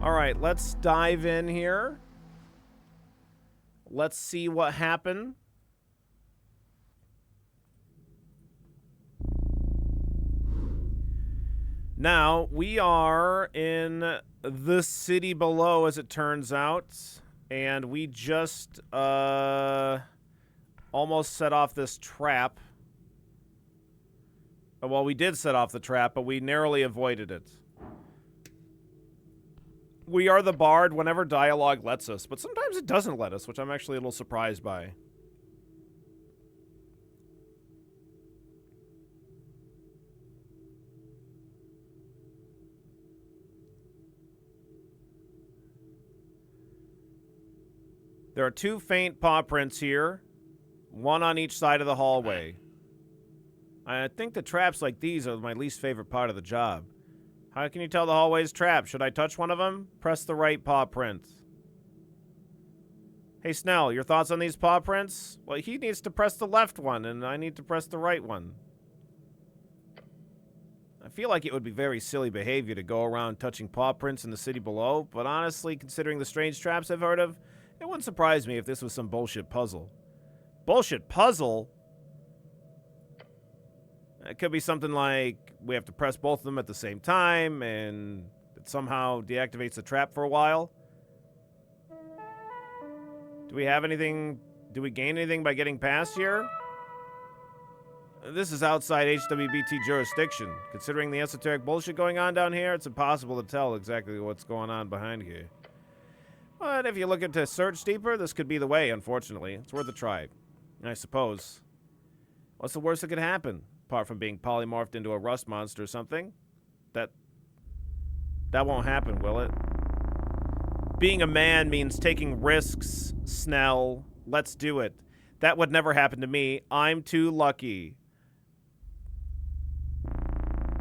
All right, let's dive in here. Let's see what happened. Now, we are in the city below, as it turns out, and we just almost set off this trap. Well, we did set off the trap, but we narrowly avoided it. We are the bard whenever dialogue lets us, but sometimes it doesn't let us, which I'm actually a little surprised by. There are 2 faint paw prints here, 1 on each side of the hallway. I think the traps like these are my least favorite part of the job. How can you tell the hallway's trapped? Should I touch one of them? Press the right paw print. Hey, Snell, your thoughts on these paw prints? Well, he needs to press the left one, and I need to press the right one. I feel like it would be very silly behavior to go around touching paw prints in the city below, but honestly, considering the strange traps I've heard of, it wouldn't surprise me if this was some bullshit puzzle. Bullshit puzzle? It could be something like we have to press both of them at the same time, and it somehow deactivates the trap for a while. Do we have anything? Do we gain anything by getting past here? This is outside HWBT jurisdiction. Considering the esoteric bullshit going on down here, it's impossible to tell exactly what's going on behind here. But if you look into search deeper, this could be the way, unfortunately. It's worth a try, I suppose. What's the worst that could happen? Apart from being polymorphed into a rust monster or something? That won't happen, will it? Being a man means taking risks, Snell. Let's do it. That would never happen to me. I'm too lucky.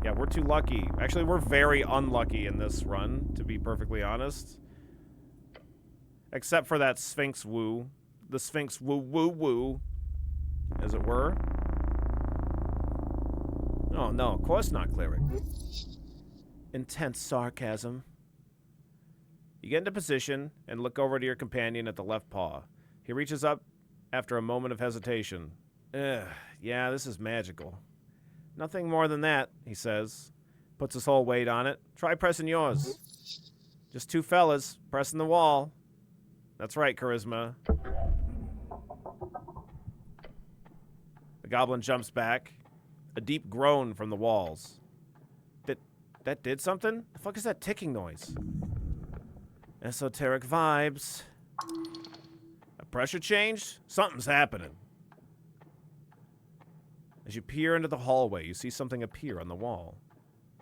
Yeah, we're too lucky. Actually, we're very unlucky in this run, to be perfectly honest. Except for that Sphinx woo. The Sphinx woo, as it were. Oh, no, of course not, Cleric. Intense sarcasm. You get into position and look over to your companion at the left paw. He reaches up after a moment of hesitation. Yeah, this is magical. Nothing more than that, he says. Puts his whole weight on it. Try pressing yours. Just 2 fellas pressing the wall. That's right, Charisma. The goblin jumps back. A deep groan from the walls. That did something? The fuck is that ticking noise? Esoteric vibes. A pressure change? Something's happening. As you peer into the hallway, you see something appear on the wall.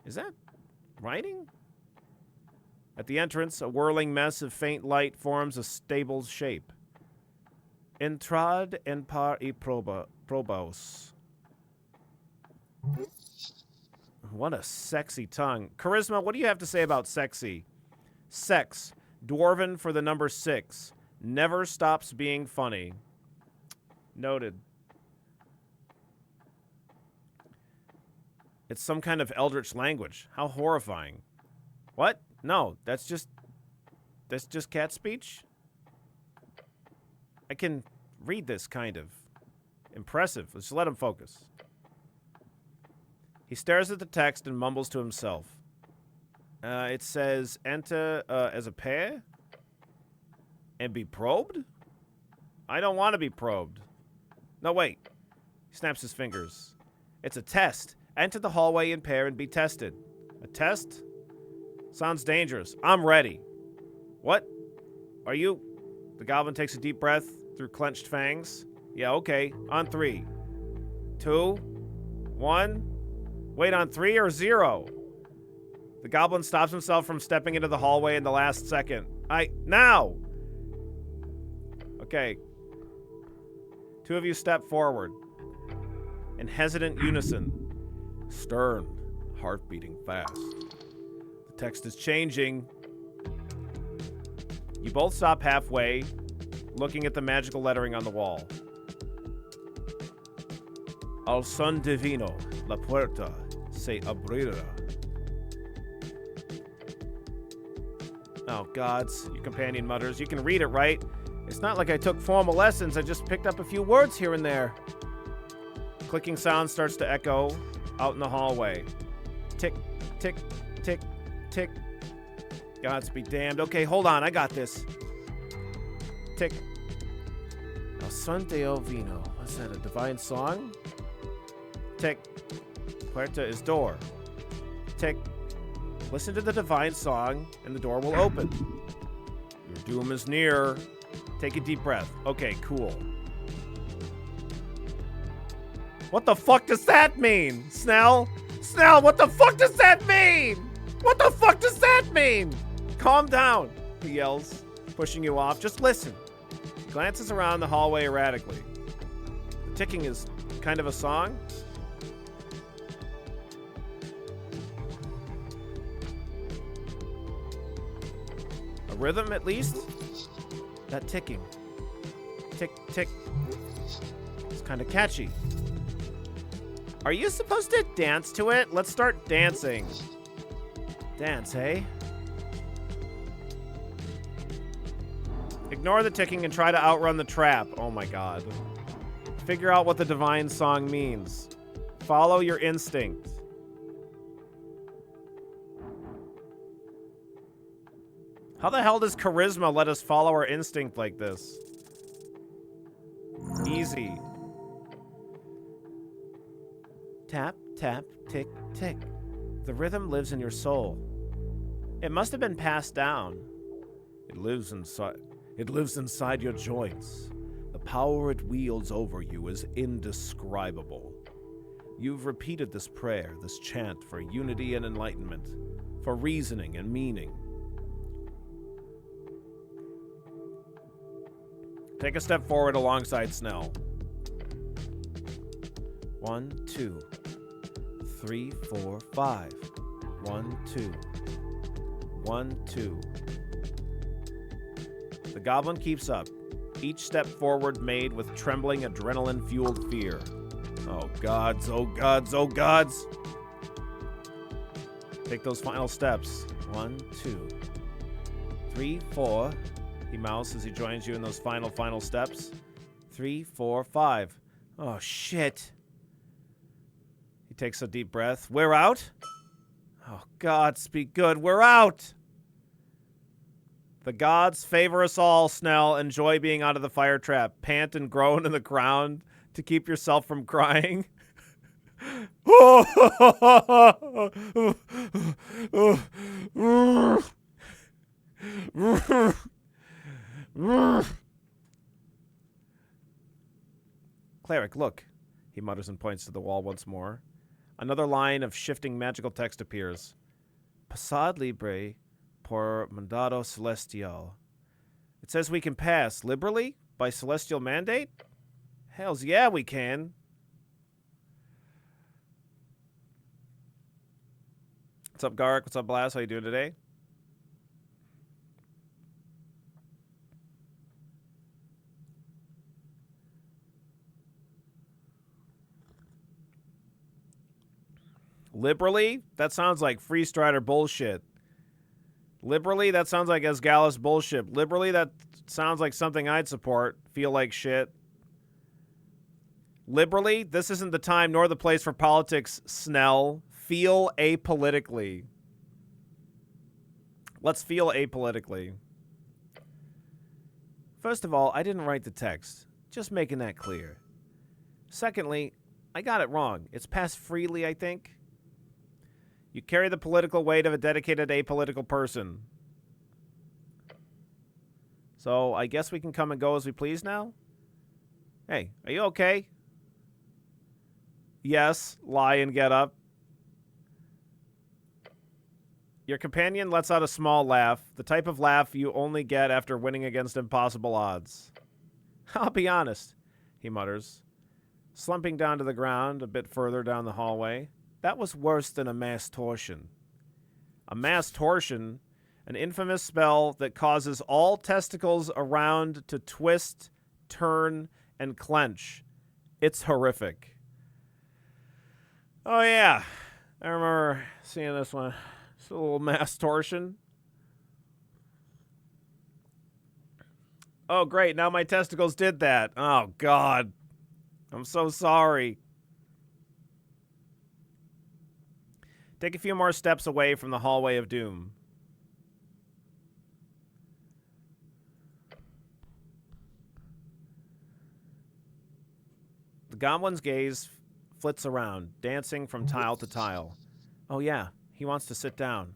Is that writing? At the entrance, a whirling mess of faint light forms a stable shape. Entrad en par y probos. What a sexy tongue. Charisma, what do you have to say about sexy? Sex. Dwarven for the number 6. Never stops being funny. Noted. It's some kind of eldritch language. How horrifying. What? No, that's just cat speech? I can read this, kind of. Impressive. Let's let him focus. He stares at the text and mumbles to himself. It says, enter as a pair? And be probed? I don't want to be probed. No, wait. He snaps his fingers. It's a test. Enter the hallway in pair and be tested. A test? Sounds dangerous. I'm ready. What? Are you? The goblin takes a deep breath through clenched fangs. Yeah, okay. On 3. 2. 1. Wait, on 3 or 0? The goblin stops himself from stepping into the hallway in the last second. Now! Okay. 2 of you step forward. In hesitant unison. Stern. Heart beating fast. The text is changing. You both stop halfway, looking at the magical lettering on the wall. Al son divino, la puerta se abrirá. Oh, gods, your companion mutters. You can read it, right? It's not like I took formal lessons. I just picked up a few words here and there. Clicking sound starts to echo out in the hallway. Tick, tick, tick, tick. Gods be damned. Okay, hold on. I got this. Tick. El Son de El Vino. What's that, a divine song? Tick. Puerta is door. Tick. Listen to the divine song, and the door will open. Your doom is near. Take a deep breath. Okay, cool. What the fuck does that mean? Snell? Snell, what the fuck does that mean? What the fuck does that mean? Calm down, he yells, pushing you off. Just listen. He glances around the hallway erratically. The ticking is kind of a song. A rhythm, at least? That ticking. Tick, tick. It's kind of catchy. Are you supposed to dance to it? Let's start dancing. Dance, hey? Ignore the ticking and try to outrun the trap. Oh my god. Figure out what the divine song means. Follow your instinct. How the hell does charisma let us follow our instinct like this? Easy. Tap, tap, tick, tick. The rhythm lives in your soul. It must have been passed down. It lives inside your joints. The power it wields over you is indescribable. You've repeated this prayer, this chant for unity and enlightenment, for reasoning and meaning. Take a step forward alongside Snell. 1, 2, 3, 4, 5. 1, 2. 1, 2. The goblin keeps up, each step forward made with trembling, adrenaline-fueled fear. Oh gods, oh gods, oh gods! Take those final steps. 1, 2, 3, 4. He mouths as he joins you in those final steps. 3, 4, 5. Oh shit. He takes a deep breath. We're out? Oh, gods be good. We're out! The gods favor us all, Snell. Enjoy being out of the fire trap. Pant and groan in the ground to keep yourself from crying. Cleric, look. He mutters and points to the wall once more. Another line of shifting magical text appears. Passad libre por mandato celestial. It says we can pass liberally by celestial mandate? Hells yeah, we can. What's up, Garrick? What's up, Blast? How you doing today? Liberally? That sounds like Free Strider bullshit. Liberally? That sounds like Esgalis bullshit. Liberally? That sounds like something I'd support. Feel like shit. Liberally? This isn't the time nor the place for politics, Snell. Feel apolitically. Let's feel apolitically. First of all, I didn't write the text. Just making that clear. Secondly, I got it wrong. It's passed freely, I think. You carry the political weight of a dedicated apolitical person. So, I guess we can come and go as we please now? Hey, are you okay? Yes, lie and get up. Your companion lets out a small laugh, the type of laugh you only get after winning against impossible odds. I'll be honest, he mutters, slumping down to the ground a bit further down the hallway. That was worse than a mass torsion. A mass torsion, an infamous spell that causes all testicles around to twist, turn, and clench. It's horrific. Oh yeah, I remember seeing this one. It's a little mass torsion. Oh, great. Now my testicles did that. Oh, God. I'm so sorry. Take a few more steps away from the hallway of doom. The goblin's gaze flits around, dancing from tile to tile. Oh yeah, he wants to sit down.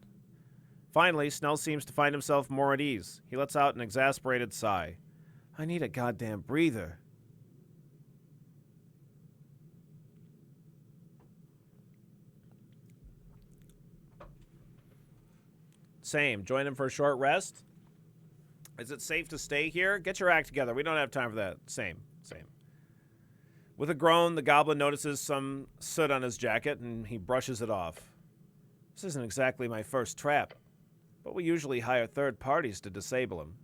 Finally, Snell seems to find himself more at ease. He lets out an exasperated sigh. I need a goddamn breather. Same. Join him for a short rest. Is it safe to stay here? Get your act together. We don't have time for that. Same. With a groan, the goblin notices some soot on his jacket, and he brushes it off. This isn't exactly my first trap, but we usually hire third parties to disable them.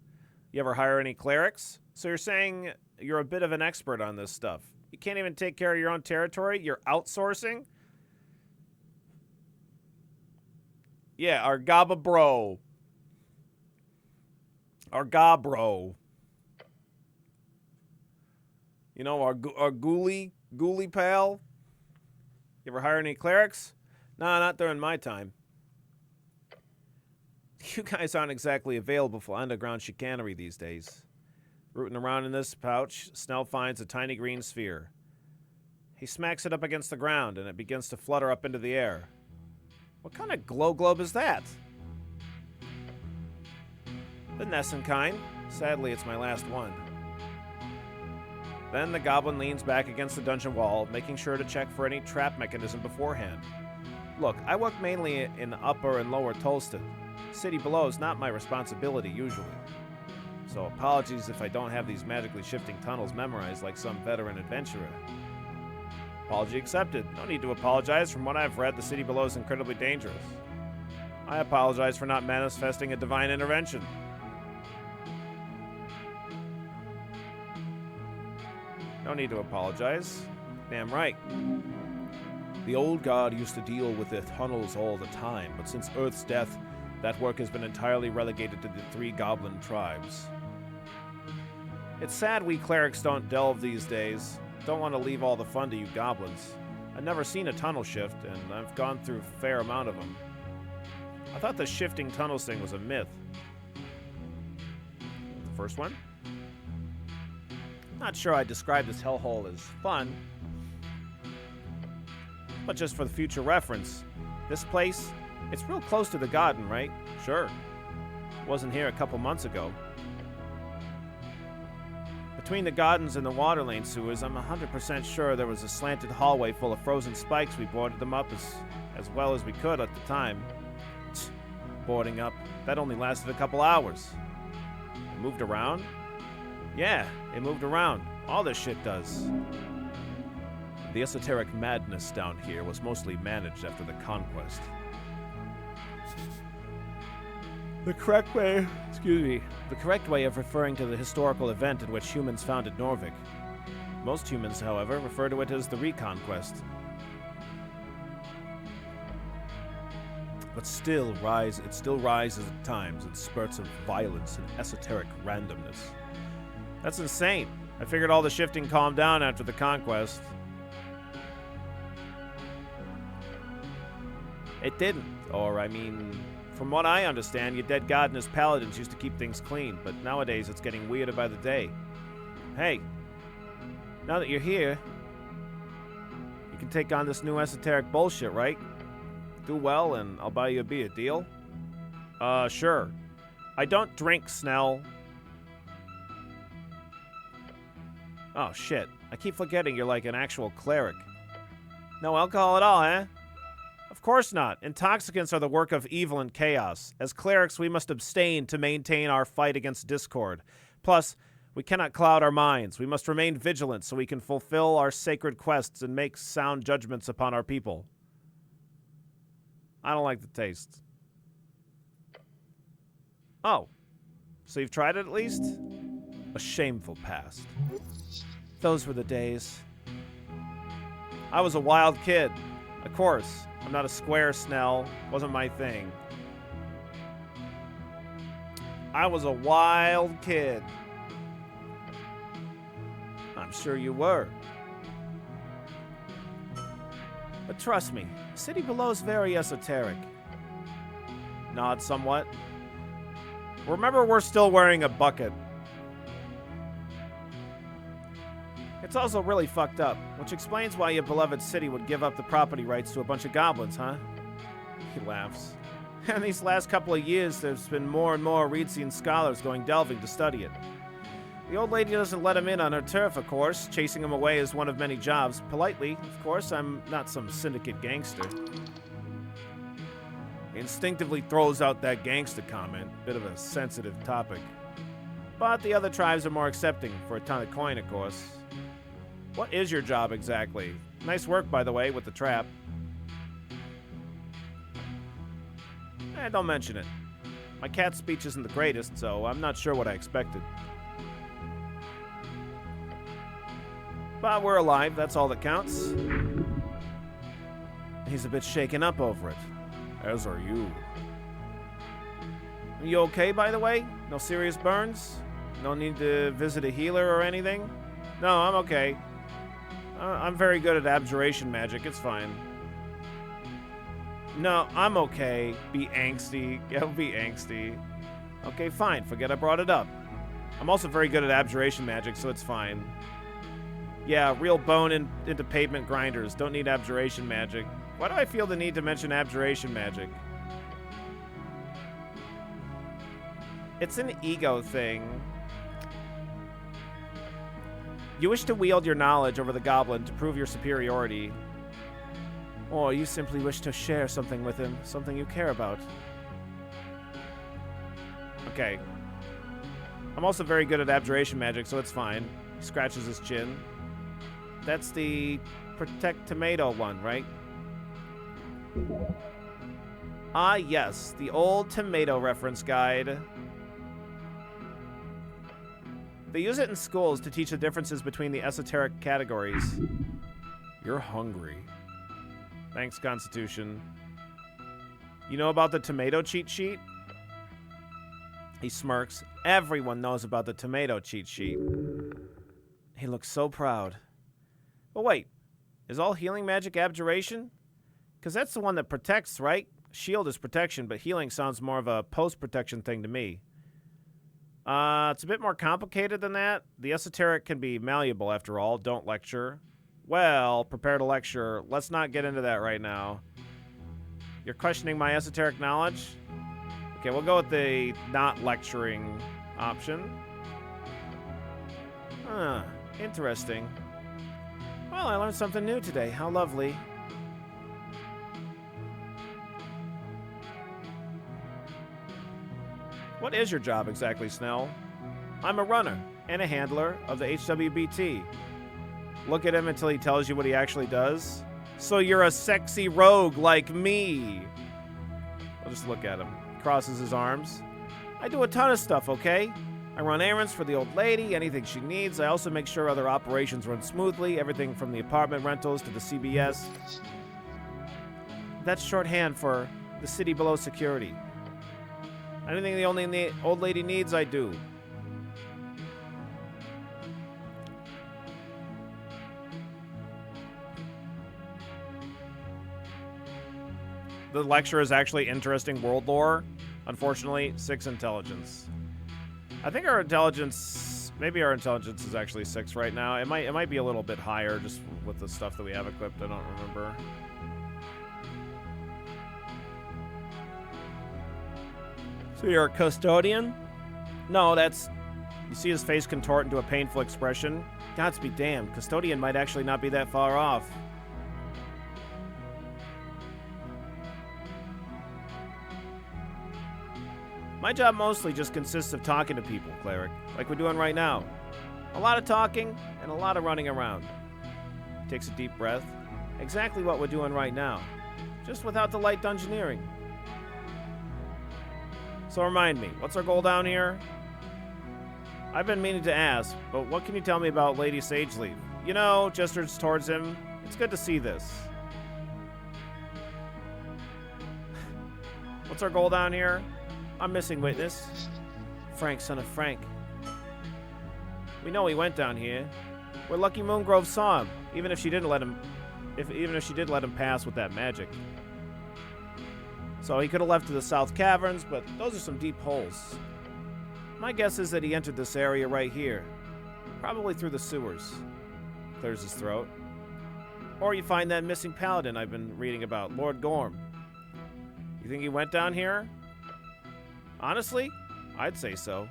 You ever hire any clerics? So you're saying you're a bit of an expert on this stuff. You can't even take care of your own territory? You're outsourcing? Yeah, our Gaba bro. Our Gabro. You know, our ghoulie pal? You ever hire any clerics? Nah, not during my time. You guys aren't exactly available for underground chicanery these days. Rooting around in this pouch, Snell finds a tiny green sphere. He smacks it up against the ground, and it begins to flutter up into the air. What kind of glow globe is that? The Nesson kind. Sadly, it's my last one. Then the goblin leans back against the dungeon wall, making sure to check for any trap mechanism beforehand. Look, I work mainly in Upper and Lower Tolston. City below is not my responsibility, usually. So apologies if I don't have these magically shifting tunnels memorized like some veteran adventurer. Apology accepted. No need to apologize. From what I've read, the city below is incredibly dangerous. I apologize for not manifesting a divine intervention. No need to apologize. Damn right. The old guard used to deal with the tunnels all the time, but since Earth's death, that work has been entirely relegated to the 3 goblin tribes. It's sad we clerics don't delve these days. Don't want to leave all the fun to you goblins. I've never seen a tunnel shift, and I've gone through a fair amount of them. I thought the shifting tunnels thing was a myth. The first one? Not sure I'd describe this hellhole as fun. But just for the future reference, this place, it's real close to the garden, right? Sure. Wasn't here a couple months ago. Between the gardens and the water lane sewers, I'm 100% sure there was a slanted hallway full of frozen spikes. We boarded them up as well as we could at the time. Boarding up, that only lasted a couple hours. It moved around? Yeah, it moved around. All this shit does. The esoteric madness down here was mostly managed after the conquest. The correct way of referring to the historical event in which humans founded Norvik. Most humans, however, refer to it as the Reconquest. But it still rises at times in spurts of violence and esoteric randomness. That's insane. I figured all the shifting calmed down after the conquest. It didn't. Or, I mean, from what I understand, your dead god and his paladins used to keep things clean, but nowadays it's getting weirder by the day. Hey, now that you're here, you can take on this new esoteric bullshit, right? Do well, and I'll buy you a beer. Deal? Sure. I don't drink, Snell. Oh, shit. I keep forgetting you're like an actual cleric. No alcohol at all, eh? Of course not. Intoxicants are the work of evil and chaos. As clerics, we must abstain to maintain our fight against discord. Plus, we cannot cloud our minds. We must remain vigilant so we can fulfill our sacred quests and make sound judgments upon our people. I don't like the taste. Oh. So you've tried it at least? A shameful past. Those were the days. I was a wild kid. Of course. I'm not a square, Snell. Wasn't my thing. I was a wild kid. I'm sure you were. But trust me, the city below's very esoteric. Nod somewhat. Remember, we're still wearing a bucket. It's also really fucked up, which explains why your beloved city would give up the property rights to a bunch of goblins, huh? He laughs. And these last couple of years, there's been more and more Reedsian scholars going delving to study it. The old lady doesn't let him in on her turf, of course. Chasing him away is one of many jobs. Politely, of course, I'm not some syndicate gangster. He instinctively throws out that gangster comment. Bit of a sensitive topic. But the other tribes are more accepting, for a ton of coin, of course. What is your job exactly? Nice work, by the way, with the trap. Don't mention it. My cat's speech isn't the greatest, so I'm not sure what I expected. But we're alive, that's all that counts. He's a bit shaken up over it. As are you. Are you okay, by the way? No serious burns? No need to visit a healer or anything? No, I'm okay. I'm very good at abjuration magic, it's fine. No, I'm okay. Be angsty. Yeah, be angsty. Okay, fine. Forget I brought it up. I'm also very good at abjuration magic, so it's fine. Yeah, real bone into pavement grinders. Don't need abjuration magic. Why do I feel the need to mention abjuration magic? It's an ego thing. You wish to wield your knowledge over the goblin to prove your superiority. Or you simply wish to share something with him, something you care about. Okay. I'm also very good at abjuration magic, so it's fine. He scratches his chin. That's the Protect Tomato one, right? Ah, yes. The old tomato reference guide. They use it in schools to teach the differences between the esoteric categories. You're hungry. Thanks, Constitution. You know about the tomato cheat sheet? He smirks. Everyone knows about the tomato cheat sheet. He looks so proud. But wait, is all healing magic abjuration? Because that's the one that protects, right? Shield is protection, but healing sounds more of a post-protection thing to me. It's a bit more complicated than that. The esoteric can be malleable, after all. Don't lecture. Well, prepare to lecture. Let's not get into that right now. You're questioning my esoteric knowledge? Okay, we'll go with the not lecturing option. Huh, interesting. Well, I learned something new today. How lovely. What is your job exactly, Snell? I'm a runner and a handler of the HWBT. Look at him until he tells you what he actually does. So you're a sexy rogue like me. I'll just look at him. Crosses his arms. I do a ton of stuff, okay? I run errands for the old lady, anything she needs. I also make sure other operations run smoothly, everything from the apartment rentals to the CBS. That's shorthand for the city below security. Anything the old lady needs, I do. The lecture is actually interesting world lore. Unfortunately, 6 intelligence. I think our intelligence, maybe our intelligence is actually 6 right now. It might be a little bit higher just with the stuff that we have equipped. I don't remember. So you're a custodian? No, that's... You see his face contort into a painful expression? Gods be damned, custodian might actually not be that far off. My job mostly just consists of talking to people, Cleric, like we're doing right now. A lot of talking and a lot of running around. Takes a deep breath. Exactly what we're doing right now, just without the light dungeoneering. So remind me, what's our goal down here? I've been meaning to ask, but what can you tell me about Lady Sageleaf? You know, gestures towards him. It's good to see this. What's our goal down here? I'm missing witness. Frank, son of Frank. We know he went down here. where Lucky Moongrove saw him, even if she didn't let him, even if she did let him pass with that magic. So he could have left to the South Caverns, but those are some deep holes. My guess is that he entered this area right here, probably through the sewers. Clears his throat. Or you find that missing paladin I've been reading about, Lord Gorm. You think he went down here? Honestly, I'd say so.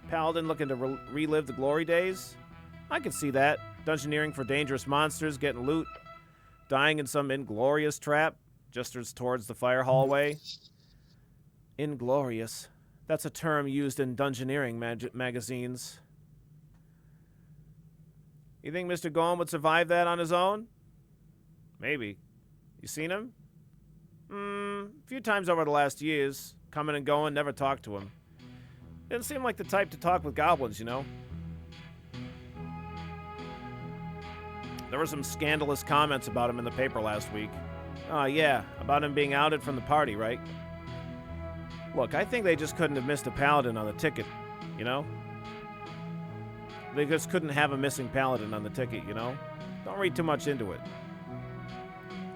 Paladin looking to relive the glory days? I could see that. Dungeoneering for dangerous monsters, getting loot, dying in some inglorious trap, gestures towards the fire hallway. Inglorious. That's a term used in dungeoneering magazines. You think Mr. Gorm would survive that on his own? Maybe. You seen him? A few times over the last years. Coming and going, never talked to him. Didn't seem like the type to talk with goblins, you know? There were some scandalous comments about him in the paper last week. Oh, yeah, about him being outed from the party, right? Look, I think they just couldn't have missed a paladin on the ticket, you know? They just couldn't have a missing paladin on the ticket, you know? Don't read too much into it.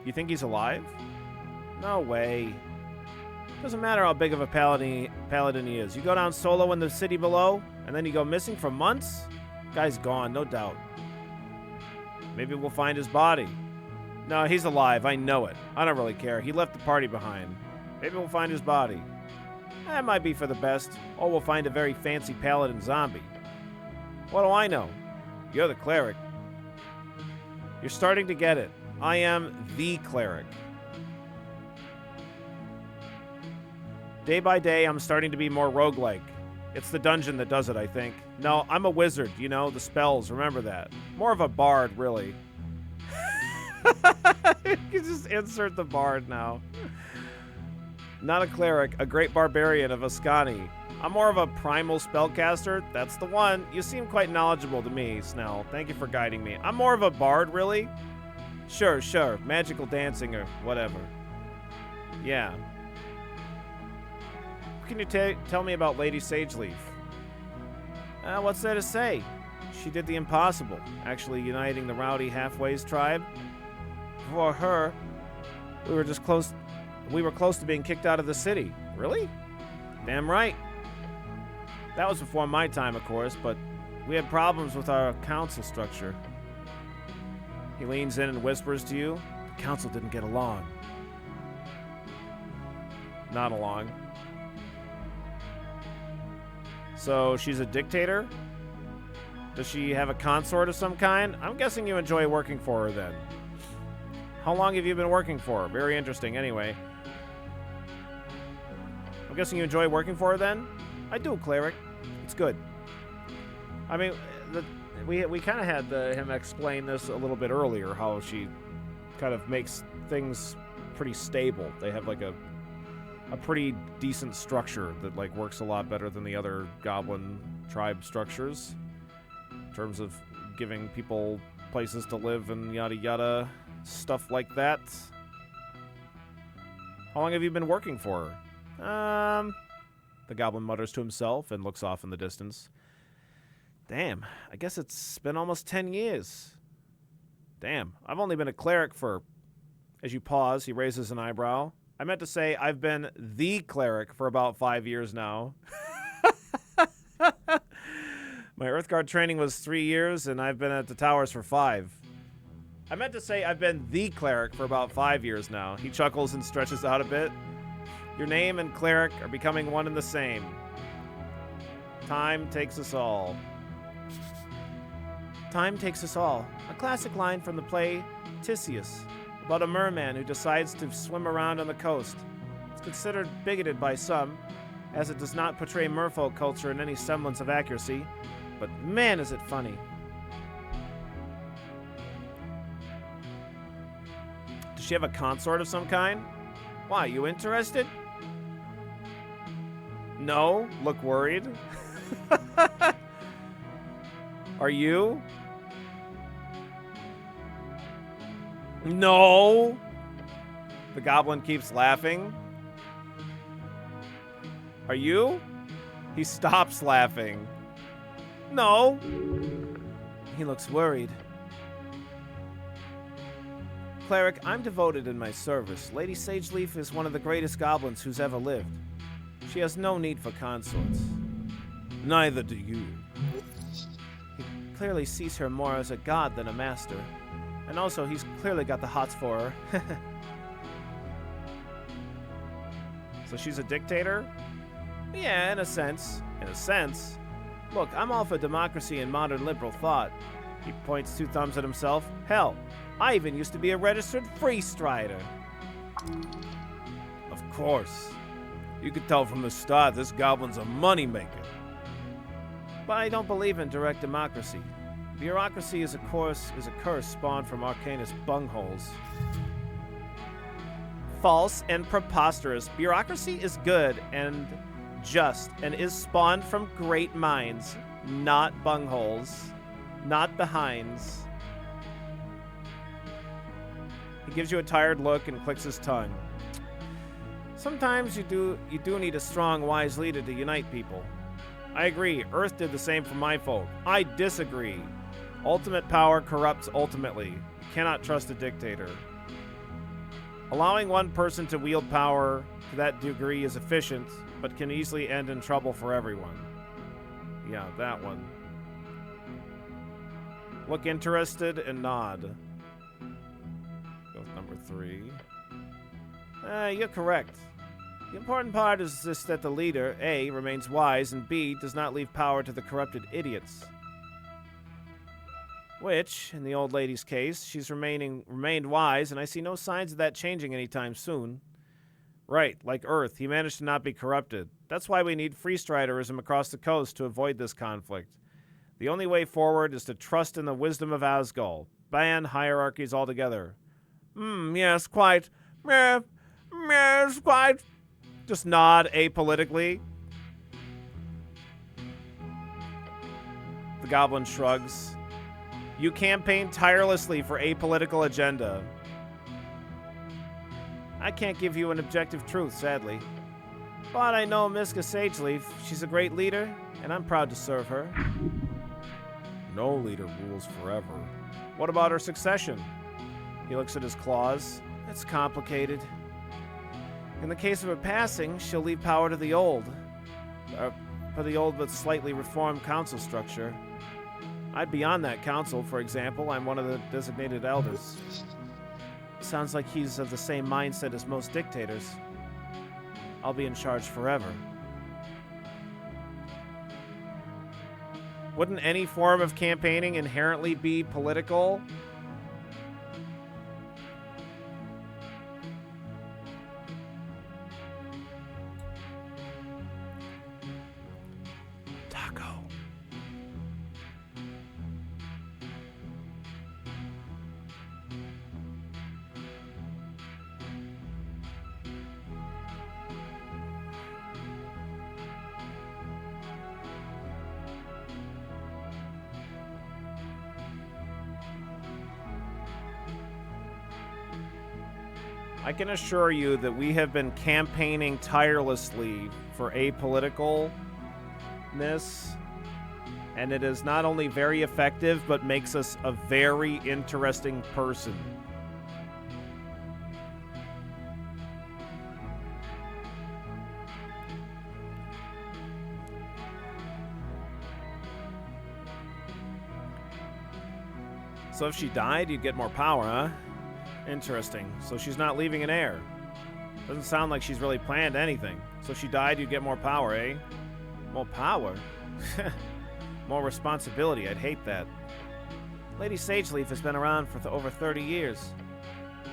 You think he's alive? No way. Doesn't matter how big of a paladin he is. You go down solo in the city below, and then you go missing for months? Guy's gone, no doubt. Maybe we'll find his body. No, he's alive, I know it. I don't really care. He left the party behind. Maybe we'll find his body. That might be for the best, or we'll find a very fancy paladin zombie. What do I know? You're the cleric. You're starting to get it. I am the cleric. Day by day, I'm starting to be more roguelike. It's the dungeon that does it, I think. No, I'm a wizard, you know, the spells, remember that. More of a bard, really. You can just insert the bard now. Not a cleric, a great barbarian of Ascani. I'm more of a primal spellcaster. That's the one. You seem quite knowledgeable to me, Snell. Thank you for guiding me. I'm more of a bard, really? Sure. Magical dancing or whatever. Yeah. What can you tell me about Lady Sageleaf? What's there to say? She did the impossible, actually uniting the rowdy Halfways tribe. For her, we were close to being kicked out of the city. Really? Damn right. That was before my time, of course, but we had problems with our council structure. He leans in and whispers to you, the council didn't get along. Not along. So she's a dictator? Does she have a consort of some kind? I'm guessing you enjoy working for her then. How long have you been working for her? Very interesting, anyway. I'm guessing you enjoy working for her then? I do, cleric. It's good. I mean, we kind of had him explain this a little bit earlier, how she kind of makes things pretty stable. They have like a pretty decent structure that like works a lot better than the other goblin tribe structures in terms of giving people places to live and yada yada, stuff like that. How long have you been working for her? The goblin mutters to himself and looks off in the distance. Damn, I guess it's been almost 10 years. Damn, I've only been a cleric for... As you pause, he raises an eyebrow. I meant to say I've been the cleric for about 5 years now. My Earthguard training was 3 years, and I've been at the towers for 5. I meant to say I've been the cleric for about 5 years now. He chuckles and stretches out a bit. Your name and cleric are becoming one and the same. Time takes us all. Time takes us all. A classic line from the play Tisius, about a merman who decides to swim around on the coast. It's considered bigoted by some, as it does not portray merfolk culture in any semblance of accuracy, but man is it funny. Does she have a consort of some kind? Why, you interested? No, look worried. Are you? No. The goblin keeps laughing. Are you? He stops laughing. No. He looks worried. Cleric, I'm devoted in my service. Lady Sageleaf is one of the greatest goblins who's ever lived. She has no need for consorts. Neither do you. He clearly sees her more as a god than a master. And also, he's clearly got the hots for her. So she's a dictator? Yeah, in a sense. In a sense. Look, I'm all for democracy and modern liberal thought. He points 2 thumbs at himself. Hell, I even used to be a registered free strider. Of course. You could tell from the start this goblin's a moneymaker. But I don't believe in direct democracy. Bureaucracy is a curse spawned from Arcanist bungholes. False and preposterous. Bureaucracy is good and just and is spawned from great minds, not bungholes, not behinds. He gives you a tired look and clicks his tongue. Sometimes you do need a strong, wise leader to unite people. I agree. Earth did the same for my folk. I disagree. Ultimate power corrupts ultimately. You cannot trust a dictator. Allowing one person to wield power to that degree is efficient, but can easily end in trouble for everyone. Yeah, that one. Look interested and nod. Go with number 3. You're correct. The important part is just that the leader, A, remains wise, and B, does not leave power to the corrupted idiots. Which, in the old lady's case, she's remained wise, and I see no signs of that changing anytime soon. Right, like Earth, he managed to not be corrupted. That's why we need freestriderism across the coast to avoid this conflict. The only way forward is to trust in the wisdom of Asgol. Ban hierarchies altogether. Yes, quite. Yes, quite. Just nod apolitically. The goblin shrugs. You campaign tirelessly for apolitical agenda. I can't give you an objective truth, sadly. But I know Miska Sageleaf. She's a great leader, and I'm proud to serve her. No leader rules forever. What about her succession? He looks at his claws. It's complicated. In the case of her passing, she'll leave power to the old. For the old but slightly reformed council structure. I'd be on that council, for example. I'm one of the designated elders. Sounds like he's of the same mindset as most dictators. I'll be in charge forever. Wouldn't any form of campaigning inherently be political? Taco. I can assure you that we have been campaigning tirelessly for apoliticalness, and it is not only very effective, but makes us a very interesting person. So if she died, you'd get more power, huh? Interesting. So she's not leaving an heir. Doesn't sound like she's really planned anything. So if she died, you'd get more power, eh? More power? More responsibility. I'd hate that. Lady Sageleaf has been around for over 30 years.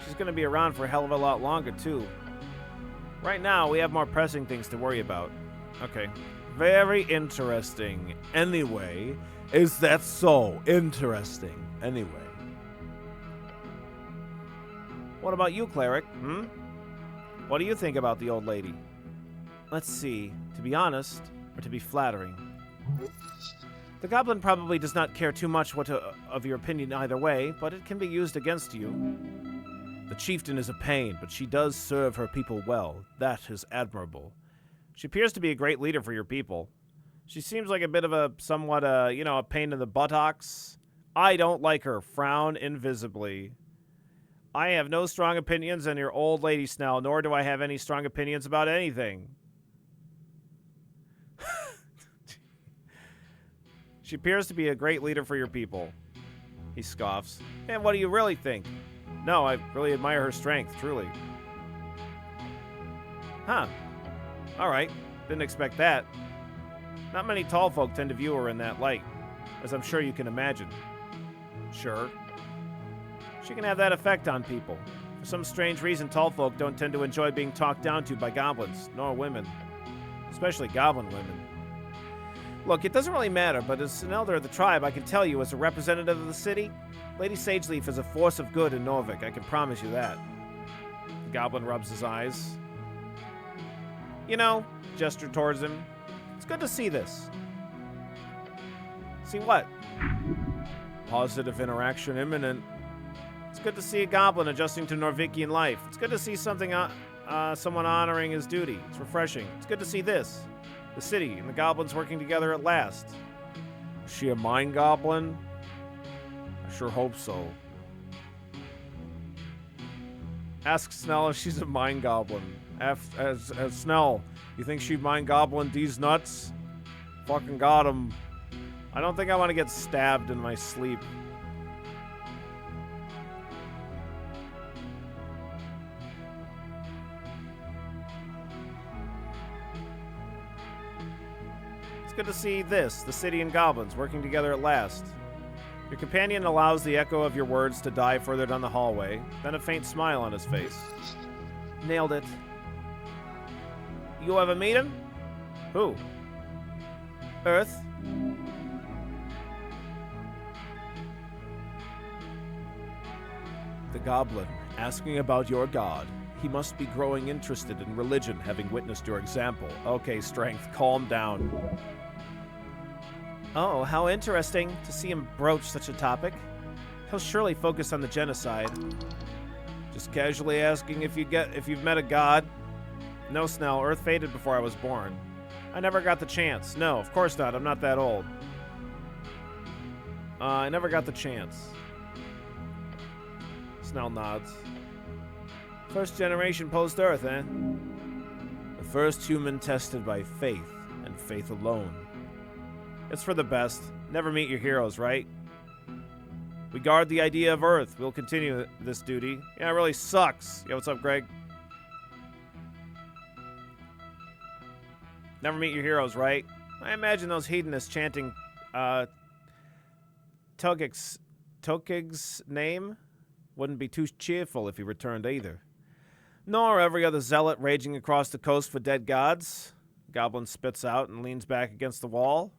She's going to be around for a hell of a lot longer, too. Right now, we have more pressing things to worry about. Okay. Very interesting. Anyway, is that so interesting? Anyway. What about you, Cleric? What do you think about the old lady? Let's see. To be honest, or to be flattering. The goblin probably does not care too much of your opinion either way, but it can be used against you. The chieftain is a pain, but she does serve her people well. That is admirable. She appears to be a great leader for your people. She seems like a bit of a somewhat, a pain in the buttocks. I don't like her. Frown invisibly. I have no strong opinions on your old lady Snell, nor do I have any strong opinions about anything. She appears to be a great leader for your people. He scoffs. And what do you really think? No, I really admire her strength, truly. Huh. Alright. Didn't expect that. Not many tall folk tend to view her in that light, as I'm sure you can imagine. Sure. She can have that effect on people. For some strange reason, tall folk don't tend to enjoy being talked down to by goblins, nor women. Especially goblin women. Look, it doesn't really matter, but as an elder of the tribe, I can tell you, as a representative of the city, Lady Sageleaf is a force of good in Norvik, I can promise you that. The goblin rubs his eyes. You know, gesture towards him. It's good to see this. See what? Positive interaction imminent. It's good to see a goblin adjusting to Norvikian life. It's good to see someone honoring his duty. It's refreshing. It's good to see this. The city and the goblins working together at last. Is she a mind goblin? I sure hope so. Ask Snell if she's a mind goblin. As Snell, you think she mind goblin these nuts? Fucking got him. I don't think I want to get stabbed in my sleep. It's good to see this, the city and goblins working together at last. Your companion allows the echo of your words to die further down the hallway, then a faint smile on his face. Nailed it. You ever meet him? Who? Earth? The goblin, asking about your god. He must be growing interested in religion, having witnessed your example. Okay, Strength, calm down. Oh, how interesting to see him broach such a topic. He'll surely focus on the genocide. Just casually asking if you've met a god. No, Snell, Earth faded before I was born. I never got the chance. No, of course not. I'm not that old. I never got the chance. Snell nods. First generation post-Earth, eh? The first human tested by faith, and faith alone. It's for the best. Never meet your heroes, right? We guard the idea of Earth. We'll continue this duty. Yeah, it really sucks. Yo, what's up, Greg? Never meet your heroes, right? I imagine those hedonists chanting Tokig's name wouldn't be too cheerful if he returned either. Nor every other zealot raging across the coast for dead gods. Goblin spits out and leans back against the wall.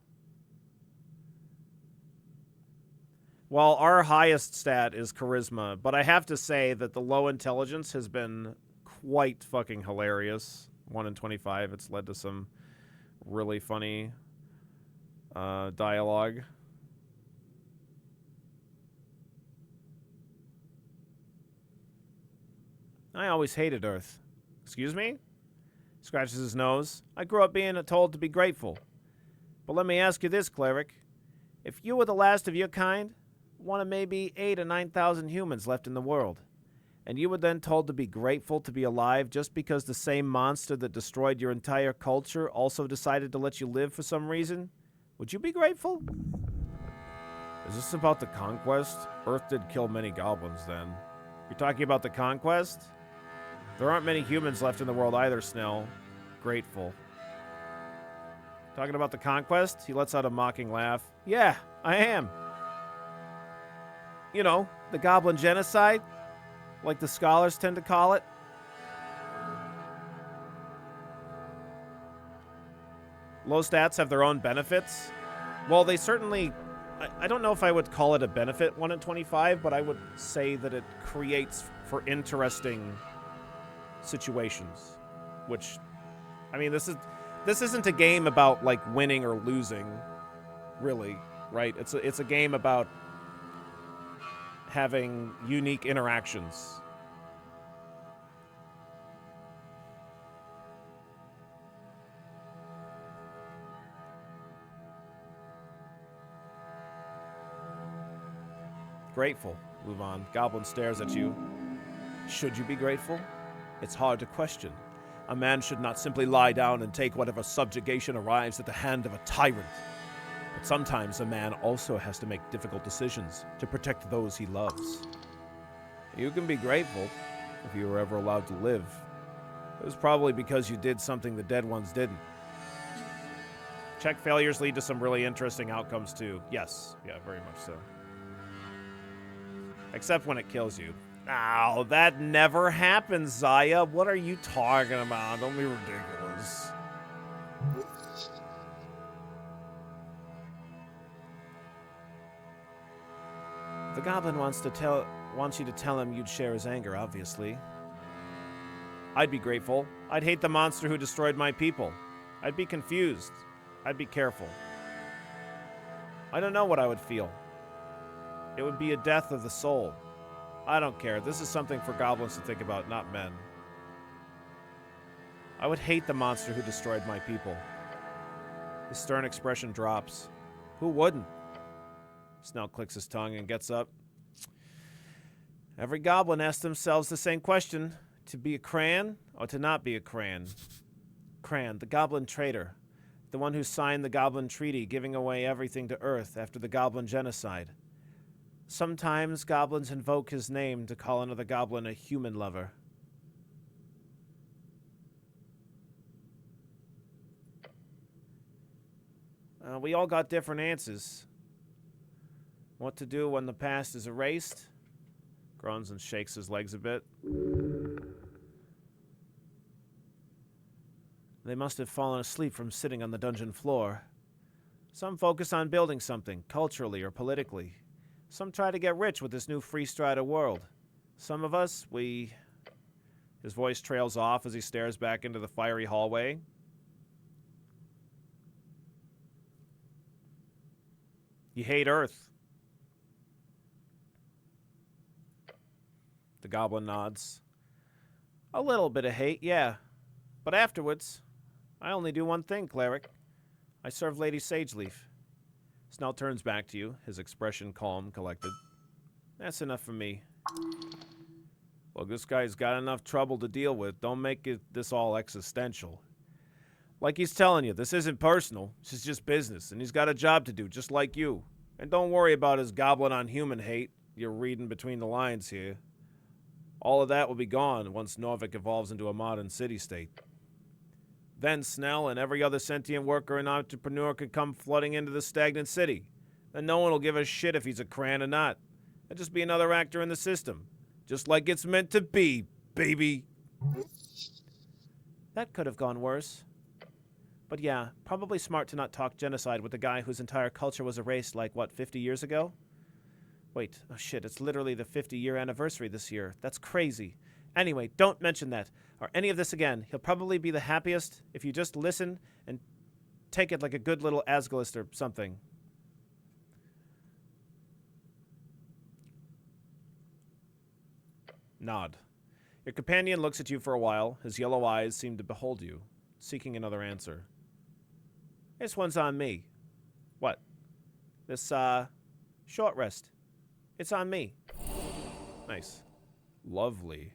Well, our highest stat is charisma, but I have to say that the low intelligence has been quite fucking hilarious. 1 in 25, it's led to some really funny dialogue. I always hated Earth. Excuse me? Scratches his nose. I grew up being told to be grateful. But let me ask you this, cleric. If you were the last of your kind, one of maybe 8,000 or 9,000 humans left in the world, and you were then told to be grateful to be alive just because the same monster that destroyed your entire culture also decided to let you live for some reason, would you be grateful? Is this about the conquest? Earth did kill many goblins then. You're talking about the conquest? There aren't many humans left in the world either, Snell. Grateful. Talking about the conquest? He lets out a mocking laugh. Yeah, I am. You know, the goblin genocide, like the scholars tend to call it. Low stats have their own benefits. Well, they certainly... I don't know if I would call it a benefit, 1 in 25, but I would say that it creates for interesting situations. Which, I mean, this isn't a game about, like, winning or losing, really, right? It's a game about having unique interactions. grateful. Move on. Goblin stares at you. Should you be grateful? It's hard to question. A man should not simply lie down and take whatever subjugation arrives at the hand of a tyrant. But sometimes a man also has to make difficult decisions to protect those he loves. You can be grateful if you were ever allowed to live. It was probably because you did something the dead ones didn't. Check failures lead to some really interesting outcomes too. Yes, yeah, very much so. Except when it kills you. Ow, that never happens, Zaya. What are you talking about? Don't be ridiculous. The goblin wants you to tell him you'd share his anger, obviously. I'd be grateful. I'd hate the monster who destroyed my people. I'd be confused. I'd be careful. I don't know what I would feel. It would be a death of the soul. I don't care. This is something for goblins to think about, not men. I would hate the monster who destroyed my people. His stern expression drops. Who wouldn't? Snell clicks his tongue and gets up. Every goblin asks themselves the same question. To be a Cran or to not be a Cran? Cran, the goblin traitor. The one who signed the Goblin Treaty, giving away everything to Earth after the Goblin Genocide. Sometimes goblins invoke his name to call another goblin a human lover. We all got different answers. What to do when the past is erased? Groans and shakes his legs a bit. They must have fallen asleep from sitting on the dungeon floor. Some focus on building something, culturally or politically. Some try to get rich with this new free strider world. Some of us, we... His voice trails off as he stares back into the fiery hallway. You hate Earth. The goblin nods. A little bit of hate, yeah. But afterwards, I only do one thing, cleric. I serve Lady Sageleaf. Snell turns back to you, his expression calm, collected. That's enough for me. Well, this guy's got enough trouble to deal with. Don't make this all existential. Like he's telling you, this isn't personal. This is just business, and he's got a job to do, just like you. And don't worry about his goblin on human hate. You're reading between the lines here. All of that will be gone once Norvik evolves into a modern city-state. Then Snell and every other sentient worker and entrepreneur could come flooding into the stagnant city. Then no one will give a shit if he's a Cran or not. He'll just be another actor in the system. Just like it's meant to be, baby. That could have gone worse. But yeah, probably smart to not talk genocide with the guy whose entire culture was erased like, what, 50 years ago? Wait, oh shit, it's literally the 50-year anniversary this year. That's crazy. Anyway, don't mention that, or any of this again. He'll probably be the happiest if you just listen and take it like a good little Asgulist or something. Nod. Your companion looks at you for a while. His yellow eyes seem to behold you, seeking another answer. This one's on me. What? This, short rest. It's on me. Nice. Lovely.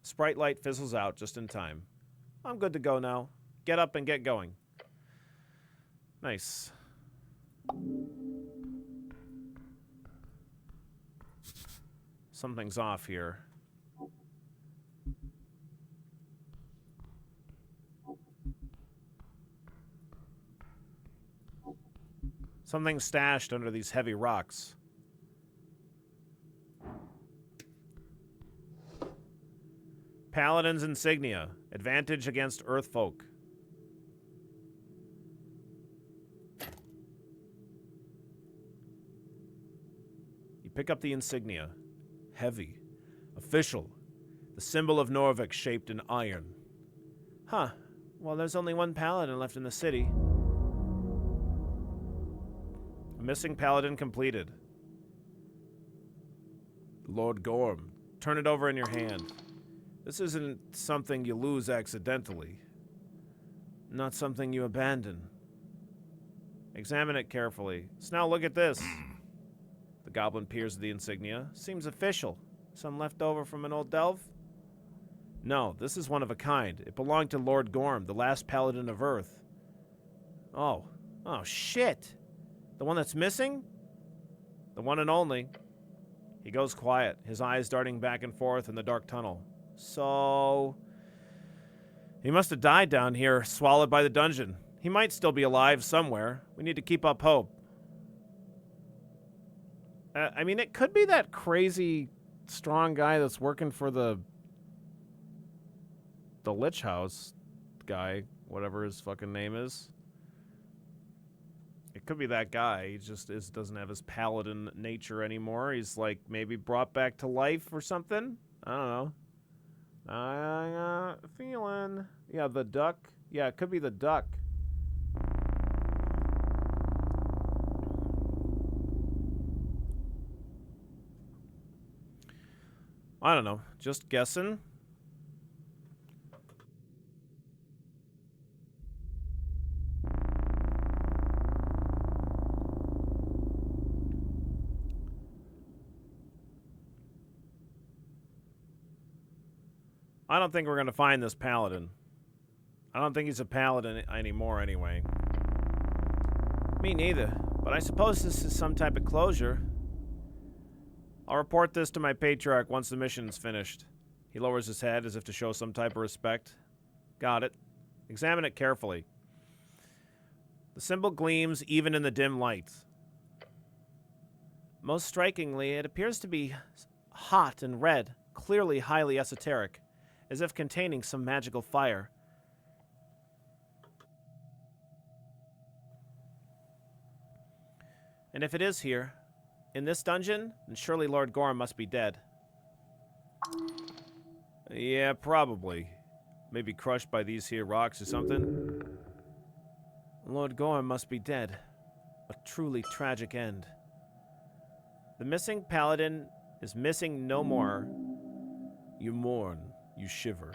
Sprite light fizzles out just in time. I'm good to go now. Get up and get going. Nice. Something's off here. Something's stashed under these heavy rocks. Paladin's insignia. Advantage against Earth folk. You pick up the insignia. Heavy. Official. The symbol of Norvik shaped in iron. Huh. Well, there's only one paladin left in the city. A missing paladin completed. Lord Gorm, turn it over in your hand. This isn't something you lose accidentally. Not something you abandon. Examine it carefully. Now look at this. The goblin peers at the insignia. Seems official. Some left over from an old delve? No, this is one of a kind. It belonged to Lord Gorm, the last paladin of Earth. Oh. Oh, shit. The one that's missing? The one and only. He goes quiet, his eyes darting back and forth in the dark tunnel. So... he must have died down here, swallowed by the dungeon. He might still be alive somewhere. We need to keep up hope. I mean, it could be that crazy, strong guy that's working for the Lich House guy, whatever his fucking name is. It could be that guy. He just doesn't have his paladin nature anymore. He's like maybe brought back to life or something. I don't know. I got a feeling. Yeah, the duck. Yeah, it could be the duck. I don't know. Just guessing. I don't think we're going to find this paladin. I don't think he's a paladin anymore anyway. Me neither, but I suppose this is some type of closure. I'll report this to my patriarch once the mission's finished. He lowers his head as if to show some type of respect. Got it. Examine it carefully. The symbol gleams even in the dim light. Most strikingly, it appears to be hot and red, clearly highly esoteric, as if containing some magical fire. And if it is here, in this dungeon, then surely Lord Gorm must be dead. Yeah, probably. Maybe crushed by these here rocks or something. Lord Gorm must be dead. A truly tragic end. The missing paladin is missing no more. You mourn, you shiver.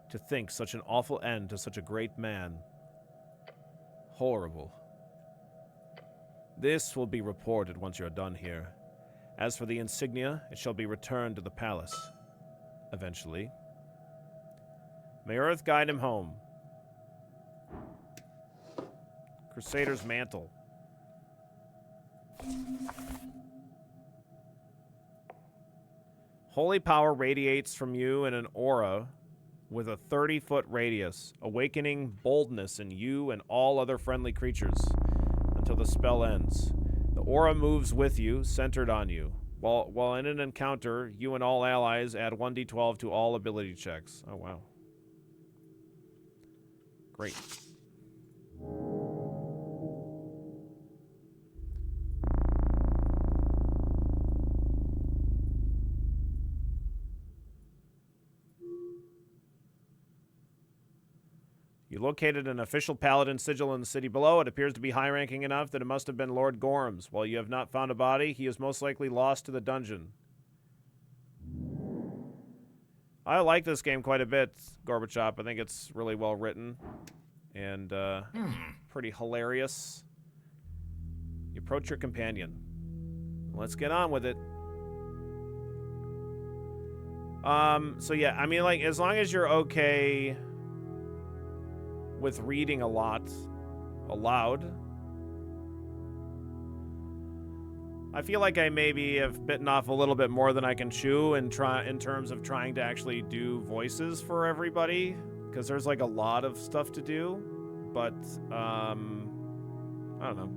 To think such an awful end to such a great man. Horrible. This will be reported once you're done here. As for the insignia, it shall be returned to the palace. Eventually. May Earth guide him home. Crusader's Mantle. Holy power radiates from you in an aura with a 30-foot radius, awakening boldness in you and all other friendly creatures until the spell ends. The aura moves with you, centered on you. While in an encounter, you and all allies add 1d12 to all ability checks. Oh, wow. Great. You located an official paladin sigil in the city below. It appears to be high-ranking enough that it must have been Lord Gorm's. While you have not found a body, he is most likely lost to the dungeon. I like this game quite a bit, Gorbachev. I think it's really well written and pretty hilarious. You approach your companion. Let's get on with it. So yeah, I mean, like, as long as you're okay with reading a lot aloud. I feel like I maybe have bitten off a little bit more than I can chew in terms of trying to actually do voices for everybody, because there's like a lot of stuff to do, but I don't know.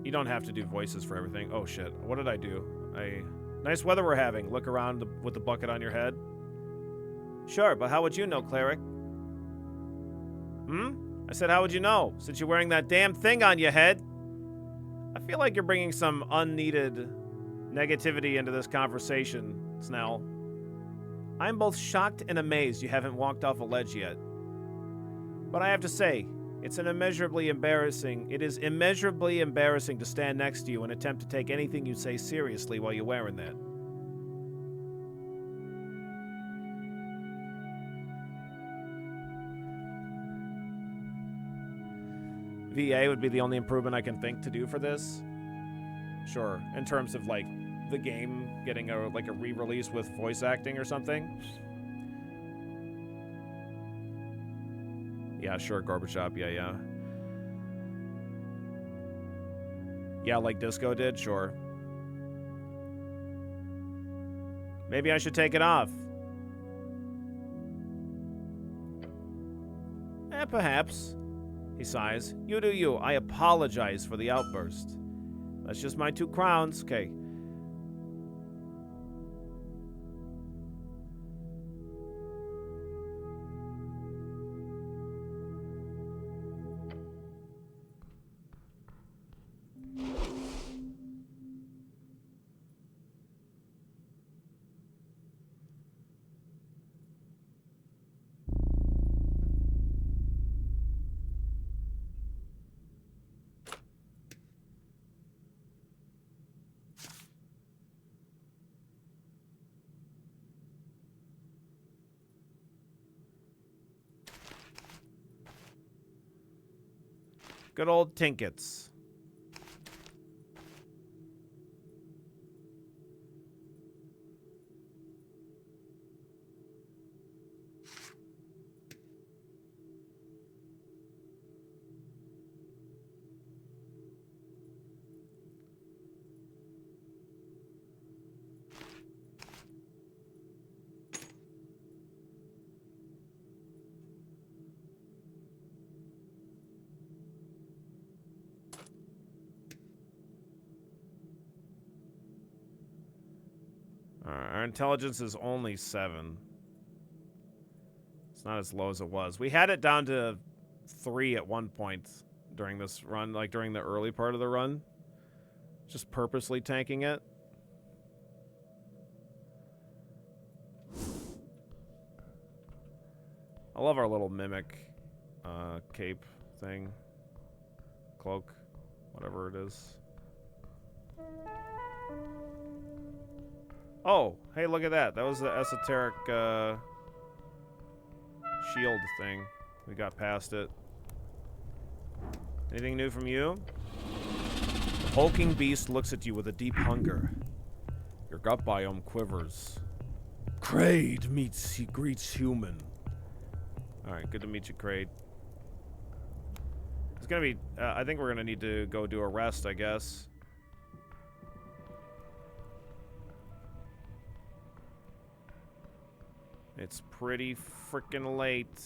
You don't have to do voices for everything. Oh shit, what did I do? Nice weather we're having. Look around with the bucket on your head. Sure, but how would you know, cleric? I said, how would you know? Since you're wearing that damn thing on your head. I feel like you're bringing some unneeded negativity into this conversation, Snell. I'm both shocked and amazed you haven't walked off a ledge yet. But I have to say, it is immeasurably embarrassing to stand next to you and attempt to take anything you say seriously while you're wearing that. VA would be the only improvement I can think to do for this. Sure, in terms of like the game getting a re-release with voice acting or something. Yeah, sure, Gorbachev. Yeah. Yeah, like Disco did, sure. Maybe I should take it off. Perhaps. He sighs. You do you. I apologize for the outburst. That's just my 2 crowns. Okay. Good old Tinkets. Our intelligence is only 7. It's not as low as it was. We had it down to 3 at one point during this run, like during the early part of the run. Just purposely tanking it. I love our little mimic cape thing. Cloak. Whatever it is. Oh, hey, look at that. That was the esoteric shield thing. We got past it. Anything new from you? The hulking beast looks at you with a deep hunger. Your gut biome quivers. Kraid greets human. Alright, good to meet you, Kraid. It's gonna be, I think we're gonna need to go do a rest, I guess. It's pretty freaking late.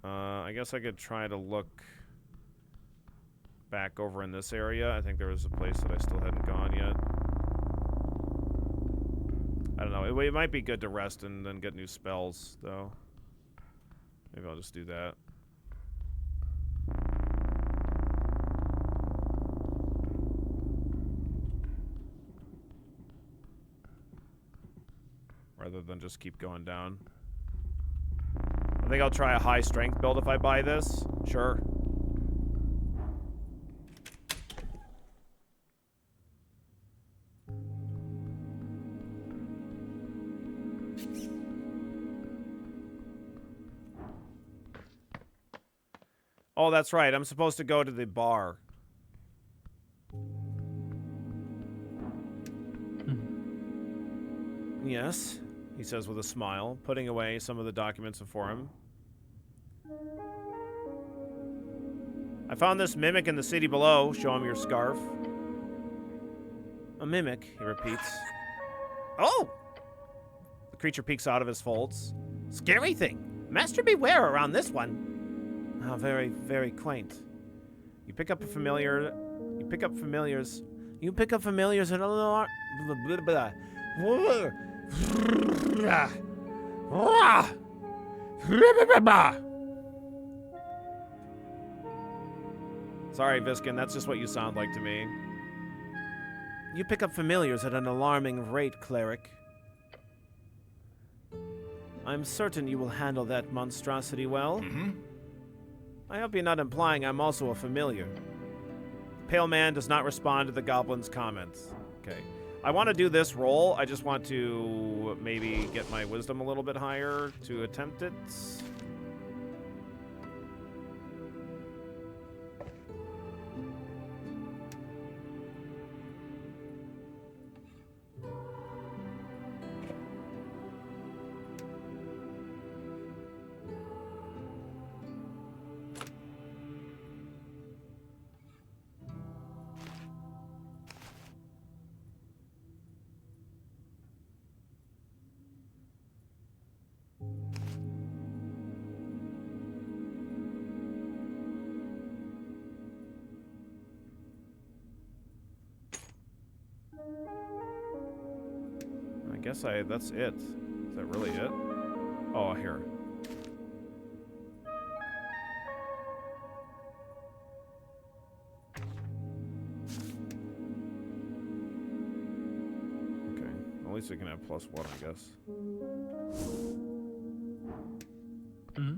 I guess I could try to look back over in this area. I think there was a place that I still hadn't gone yet. I don't know. It might be good to rest and then get new spells, though. Maybe I'll just do that. Rather than just keep going down. I think I'll try a high strength build if I buy this. Sure. Oh, that's right. I'm supposed to go to the bar. Yes, he says with a smile, putting away some of the documents before him. I found this mimic in the city below. Show him your scarf. A mimic, he repeats. Oh! The creature peeks out of his folds. Scary thing. Master beware around this one. How very, very quaint. You pick up a familiar. You pick up familiars. You pick up familiars and alarm. Sorry, Viskin, that's just what you sound like to me. You pick up familiars at an alarming rate, cleric. I'm certain you will handle that monstrosity well. I hope you're not implying I'm also a familiar. The pale man does not respond to the goblin's comments. Okay. I want to do this roll. I just want to maybe get my wisdom a little bit higher to attempt it. guess that's it. Is that really it? Oh, here. Okay. At least we can have +1, I guess. Mm-hmm.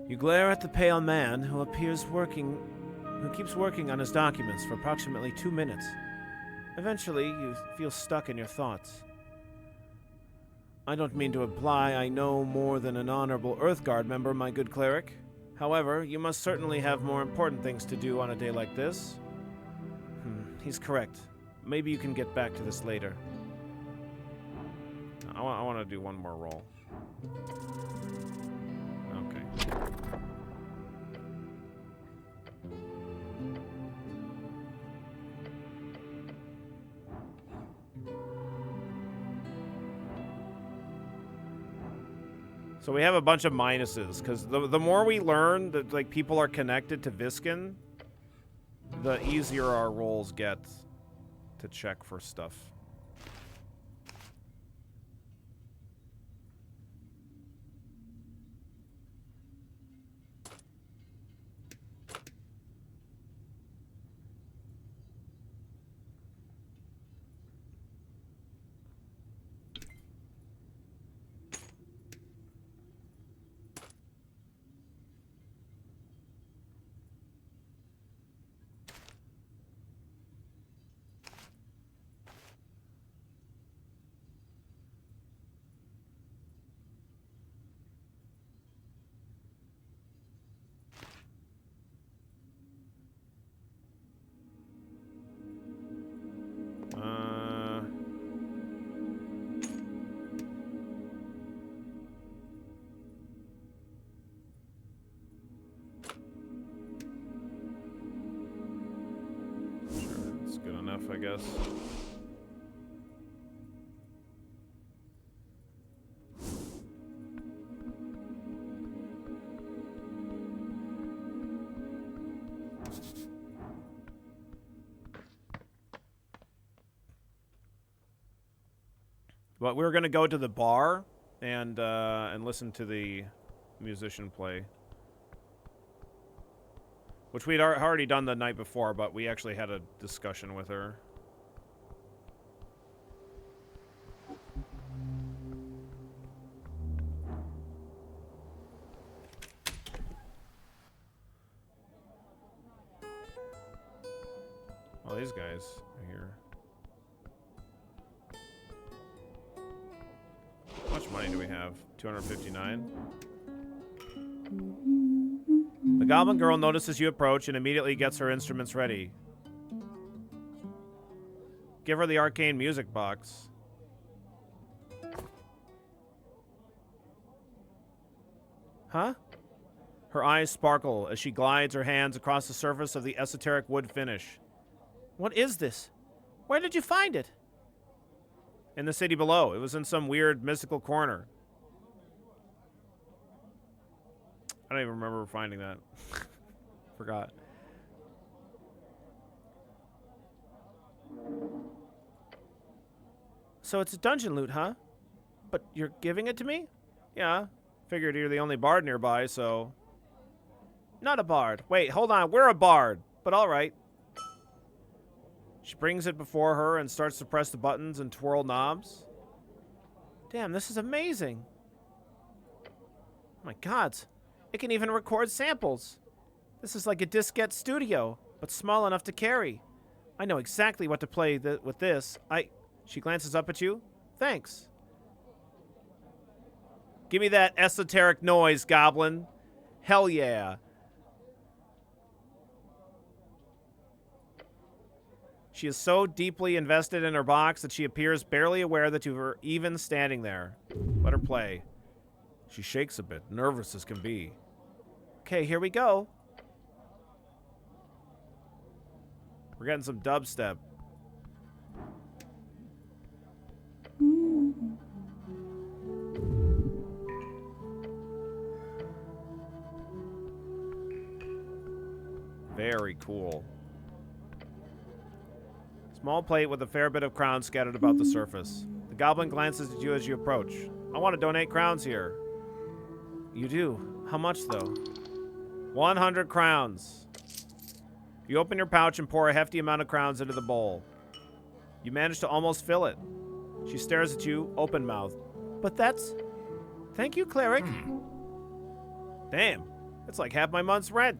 You glare at the pale man who keeps working on his documents for approximately 2 minutes. Eventually, you feel stuck in your thoughts. I don't mean to imply I know more than an honorable Earthguard member, my good cleric. However, you must certainly have more important things to do on a day like this. He's correct. Maybe you can get back to this later. I want to do one more roll. Okay. So we have a bunch of minuses, because the more we learn that like people are connected to Viskin, the easier our rolls get to check for stuff. Good enough, I guess. But we're gonna go to the bar and listen to the musician play, which we'd already done the night before, but we actually had a discussion with her. Well, these guys are here. How much money do we have? 259? The goblin girl notices you approach and immediately gets her instruments ready. Give her the arcane music box. Huh? Her eyes sparkle as she glides her hands across the surface of the esoteric wood finish. What is this? Where did you find it? In the city below. It was in some weird mystical corner. I don't even remember finding that. Forgot. So it's a dungeon loot, huh? But you're giving it to me? Yeah. Figured you're the only bard nearby, so... Not a bard. Wait, hold on. We're a bard. But all right. She brings it before her and starts to press the buttons and twirl knobs. Damn, this is amazing. Oh my god. It can even record samples. This is like a diskette studio, but small enough to carry. I know exactly what to play with this. She glances up at you. Thanks. Give me that esoteric noise, goblin. Hell yeah. She is so deeply invested in her box that she appears barely aware that you were even standing there. Let her play. She shakes a bit, nervous as can be. Okay, here we go. We're getting some dubstep. Very cool. Small plate with a fair bit of crowns scattered about the surface. The goblin glances at you as you approach. I want to donate crowns here. You do? How much, though? 100 crowns. You open your pouch and pour a hefty amount of crowns into the bowl. You manage to almost fill it. She stares at you, open-mouthed. But that's... Thank you, cleric. Damn. It's like half my month's rent.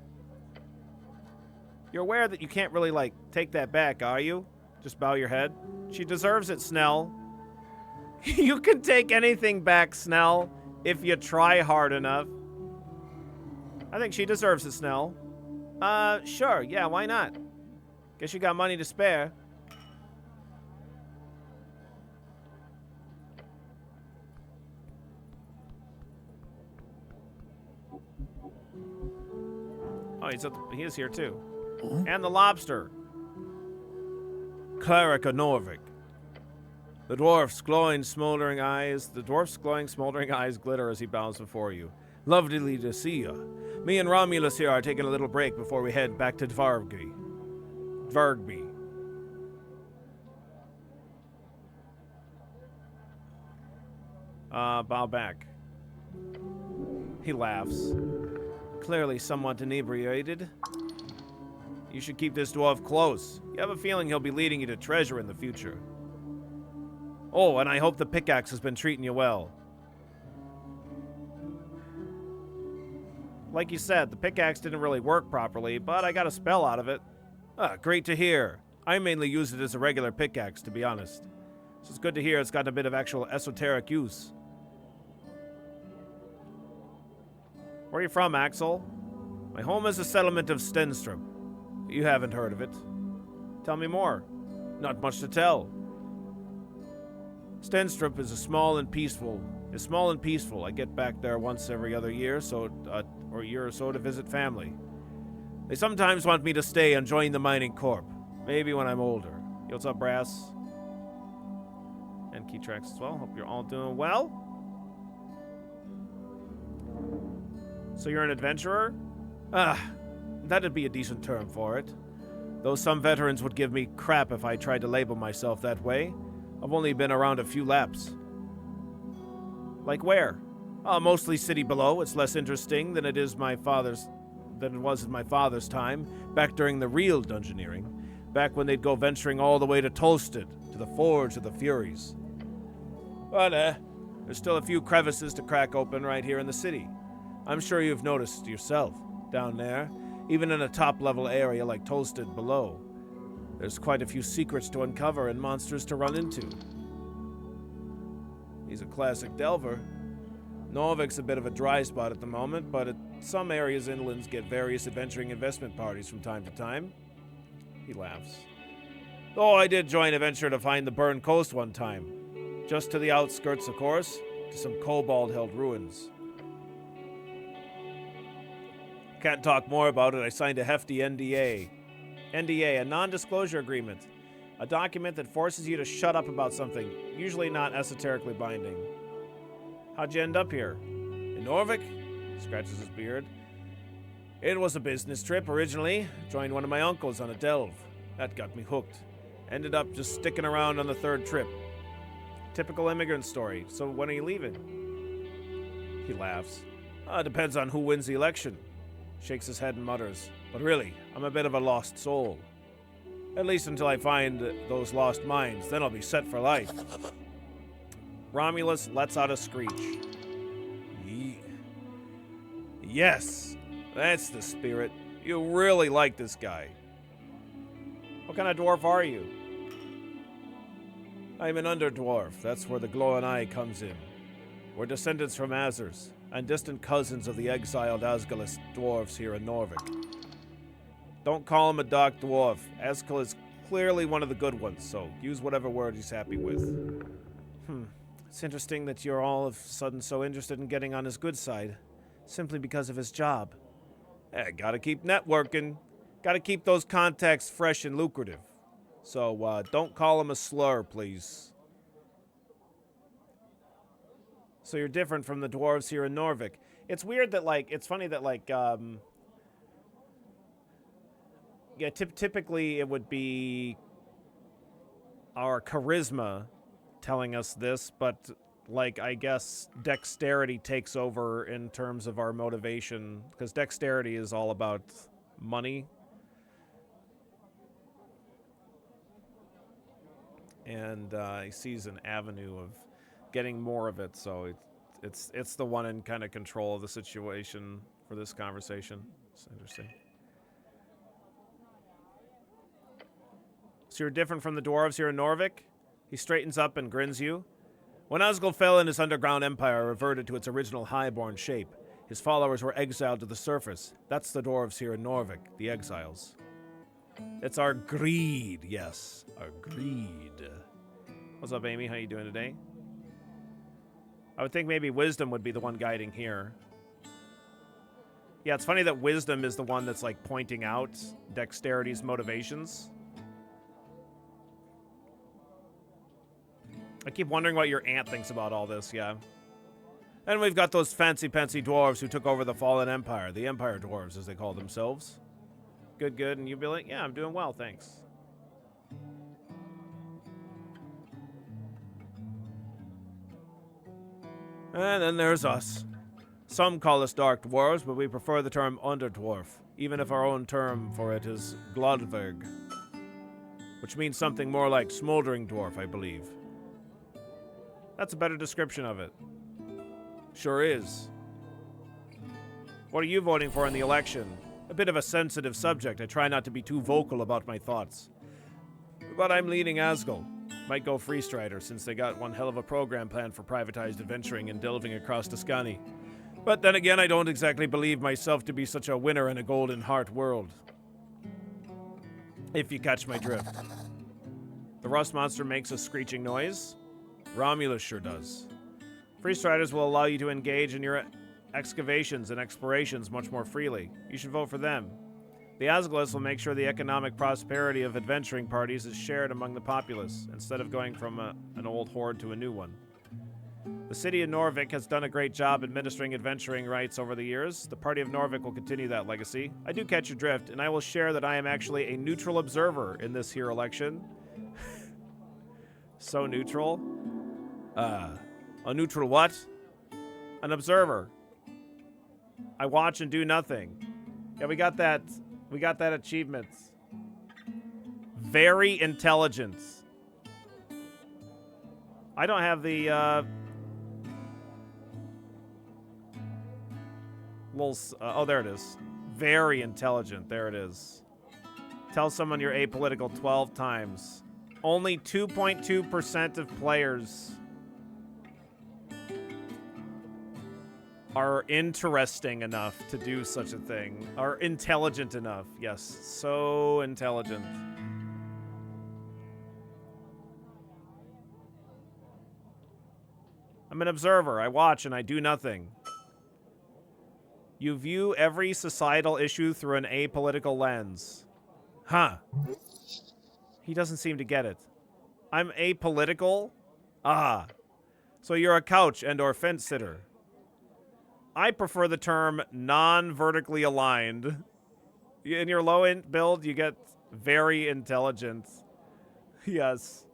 You're aware that you can't really, like, take that back, are you? Just bow your head. She deserves it, Snell. You can take anything back, Snell, if you try hard enough. I think she deserves it, Snell. Sure, yeah, why not? Guess you got money to spare. Oh, he is here too. And the lobster. Cleric of Norvik. The dwarf's glowing, smoldering eyes glitter as he bows before you. Lovely to see you. Me and Romulus here are taking a little break before we head back to Dvargby. Bow back. He laughs. Clearly somewhat inebriated. You should keep this dwarf close. You have a feeling he'll be leading you to treasure in the future. Oh, and I hope the pickaxe has been treating you well. Like you said, the pickaxe didn't really work properly, but I got a spell out of it. Ah, great to hear. I mainly use it as a regular pickaxe, to be honest. So it's good to hear it's got a bit of actual esoteric use. Where are you from, Axel? My home is a settlement of Stenstrup. You haven't heard of it. Tell me more. Not much to tell. Stenstrup is small and peaceful. I get back there once every other year, or year or so to visit family. They sometimes want me to stay and join the mining corp. Maybe when I'm older. Yo, what's up, Brass? And Key Tracks as well. Hope you're all doing well. So you're an adventurer? That'd be a decent term for it. Though some veterans would give me crap if I tried to label myself that way. I've only been around a few laps. Like where? Mostly City Below. It's less interesting than it was in my father's time, back during the real dungeoneering. Back when they'd go venturing all the way to Tolsted, to the Forge of the Furies. But, there's still a few crevices to crack open right here in the city. I'm sure you've noticed yourself, down there, even in a top-level area like Tolsted below. There's quite a few secrets to uncover and monsters to run into. He's a classic delver. Norvik's a bit of a dry spot at the moment, but some areas inlands get various adventuring investment parties from time to time. He laughs. Oh, I did join a venture to find the Burned Coast one time. Just to the outskirts, of course, to some kobold-held ruins. Can't talk more about it. I signed a hefty NDA. NDA, a non-disclosure agreement. A document that forces you to shut up about something, usually not esoterically binding. How'd you end up here? In Norvik? Scratches his beard. It was a business trip originally. Joined one of my uncles on a delve. That got me hooked. Ended up just sticking around on the third trip. Typical immigrant story. So when are you leaving? He laughs. Depends on who wins the election. Shakes his head and mutters. But really, I'm a bit of a lost soul. At least until I find those lost mines, then I'll be set for life. Romulus lets out a screech. Yes, that's the spirit. You really like this guy. What kind of dwarf are you? I'm an underdwarf. That's where the glowing eye comes in. We're descendants from Azers, and distant cousins of the exiled Asgalis dwarves here in Norvik. Don't call him a dark dwarf. Askel is clearly one of the good ones, so use whatever word he's happy with. It's interesting that you're all of a sudden so interested in getting on his good side, simply because of his job. Gotta keep networking. Gotta keep those contacts fresh and lucrative. So, don't call him a slur, please. So you're different from the dwarves here in Norvik. It's weird that, it's funny that, Yeah, typically it would be our charisma telling us this, but like I guess dexterity takes over in terms of our motivation, because dexterity is all about money. And he sees an avenue of getting more of it, so it's the one in kind of control of the situation for this conversation. It's interesting. So you're different from the dwarves here in Norvik? He straightens up and grins you. When Asgul fell and his underground empire reverted to its original highborn shape, his followers were exiled to the surface. That's the dwarves here in Norvik, the exiles. It's our greed, yes. Our greed. What's up, Amy? How you doing today? I would think maybe wisdom would be the one guiding here. Yeah, it's funny that wisdom is the one that's like pointing out dexterity's motivations. I keep wondering what your aunt thinks about all this, yeah. And we've got those fancy-pantsy dwarves who took over the fallen empire. The Empire Dwarves, as they call themselves. Good, good. And you'd be like, yeah, I'm doing well, thanks. And then there's us. Some call us Dark Dwarves, but we prefer the term Underdwarf, even if our own term for it is Glodverg, which means something more like Smoldering Dwarf, I believe. That's a better description of it. Sure is. What are you voting for in the election? A bit of a sensitive subject. I try not to be too vocal about my thoughts. But I'm leaning Asgul. Might go Freestrider, since they got one hell of a program planned for privatized adventuring and delving across Tuscany. But then again, I don't exactly believe myself to be such a winner in a golden heart world. If you catch my drift. The rust monster makes a screeching noise. Romulus sure does. Freestriders will allow you to engage in your excavations and explorations much more freely. You should vote for them. The Asgulus will make sure the economic prosperity of adventuring parties is shared among the populace, instead of going from an old horde to a new one. The city of Norvik has done a great job administering adventuring rights over the years. The party of Norvik will continue that legacy. I do catch your drift, and I will share that I am actually a neutral observer in this here election. So neutral. A neutral what? An observer. I watch and do nothing. Yeah, we got that achievement. Very intelligent. I don't have the, little, oh, there it is. Very intelligent. There it is. Tell someone you're apolitical 12 times. Only 2.2% of players are interesting enough to do such a thing. Are intelligent enough. Yes, so intelligent. I'm an observer. I watch and I do nothing. You view every societal issue through an apolitical lens. Huh. He doesn't seem to get it. I'm apolitical? Ah. So you're a couch and or fence sitter. I prefer the term non-vertically aligned. In your low-int build, you get very intelligent. Yes.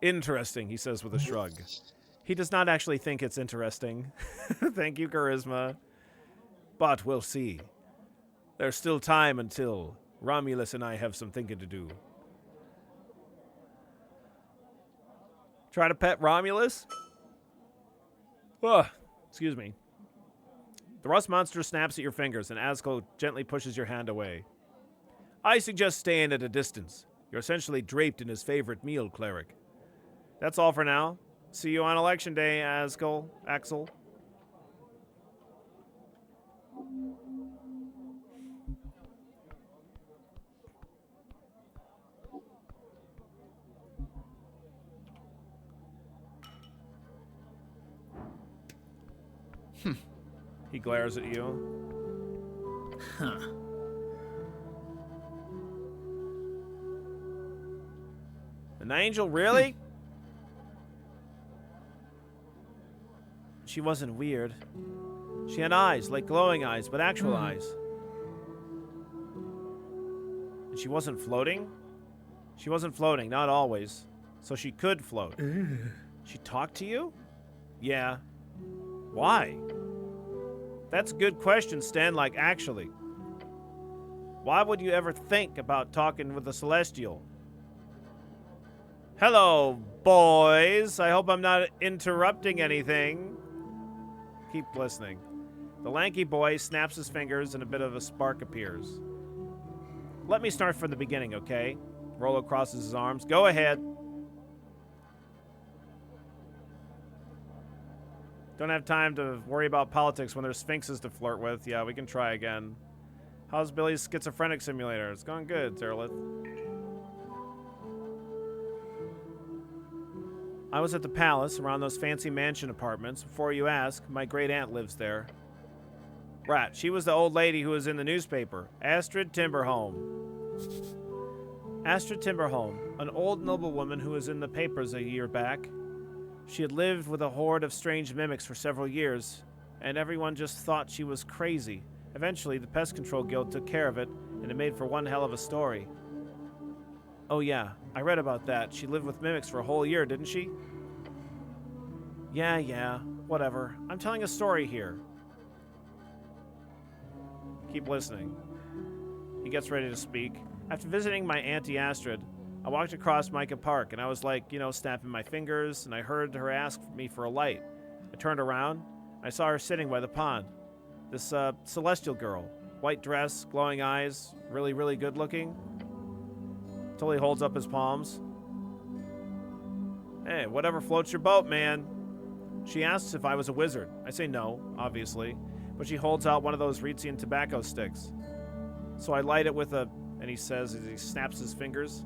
Interesting, he says with a shrug. He does not actually think it's interesting. Thank you, Charisma. But we'll see. There's still time until Romulus and I have some thinking to do. Try to pet Romulus? Ugh, excuse me. The rust monster snaps at your fingers, and Asgul gently pushes your hand away. I suggest staying at a distance. You're essentially draped in his favorite meal, cleric. That's all for now. See you on election day, Asgul. Axel. He glares at you. Huh. An angel, really? She wasn't weird. She had eyes, like glowing eyes, but actual eyes. She wasn't floating? She wasn't floating, not always. So she could float. She talked to you? Yeah. Why? That's a good question, Stan, like actually. Why would you ever think about talking with a celestial? Hello, boys. I hope I'm not interrupting anything. Keep listening. The lanky boy snaps his fingers and a bit of a spark appears. Let me start from the beginning, okay? Rollo crosses his arms. Go ahead. Don't have time to worry about politics when there's sphinxes to flirt with. Yeah, we can try again. How's Billy's schizophrenic simulator? It's going good, Terlith. I was at the palace, around those fancy mansion apartments. Before you ask, my great-aunt lives there. Right, she was the old lady who was in the newspaper. Astrid Timberhome. Astrid Timberhome, an old noblewoman who was in the papers a year back. She had lived with a horde of strange mimics for several years, and everyone just thought she was crazy. Eventually, the Pest Control Guild took care of it, and it made for one hell of a story. Oh yeah, I read about that. She lived with mimics for a whole year, didn't she? Yeah, whatever. I'm telling a story here. Keep listening. He gets ready to speak. After visiting my Auntie Astrid, I walked across Micah Park, and I was like, snapping my fingers, and I heard her ask me for a light. I turned around. I saw her sitting by the pond. This, celestial girl. White dress, glowing eyes, really, really good looking. Tully holds up his palms. Hey, whatever floats your boat, man. She asks if I was a wizard. I say no, obviously, but she holds out one of those Reetsian tobacco sticks. So I light it with a, and he says as he snaps his fingers,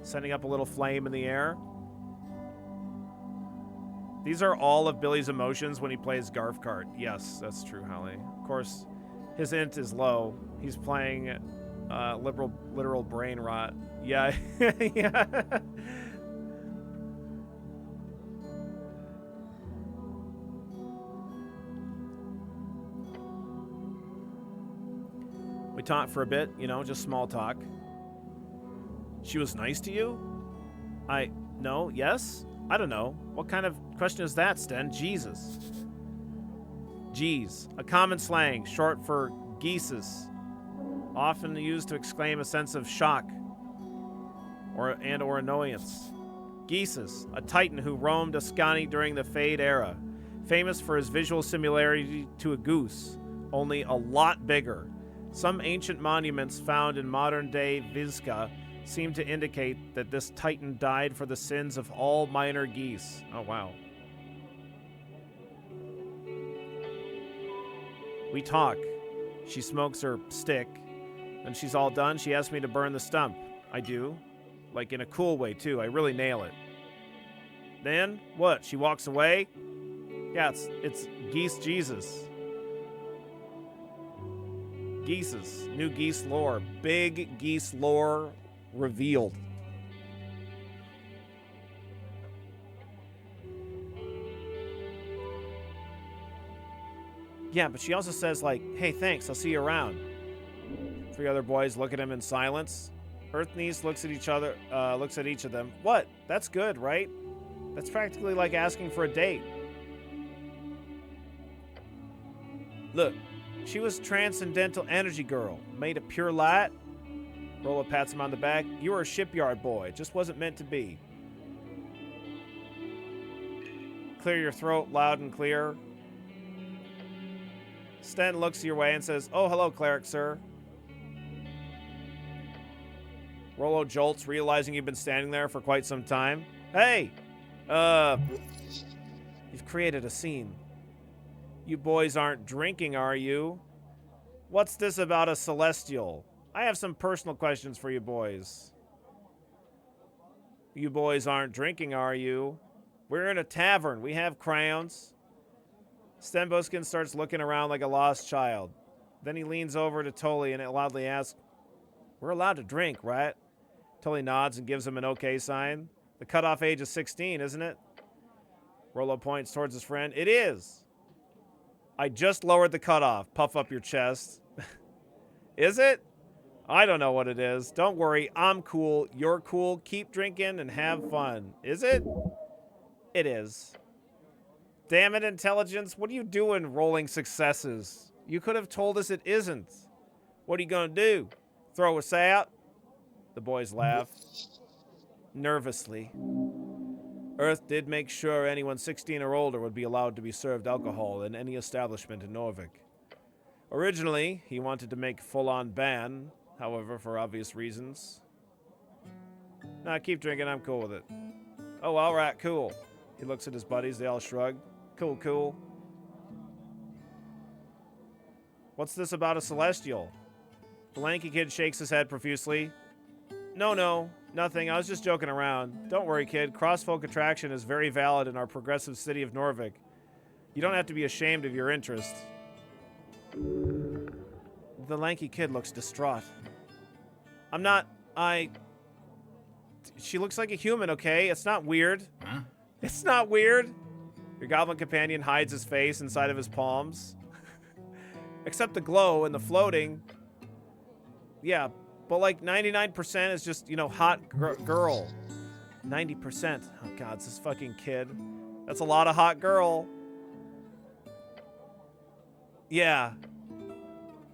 sending up a little flame in the air. These are all of Billy's emotions when he plays Garf Kart. Yes, that's true, Holly. Of course, his int is low. He's playing literal brain rot. Yeah, yeah. We talked for a bit, just small talk. She was nice to you? No, yes? I don't know. What kind of question is that, Sten? Jesus. Geez, a common slang, short for geeses, often used to exclaim a sense of shock or annoyance. Geeses, a titan who roamed Ascani during the Fade era, famous for his visual similarity to a goose, only a lot bigger. Some ancient monuments found in modern-day Vizca seem to indicate that this titan died for the sins of all minor geese. Oh, wow. We talk. She smokes her stick. When she's all done, she asks me to burn the stump. I do. Like in a cool way, too. I really nail it. Then, what? She walks away? Yeah, it's Geese Jesus. Geeses. New geese lore. Big geese lore revealed. Yeah, but she also says, like, hey, thanks, I'll see you around. Three other boys look at him in silence. Earthniece looks at each of them. What? That's good, right? That's practically like asking for a date. Look, she was transcendental energy girl, made of pure light. Rollo pats him on the back. You were a shipyard boy. It just wasn't meant to be. Clear your throat loud and clear. Sten looks your way and says, oh, hello, cleric, sir. Rollo jolts, realizing you've been standing there for quite some time. Hey! You've created a scene. You boys aren't drinking, are you? What's this about a celestial? I have some personal questions for you boys. You boys aren't drinking, are you? We're in a tavern. We have crowns. Stenboskin starts looking around like a lost child. Then he leans over to Tully and loudly asks, we're allowed to drink, right? Tully nods and gives him an okay sign. The cutoff age is 16, isn't it? Rollo points towards his friend. It is. I just lowered the cutoff. Puff up your chest. Is it? I don't know what it is. Don't worry, I'm cool. You're cool. Keep drinking and have fun. Is it? It is. Damn it, intelligence. What are you doing rolling successes? You could have told us it isn't. What are you going to do? Throw us out? The boys laugh. Nervously. Earth did make sure anyone 16 or older would be allowed to be served alcohol in any establishment in Norvik. Originally, he wanted to make full-on ban, however, for obvious reasons. Nah, keep drinking, I'm cool with it. Oh, alright, cool. He looks at his buddies, they all shrug. Cool, cool. What's this about a celestial? The lanky kid shakes his head profusely. No, nothing. I was just joking around. Don't worry, kid. Cross-folk attraction is very valid in our progressive city of Norvik. You don't have to be ashamed of your interest. The lanky kid looks distraught. I'm not... She looks like a human, okay? It's not weird. Huh? It's not weird. Your goblin companion hides his face inside of his palms. Except the glow and the floating. Yeah, but like 99% is just, you know, hot girl. 90%. Oh god, it's this fucking kid. That's a lot of hot girl. Yeah.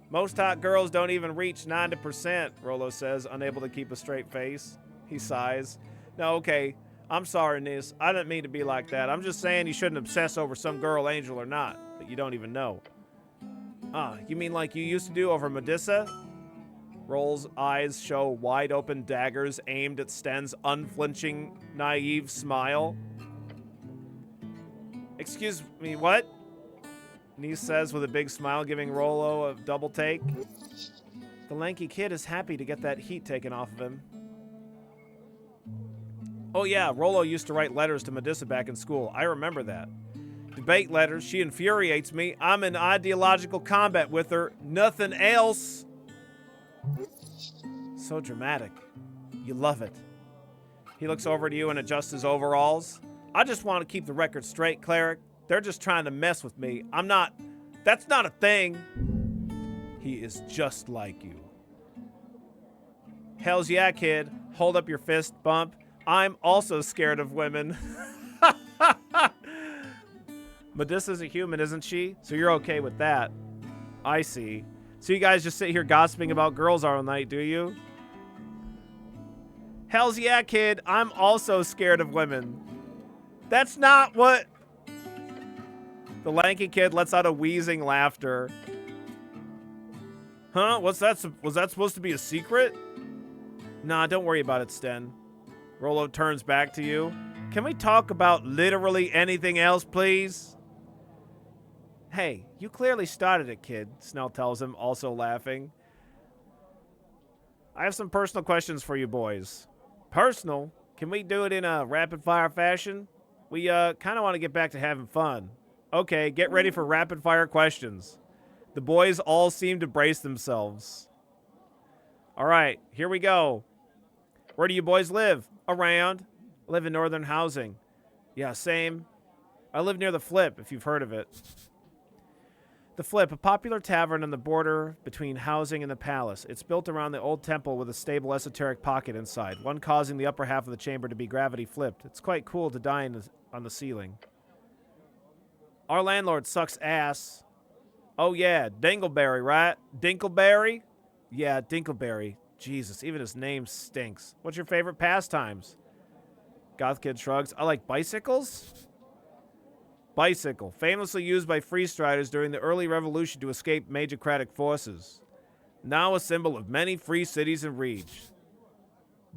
Most hot girls don't even reach 90%, Rolo says, unable to keep a straight face. He sighs. No, okay. I'm sorry, Nis. I didn't mean to be like that. I'm just saying you shouldn't obsess over some girl, angel or not, that you don't even know. You mean like you used to do over Medusa? Roll's eyes show wide-open daggers aimed at Sten's unflinching, naive smile. Excuse me, what? Nis says with a big smile, giving Rolo a double take. The lanky kid is happy to get that heat taken off of him. Oh yeah, Rolo used to write letters to Medusa back in school. I remember that. Debate letters, she infuriates me. I'm in ideological combat with her. Nothing else. So dramatic. You love it. He looks over to you and adjusts his overalls. I just want to keep the record straight, Cleric. They're just trying to mess with me. I'm not... That's not a thing. He is just like you. Hells yeah, kid. Hold up your fist, bump. I'm also scared of women. Medusa's a human, isn't she? So you're okay with that. I see. So you guys just sit here gossiping about girls all night, do you? Hells yeah, kid. I'm also scared of women. That's not what... The lanky kid lets out a wheezing laughter. Huh? What's that? Was that supposed to be a secret? Nah, don't worry about it, Sten. Rolo turns back to you. Can we talk about literally anything else, please? Hey, you clearly started it, kid, Snell tells him, also laughing. I have some personal questions for you boys. Personal? Can we do it in a rapid-fire fashion? We, kind of want to get back to having fun. Okay, get ready for rapid-fire questions. The boys all seem to brace themselves. All right, here we go. Where do you boys live? Around. I live in northern housing. Yeah, same. I live near the Flip, if you've heard of it. The Flip, a popular tavern on the border between housing and the palace. It's built around the old temple with a stable esoteric pocket inside, one causing the upper half of the chamber to be gravity flipped. It's quite cool to dine on the ceiling. Our landlord sucks ass. Oh yeah, Dingleberry, right? Dinkleberry? Yeah, Dinkleberry. Jesus, even his name stinks. What's your favorite pastimes? Goth Kid shrugs. I like bicycles? Bicycle, famously used by freestriders during the early revolution to escape magocratic forces. Now a symbol of many free cities in Reach.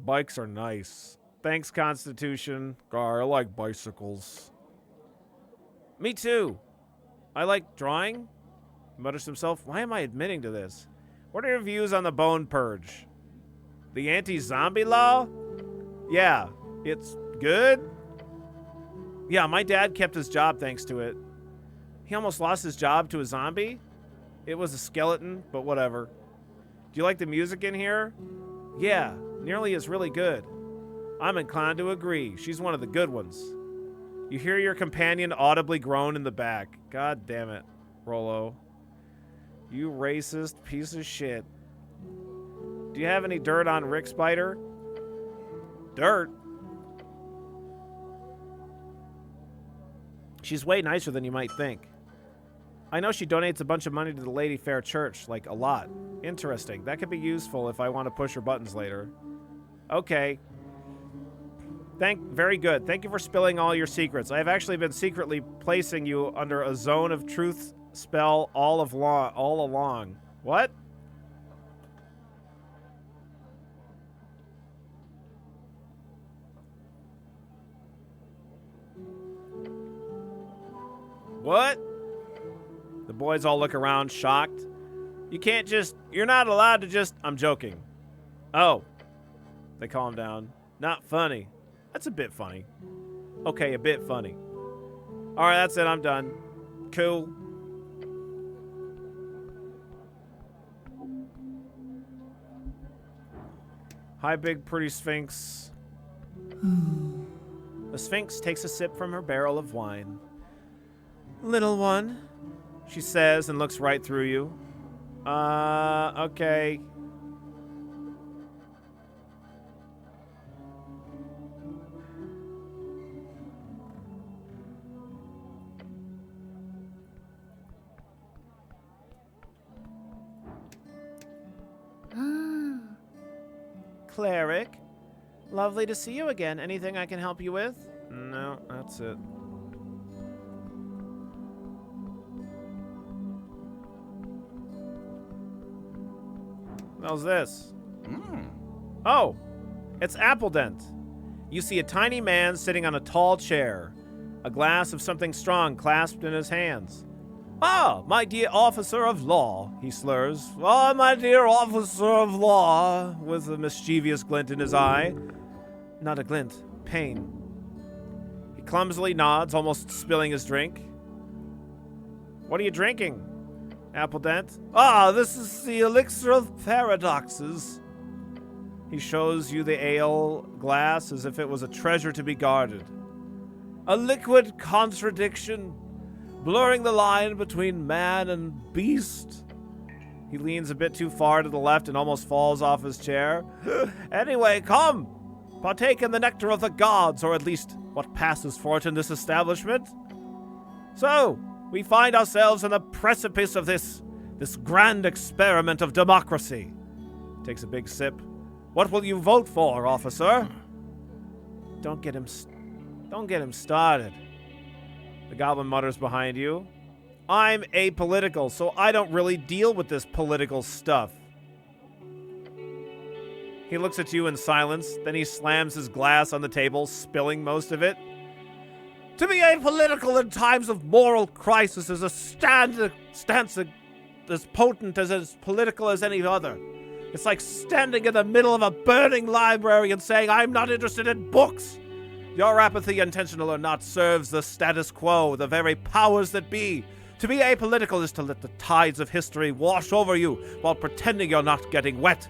Bikes are nice. Thanks, Constitution. God, I like bicycles. Me too. I like drawing. He mutters to himself, why am I admitting to this? What are your views on the Bone Purge? The anti-zombie law? Yeah, it's good. Yeah, my dad kept his job thanks to it. He almost lost his job to a zombie? It was a skeleton, but whatever. Do you like the music in here? Yeah, nearly is really good. I'm inclined to agree. She's one of the good ones. You hear your companion audibly groan in the back. God damn it, Rolo. You racist piece of shit. Do you have any dirt on Rick Spider? Dirt? She's way nicer than you might think. I know she donates a bunch of money to the Lady Fair Church, like a lot. Interesting. That could be useful if I want to push her buttons later. Okay. Very good. Thank you for spilling all your secrets. I have actually been secretly placing you under a zone of truth spell all along. What? What? The boys all look around, shocked. You're not allowed to just, I'm joking. Oh. They calm down. Not funny. That's a bit funny. Okay, a bit funny. Alright, that's it, I'm done. Cool. Hi, big pretty Sphinx. The Sphinx takes a sip from her barrel of wine. Little one, she says and looks right through you. Okay. Cleric, lovely to see you again. Anything I can help you with? No, that's it. How's this? Oh, it's Appledent. You see a tiny man sitting on a tall chair, a glass of something strong clasped in his hands. Ah, my dear officer of law, he slurs. Ah, my dear officer of law, with a mischievous glint in his eye. Not a glint, pain. He clumsily nods, almost spilling his drink. What are you drinking? Appledent. Ah, this is the elixir of paradoxes. He shows you the ale glass as if it was a treasure to be guarded. A liquid contradiction, blurring the line between man and beast. He leans a bit too far to the left and almost falls off his chair. Anyway, come! Partake in the nectar of the gods, or at least what passes for it in this establishment. So, we find ourselves on the precipice of this grand experiment of democracy. Takes a big sip. What will you vote for, officer? Don't get him started. The goblin mutters behind you. I'm apolitical, so I don't really deal with this political stuff. He looks at you in silence, then he slams his glass on the table, spilling most of it. To be apolitical in times of moral crisis is a stance as potent as political as any other. It's like standing in the middle of a burning library and saying, I'm not interested in books. Your apathy, intentional or not, serves the status quo, the very powers that be. To be apolitical is to let the tides of history wash over you while pretending you're not getting wet.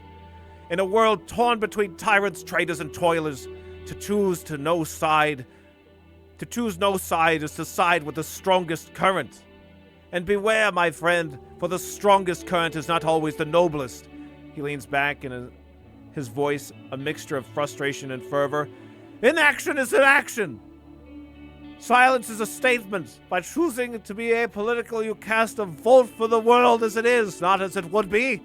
In a world torn between tyrants, traitors, and toilers, to choose no side is to side with the strongest current. And beware, my friend, for the strongest current is not always the noblest. He leans back in his voice a mixture of frustration and fervor. Inaction is inaction. Silence is a statement. By choosing to be apolitical, you cast a vote for the world as it is, not as it would be.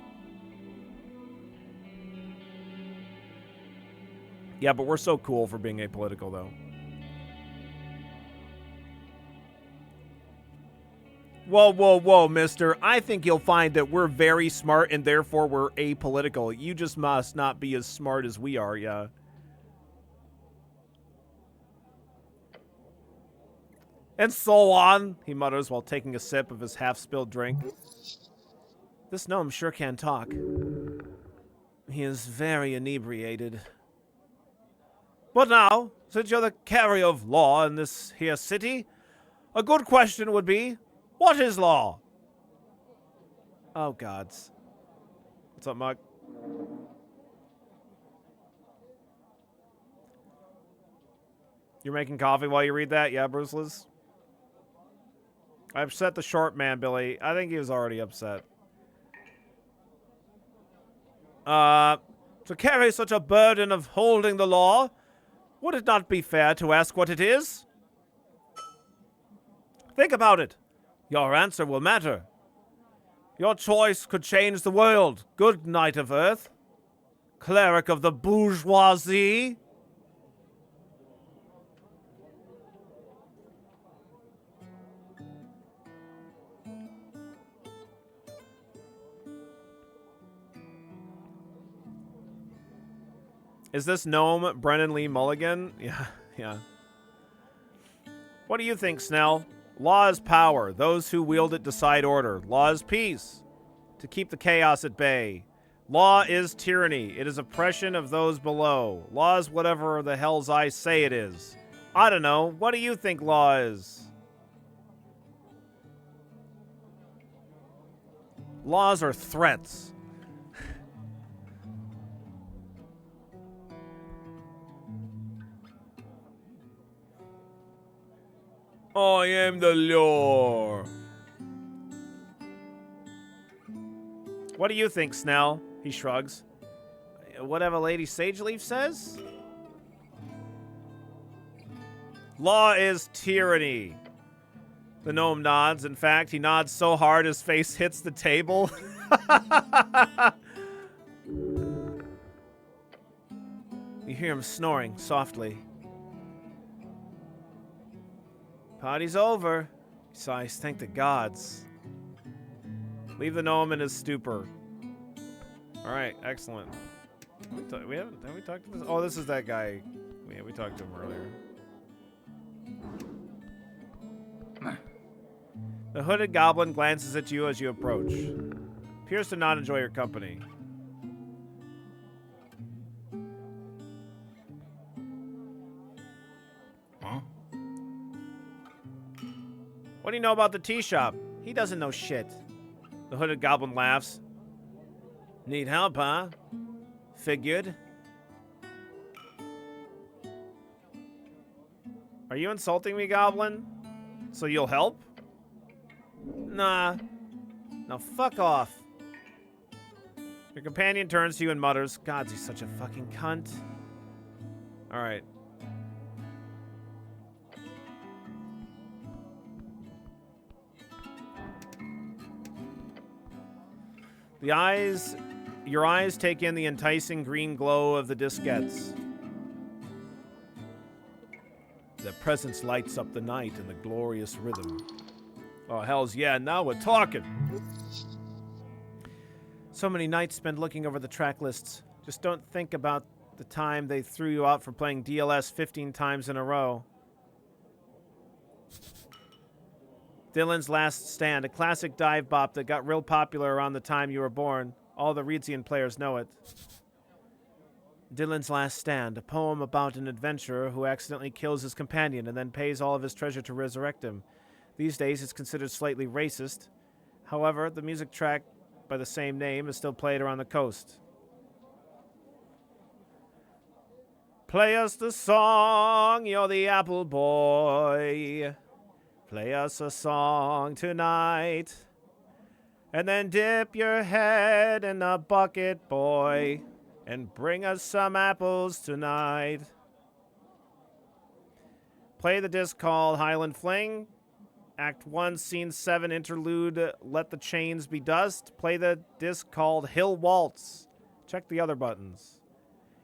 Yeah, but we're so cool for being apolitical, though. Whoa, whoa, whoa, mister. I think you'll find that we're very smart and therefore we're apolitical. You just must not be as smart as we are, yeah. And so on, he mutters while taking a sip of his half-spilled drink. This gnome sure can talk. He is very inebriated. But now, since you're the carrier of law in this here city, a good question would be, what is law? Oh, gods. What's up, Mug? You're making coffee while you read that? Yeah, Bruceless? I upset the short man, Billy. I think he was already upset. To carry such a burden of holding the law, would it not be fair to ask what it is? Think about it. Your answer will matter. Your choice could change the world, good knight of earth. Cleric of the bourgeoisie. Is this gnome Brennan Lee Mulligan? Yeah. What do you think, Snell? Law is power. Those who wield it decide order. Law is peace. To keep the chaos at bay. Law is tyranny. It is oppression of those below. Law is whatever the hell's I say it is. I don't know. What do you think law is? Laws are threats. I am the law. What do you think, Snell? He shrugs. Whatever Lady Sageleaf says? Law is tyranny. The gnome nods. In fact, he nods so hard his face hits the table. You hear him snoring softly. Party's over. He sighs, thank the gods. Leave the gnome in his stupor. Alright, excellent. Have we talked to this? Oh, this is that guy. Yeah, we talked to him earlier. The hooded goblin glances at you as you approach. Appears to not enjoy your company. Huh? What do you know about the tea shop? He doesn't know shit. The hooded goblin laughs. Need help, huh? Figured. Are you insulting me, goblin? So you'll help? Nah. Now fuck off. Your companion turns to you and mutters, God, he's such a fucking cunt. Alright. Your eyes take in the enticing green glow of the diskettes. Their presence lights up the night in the glorious rhythm. Oh, hells yeah, now we're talking. So many nights spent looking over the track lists. Just don't think about the time they threw you out for playing DLS 15 times in a row. Dylan's Last Stand, a classic dive bop that got real popular around the time you were born. All the Reedzian players know it. Dylan's Last Stand, a poem about an adventurer who accidentally kills his companion and then pays all of his treasure to resurrect him. These days, it's considered slightly racist. However, the music track by the same name is still played around the coast. Play us the song, you're the apple boy. Play us a song tonight. And then dip your head in the bucket, boy. And bring us some apples tonight. Play the disc called Highland Fling. Act 1, Scene 7, Interlude, Let the Chains Be Dust. Play the disc called Hill Waltz. Check the other buttons.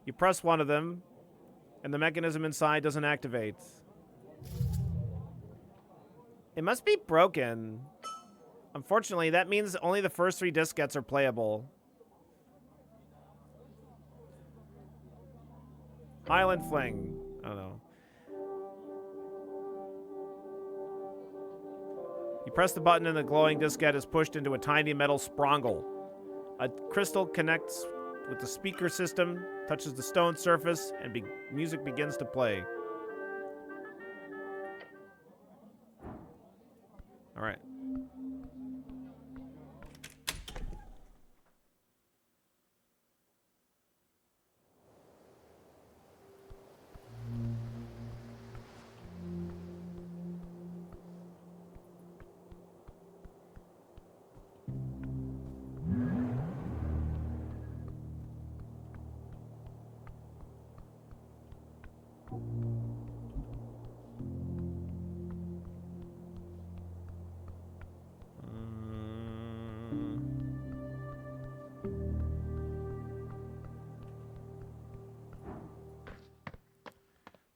You press one of them, and the mechanism inside doesn't activate. It must be broken. Unfortunately, that means only the first 3 diskettes are playable. Highland Fling. I don't know. You press the button and the glowing diskette is pushed into a tiny metal sprongle. A crystal connects with the speaker system, touches the stone surface, and music begins to play. All right.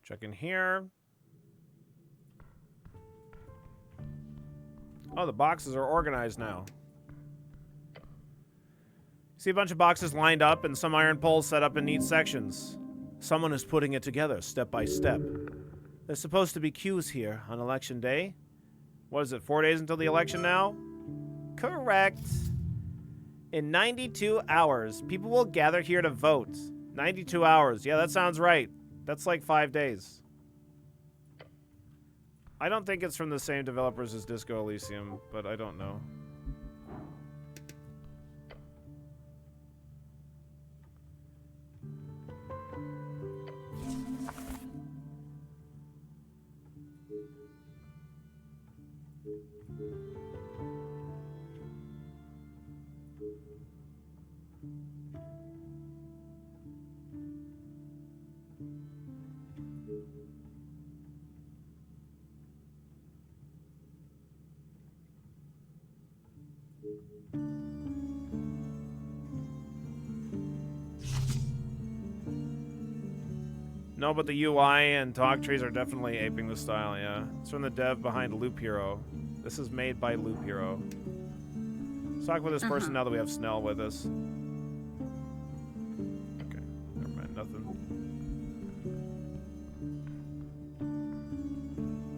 Check in here. Oh, the boxes are organized now. See a bunch of boxes lined up and some iron poles set up in neat sections. Someone is putting it together step by step. There's supposed to be queues here on election day. What is it, 4 days until the election now? Correct. In 92 hours, people will gather here to vote. 92 hours. Yeah, that sounds right. That's like 5 days. I don't think it's from the same developers as Disco Elysium, but I don't know. No, but the UI and talk trees are definitely aping the style, yeah. It's from the dev behind Loop Hero. This is made by Loop Hero. Let's talk with this person now that we have Snell with us. Okay, never mind, nothing.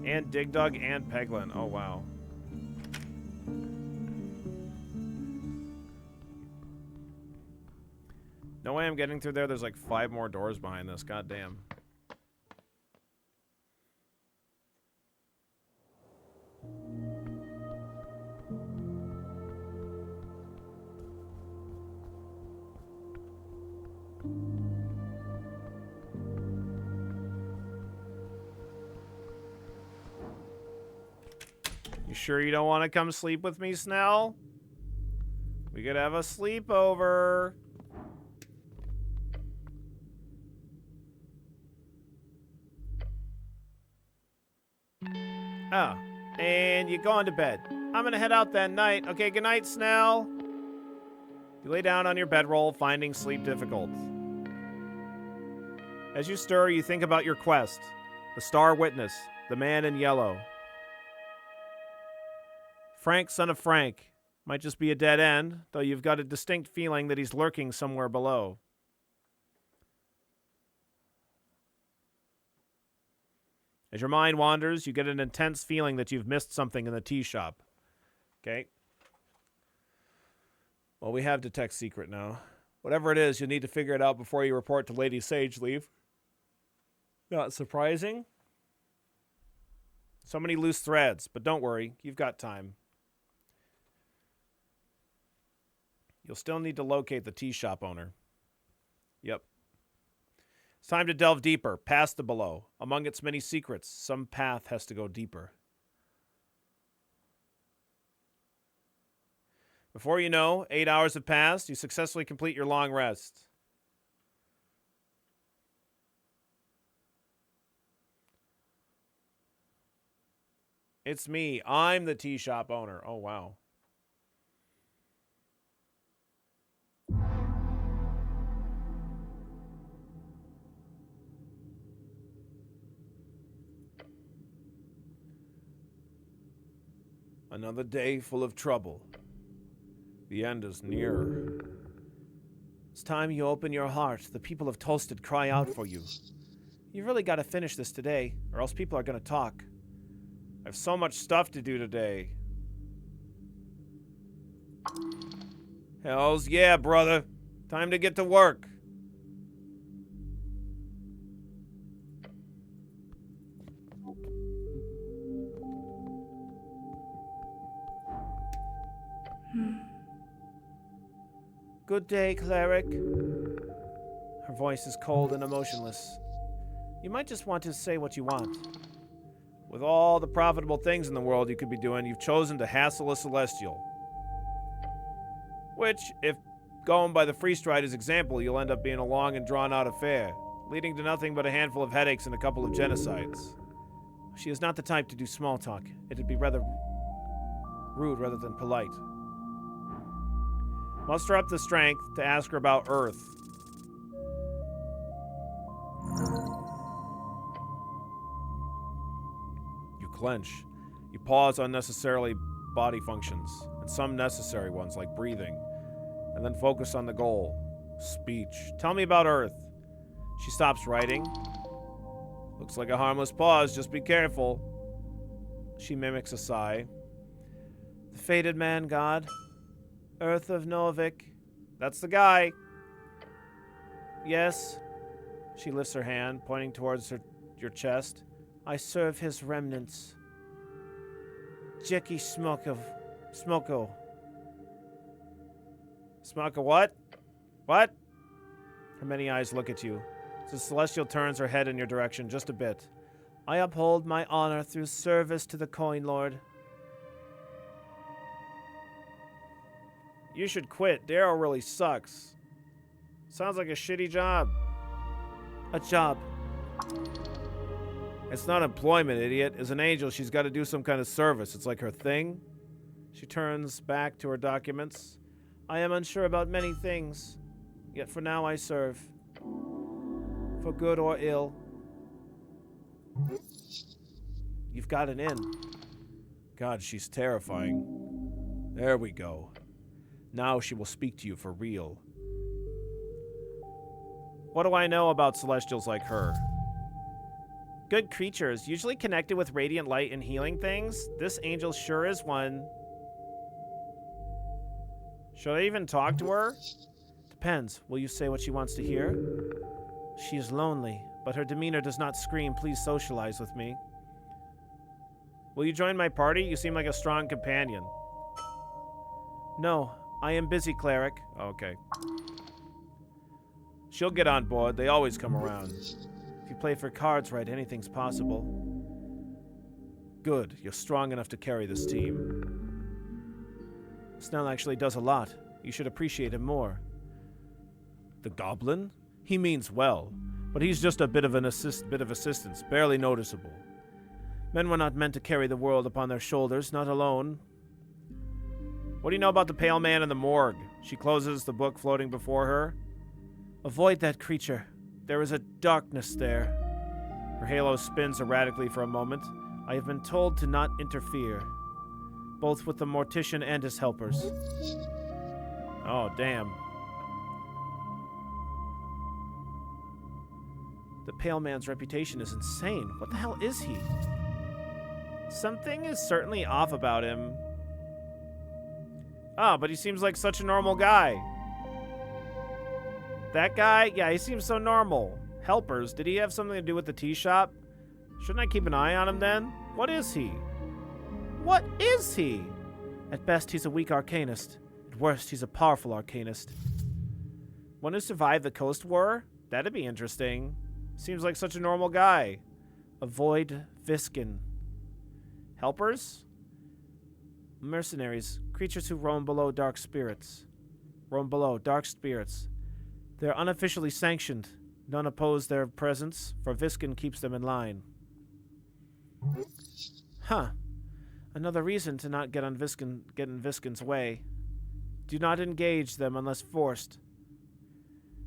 And Dig Dug and Peglin. Oh, wow. No way I'm getting through there. There's like 5 more doors behind this. God damn. You sure you don't want to come sleep with me, Snell? We could have a sleepover. Oh, and you're going to bed. I'm gonna head out that night. Okay, good night, Snell. You lay down on your bedroll, finding sleep difficult. As you stir, you think about your quest. The Star Witness, the man in yellow. Frank, son of Frank. Might just be a dead end, though you've got a distinct feeling that he's lurking somewhere below. As your mind wanders, you get an intense feeling that you've missed something in the tea shop. Okay. Well, we have Detect Secret now. Whatever it is, you'll need to figure it out before you report to Lady Sageleaf. Not surprising. So many loose threads, but don't worry, you've got time. You'll still need to locate the tea shop owner. Yep. It's time to delve deeper, past the below. Among its many secrets, some path has to go deeper. Before you know, 8 hours have passed. You successfully complete your long rest. It's me. I'm the tea shop owner. Oh, wow. Another day full of trouble. The end is nearer. It's time you open your heart. The people of Toasted cry out for you. You've really got to finish this today, or else people are going to talk. I have so much stuff to do today. Hells yeah, brother. Time to get to work. Good day, cleric. Her voice is cold and emotionless. You might just want to say what you want. With all the profitable things in the world you could be doing, you've chosen to hassle a Celestial. Which, if going by the Freestrider's example, you'll end up being a long and drawn-out affair, leading to nothing but a handful of headaches and a couple of genocides. She is not the type to do small talk. It'd be rather rude rather than polite. Muster up the strength to ask her about Earth. clench. You pause unnecessarily body functions, and some necessary ones like breathing, and then focus on the goal. Speech. Tell me about Earth. She stops writing. Looks like a harmless pause, just be careful. She mimics a sigh. The fated man god. Earth of Novik. That's the guy. Yes. She lifts her hand, pointing towards your chest. I serve his remnants. Jeki Smoko. Smoko what? What? Her many eyes look at you. The Celestial turns her head in your direction just a bit. I uphold my honor through service to the Coin Lord. You should quit. Daryl really sucks. Sounds like a shitty job. A job. It's not employment, idiot. As an angel, she's got to do some kind of service. It's like her thing. She turns back to her documents. I am unsure about many things, yet for now I serve. For good or ill. You've got an in. God, she's terrifying. There we go. Now she will speak to you for real. What do I know about celestials like her? Good creatures, usually connected with radiant light and healing things. This angel sure is one. Should I even talk to her? Depends. Will you say what she wants to hear? She is lonely, but her demeanor does not scream, please socialize with me. Will you join my party? You seem like a strong companion. No, I am busy, cleric. Okay. She'll get on board. They always come around. If you play for cards right, anything's possible. Good. You're strong enough to carry this team. Snell actually does a lot. You should appreciate him more. The goblin? He means well, but he's just a bit of assistance, barely noticeable. Men were not meant to carry the world upon their shoulders, not alone. What do you know about the pale man in the morgue? She closes the book floating before her. Avoid that creature. There is a darkness there. Her halo spins erratically for a moment. I have been told to not interfere, both with the mortician and his helpers. Oh, damn. The pale man's reputation is insane. What the hell is he? Something is certainly off about him. Oh, but he seems like such a normal guy. That guy? Yeah, he seems so normal. Helpers? Did he have something to do with the tea shop? Shouldn't I keep an eye on him then? What is he? What is he? At best, he's a weak arcanist. At worst, he's a powerful arcanist. One who survived the Coast War? That'd be interesting. Seems like such a normal guy. Avoid Viskin. Helpers? Mercenaries. Creatures who roam below dark spirits. They're unofficially sanctioned. None oppose their presence, for Viskin keeps them in line. Huh. Another reason to not get in Viskin's way. Do not engage them unless forced.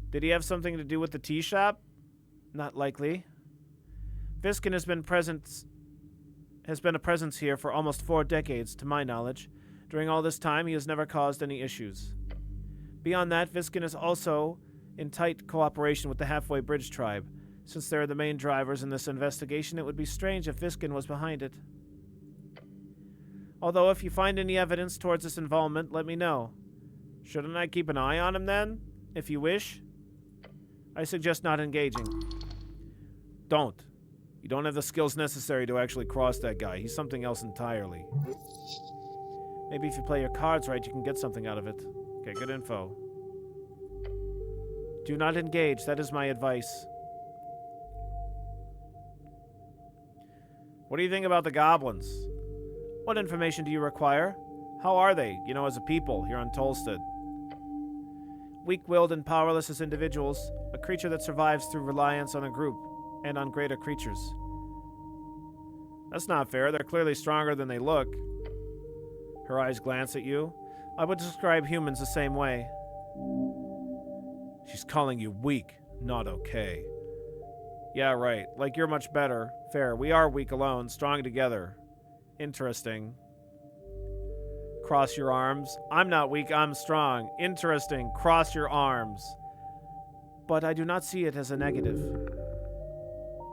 Did he have something to do with the tea shop? Not likely. Viskin has been a presence here for almost 4 decades, to my knowledge. During all this time, he has never caused any issues. Beyond that, Viskin is also in tight cooperation with the Halfway Bridge tribe. Since they're the main drivers in this investigation, it would be strange if Viskin was behind it. Although, if you find any evidence towards this involvement, let me know. Shouldn't I keep an eye on him then? If you wish? I suggest not engaging. Don't. You don't have the skills necessary to actually cross that guy. He's something else entirely. Maybe if you play your cards right, you can get something out of it. Okay, good info. Do not engage. That is my advice. What do you think about the goblins? What information do you require? How are they, as a people here on Tolstead? Weak-willed and powerless as individuals, a creature that survives through reliance on a group and on greater creatures. That's not fair. They're clearly stronger than they look. Her eyes glance at you. I would describe humans the same way. She's calling you weak, not okay. Yeah, right. Like you're much better. Fair. We are weak alone, strong together. Interesting. Cross your arms. I'm not weak, I'm strong. Interesting. Cross your arms. But I do not see it as a negative.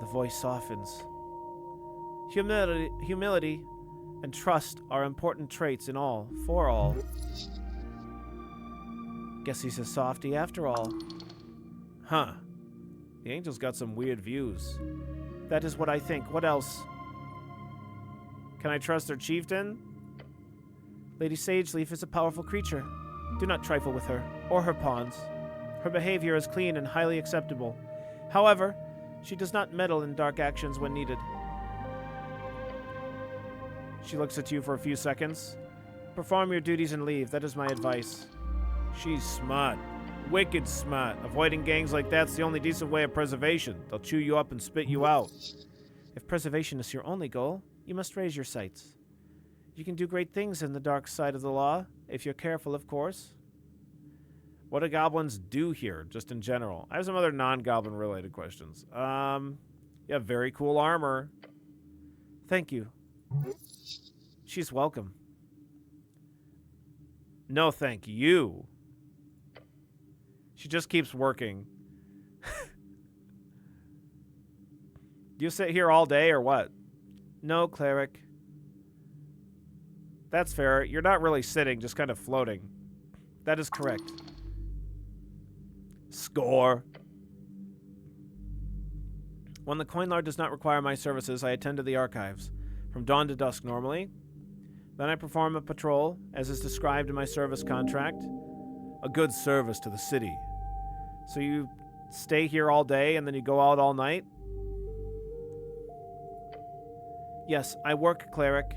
The voice softens. Humility and trust are important traits in all, for all. Guess he's a softie after all. Huh. The angel's got some weird views. That is what I think. What else? Can I trust their chieftain? Lady Sageleaf is a powerful creature. Do not trifle with her, or her pawns. Her behavior is clean and highly acceptable. However, she does not meddle in dark actions when needed. She looks at you for a few seconds. Perform your duties and leave. That is my advice. She's smart. Wicked smart. Avoiding gangs like that's the only decent way of preservation. They'll chew you up and spit you out. If preservation is your only goal, you must raise your sights. You can do great things in the dark side of the law, if you're careful, of course. What do goblins do here, just in general? I have some other non-goblin related questions. Yeah, very cool armor. Thank you. She's welcome. No, thank you. She just keeps working. Do you sit here all day or what? No, cleric. That's fair. You're not really sitting, just kind of floating. That is correct. Score. When the Coin Lord does not require my services, I attend to the archives. From dawn to dusk, normally. Then I perform a patrol, as is described in my service contract. A good service to the city. So you stay here all day and then you go out all night? Yes, I work, cleric.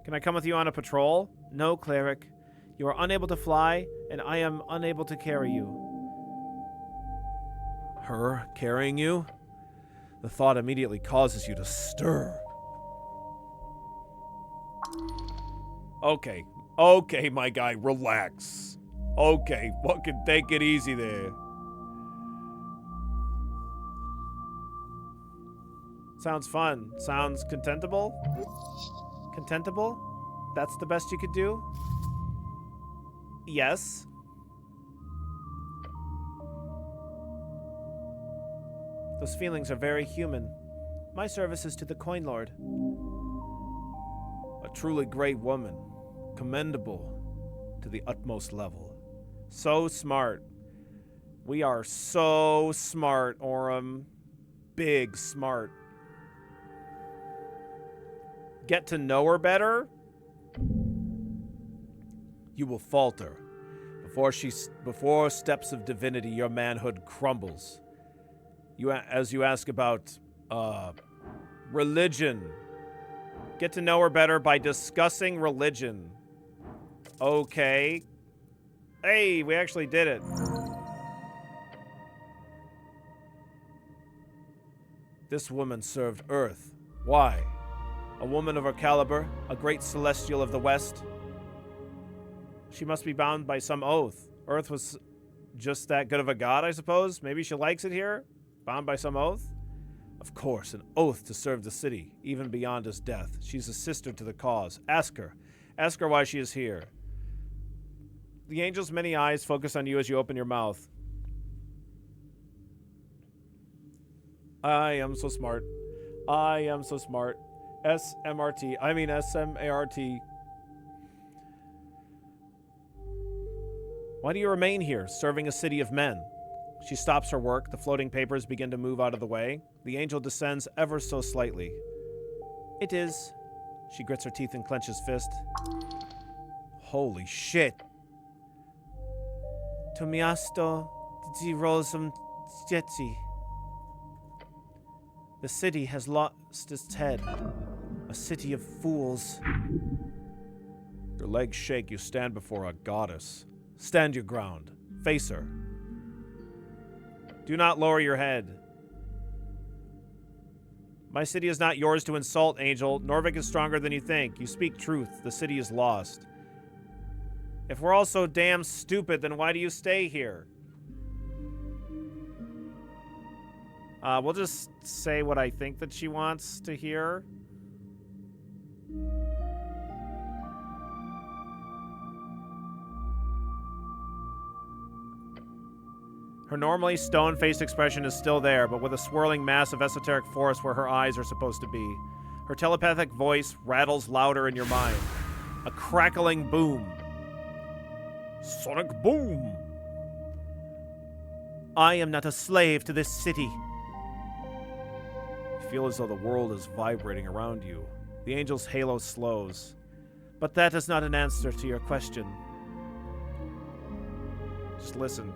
Can I come with you on a patrol? No, cleric. You are unable to fly, and I am unable to carry you. Her carrying you? The thought immediately causes you to stir. Okay, my guy, relax. Okay, fucking take it easy there. Sounds fun. Sounds contentable? Contentable? That's the best you could do? Yes. Those feelings are very human. My service is to the Coin Lord. A truly great woman. Commendable to the utmost level. So smart. We are so smart, Orem. Big smart. Get to know her better? You will falter. Before steps of divinity, your manhood crumbles. As you ask about, religion. Get to know her better by discussing religion. Okay. Hey, we actually did it. This woman served Earth. Why? A woman of her caliber, a great celestial of the West. She must be bound by some oath. Earth was just that good of a god, I suppose? Maybe she likes it here? Bound by some oath? Of course, an oath to serve the city, even beyond his death. She's a sister to the cause. Ask her. Ask her why she is here. The angel's many eyes focus on you as you open your mouth. I am so smart. I am so smart. S-M-R-T. I mean S-M-A-R-T. Why do you remain here, serving a city of men? She stops her work. The floating papers begin to move out of the way. The angel descends ever so slightly. It is. She grits her teeth and clenches fist. Holy shit. To miasto di rosum stieti. The city has lost its head. A city of fools. Your legs shake. You stand before a goddess. Stand your ground. Face her. Do not lower your head. My city is not yours to insult, Angel. Norvik is stronger than you think. You speak truth. The city is lost. If we're all so damn stupid, then why do you stay here? We'll just say what I think that she wants to hear. Her normally stone-faced expression is still there, but with a swirling mass of esoteric force where her eyes are supposed to be. Her telepathic voice rattles louder in your mind. A crackling boom. Sonic boom! I am not a slave to this city. You feel as though the world is vibrating around you. The angel's halo slows. But that is not an answer to your question. Just listen.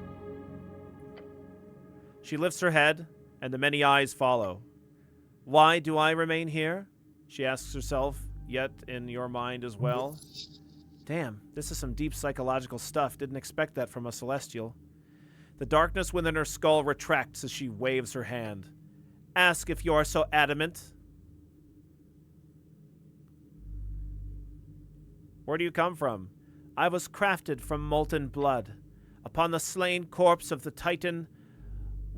She lifts her head, and the many eyes follow. Why do I remain here? She asks herself, yet in your mind as well. Damn, this is some deep psychological stuff. Didn't expect that from a celestial. The darkness within her skull retracts as she waves her hand. Ask if you are so adamant. Where do you come from? I was crafted from molten blood. Upon the slain corpse of the Titan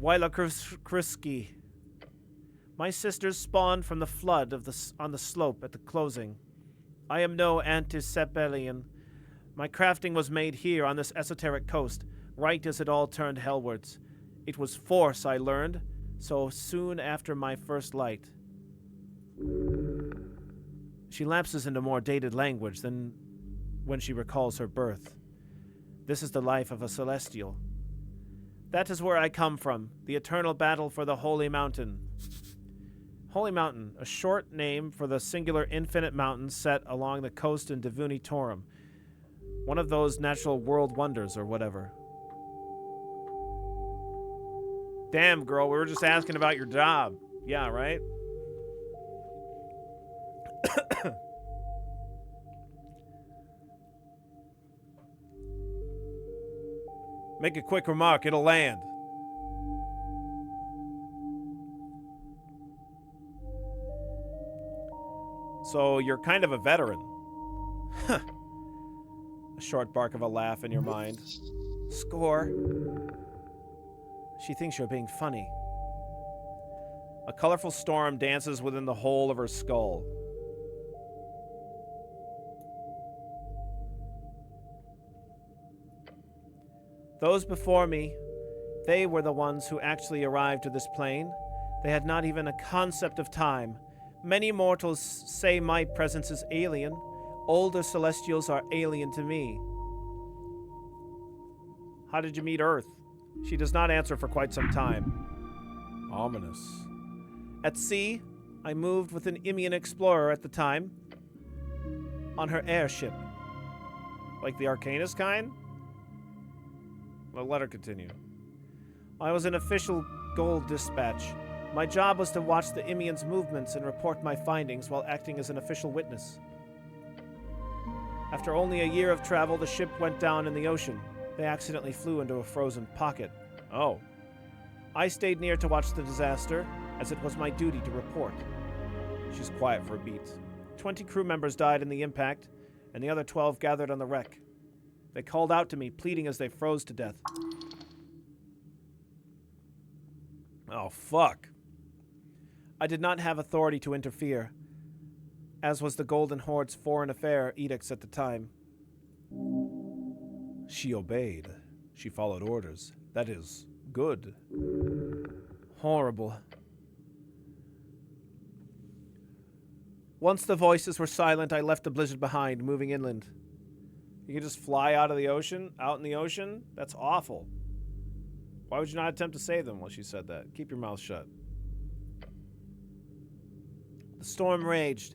Wylakruski. My sisters spawned from the flood on the slope at the closing. I am no antisepelian. My crafting was made here on this esoteric coast, right as it all turned hellwards. It was force, I learned, so soon after my first light. She lapses into more dated language than when she recalls her birth. This is the life of a celestial. That is where I come from, the eternal battle for the Holy Mountain. Holy Mountain, a short name for the singular infinite mountains set along the coast in Devuni Torum. One of those natural world wonders or whatever. Damn, girl, we were just asking about your job. Yeah, right? Make a quick remark, it'll land. So you're kind of a veteran. Huh. A short bark of a laugh in your mind. Score. She thinks you're being funny. A colorful storm dances within the hole of her skull. Those before me, they were the ones who actually arrived to this plane. They had not even a concept of time. Many mortals say my presence is alien. Older celestials are alien to me. How did you meet Earth? She does not answer for quite some time. Ominous. At sea, I moved with an Imian explorer at the time. On her airship. Like the Arcanus kind? Well, let her continue. I was an official gold dispatch. My job was to watch the Imian's movements and report my findings while acting as an official witness. After only a year of travel, the ship went down in the ocean. They accidentally flew into a frozen pocket. Oh. I stayed near to watch the disaster, as it was my duty to report. She's quiet for a beat. 20 crew members died in the impact, and the other 12 gathered on the wreck. They called out to me, pleading as they froze to death. Oh, fuck. I did not have authority to interfere, as was the Golden Horde's foreign affair edicts at the time. She obeyed. She followed orders. That is good. Horrible. Once the voices were silent, I left the blizzard behind, moving inland. You can just fly out in the ocean? That's awful. Why would you not attempt to save them? Well, she said that. Keep your mouth shut. The storm raged.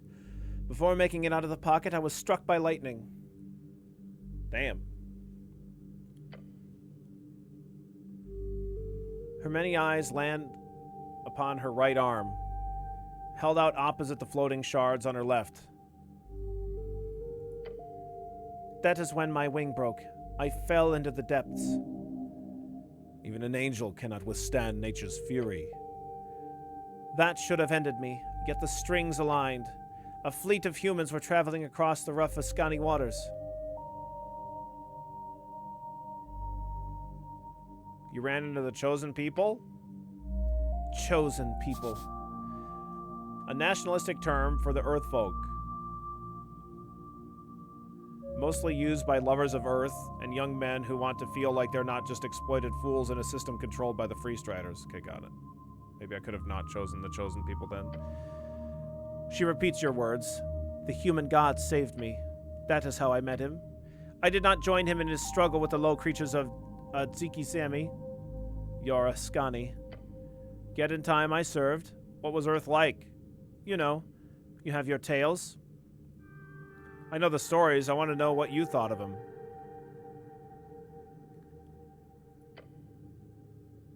Before making it out of the pocket, I was struck by lightning. Damn. Her many eyes land upon her right arm, held out opposite the floating shards on her left. That is when my wing broke. I fell into the depths. Even an angel cannot withstand nature's fury. That should have ended me, yet the strings aligned. A fleet of humans were traveling across the rough Ascani waters. You ran into the chosen people? Chosen people. A nationalistic term for the Earth folk. Mostly used by lovers of Earth and young men who want to feel like they're not just exploited fools in a system controlled by the Free Striders. Okay, got it. Maybe I could have not chosen the chosen people then. She repeats your words. The human god saved me. That is how I met him. I did not join him in his struggle with the low creatures of Ziki-Sami, Yoraskani. Yet in time I served. What was Earth like? You know, you have your tales. I know the stories. I want to know what you thought of him.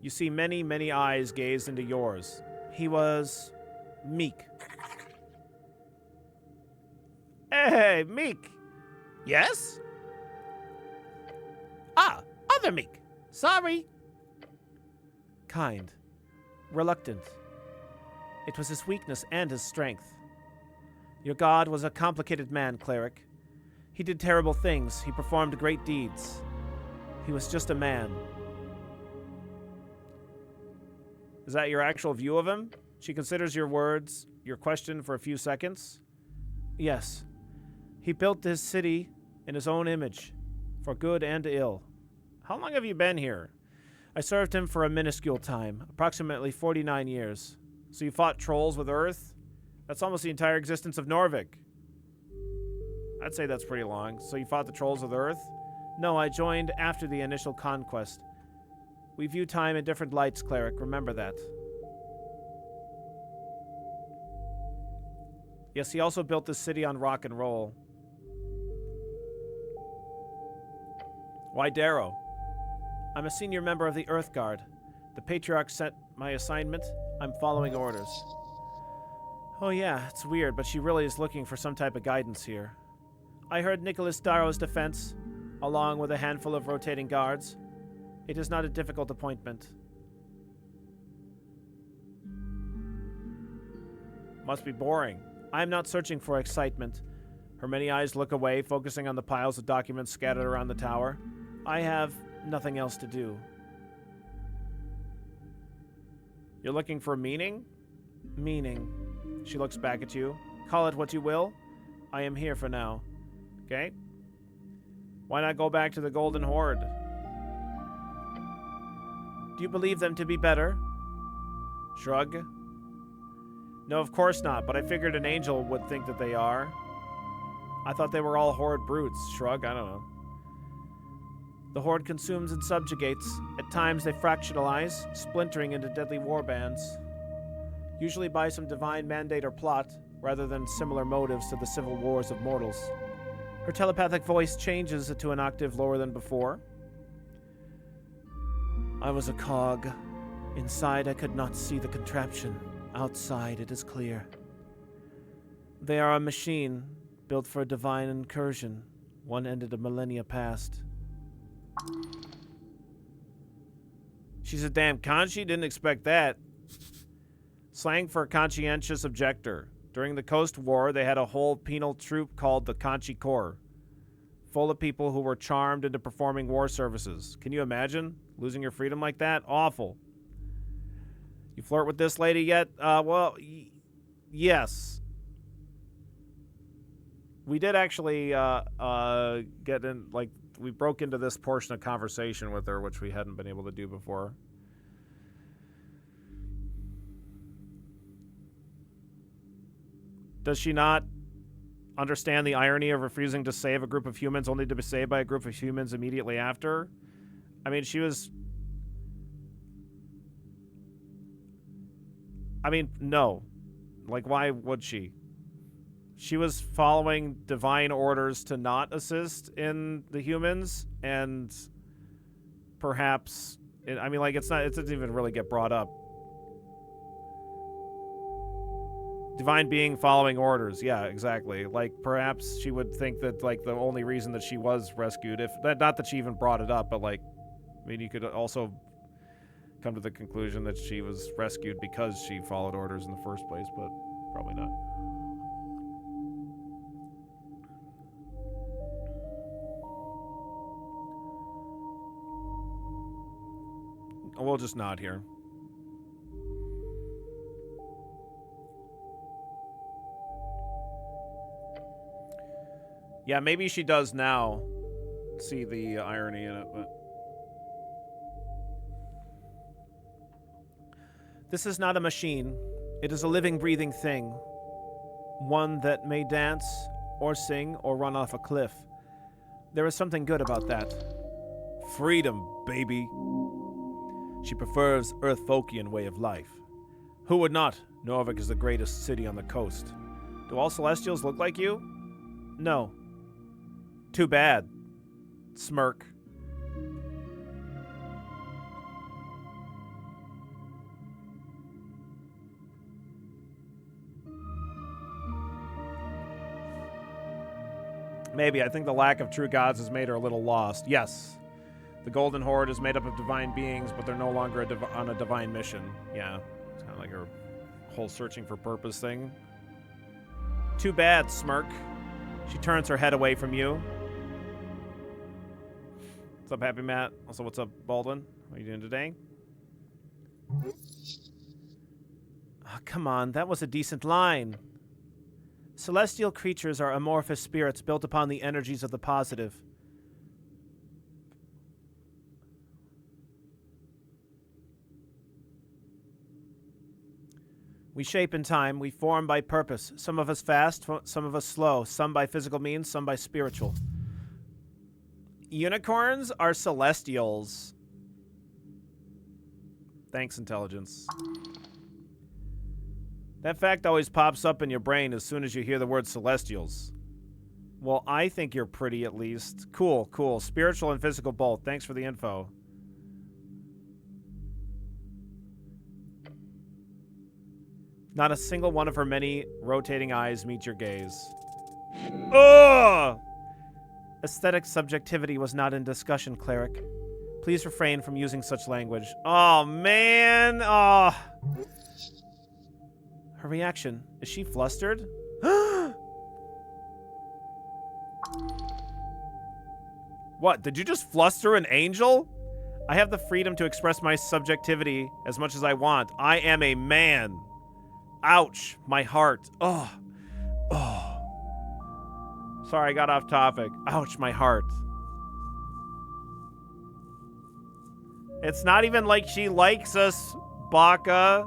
You see many, many eyes gaze into yours. He was meek. Hey, meek. Yes? Ah, other meek. Sorry. Kind. Reluctant. It was his weakness and his strength. Your god was a complicated man, cleric. He did terrible things. He performed great deeds. He was just a man. Is that your actual view of him? She considers your words, your question for a few seconds. Yes. He built this city in his own image, for good and ill. How long have you been here? I served him for a minuscule time, approximately 49 years. So you fought trolls with Earth? That's almost the entire existence of Norvik. I'd say that's pretty long. So you fought the trolls with Earth? No, I joined after the initial conquest. We view time in different lights, cleric. Remember that. Yes, he also built this city on rock and roll. Why Darrow? I'm a senior member of the Earth Guard. The Patriarch sent my assignment. I'm following orders. Oh yeah, it's weird, but she really is looking for some type of guidance here. I heard Nicholas Darrow's defense, along with a handful of rotating guards. It is not a difficult appointment. Must be boring. I am not searching for excitement. Her many eyes look away, focusing on the piles of documents scattered around the tower. I have nothing else to do. You're looking for meaning? Meaning. She looks back at you. Call it what you will. I am here for now. Okay? Why not go back to the Golden Horde? Do you believe them to be better? Shrug. No, of course not, but I figured an angel would think that they are. I thought they were all Horde brutes. Shrug, I don't know. The Horde consumes and subjugates. At times they fractionalize, splintering into deadly warbands. Usually by some divine mandate or plot, rather than similar motives to the civil wars of mortals. Her telepathic voice changes to an octave lower than before. I was a cog. Inside I could not see the contraption. Outside it is clear. They are a machine, built for a divine incursion. One ended a millennia past. She's a damn Conchi? Didn't expect that. Slang for a conscientious objector. During the Coast War, they had a whole penal troop called the Conchi Corps, full of people who were charmed into performing war services. Can you imagine losing your freedom like that? Awful. You flirt with this lady yet? Well, yes. We did actually get in, like, we broke into this portion of conversation with her, which we hadn't been able to do before. Does she not understand the irony of refusing to save a group of humans only to be saved by a group of humans immediately after? I mean, she was... I mean, no. Like, why would she? She was following divine orders to not assist in the humans, and perhaps... I mean, like, it doesn't even really get brought up. Divine being following orders. Yeah, exactly. Like, perhaps she would think that, like, the only reason that she was rescued, if not that she even brought it up, but, like, I mean, you could also come to the conclusion that she was rescued because she followed orders in the first place, but probably not. We'll just nod here. Yeah, maybe she does now. See the irony in it, but... This is not a machine. It is a living, breathing thing. One that may dance, or sing, or run off a cliff. There is something good about that. Freedom, baby. She prefers Earth-Folkian way of life. Who would not? Norvik is the greatest city on the coast. Do all Celestials look like you? No. Too bad. Smirk. Maybe. I think the lack of true gods has made her a little lost. Yes. The Golden Horde is made up of divine beings, but they're no longer on a divine mission. Yeah. It's kind of like her whole searching for purpose thing. Too bad, Smirk. She turns her head away from you. What's up, Happy Matt? Also, what's up, Baldwin? What are you doing today? Oh, come on. That was a decent line. Celestial creatures are amorphous spirits built upon the energies of the positive. We shape in time, we form by purpose. Some of us fast, some of us slow. Some by physical means, some by spiritual. Unicorns are celestials. Thanks, intelligence. That fact always pops up in your brain as soon as you hear the word celestials. Well, I think you're pretty, at least. Cool, cool. Spiritual and physical both. Thanks for the info. Not a single one of her many rotating eyes meet your gaze. Ugh! Aesthetic subjectivity was not in discussion, Cleric. Please refrain from using such language. Oh, man! Oh. Her reaction. Is she flustered? What? Did you just fluster an angel? I have the freedom to express my subjectivity as much as I want. I am a man. Ouch. My heart. Oh. Oh. Sorry, I got off topic. Ouch, my heart. It's not even like she likes us, Baka.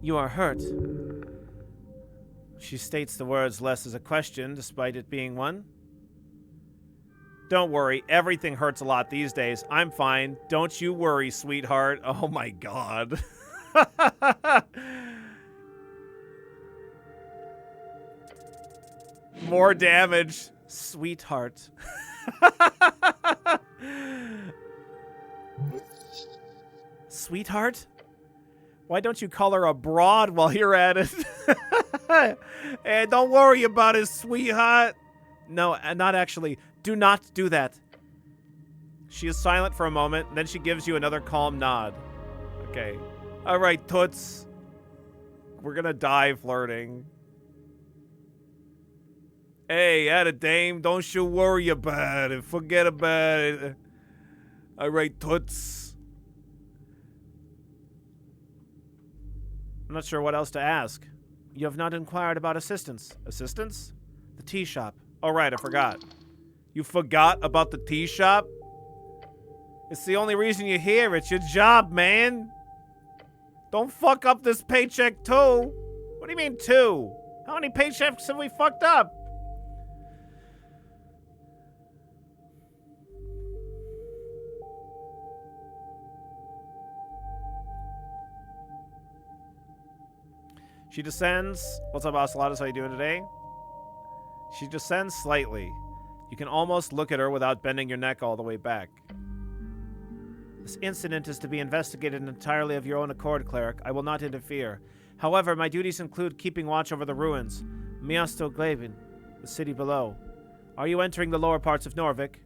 You are hurt. She states the words less as a question, despite it being one. Don't worry, everything hurts a lot these days. I'm fine. Don't you worry, sweetheart. Oh my god. More damage, sweetheart. Sweetheart? Why don't you call her a broad while you're at it? Hey, don't worry about it, sweetheart. No, not actually. Do not do that. She is silent for a moment, then she gives you another calm nod. Okay. All right, toots. We're gonna die flirting. Hey, at a dame, don't you worry about it. Forget about it. All right, toots. I'm not sure what else to ask. You have not inquired about assistance. Assistance? The tea shop. Oh, right, I forgot. You forgot about the tea shop? It's the only reason you're here. It's your job, man. Don't fuck up this paycheck, too. What do you mean, two? How many paychecks have we fucked up? She descends. What's up, Ocelotus? How you doing today? She descends slightly. You can almost look at her without bending your neck all the way back. This incident is to be investigated entirely of your own accord, Cleric. I will not interfere. However, my duties include keeping watch over the ruins. Miasto Gleben, the city below. Are you entering the lower parts of Norvik?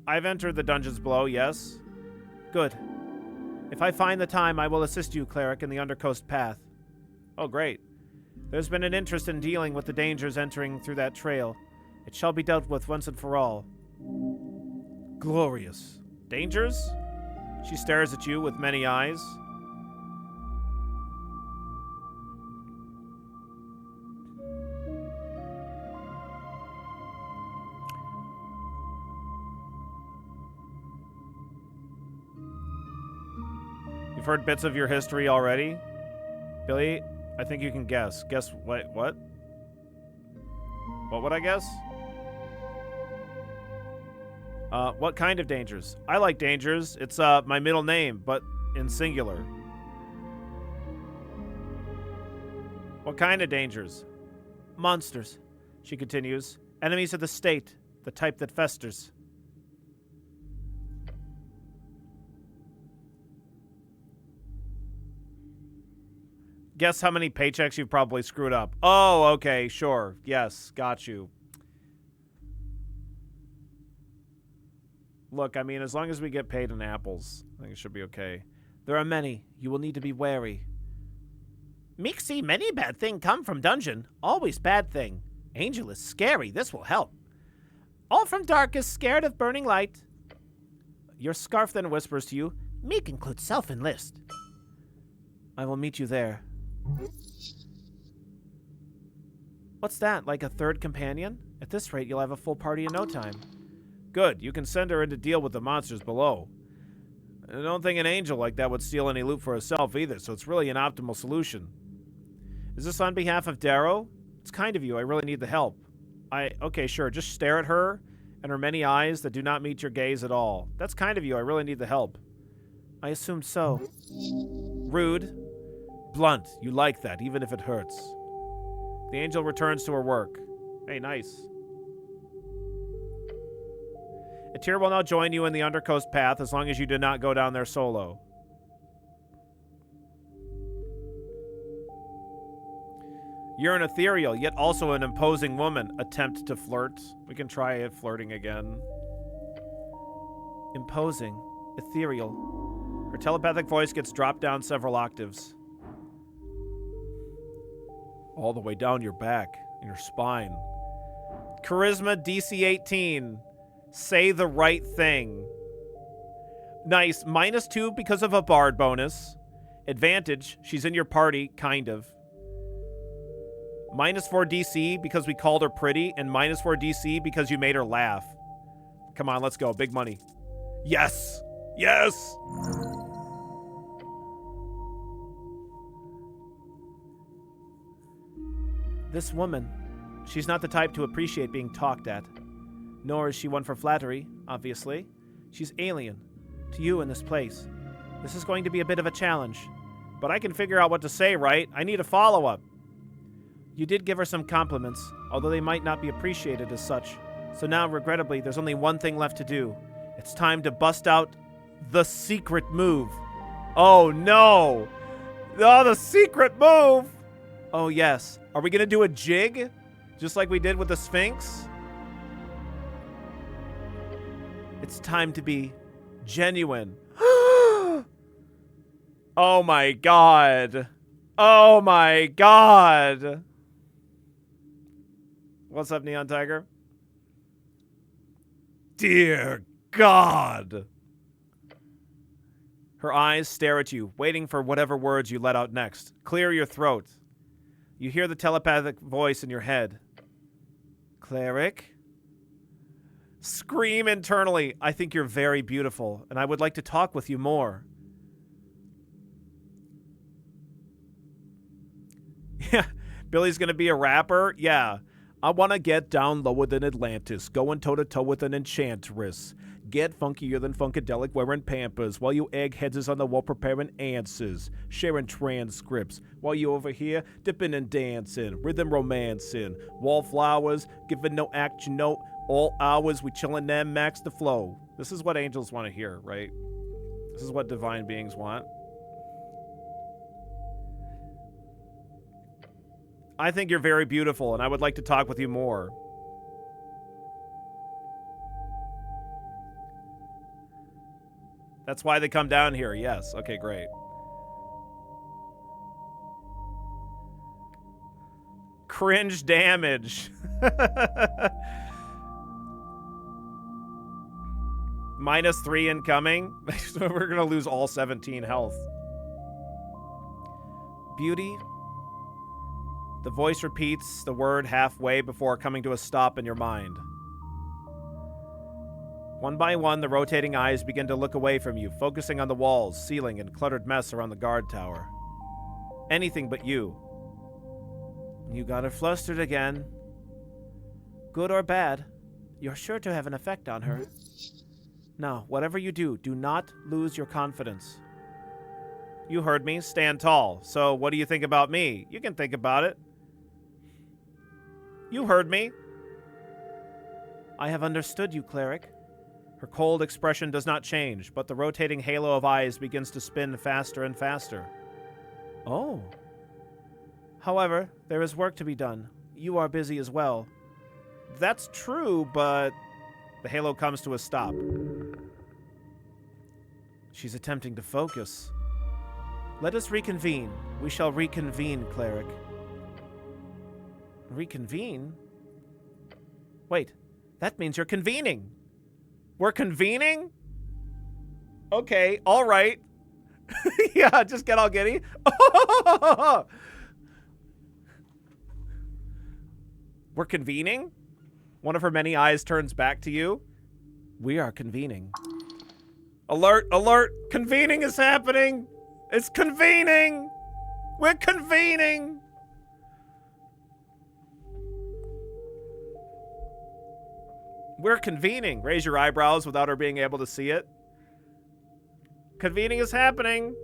I've entered the dungeons below, yes. Good. If I find the time, I will assist you, Cleric, in the Undercoast path. Oh, great. There's been an interest in dealing with the dangers entering through that trail. It shall be dealt with once and for all. Glorious. Dangers? She stares at you with many eyes. You've heard bits of your history already? Billy, I think you can guess. Guess what? What? What would I guess? What kind of dangers? I like dangers. It's my middle name, but in singular. What kind of dangers? Monsters, she continues. Enemies of the state, the type that festers. Guess how many paychecks you've probably screwed up. Oh, okay, sure. Yes, got you. Look, I mean, as long as we get paid in apples, I think it should be okay. There are many. You will need to be wary. Meek see many bad thing come from dungeon. Always bad thing. Angel is scary. This will help. All from dark is scared of burning light. Your scarf then whispers to you, Meek includes self-enlist. I will meet you there. What's that, like a third companion? At this rate, you'll have a full party in no time. Good, you can send her in to deal with the monsters below. I don't think an angel like that would steal any loot for herself either, so it's really an optimal solution. Is this on behalf of Darrow? It's kind of you, I really need the help. Okay, sure, just stare at her and her many eyes that do not meet your gaze at all. That's kind of you, I really need the help. I assumed so. Rude. Blunt, you like that, even if it hurts. The angel returns to her work. Hey, nice. Atir will now join you in the Undercoast path as long as you do not go down there solo. You're an ethereal, yet also an imposing woman. Attempt to flirt. We can try it flirting again. Imposing. Ethereal. Her telepathic voice gets dropped down several octaves. All the way down your back, in your spine. Charisma DC 18. Say the right thing. Nice. -2 because of a bard bonus. Advantage. She's in your party, kind of. -4 DC because we called her pretty, and -4 DC because you made her laugh. Come on, let's go. Big money. Yes! Yes! This woman, she's not the type to appreciate being talked at. Nor is she one for flattery, obviously. She's alien to you in this place. This is going to be a bit of a challenge. But I can figure out what to say, right? I need a follow-up. You did give her some compliments, although they might not be appreciated as such. So now, regrettably, there's only one thing left to do. It's time to bust out the secret move. Oh, no! Oh, the secret move! Oh, yes. Are we going to do a jig? Just like we did with the Sphinx? It's time to be genuine. Oh my god. Oh my god. What's up, Neon Tiger? Dear God. Her eyes stare at you, waiting for whatever words you let out next. Clear your throat. You hear the telepathic voice in your head. Cleric? Scream internally. I think you're very beautiful, and I would like to talk with you more. Yeah, Billy's gonna be a rapper? Yeah. I want to get down lower than Atlantis, going toe-to-toe with an enchantress. Get funkier than Funkadelic wearing Pampers, while you eggheads is on the wall preparing answers, sharing transcripts, while you over here dipping and dancing, rhythm romancing, wallflowers, giving no action note, all hours we chillin' them max the flow. This is what angels want to hear, right? This is what divine beings want. I think you're very beautiful, and I would like to talk with you more. That's why they come down here, yes. Okay, great. cringe damage. -3 incoming. So we're gonna lose all 17 health. Beauty. The voice repeats the word halfway before coming to a stop in your mind. One by one, the rotating eyes begin to look away from you, focusing on the walls, ceiling, and cluttered mess around the guard tower. Anything but you. You got her flustered again. Good or bad, you're sure to have an effect on her. Now, whatever you do, do not lose your confidence. You heard me. Stand tall. So what do you think about me? You can think about it. You heard me. I have understood you, cleric. Her cold expression does not change, but the rotating halo of eyes begins to spin faster and faster. Oh. However, there is work to be done. You are busy as well. That's true, but... The halo comes to a stop. She's attempting to focus. Let us reconvene. We shall reconvene, cleric. Reconvene? Wait, that means you're convening. We're convening? Okay, all right. Yeah, just get all giddy. We're convening? One of her many eyes turns back to you. We are convening. Alert, alert! Convening is happening! It's convening! We're convening! We're convening. Raise your eyebrows without her being able to see it. Convening is happening.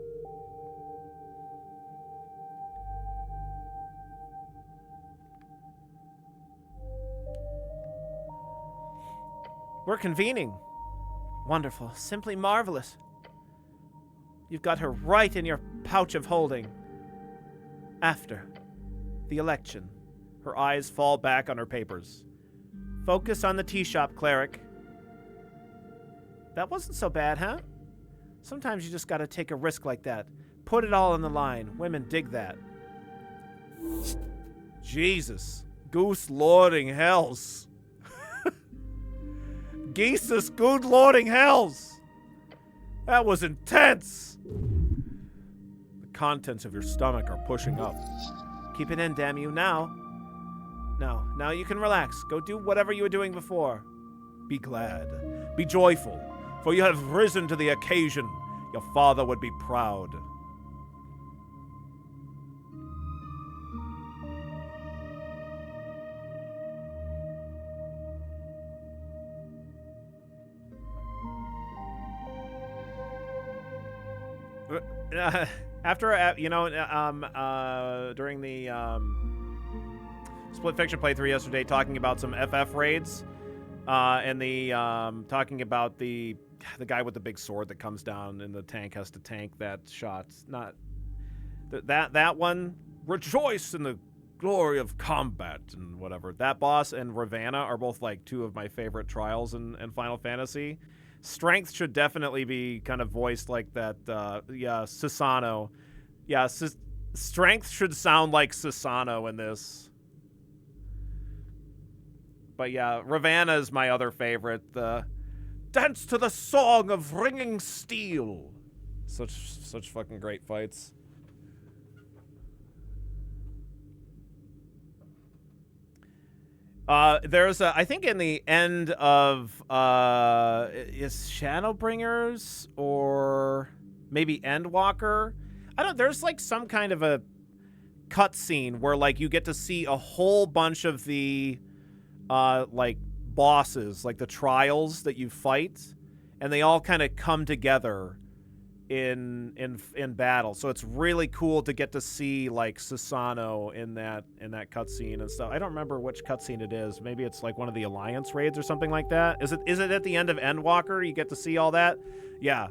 We're convening. Wonderful. Simply marvelous. You've got her right in your pouch of holding. After the election, her eyes fall back on her papers. Focus on the tea shop, cleric. That wasn't so bad, huh? Sometimes you just gotta take a risk like that. Put it all on the line. Women dig that. Jesus. Goose lording hells. Jesus, good lording hells. That was intense. The contents of your stomach are pushing up. Keep it in, damn you. Now you can relax. Go do whatever you were doing before. Be glad. Be joyful, for you have risen to the occasion. Your father would be proud. After, during the Split Fiction playthrough yesterday, talking about some FF raids, and the talking about the guy with the big sword that comes down and the tank has to tank that shot. Not that one. Rejoice in the glory of combat and whatever. That boss and Ravana are both like two of my favorite trials in Final Fantasy. Strength should definitely be kind of voiced like that. Yeah, Susano. Yeah, Strength should sound like Susano in this. But yeah, Ravana is my other favorite. Dance to the song of ringing steel. Such fucking great fights. There's I think in the end of, is Shadowbringers or maybe Endwalker? There's like some kind of a cutscene where like you get to see a whole bunch of the, like bosses, like the trials that you fight, and they all kind of come together in battle. So it's really cool to get to see like Susano in that cutscene and stuff. I don't remember which cutscene it is. Maybe it's like one of the Alliance raids or something like that. Is it at the end of Endwalker? You get to see all that? Yeah.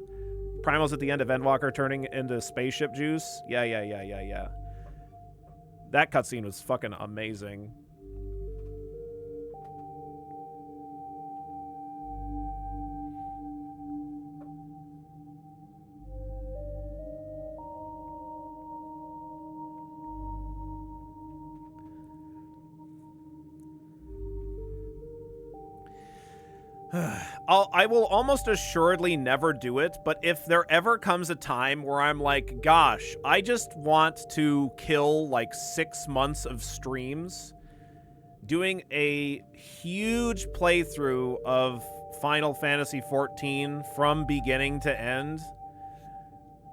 Primal's at the end of Endwalker turning into spaceship juice. Yeah. That cutscene was fucking amazing. I will almost assuredly never do it, but if there ever comes a time where I'm like, gosh, I just want to kill like 6 months of streams doing a huge playthrough of Final Fantasy XIV from beginning to end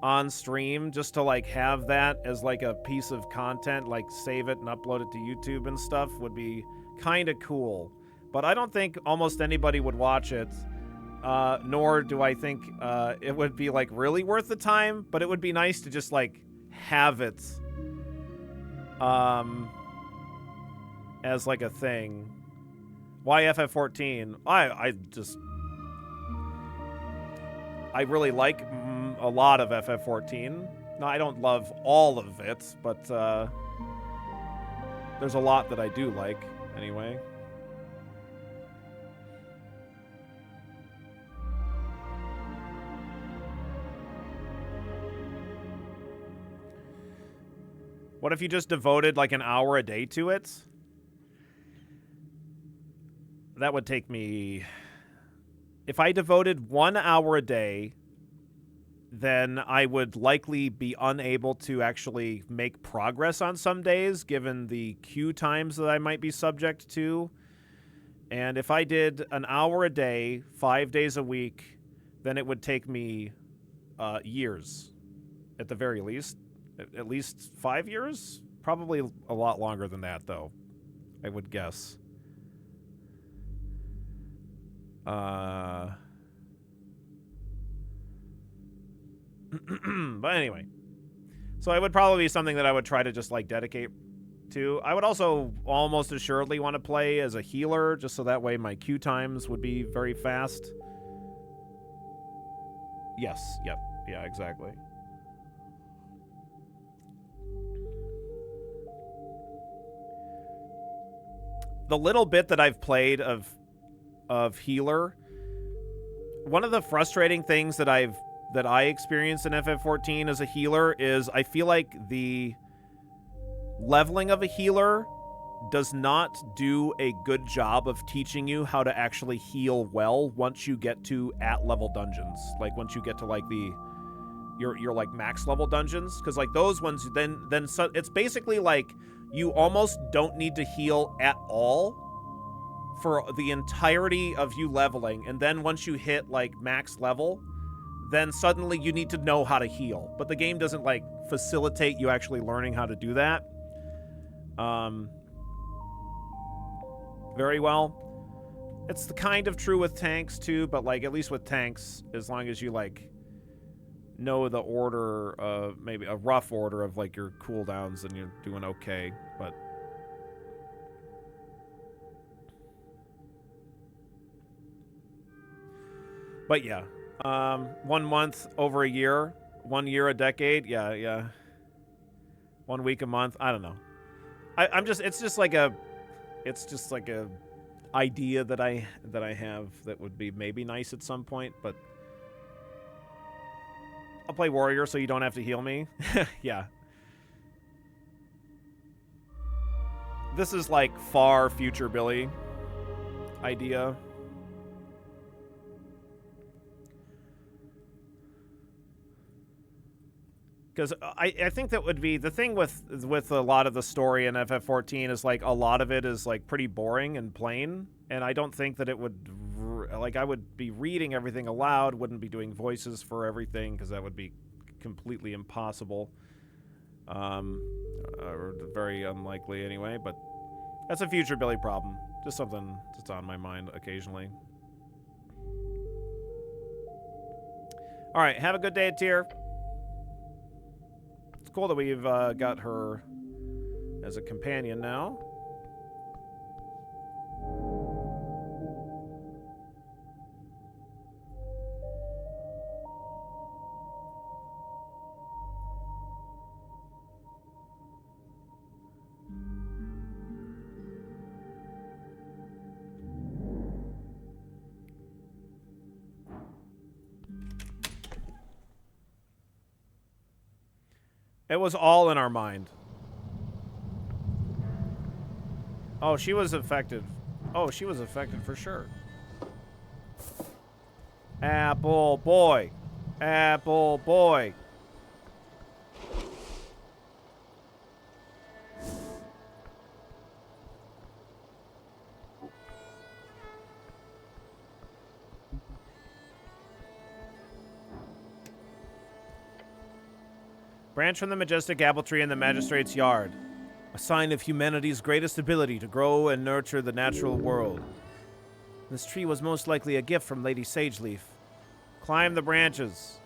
on stream, just to like have that as like a piece of content, like save it and upload it to YouTube and stuff, would be kind of cool. But I don't think almost anybody would watch it, nor do I think it would be like really worth the time, but it would be nice to just like have it as like a thing. Why FF14? I really like a lot of FF14. No, I don't love all of it, but there's a lot that I do like anyway. What if you just devoted like an hour a day to it? That would take me... If I devoted 1 hour a day, then I would likely be unable to actually make progress on some days, given the queue times that I might be subject to. And if I did an hour a day, 5 days a week, then it would take me years, at the very least. At least 5 years? Probably a lot longer than that, though, I would guess. But anyway. So it would probably be something that I would try to just, like, dedicate to. I would also almost assuredly want to play as a healer, just so that way my queue times would be very fast. Yes, yep, yeah, exactly. The little bit that I've played of healer, one of the frustrating things that I experienced in FF14 as a healer is I feel like the leveling of a healer does not do a good job of teaching you how to actually heal well once you get to at-level dungeons. Like, once you get to, like, your like, max level dungeons. Because, like, those ones, then it's basically, like, you almost don't need to heal at all for the entirety of you leveling. And then once you hit, like, max level, then suddenly you need to know how to heal. But the game doesn't, like, facilitate you actually learning how to do that very well. It's the kind of true with tanks, too, but, like, at least with tanks, as long as you, like, know the order of, maybe a rough order of, like, your cooldowns, then you're doing okay, but yeah. 1 month over a year, 1 year a decade, yeah. 1 week a month, I don't know. It's just like a idea that I have that would be maybe nice at some point, but I'll play warrior so you don't have to heal me. Yeah. This is like far future Billy idea. Because I think that would be the thing with a lot of the story in FF14 is, like, a lot of it is, like, pretty boring and plain, and I don't think that it would, like, I would be reading everything aloud, wouldn't be doing voices for everything, because that would be completely impossible, or very unlikely anyway. But that's a future Billy problem, just something that's on my mind occasionally. All right, have a good day, Tyr. Cool that we've got her as a companion now. It was all in our mind. Oh, she was affected. Oh, she was affected for sure. Apple boy. Apple boy. Branch from the majestic apple tree in the magistrate's yard. A sign of humanity's greatest ability to grow and nurture the natural world. This tree was most likely a gift from Lady Sageleaf. Climb the branches.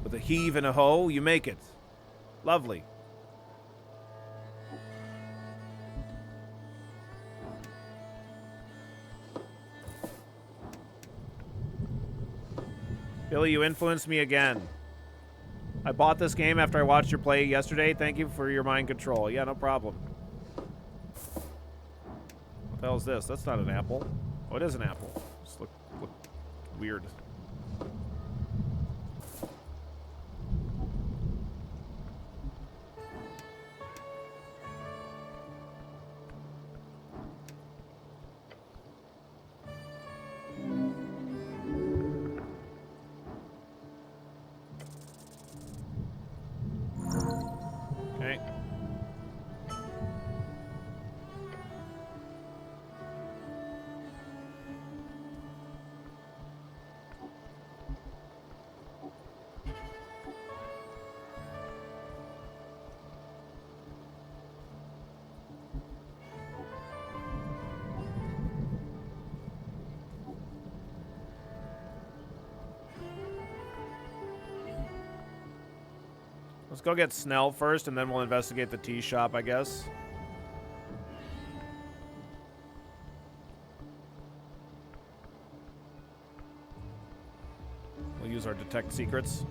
With a heave and a hoe, you make it. Lovely. Billy, you influenced me again. I bought this game after I watched your play yesterday. Thank you for your mind control. Yeah, no problem. What the hell is this? That's not an apple. Oh, it is an apple. Just look weird. Okay. Let's go get Snell first, and then we'll investigate the tea shop, I guess. We'll use our detect secrets.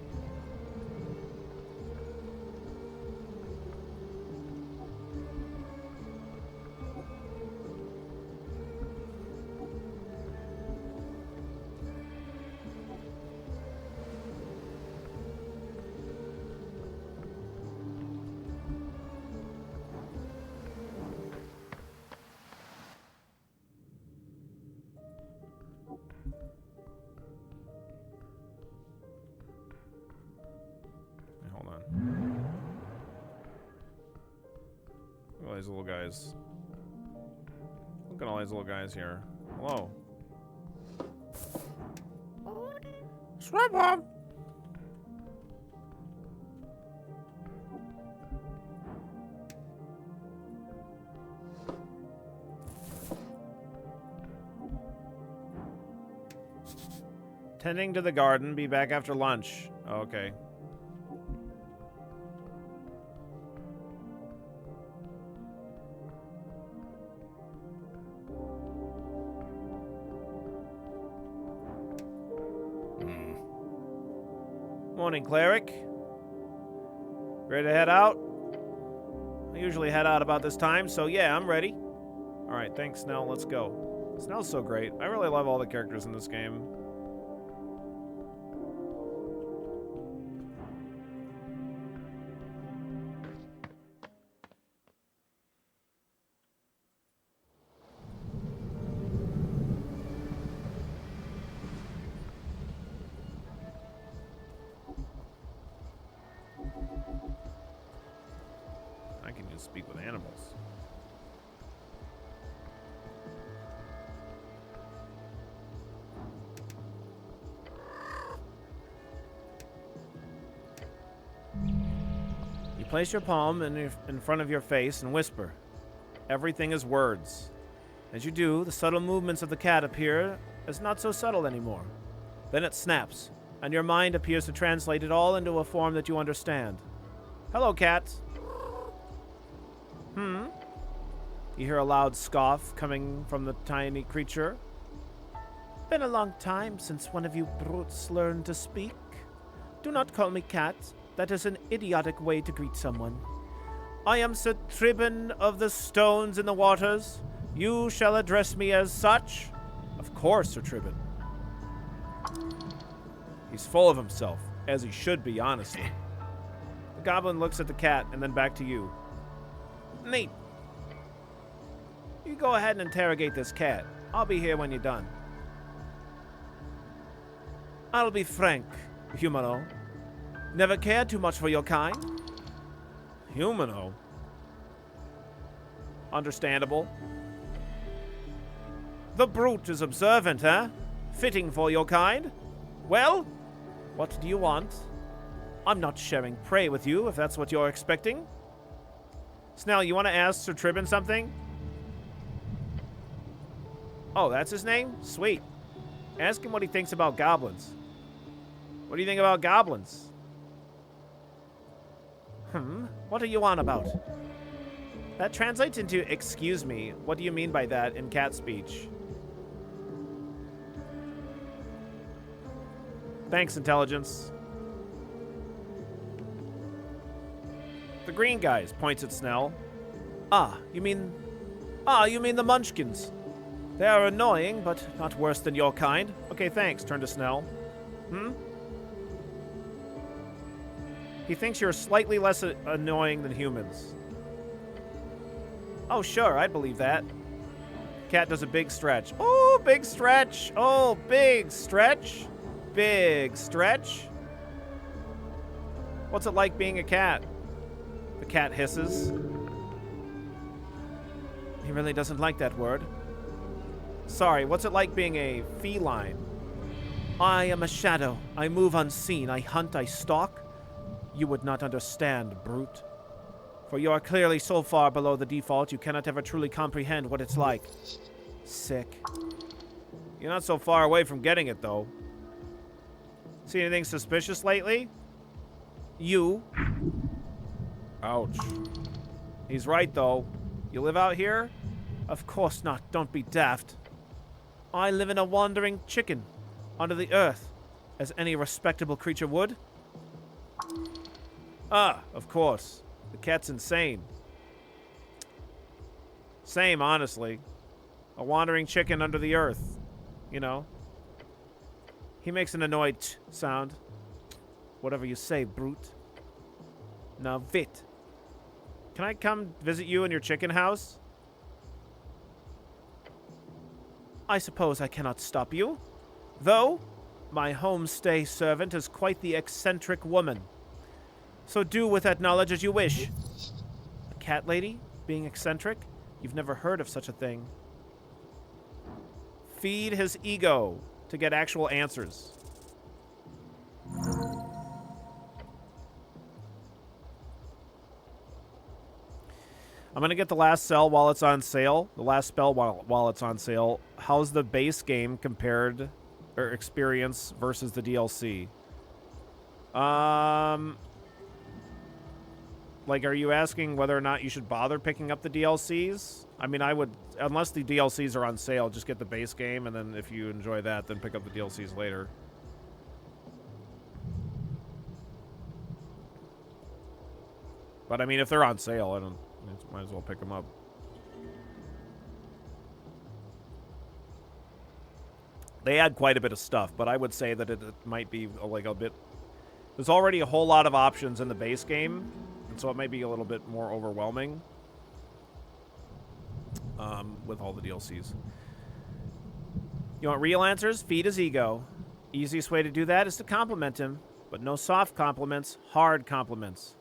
Hold on. Look at all these little guys. Look at all these little guys here. Hello. Swim on. Tending to the garden. Be back after lunch. Oh, okay. Morning, cleric. Ready to head out? I usually head out about this time, so yeah, I'm ready. Alright, thanks, Snell. Let's go. Snell's so great. I really love all the characters in this game. I can just speak with animals. You place your palm in front of your face and whisper. Everything is words. As you do, the subtle movements of the cat appear as not so subtle anymore. Then it snaps, and your mind appears to translate it all into a form that you understand. Hello, cat. You hear a loud scoff coming from the tiny creature. Been a long time since one of you brutes learned to speak. Do not call me cat. That is an idiotic way to greet someone. I am Sir Tribban of the Stones in the Waters. You shall address me as such. Of course, Sir Tribban. He's full of himself, as he should be, honestly. The goblin looks at the cat and then back to you. Neat. You go ahead and interrogate this cat. I'll be here when you're done. I'll be frank, Humano. Never cared too much for your kind. Humano? Understandable. The brute is observant, huh? Fitting for your kind. Well, what do you want? I'm not sharing prey with you, if that's what you're expecting. Snell, you want to ask Sir Tribben something? Oh, that's his name? Sweet. Ask him what he thinks about goblins. What do you think about goblins? What are you on about? That translates into, excuse me. What do you mean by that in cat speech? Thanks, intelligence. The green guys, points at Snell. You mean the munchkins. They are annoying, but not worse than your kind. Okay, thanks, turn to Snell. He thinks you're slightly less annoying than humans. Oh, sure, I'd believe that. Cat does a big stretch. Oh, big stretch. Oh, big stretch. Big stretch. What's it like being a cat? The cat hisses. He really doesn't like that word. Sorry, what's it like being a feline? I am a shadow. I move unseen. I hunt, I stalk. You would not understand, brute. For you are clearly so far below the default, you cannot ever truly comprehend what it's like. Sick. You're not so far away from getting it, though. See anything suspicious lately? You. Ouch. He's right, though. You live out here? Of course not. Don't be daft. I live in a wandering chicken under the earth, as any respectable creature would. Of course. The cat's insane. Same, honestly. A wandering chicken under the earth. You know. He makes an annoyed sound. Whatever you say, brute. Now, Vit. Can I come visit you in your chicken house? I suppose I cannot stop you. Though, my homestay servant is quite the eccentric woman. So do with that knowledge as you wish. A cat lady? Being eccentric? You've never heard of such a thing. Feed his ego to get actual answers. I'm going to get the last cell while it's on sale. The last spell while it's on sale. How's the base game compared, or experience, versus the DLC? Like, are you asking whether or not you should bother picking up the DLCs? I mean, I would, unless the DLCs are on sale, just get the base game, and then if you enjoy that, then pick up the DLCs later. But, I mean, if they're on sale, might as well pick them up. They add quite a bit of stuff, but I would say that it might be, like, a bit... There's already a whole lot of options in the base game, and so it might be a little bit more overwhelming with all the DLCs. You want real answers? Feed his ego. Easiest way to do that is to compliment him, but no soft compliments, hard compliments.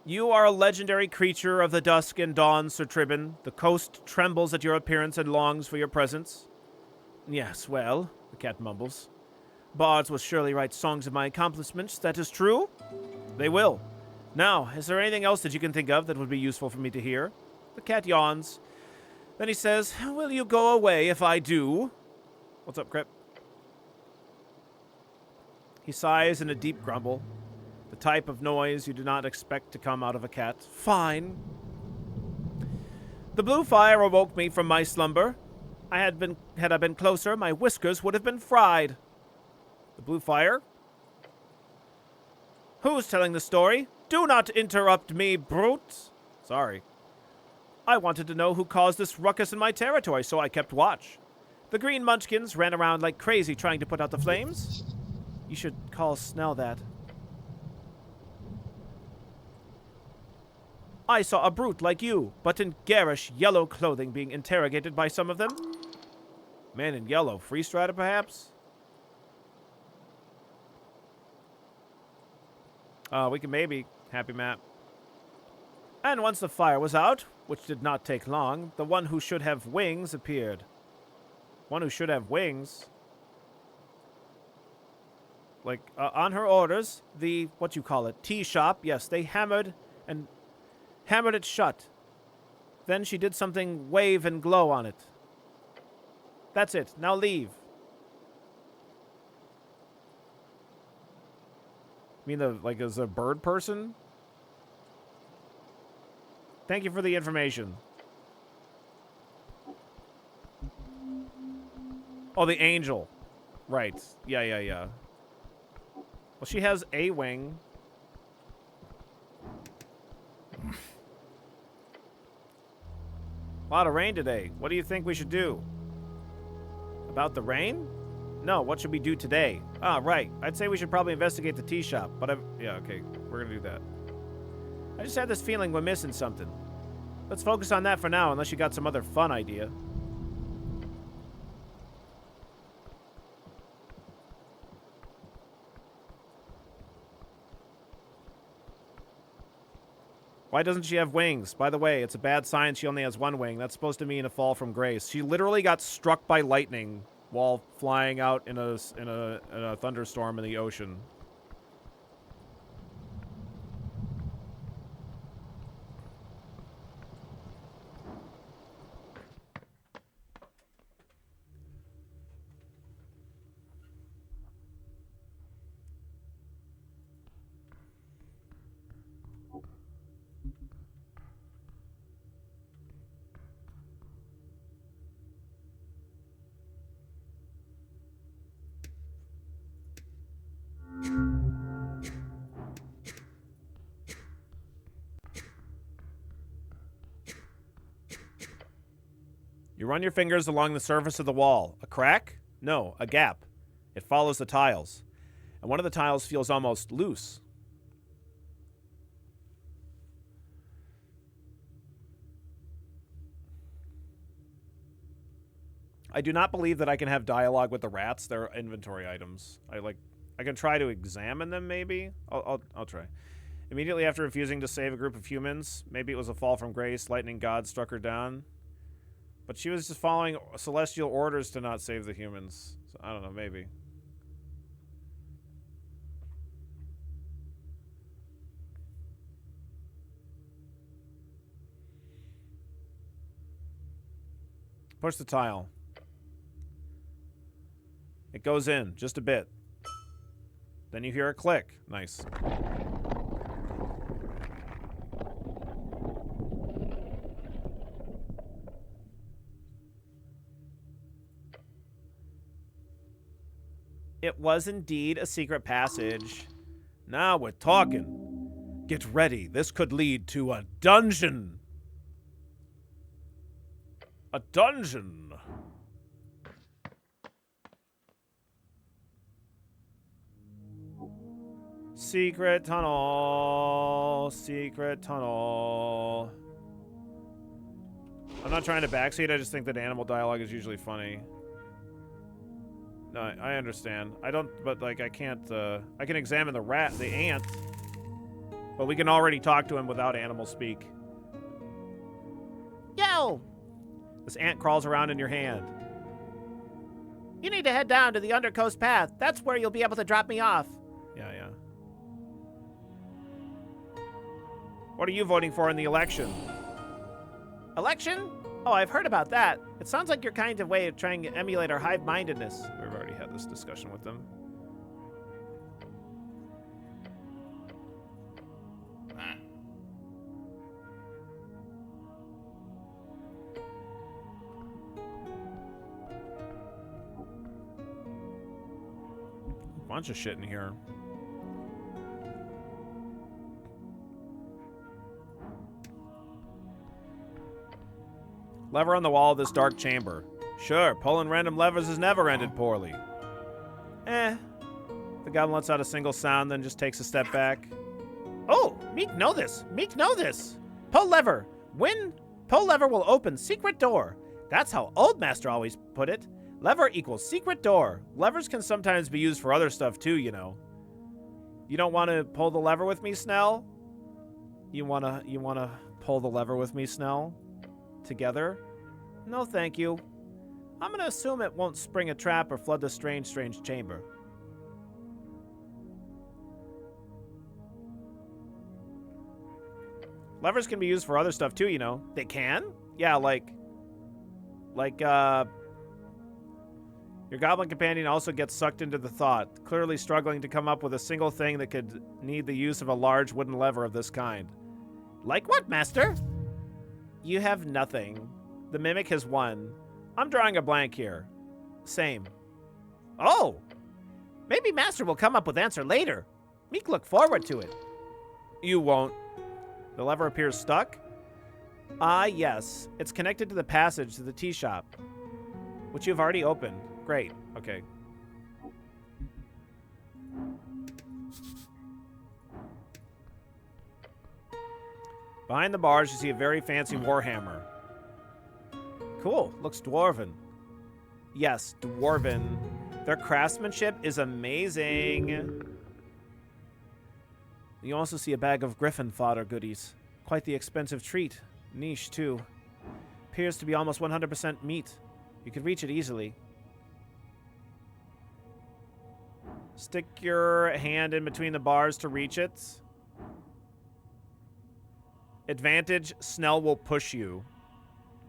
You are a legendary creature of the dusk and dawn, Sir Tribben. The coast trembles at your appearance and longs for your presence. Yes, well, the cat mumbles. Bards will surely write songs of my accomplishments, that is true. They will. Now, is there anything else that you can think of that would be useful for me to hear? The cat yawns. Then he says, will you go away if I do? What's up, Crip? He sighs in a deep grumble. The type of noise you do not expect to come out of a cat. Fine. The blue fire awoke me from my slumber. Had I been closer, my whiskers would have been fried. The blue fire? Who's telling the story? Do not interrupt me, brute. Sorry. I wanted to know who caused this ruckus in my territory, so I kept watch. The green munchkins ran around like crazy trying to put out the flames. You should call Snell that. I saw a brute like you, but in garish yellow clothing being interrogated by some of them. Man in yellow. Free Strata, perhaps? We can maybe. Happy map. And once the fire was out, which did not take long, the one who should have wings appeared. One who should have wings? Like, on her orders, the, what you call it, tea shop, yes, they hammered it shut. Then she did something wave and glow on it. That's it. Now leave. You mean as a bird person? Thank you for the information. Oh, the angel. Right. Yeah. Well, she has a wing. A lot of rain today. What do you think we should do? About the rain? No, what should we do today? Ah, right. I'd say we should probably investigate the tea shop, but yeah, okay. We're gonna do that. I just had this feeling we're missing something. Let's focus on that for now, unless you got some other fun idea. Why doesn't she have wings? By the way, it's a bad sign she only has one wing. That's supposed to mean a fall from grace. She literally got struck by lightning while flying out in a thunderstorm in the ocean. You run your fingers along the surface of the wall. A crack? No, a gap. It follows the tiles. And one of the tiles feels almost loose. I do not believe that I can have dialogue with the rats. They're inventory items. I can try to examine them, maybe? I'll try. Immediately after refusing to save a group of humans, maybe it was a fall from grace, lightning god struck her down. But she was just following celestial orders to not save the humans. So, I don't know, maybe. Push the tile. It goes in, just a bit. Then you hear a click. Nice. It was indeed a secret passage. Now we're talking. Get ready. This could lead to a dungeon. A dungeon. Secret tunnel. Secret tunnel. I'm not trying to backseat. I just think that animal dialogue is usually funny. No, I understand. I don't, but like, I can't, I can examine the ant, but we can already talk to him without animal speak. Yo! This ant crawls around in your hand. You need to head down to the Undercoast Path. That's where you'll be able to drop me off. Yeah. What are you voting for in the election? Election? Oh, I've heard about that. It sounds like your kind of way of trying to emulate our hive-mindedness. We've already had this discussion with them. Bunch of shit in here. Lever on the wall of this dark chamber. Sure, pulling random levers has never ended poorly. The goblin lets out a single sound, then just takes a step back. Oh, Meek know this. Meek know this. Pull lever. Pull lever will open secret door. That's how Old Master always put it. Lever equals secret door. Levers can sometimes be used for other stuff too, you know. You don't want to pull the lever with me, Snell? You wanna pull the lever with me, Snell? Together? No, thank you. I'm gonna assume it won't spring a trap or flood the strange chamber. Levers can be used for other stuff too, you know. They can? Yeah, like your goblin companion also gets sucked into the thought, clearly struggling to come up with a single thing that could need the use of a large wooden lever of this kind. Like what, Master? You have nothing. The mimic has won. I'm drawing a blank here. Same. Oh! Maybe Master will come up with answer later. Meek look forward to it. You won't. The lever appears stuck? Ah, yes. It's connected to the passage to the tea shop, which you've already opened. Great. Okay. Behind the bars, you see a very fancy warhammer. Cool. Looks dwarven. Yes, dwarven. Their craftsmanship is amazing. You also see a bag of griffin fodder goodies. Quite the expensive treat. Niche, too. Appears to be almost 100% meat. You could reach it easily. Stick your hand in between the bars to reach it. Advantage, Snell will push you.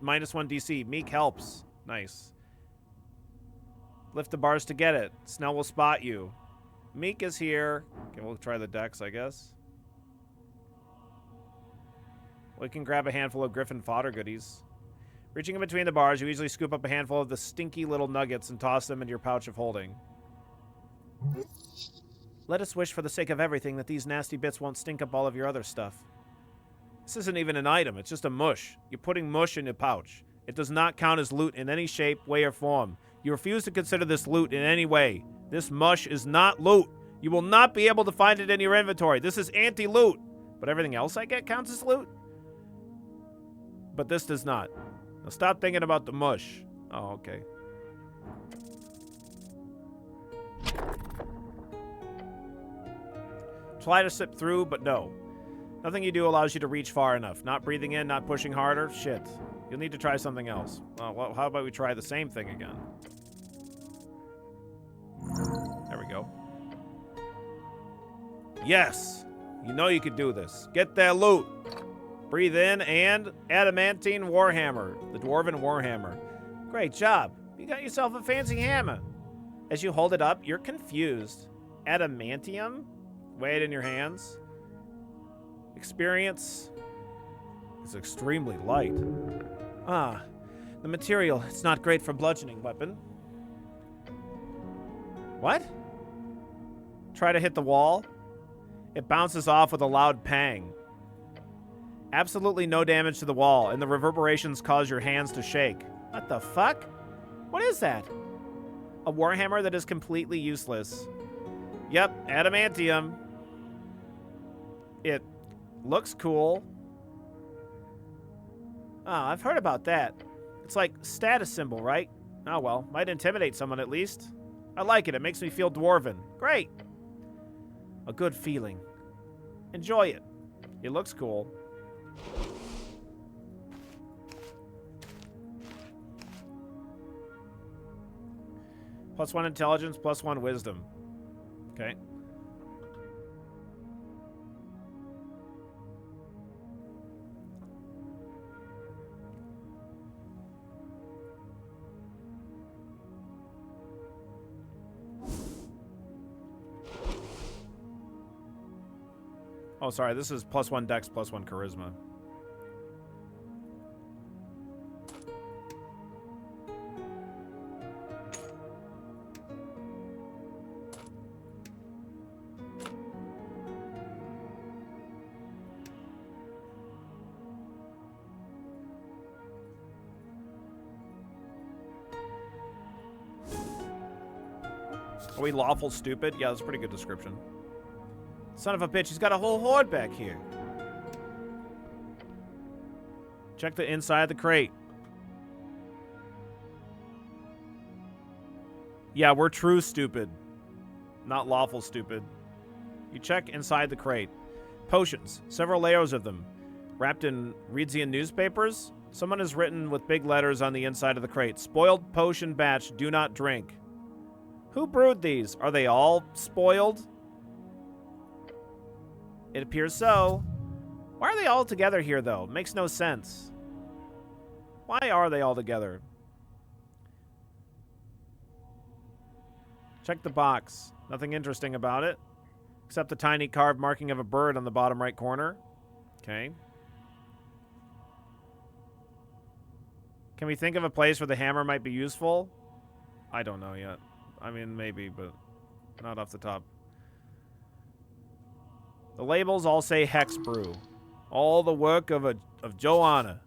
-1 DC. Meek helps. Nice. Lift the bars to get it. Snell will spot you. Meek is here. Okay, we'll try the dex, I guess. We can grab a handful of griffin fodder goodies. Reaching in between the bars, you easily scoop up a handful of the stinky little nuggets and toss them into your pouch of holding. Let us wish for the sake of everything that these nasty bits won't stink up all of your other stuff. This isn't even an item, it's just a mush. You're putting mush in your pouch. It does not count as loot in any shape, way, or form. You refuse to consider this loot in any way. This mush is not loot. You will not be able to find it in your inventory. This is anti-loot. But everything else I get counts as loot? But this does not. Now stop thinking about the mush. Oh, okay. Try to sip through, but no. Nothing you do allows you to reach far enough. Not breathing in, not pushing harder. Shit. You'll need to try something else. Well, how about we try the same thing again? There we go. Yes! You know you could do this. Get that loot. Breathe in and adamantine warhammer. The dwarven warhammer. Great job. You got yourself a fancy hammer. As you hold it up, you're confused. Adamantium? Weigh it in your hands. Experience is extremely light. Ah, the material. It's not great for bludgeoning weapon. What? Try to hit the wall. It bounces off with a loud pang. Absolutely no damage to the wall, and the reverberations cause your hands to shake. What the fuck? What is that? A warhammer that is completely useless. Yep, adamantium. It looks cool. Oh, I've heard about that. It's like status symbol, right? Oh well, might intimidate someone at least. I like it. It makes me feel dwarven. Great. A good feeling. Enjoy it. It looks cool. +1 intelligence, +1 wisdom. Okay. Oh, sorry. This is +1 dex, +1 charisma. Are we lawful stupid? Yeah, that's a pretty good description. Son of a bitch, he's got a whole horde back here. Check the inside of the crate. Yeah, we're true stupid. Not lawful stupid. You check inside the crate. Potions. Several layers of them. Wrapped in Reedsian newspapers. Someone has written with big letters on the inside of the crate. Spoiled potion batch, do not drink. Who brewed these? Are they all spoiled? It appears so. Why are they all together here, though? Makes no sense. Why are they all together? Check the box. Nothing interesting about it. Except the tiny carved marking of a bird on the bottom right corner. Okay. Can we think of a place where the hammer might be useful? I don't know yet. I mean, maybe, but not off the top. The labels all say Hex Brew. All the work of Joanna,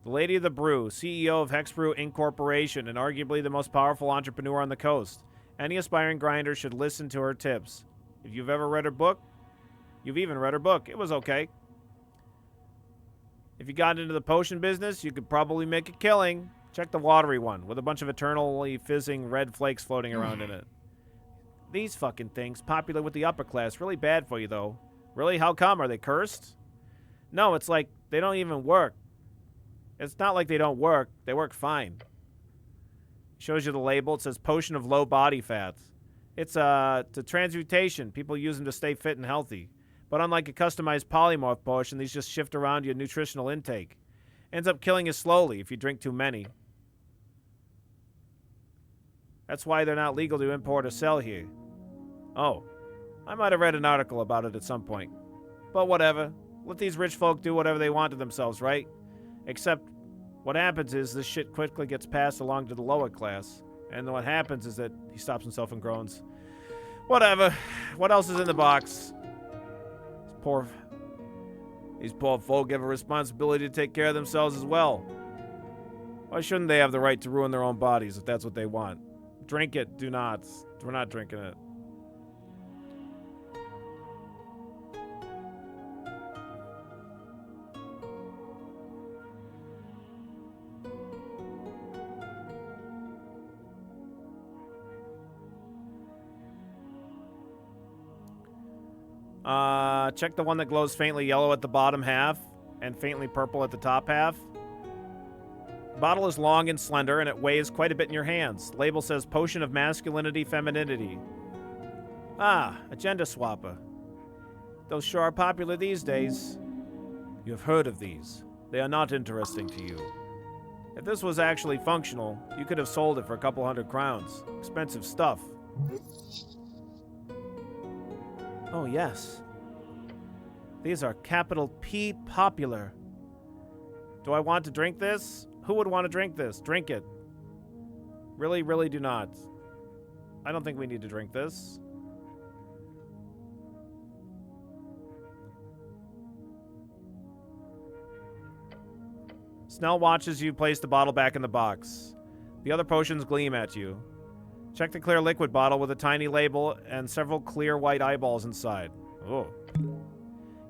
the lady of the brew, CEO of Hex Brew Incorporation, and arguably the most powerful entrepreneur on the coast. Any aspiring grinder should listen to her tips. If you've ever read her book, you've even read her book. It was okay. If you got into the potion business, you could probably make a killing. Check the watery one, with a bunch of eternally fizzing red flakes floating around in it. These fucking things, popular with the upper class. Really bad for you, though. Really? How come? Are they cursed? No, it's like they don't even work. It's not like they don't work. They work fine. Shows you the label. It says potion of low body fat. It's a transmutation. People use them to stay fit and healthy. But unlike a customized polymorph potion, these just shift around your nutritional intake. Ends up killing you slowly if you drink too many. That's why they're not legal to import or sell here. Oh, I might have read an article about it at some point. But whatever. Let these rich folk do whatever they want to themselves, right? Except what happens is this shit quickly gets passed along to the lower class. And what happens is that he stops himself and groans. Whatever. What else is in the box? These poor folk have a responsibility to take care of themselves as well. Why shouldn't they have the right to ruin their own bodies if that's what they want? Drink it, do not. We're not drinking it. Check the one that glows faintly yellow at the bottom half and faintly purple at the top half. The bottle is long and slender, and it weighs quite a bit in your hands. The label says Potion of Masculinity, Femininity. Ah, agenda swapper. Those sure are popular these days. You have heard of these. They are not interesting to you. If this was actually functional, you could have sold it for a couple $100 crowns. Expensive stuff. Oh, yes. These are capital P popular. Do I want to drink this? Who would want to drink this? Drink it. Really, really do not. I don't think we need to drink this. Snell watches you place the bottle back in the box. The other potions gleam at you. Check the clear liquid bottle with a tiny label and several clear white eyeballs inside. Oh.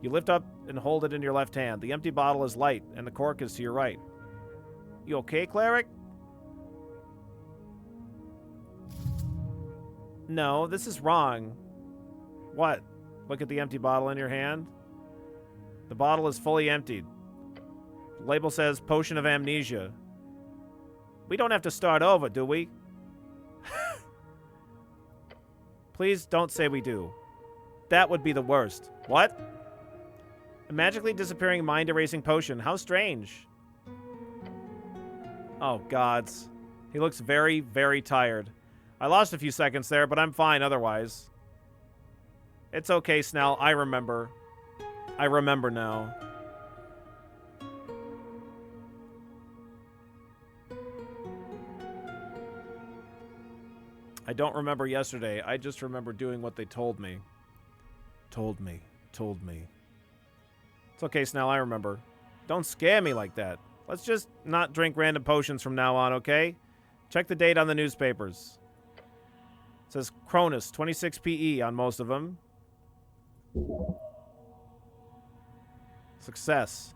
You lift up and hold it in your left hand. The empty bottle is light, and the cork is to your right. You okay, cleric? No, this is wrong. What? Look at the empty bottle in your hand. The bottle is fully emptied. The label says Potion of Amnesia. We don't have to start over, do we? Please don't say we do. That would be the worst. What? A magically disappearing mind-erasing potion. How strange. Oh, gods. He looks very, very tired. I lost a few seconds there, but I'm fine otherwise. It's okay, Snell. I remember. I remember now. I don't remember yesterday. I just remember doing what they told me. Told me. It's okay, Snell. I remember. Don't scare me like that. Let's just not drink random potions from now on, okay? Check the date on the newspapers. It says Cronus, 26 PE on most of them. Success.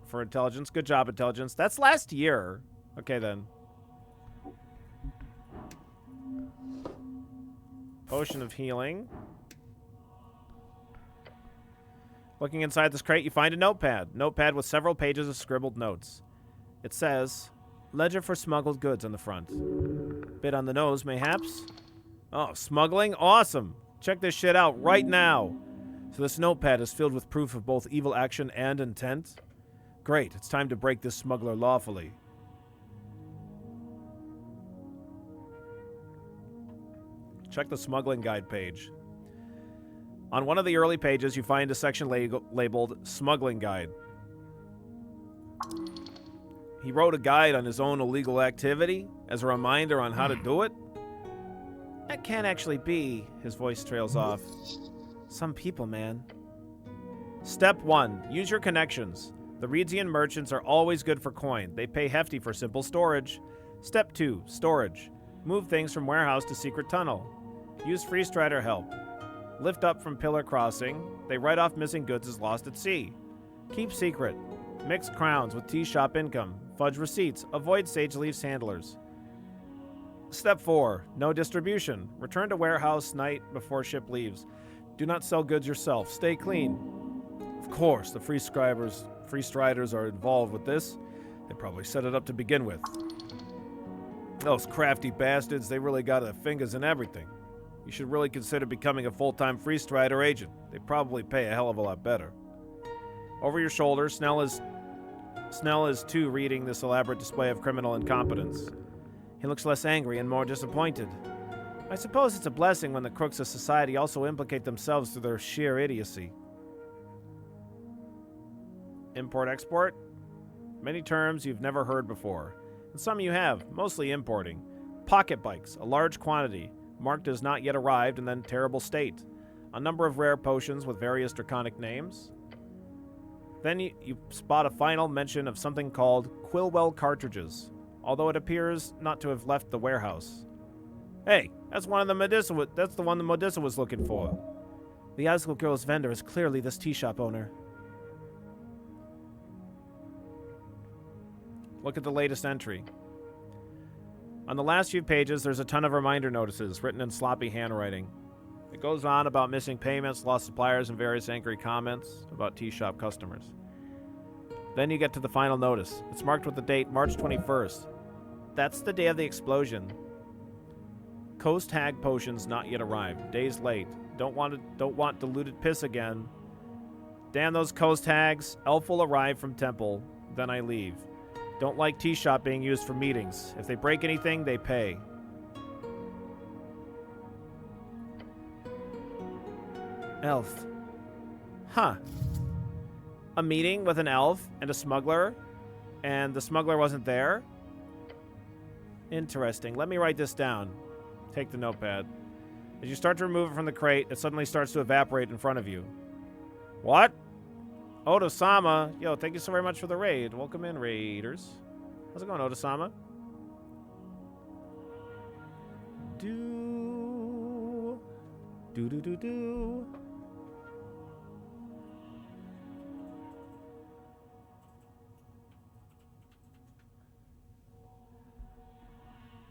for intelligence. Good job, intelligence. That's last year. Okay, then. Potion of healing. Looking inside this crate, you find a notepad. Notepad with several pages of scribbled notes. It says, ledger for smuggled goods on the front. Bit on the nose, mayhaps. Oh, smuggling? Awesome. Check this shit out right now. So this notepad is filled with proof of both evil action and intent? Great, it's time to break this smuggler lawfully. Check the smuggling guide page. On one of the early pages, you find a section labeled Smuggling Guide. He wrote a guide on his own illegal activity as a reminder on how to do it? That can't actually be. His voice trails off. Some people, man. Step 1. Use your connections. The Reedsian merchants are always good for coin. They pay hefty for simple storage. Step 2. Storage. Move things from warehouse to secret tunnel. Use free strider help. Lift up from pillar crossing. They write off missing goods as lost at sea. Keep secret. Mix crowns with tea shop income. Fudge receipts. Avoid sage leaves handlers. Step 4. No distribution. Return to warehouse night before ship leaves. Do not sell goods yourself. Stay clean. Of course, the free striders are involved with this. They probably set it up to begin with. Those crafty bastards, they really got their fingers in everything. You should really consider becoming a full-time free strider agent. They probably pay a hell of a lot better. Over your shoulder, Snell is too reading this elaborate display of criminal incompetence. He looks less angry and more disappointed. I suppose it's a blessing when the crooks of society also implicate themselves through their sheer idiocy. Import-export? Many terms you've never heard before. And some you have, mostly importing. Pocket bikes, a large quantity, marked as not yet arrived and then terrible state. A number of rare potions with various draconic names. Then you spot a final mention of something called Quillwell cartridges, although it appears not to have left the warehouse. Hey, that's the one the Modissa was looking for. The Icicle Girl's vendor is clearly this tea shop owner. Look at the latest entry. On the last few pages, there's a ton of reminder notices written in sloppy handwriting. It goes on about missing payments, lost suppliers, and various angry comments about tea shop customers. Then you get to the final notice. It's marked with the date March 21st. That's the day of the explosion. Coast Hag potions not yet arrived. Days late. Don't want diluted piss again. Damn those Coast Hags. Elf will arrive from temple. Then I leave. Don't like tea shop being used for meetings. If they break anything, they pay. Elf. Huh. A meeting with an elf and a smuggler, and the smuggler wasn't there? Interesting. Let me write this down. Take the notepad. As you start to remove it from the crate, it suddenly starts to evaporate in front of you. What? Oda-sama. Yo, thank you so very much for the raid. Welcome in, raiders. How's it going, Oda-sama? Do.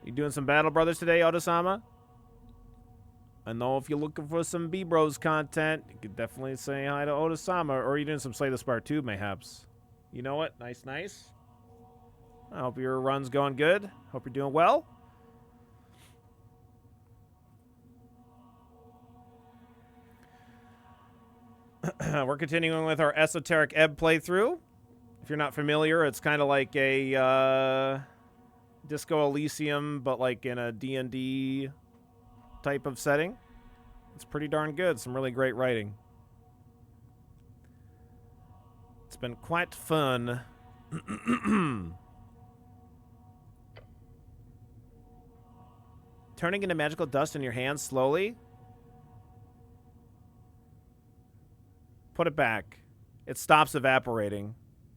You doing some Battle Brothers today, Oda-sama? I know if you're looking for some B-Bros content, you could definitely say hi to Oda-sama, or you're doing some Slay the Spire 2, mayhaps. You know what? Nice, nice. I hope your run's going good. Hope you're doing well. We're continuing with our Esoteric Ebb playthrough. If you're not familiar, it's kind of like a Disco Elysium, but like in a D&D type of setting. It's pretty darn good. Some really great writing. It's been quite fun. Turning into magical dust in your hands slowly. Put it back. It stops evaporating.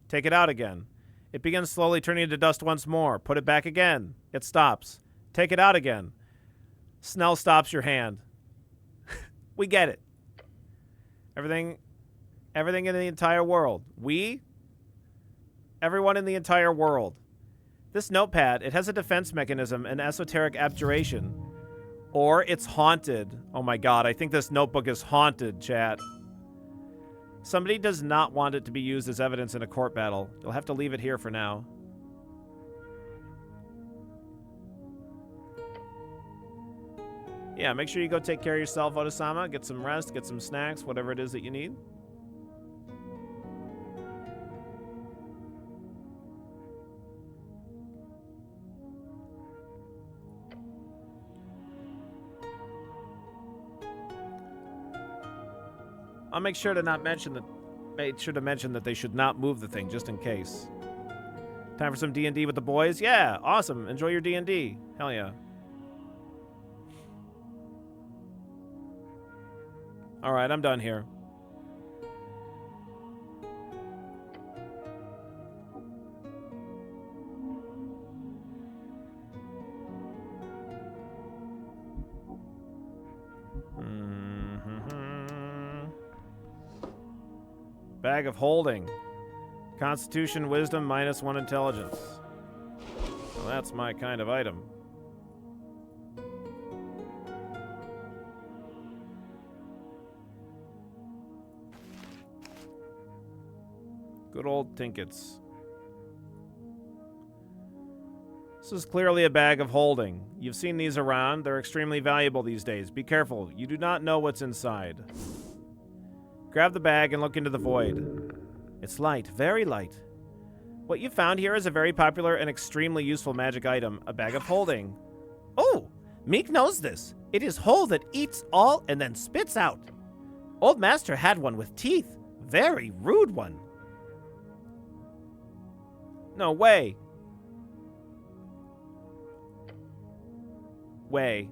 Take it out again. It begins slowly turning into dust once more. Put it back again. It stops. Take it out again. Snell stops your hand. We get it. Everything in the entire world. We Everyone in the entire world. This notepad, it has a defense mechanism, an esoteric abjuration. Or it's haunted. Oh my god, I think this notebook is haunted, chat. Somebody does not want it to be used as evidence in a court battle. You'll have to leave it here for now. Yeah, make sure you go take care of yourself, Otosama. Get some rest, get some snacks, whatever it is that you need. I'll make sure to not mention that. Made sure to mention that they should not move the thing, just in case. Time for some D&D with the boys? Yeah, awesome. Enjoy your D&D. Hell yeah. All right, I'm done here. Bag of holding. Constitution, wisdom, -1 intelligence. Well, that's my kind of item. Good old tinkets. This is clearly a bag of holding. You've seen these around. They're extremely valuable these days. Be careful. You do not know what's inside. Grab the bag and look into the void. It's light, very light. What you found here is a very popular and extremely useful magic item, a bag of holding. Oh, Meek knows this. It is whole that eats all and then spits out. Old Master had one with teeth. Very rude one. No way. Way.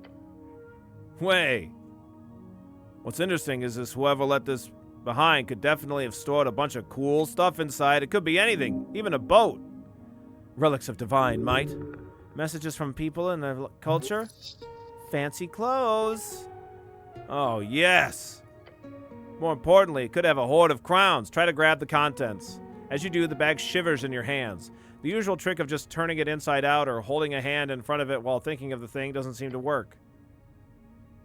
What's interesting is this whoever let this behind could definitely have stored a bunch of cool stuff inside. It could be anything, even a boat. Relics of divine might. Messages from people in their culture. Fancy clothes. Oh, yes. More importantly, it could have a hoard of crowns. Try to grab the contents. As you do, the bag shivers in your hands. The usual trick of just turning it inside out or holding a hand in front of it while thinking of the thing doesn't seem to work.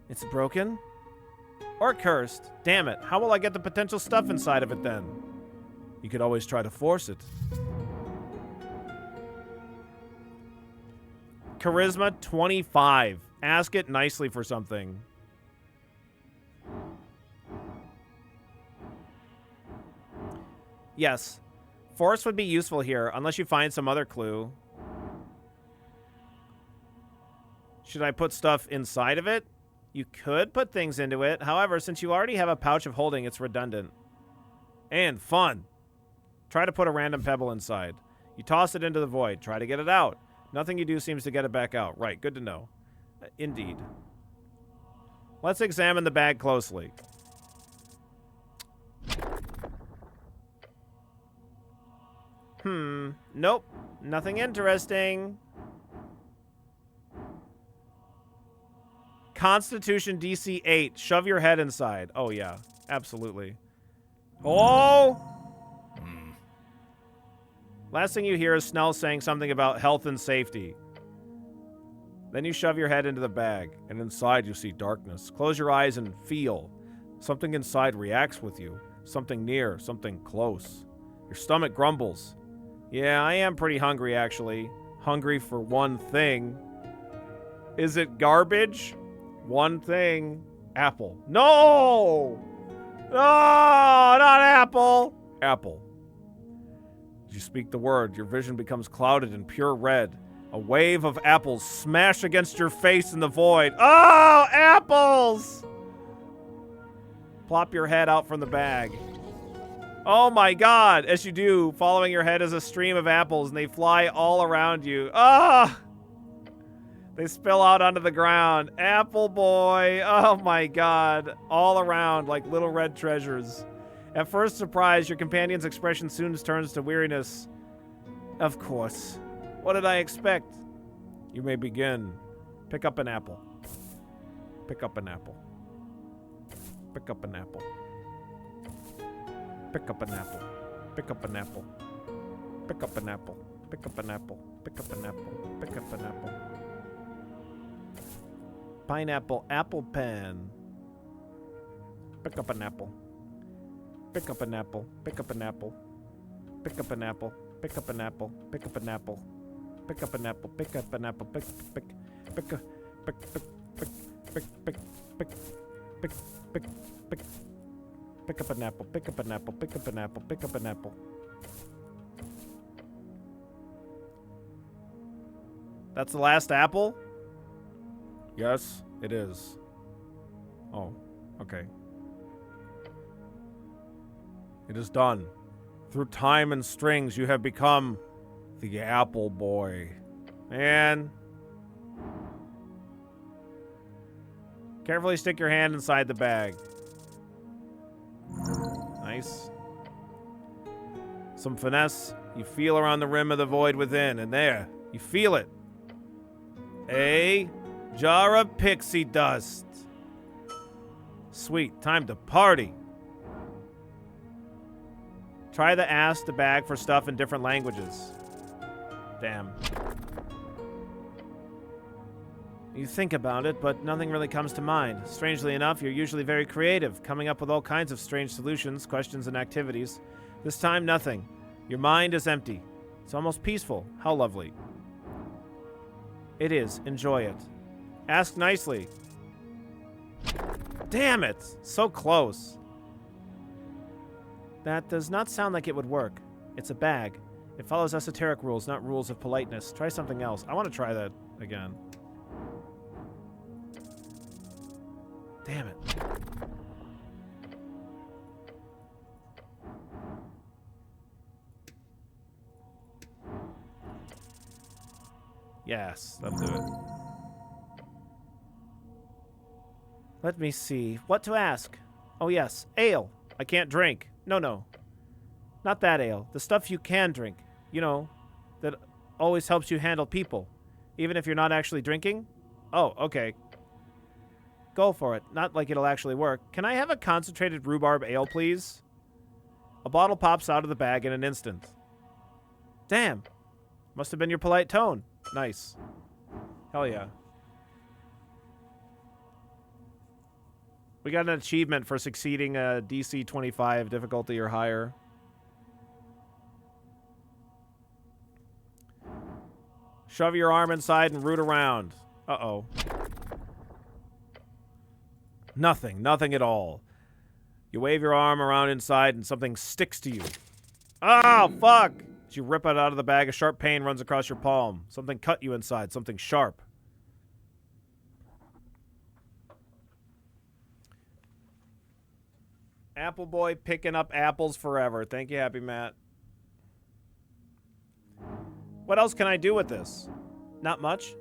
It's broken? Or cursed. Damn it, how will I get the potential stuff inside of it then? You could always try to force it. Charisma 25. Ask it nicely for something. Yes. Force would be useful here, unless you find some other clue. Should I put stuff inside of it? You could put things into it. However, since you already have a pouch of holding, it's redundant. And fun. Try to put a random pebble inside. You toss it into the void. Try to get it out. Nothing you do seems to get it back out. Right, good to know. Indeed. Let's examine the bag closely. Nope. Nothing interesting. Constitution DC 8. Shove your head inside. Oh, yeah. Absolutely. Oh! Last thing you hear is Snell saying something about health and safety. Then you shove your head into the bag, and inside you see darkness. Close your eyes and feel. Something inside reacts with you. Something near, something close. Your stomach grumbles. Yeah, I am pretty hungry, actually. Hungry for one thing. Is it garbage? One thing. Apple. No! No, not apple! Apple. As you speak the word, your vision becomes clouded in pure red. A wave of apples smash against your face in the void. Oh, apples! Plop your head out from the bag. Oh my god, as you do, following your head is a stream of apples and they fly all around you. Ah! They spill out onto the ground. Apple boy. Oh my god. All around like little red treasures. At first surprise, your companion's expression soon turns to weariness. Of course. What did I expect? You may begin. Pick up an apple. Pick up an apple. Pick up an apple. Pick up an apple. Pick up an apple. Pick up an apple. Pick up an apple. Pick up an apple. Pick up an apple. Pineapple apple pen. Pick up an apple. Pick up an apple. Pick up an apple. Pick up an apple. Pick up an apple. Pick up an apple. Pick up an apple. Pick up an apple. Pick pick pick pick pick pick pick pick pick pick pick pick pick up an apple. Pick up an apple. Pick up an apple. Pick up an apple. That's the last apple? Yes, it is. Oh, okay. It is done. Through time and strings, you have become the Apple Boy. Man. Carefully stick your hand inside the bag. Nice. Some finesse. You feel around the rim of the void within, and there, you feel it. A jar of pixie dust. Sweet, time to party. Try to ask the bag for stuff in different languages. Damn. You think about it, but nothing really comes to mind. Strangely enough, you're usually very creative, coming up with all kinds of strange solutions, questions, and activities. This time, nothing. Your mind is empty. It's almost peaceful. How lovely. It is. Enjoy it. Ask nicely. Damn it! So close. That does not sound like it would work. It's a bag. It follows esoteric rules, not rules of politeness. Try something else. I want to try that again. Damn it. Yes, that'll do it. Let me see. What to ask? Oh, yes. Ale. I can't drink. No, no. Not that ale. The stuff you can drink. You know, that always helps you handle people. Even if you're not actually drinking? Oh, okay. Go for it. Not like it'll actually work. Can I have a concentrated rhubarb ale, please? A bottle pops out of the bag in an instant. Damn. Must have been your polite tone. Nice. Hell yeah. We got an achievement for succeeding a DC 25 difficulty or higher. Shove your arm inside and root around. Uh-oh. Nothing. Nothing at all. You wave your arm around inside and something sticks to you. Oh, fuck! As you rip it out of the bag, a sharp pain runs across your palm. Something cut you inside. Something sharp. Apple Boy picking up apples forever. Thank you, Happy Matt. What else can I do with this? Not much.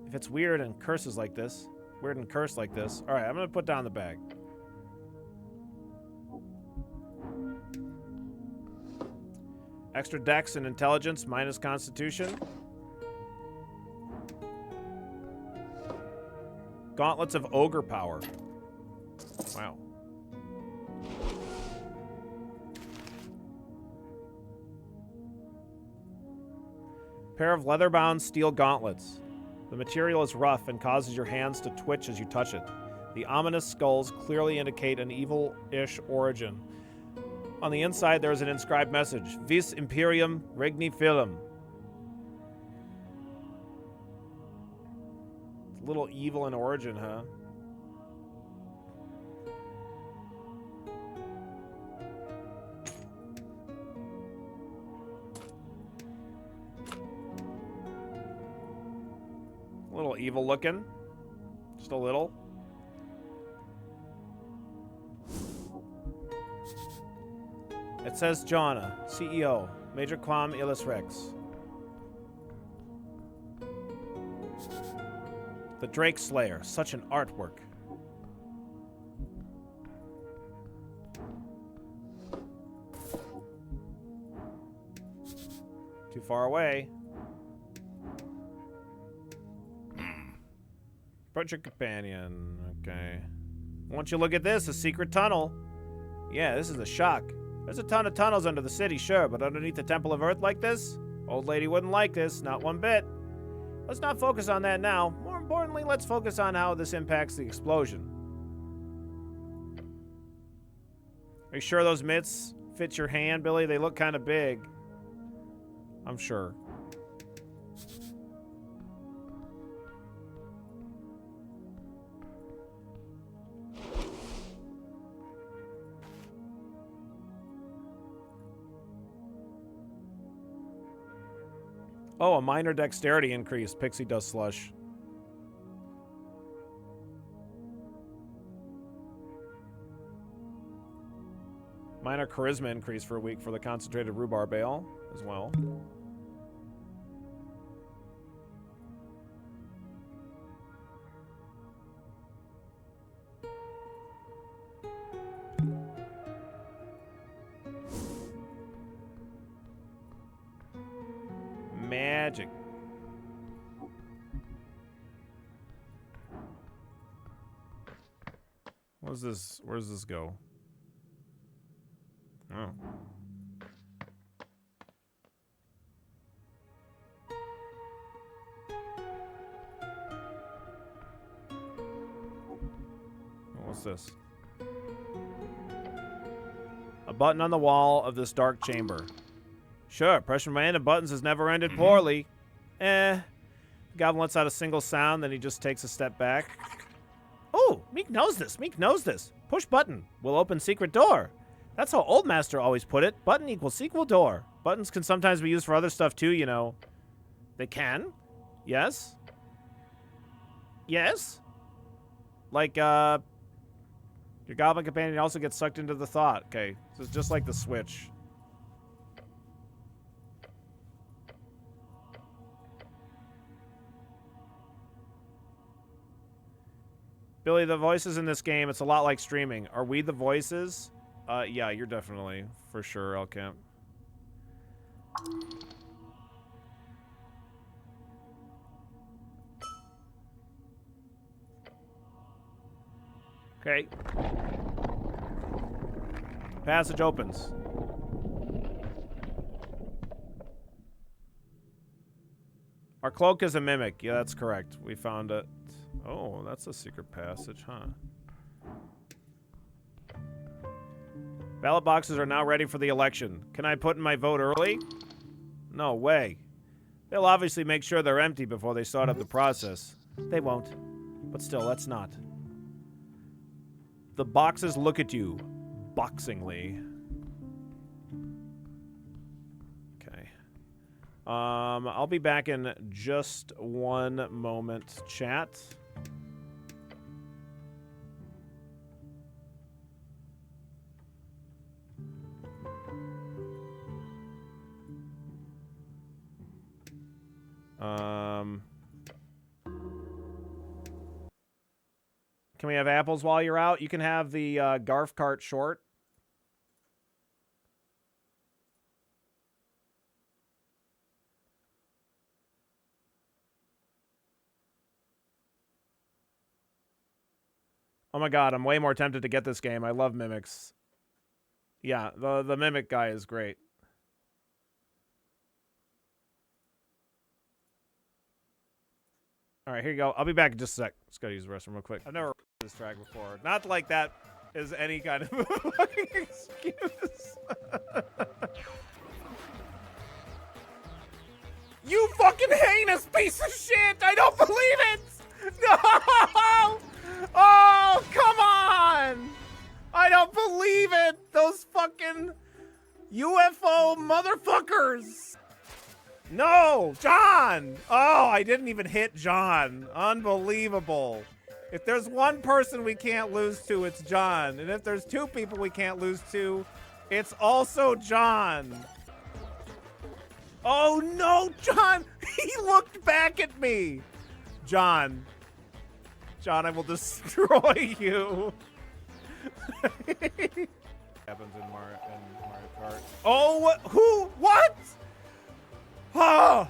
If it's weird and curses like this. Weird and cursed like this. Alright, I'm going to put down the bag. Extra dex and intelligence minus constitution. Gauntlets of ogre power. Wow. Pair of leather-bound steel gauntlets. The material is rough and causes your hands to twitch as you touch it. The ominous skulls clearly indicate an evil-ish origin. On the inside, there is an inscribed message. Vis Imperium Regni Filum. It's a little evil in origin, huh? A little evil looking. Just a little. It says Jonna, CEO, Major Quam Illis Rex. The Drake Slayer, such an artwork. Too far away. Approach your companion. Okay. Why don't you look at this? A secret tunnel. Yeah, this is a shock. There's a ton of tunnels under the city, sure, but underneath the Temple of Earth like this? Old lady wouldn't like this, not one bit. Let's not focus on that now. More importantly, let's focus on how this impacts the explosion. Are you sure those mitts fit your hand, Billy? They look kind of big. I'm sure. Oh, a minor dexterity increase. Pixie dust slush. Minor charisma increase for a week for the concentrated rhubarb ale as well. Magic. What's this? Where does this go? Oh. What's this? A button on the wall of this dark chamber. Sure, pressing random buttons has never ended poorly. Goblin lets out a single sound, then he just takes a step back. Oh, Meek knows this. Meek knows this. Push button. Will open secret door. That's how Old Master always put it. Button equals sequel door. Buttons can sometimes be used for other stuff too, you know. They can? Yes? Yes? Like, your goblin companion also gets sucked into the thought. Okay, so it's just like the Switch. Billy, the voices in this game, it's a lot like streaming. Are we the voices? Yeah, you're definitely, for sure, Elcamp. Okay. Passage opens. Our cloak is a mimic. Yeah, that's correct. We found it. Oh, that's a secret passage, huh? Ballot boxes are now ready for the election. Can I put in my vote early? No way. They'll obviously make sure they're empty before they start up the process. They won't. But still, let's not. The boxes look at you, boxingly. Okay. I'll be back in just one moment, chat. Can we have apples while you're out? You can have the Garf cart short. Oh my god, I'm way more tempted to get this game. I love mimics. Yeah, the mimic guy is great. All right, here you go. I'll be back in just a sec. Just gotta use the restroom real quick. I've never this track before. Not like that is any kind of fucking excuse. You fucking heinous piece of shit! I don't believe it! No! Oh, come on! I don't believe it! Those fucking UFO motherfuckers! No! John! Oh, I didn't even hit John. Unbelievable. If there's one person we can't lose to, it's John. And if there's two people we can't lose to, it's also John. Oh no, John! He looked back at me! John. John, I will destroy you. Happens in Mario Kart. Oh, who? What? Oh!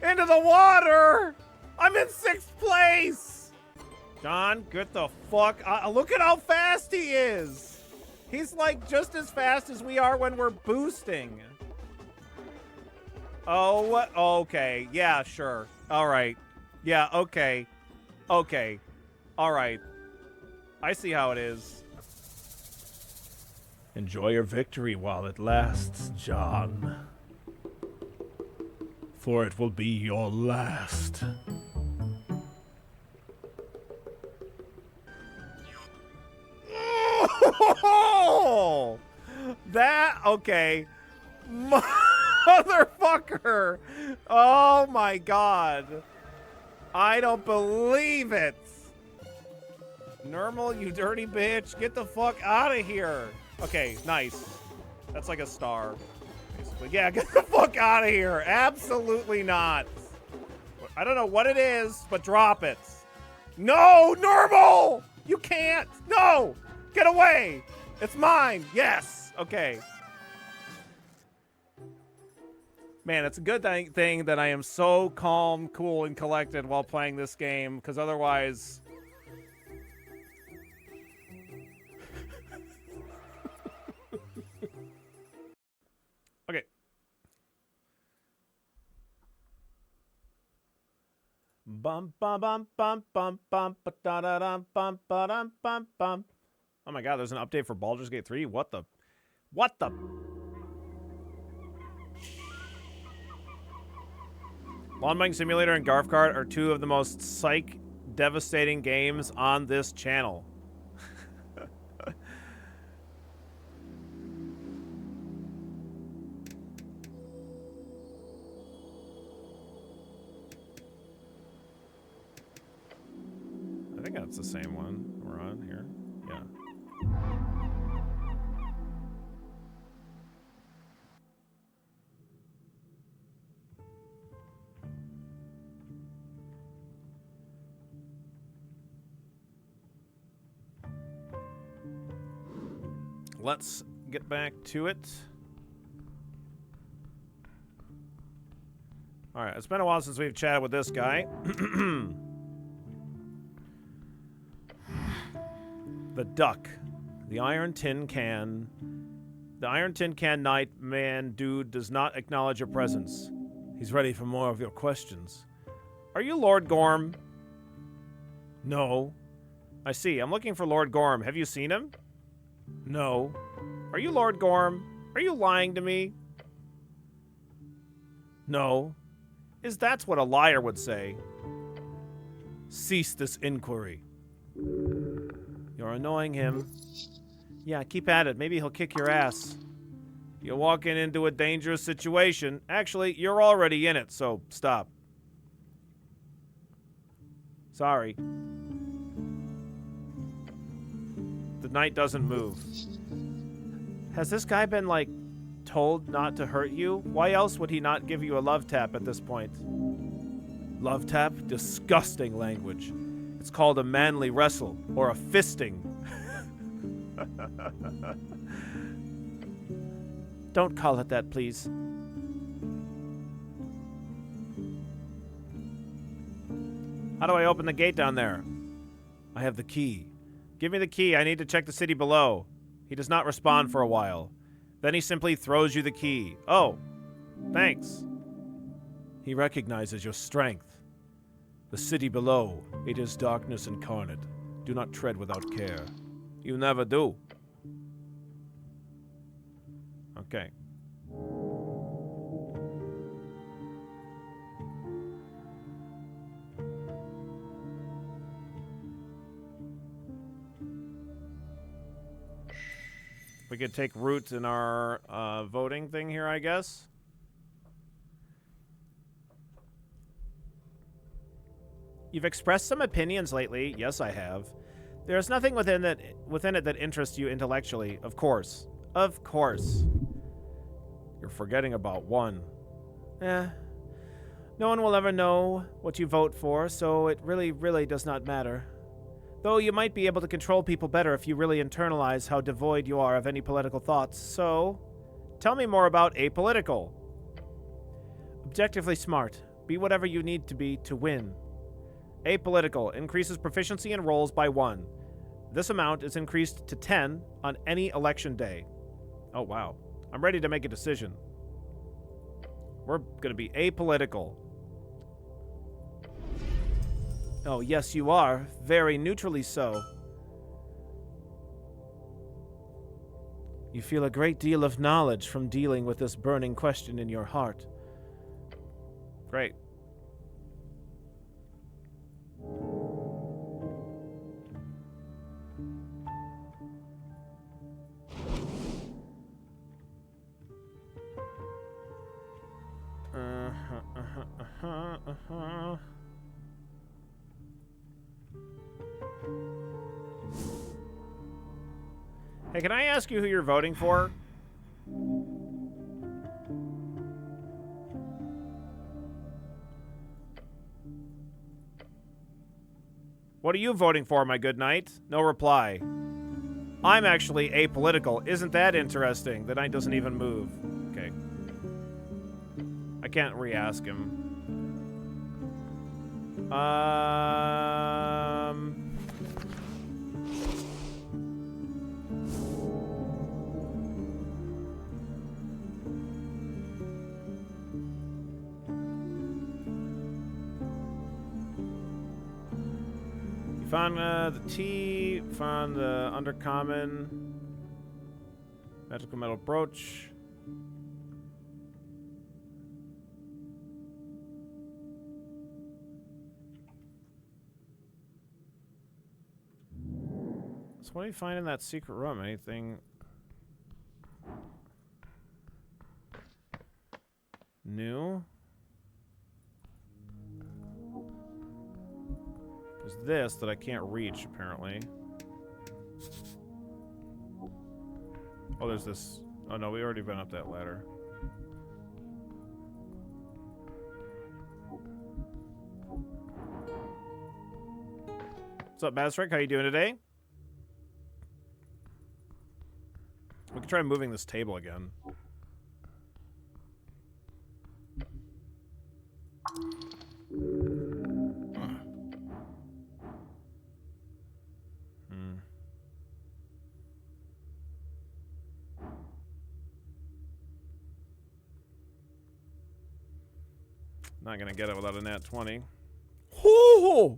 Into the water! I'm in 6th place! John, get the fuck out. Look at how fast he is! He's like just as fast as we are when we're boosting. Oh, okay. Yeah, sure. All right. Yeah, okay. Okay. All right. I see how it is. Enjoy your victory while it lasts, John. For it will be your last. Oh, that, okay. Motherfucker. Oh my god. I don't believe it. Normal, you dirty bitch. Get the fuck out of here. Okay, nice. That's like a star, basically. Yeah, get the fuck out of here. Absolutely not. I don't know what it is, but drop it. No, Normal! You can't. No! Get away! It's mine. Yes. Okay. Man, it's a good thing that I am so calm, cool, and collected while playing this game, because otherwise... Okay. Bum bum bum bum bum bum ba da da dum bum ba dum bum bum. Oh my god, there's an update for Baldur's Gate 3? What the? Lawn Mowing Simulator and Garf Kart are two of the most devastating games on this channel. I think that's the same one we're on here. Yeah. Let's get back to it. All right, it's been a while since we've chatted with this guy. The Duck. The Iron Tin Can. The Iron Tin Can Knight man dude does not acknowledge your presence. He's ready for more of your questions. Are you Lord Gorm? No. I see. I'm looking for Lord Gorm. Have you seen him? No. Are you Lord Gorm? Are you lying to me? No. Is that what a liar would say? Cease this inquiry. You're annoying him. Yeah, keep at it. Maybe he'll kick your ass. You're walking into a dangerous situation. Actually, you're already in it, so stop. Sorry. The knight doesn't move. Has this guy been, like, told not to hurt you? Why else would he not give you a love tap at this point? Love tap? Disgusting language. It's called a manly wrestle, or a fisting. Don't call it that, please. How do I open the gate down there? I have the key. Give me the key. I need to check the city below. He does not respond for a while. Then he simply throws you the key. Oh, thanks. He recognizes your strength. The city below, it is darkness incarnate. Do not tread without care. You never do. Okay. We could take root in our voting thing here, I guess. You've expressed some opinions lately. Yes, I have. There's nothing within it that interests you intellectually. Of course. Of course. You're forgetting about one. No one will ever know what you vote for, so it really, really does not matter. Though you might be able to control people better if you really internalize how devoid you are of any political thoughts. So, tell me more about apolitical. Objectively smart. Be whatever you need to be to win. Apolitical. Increases proficiency in roles by 1. This amount is increased to 10 on any election day. Oh, wow. I'm ready to make a decision. We're going to be apolitical. Oh, yes, you are. Very neutrally so. You feel a great deal of knowledge from dealing with this burning question in your heart. Great. Hey, can I ask you who you're voting for? What are you voting for, my good knight? No reply. I'm actually apolitical. Isn't that interesting? The knight doesn't even move. Okay. I can't re-ask him. Found the tea, found the undercommon, magical metal brooch. So what do you find in that secret room? Anything new? There's this that I can't reach, apparently. Oh, there's this. Oh, no, we already been up that ladder. What's up, Basrick? How you doing today? We can try moving this table again. Not gonna get it without a nat 20. Whoo!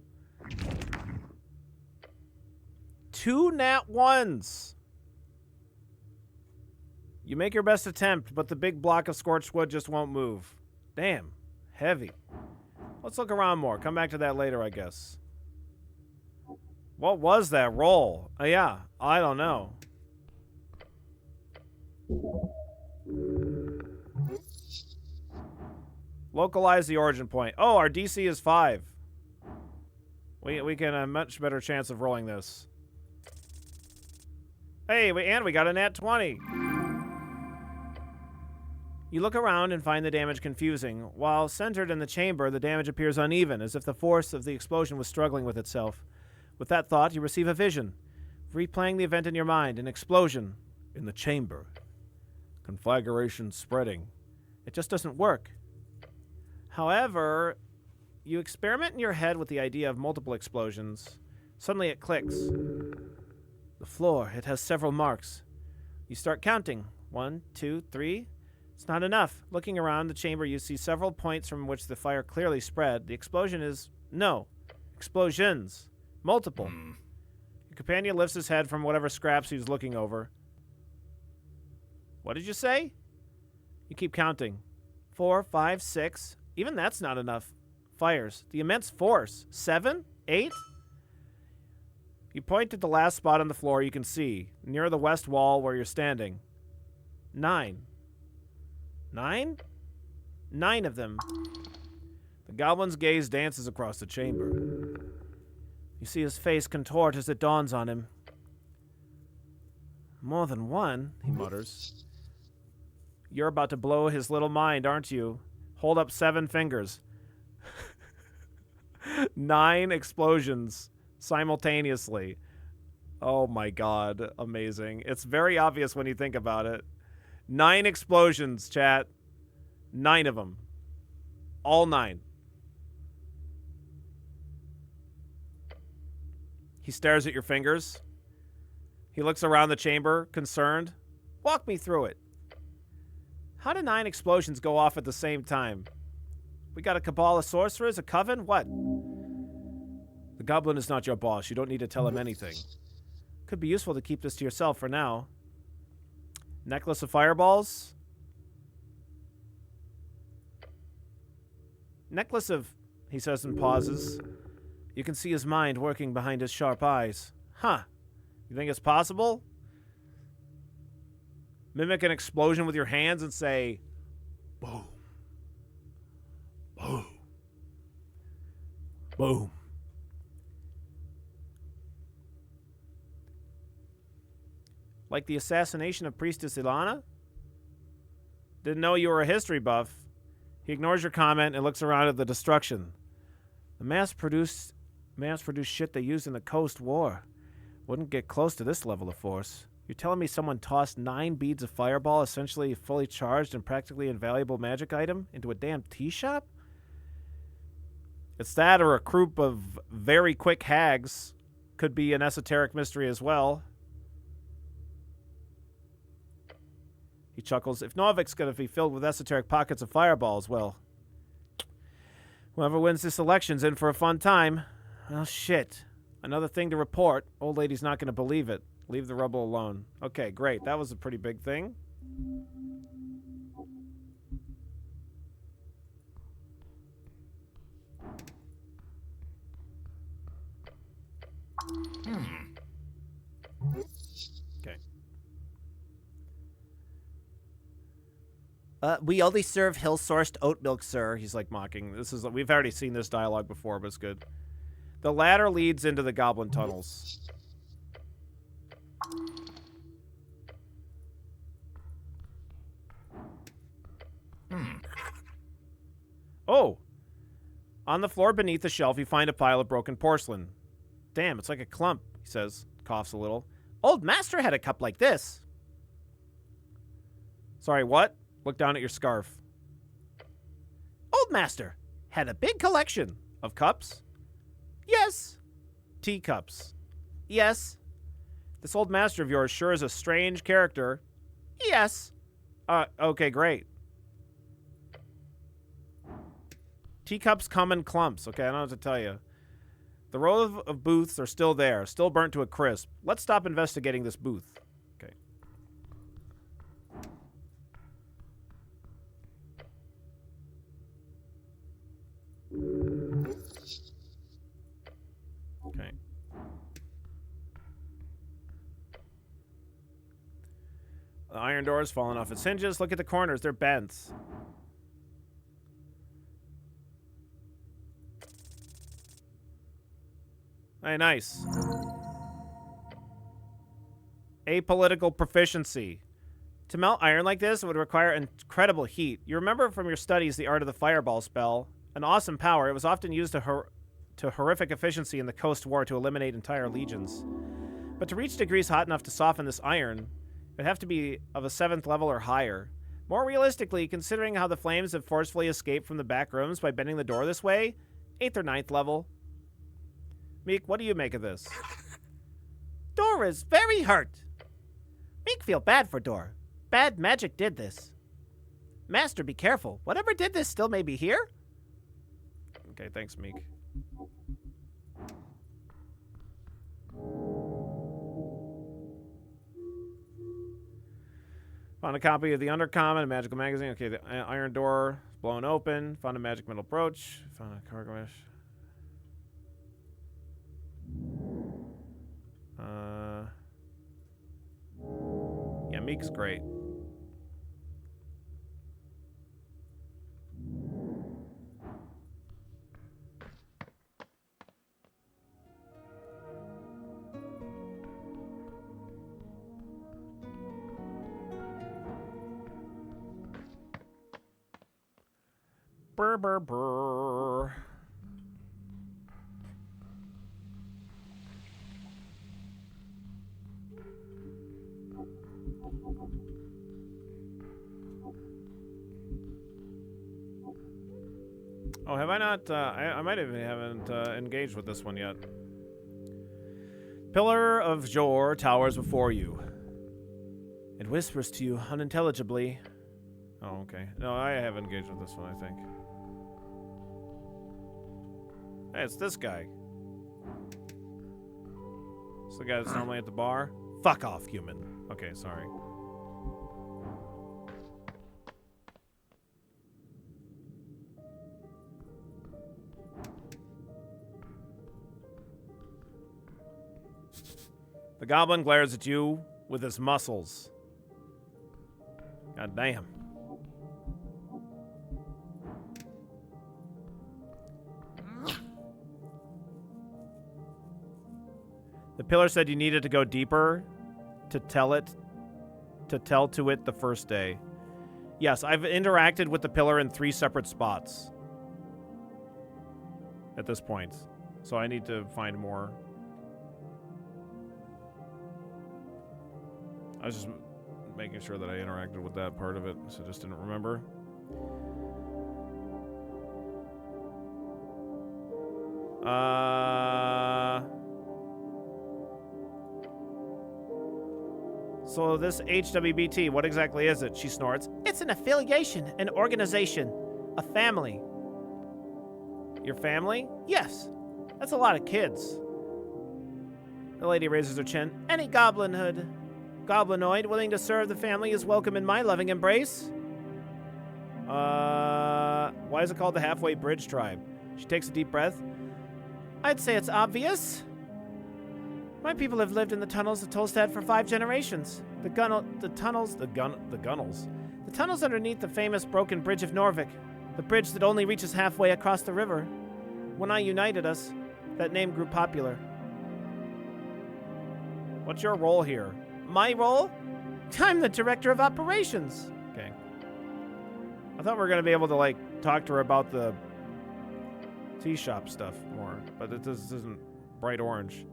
2 nat 1s. You make your best attempt, but the big block of scorched wood just won't move. Damn. Heavy. Let's look around more. Come back to that later, I guess. What was that roll? Oh, yeah. I don't know. Localize the origin point. Oh, our DC is 5. We can have a much better chance of rolling this. Hey, and we got a nat 20. You look around and find the damage confusing. While centered in the chamber, the damage appears uneven, as if the force of the explosion was struggling with itself. With that thought, you receive a vision. Replaying the event in your mind, an explosion in the chamber. Conflagration spreading. It just doesn't work. However, you experiment in your head with the idea of multiple explosions. Suddenly it clicks. The floor, it has several marks. You start counting. 1, 2, 3. It's not enough. Looking around the chamber, you see several points from which the fire clearly spread. The explosion is... no. Explosions. Multiple. Your companion lifts his head from whatever scraps he was looking over. What did you say? You keep counting. 4, 5, 6. Even that's not enough. Fires. The immense force. 7? 8? You point at the last spot on the floor you can see, near the west wall where you're standing. 9. 9? 9 of them. The goblin's gaze dances across the chamber. You see his face contort as it dawns on him. More than one, he mutters. You're about to blow his little mind, aren't you? Hold up 7 fingers. 9 explosions simultaneously. Oh my god, amazing. It's very obvious when you think about it. 9 explosions, chat. 9 of them. All 9. He stares at your fingers. He looks around the chamber, concerned. Walk me through it. How do 9 explosions go off at the same time? We got a cabal of sorcerers, a coven? What? The goblin is not your boss. You don't need to tell him anything. Could be useful to keep this to yourself for now. Necklace of fireballs? Necklace of... He says and pauses. You can see his mind working behind his sharp eyes. Huh. You think it's possible? Mimic an explosion with your hands and say, boom. Boom. Boom. Like the assassination of Priestess Ilana? Didn't know you were a history buff. He ignores your comment and looks around at the destruction. The mass-produced shit they used in the Coast War wouldn't get close to this level of force. You're telling me someone tossed 9 beads of fireball, essentially a fully charged and practically invaluable magic item, into a damn tea shop? It's that or a group of very quick hags. Could be an esoteric mystery as well. He chuckles. If Novik's going to be filled with esoteric pockets of fireballs, well, whoever wins this election's in for a fun time. Well, shit. Another thing to report. Old lady's not going to believe it. Leave the rubble alone. Okay, great. That was a pretty big thing. Okay. We only serve hill-sourced oat milk, sir. He's like mocking. We've already seen this dialogue before, but it's good. The ladder leads into the goblin tunnels. Oh! On the floor beneath the shelf, you find a pile of broken porcelain. Damn, it's like a clump, he says, coughs a little. Old Master had a cup like this. Sorry, what? Look down at your scarf. Old Master had a big collection of cups. Yes. Teacups. Yes. This old master of yours sure is a strange character. Yes. Okay, great. Teacups come in clumps. Okay, I don't know what to tell you. The row of booths are still there, still burnt to a crisp. Let's stop investigating this booth. Okay. Okay. The iron door has fallen off its hinges. Look at the corners. They're bent. Hey, nice. Apolitical proficiency. To melt iron like this, it would require incredible heat. You remember from your studies the art of the fireball spell. An awesome power. It was often used to horrific efficiency in the Coast War to eliminate entire legions. But to reach degrees hot enough to soften this iron, it would have to be of a 7th level or higher. More realistically, considering how the flames have forcefully escaped from the back rooms by bending the door this way, 8th or 9th level. Meek, what do you make of this? Dor is very hurt. Meek feel bad for Dor. Bad magic did this. Master, be careful. Whatever did this still may be here? Okay, thanks, Meek. Found a copy of the Undercommon, a magical magazine. Okay, the iron door is blown open. Found a magic metal brooch. Found a cargo mesh. Yeah, Meek's great. Brr, brr, brr. Oh, have I not? I might have haven't engaged with this one yet. Pillar of Jor towers before you. It whispers to you unintelligibly. Oh, okay. No, I have engaged with this one, I think. Hey, it's this guy. It's the guy that's normally at the bar. Fuck off, human. Okay, sorry. The goblin glares at you with his muscles. God damn. The pillar said you needed to go deeper to tell to it the first day. Yes, I've interacted with the pillar in 3 separate spots at this point. So I need to find more. I was just making sure that I interacted with that part of it, so I just didn't remember. So this HWBT, what exactly is it? She snorts. It's an affiliation, an organization, a family. Your family? Yes. That's a lot of kids. The lady raises her chin. Any goblinoid willing to serve the family is welcome in my loving embrace. Why is it called the Halfway Bridge Tribe? She takes a deep breath. I'd say it's obvious. My people have lived in the tunnels of Tolstad for 5 generations. The tunnels underneath the famous broken bridge of Norvik, the bridge that only reaches halfway across the river. When I united us, that name grew popular. What's your role here? My role? I'm the director of operations. Okay. I thought we were going to be able to, like, talk to her about the tea shop stuff more, but this isn't bright orange.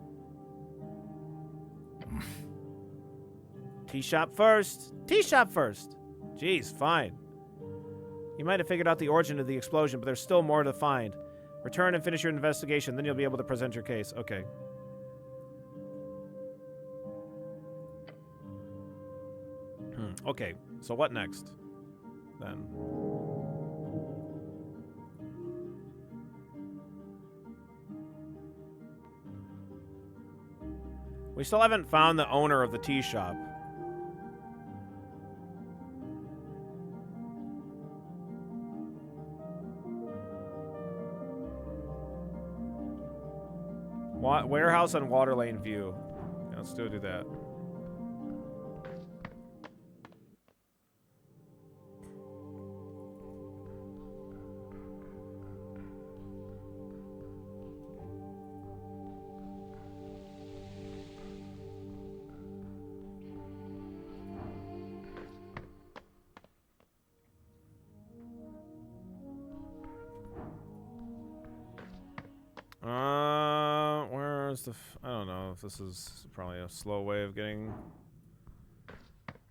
Tea shop first. Tea shop first. Jeez, fine. You might have figured out the origin of the explosion, but there's still more to find. Return and finish your investigation, then you'll be able to present your case. Okay. Okay, so what next, then? We still haven't found the owner of the tea shop. Warehouse and water lane view. Yeah, let's do that. Where's the... I don't know if this is probably a slow way of getting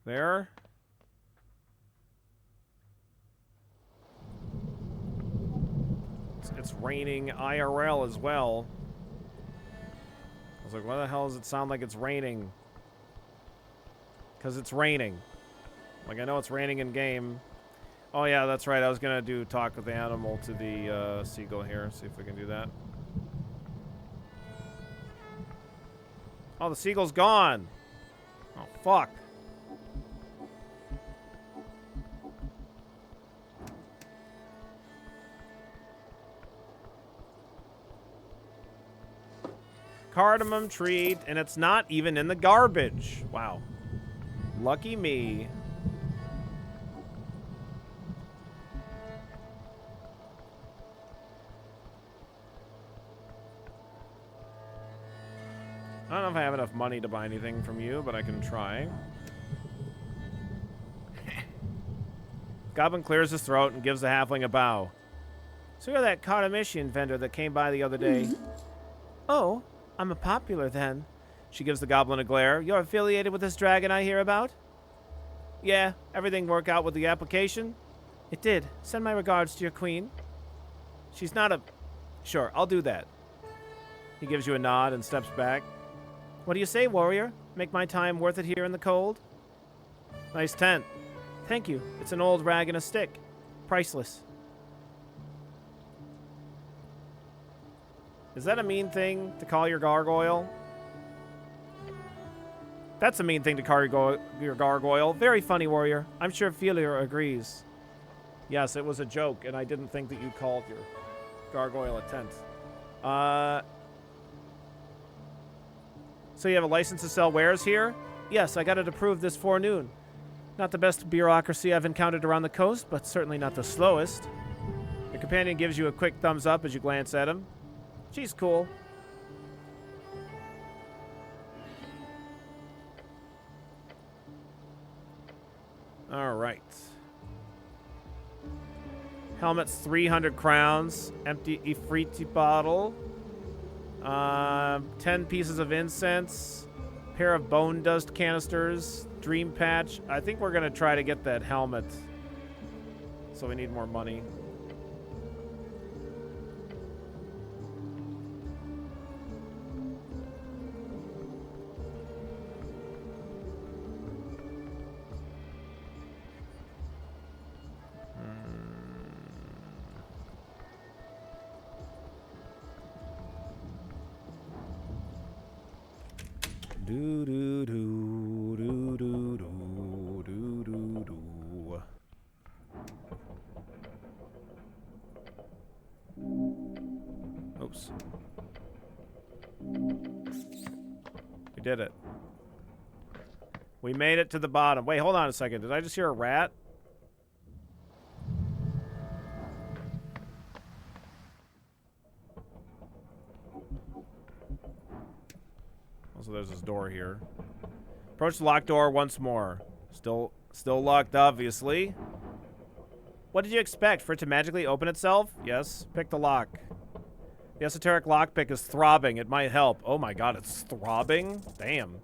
there. It's raining IRL as well. I was like, why the hell does it sound like it's raining? Because it's raining. Like, I know it's raining in game. Oh yeah, that's right. I was gonna do talk with the animal to the seagull here. See if we can do that. Oh, the seagull's gone. Oh, fuck. Cardamom tree, and it's not even in the garbage. Wow. Lucky me. I don't know if I have enough money to buy anything from you, but I can try. Goblin clears his throat and gives the halfling a bow. So you're that Cardamission vendor that came by the other day. Oh, I'm a popular then. She gives the goblin a glare. You're affiliated with this dragon I hear about? Yeah, everything work out with the application? It did. Send my regards to your queen. She's not a... Sure, I'll do that. He gives you a nod and steps back. What do you say, warrior? Make my time worth it here in the cold? Nice tent. Thank you. It's an old rag and a stick. Priceless. Is that a mean thing to call your gargoyle? That's a mean thing to call your gargoyle. Very funny, warrior. I'm sure Felia agrees. Yes, it was a joke, and I didn't think that you called your gargoyle a tent. So you have a license to sell wares here? Yes, I got it approved this forenoon. Not the best bureaucracy I've encountered around the coast, but certainly not the slowest. Your companion gives you a quick thumbs up as you glance at him. She's cool. All right. Helmet's 300 crowns. Empty Ifriti bottle. 10 pieces of incense. Pair of bone dust canisters. Dream patch. I think we're going to try to get that helmet. So we need more money. Do do do do do do do do do. Oops. We did it. We made it to the bottom. Wait, hold on a second. Did I just hear a rat? So there's this door here. Approach the locked door once more. Still locked, obviously. What did you expect? For it to magically open itself? Yes. Pick the lock. The esoteric lockpick is throbbing. It might help. Oh my god, it's throbbing? Damn.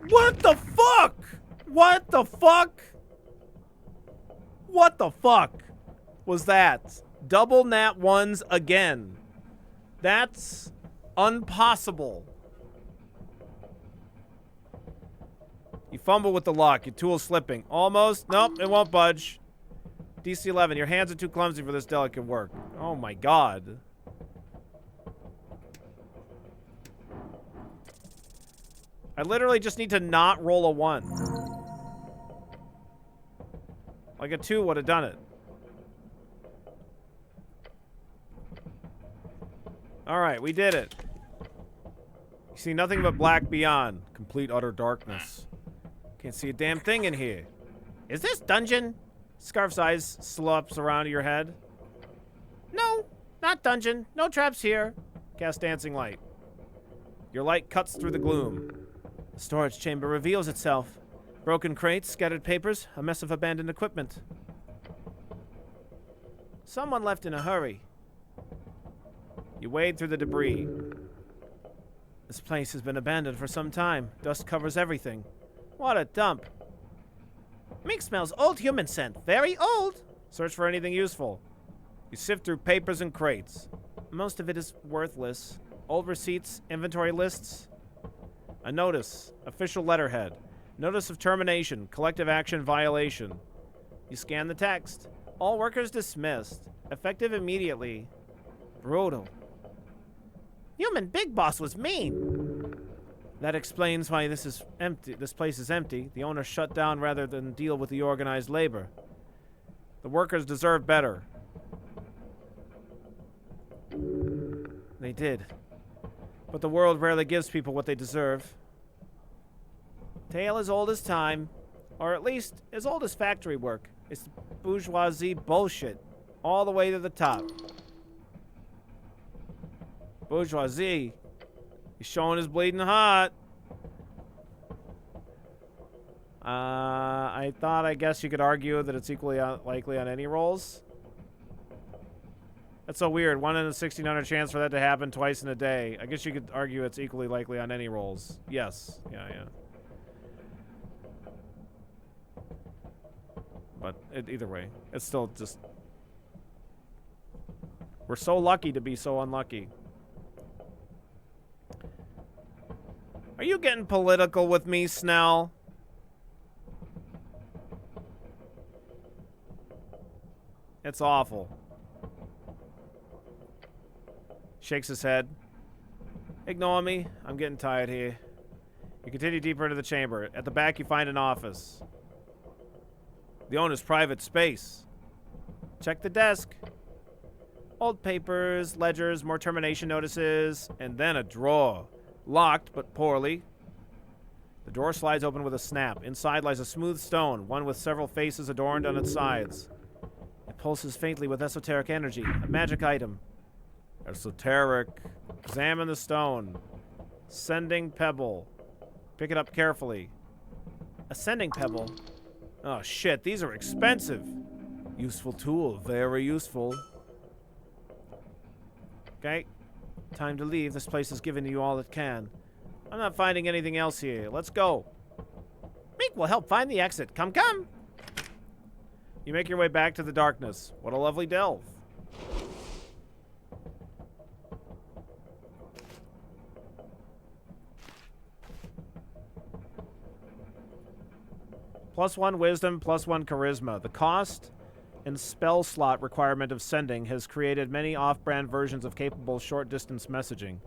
What the fuck? What the fuck? What the fuck was that? Double nat ones again. That's impossible. You fumble with the lock. Your tool's slipping. Almost. Nope, it won't budge. DC 11. Your hands are too clumsy for this delicate work. Oh my god. I literally just need to not roll a 1. Like a 2 would have done it. Alright, we did it. You see nothing but black beyond. Complete utter darkness. Can't see a damn thing in here. Is this dungeon? Scarf's eyes slops around your head. No, not dungeon. No traps here. Cast dancing light. Your light cuts through the gloom. The storage chamber reveals itself. Broken crates, scattered papers, a mess of abandoned equipment. Someone left in a hurry. You wade through the debris. This place has been abandoned for some time. Dust covers everything. What a dump. Mink smells old human scent. Very old. Search for anything useful. You sift through papers and crates. Most of it is worthless. Old receipts, inventory lists. A notice. Official letterhead. Notice of termination. Collective action violation. You scan the text. All workers dismissed. Effective immediately. Brutal. Human Big Boss was mean. That explains why this is empty. This place is empty. The owner shut down rather than deal with the organized labor. The workers deserve better. They did. But the world rarely gives people what they deserve. Tale as old as time. Or at least as old as factory work. It's bourgeoisie bullshit. All the way to the top. Bourgeoisie. He's showing his bleeding heart. I guess you could argue that it's equally likely on any rolls. That's so weird. 1 in a 1600 chance for that to happen twice in a day. I guess you could argue it's equally likely on any rolls. Yes. Yeah. But either way, it's still just... We're so lucky to be so unlucky. you getting political with me, Snell? It's awful. Shakes his head. Ignore me. I'm getting tired here. You continue deeper into the chamber. At the back, you find an office. The owner's private space. Check the desk. Old papers, ledgers, more termination notices, and then a drawer. Locked, but poorly. The drawer slides open with a snap. Inside lies a smooth stone, one with several faces adorned on its sides. It pulses faintly with esoteric energy, a magic item. Esoteric. Examine the stone. Sending pebble. Pick it up carefully. A sending pebble? Oh shit, these are expensive. Useful tool, very useful. Okay. Time to leave. This place has given you all it can. I'm not finding anything else here. Let's go. Meek will help find the exit. Come, come. You make your way back to the darkness. What a lovely delve. +1 wisdom, +1 charisma. The cost and spell slot requirement of sending has created many off-brand versions of capable short-distance messaging.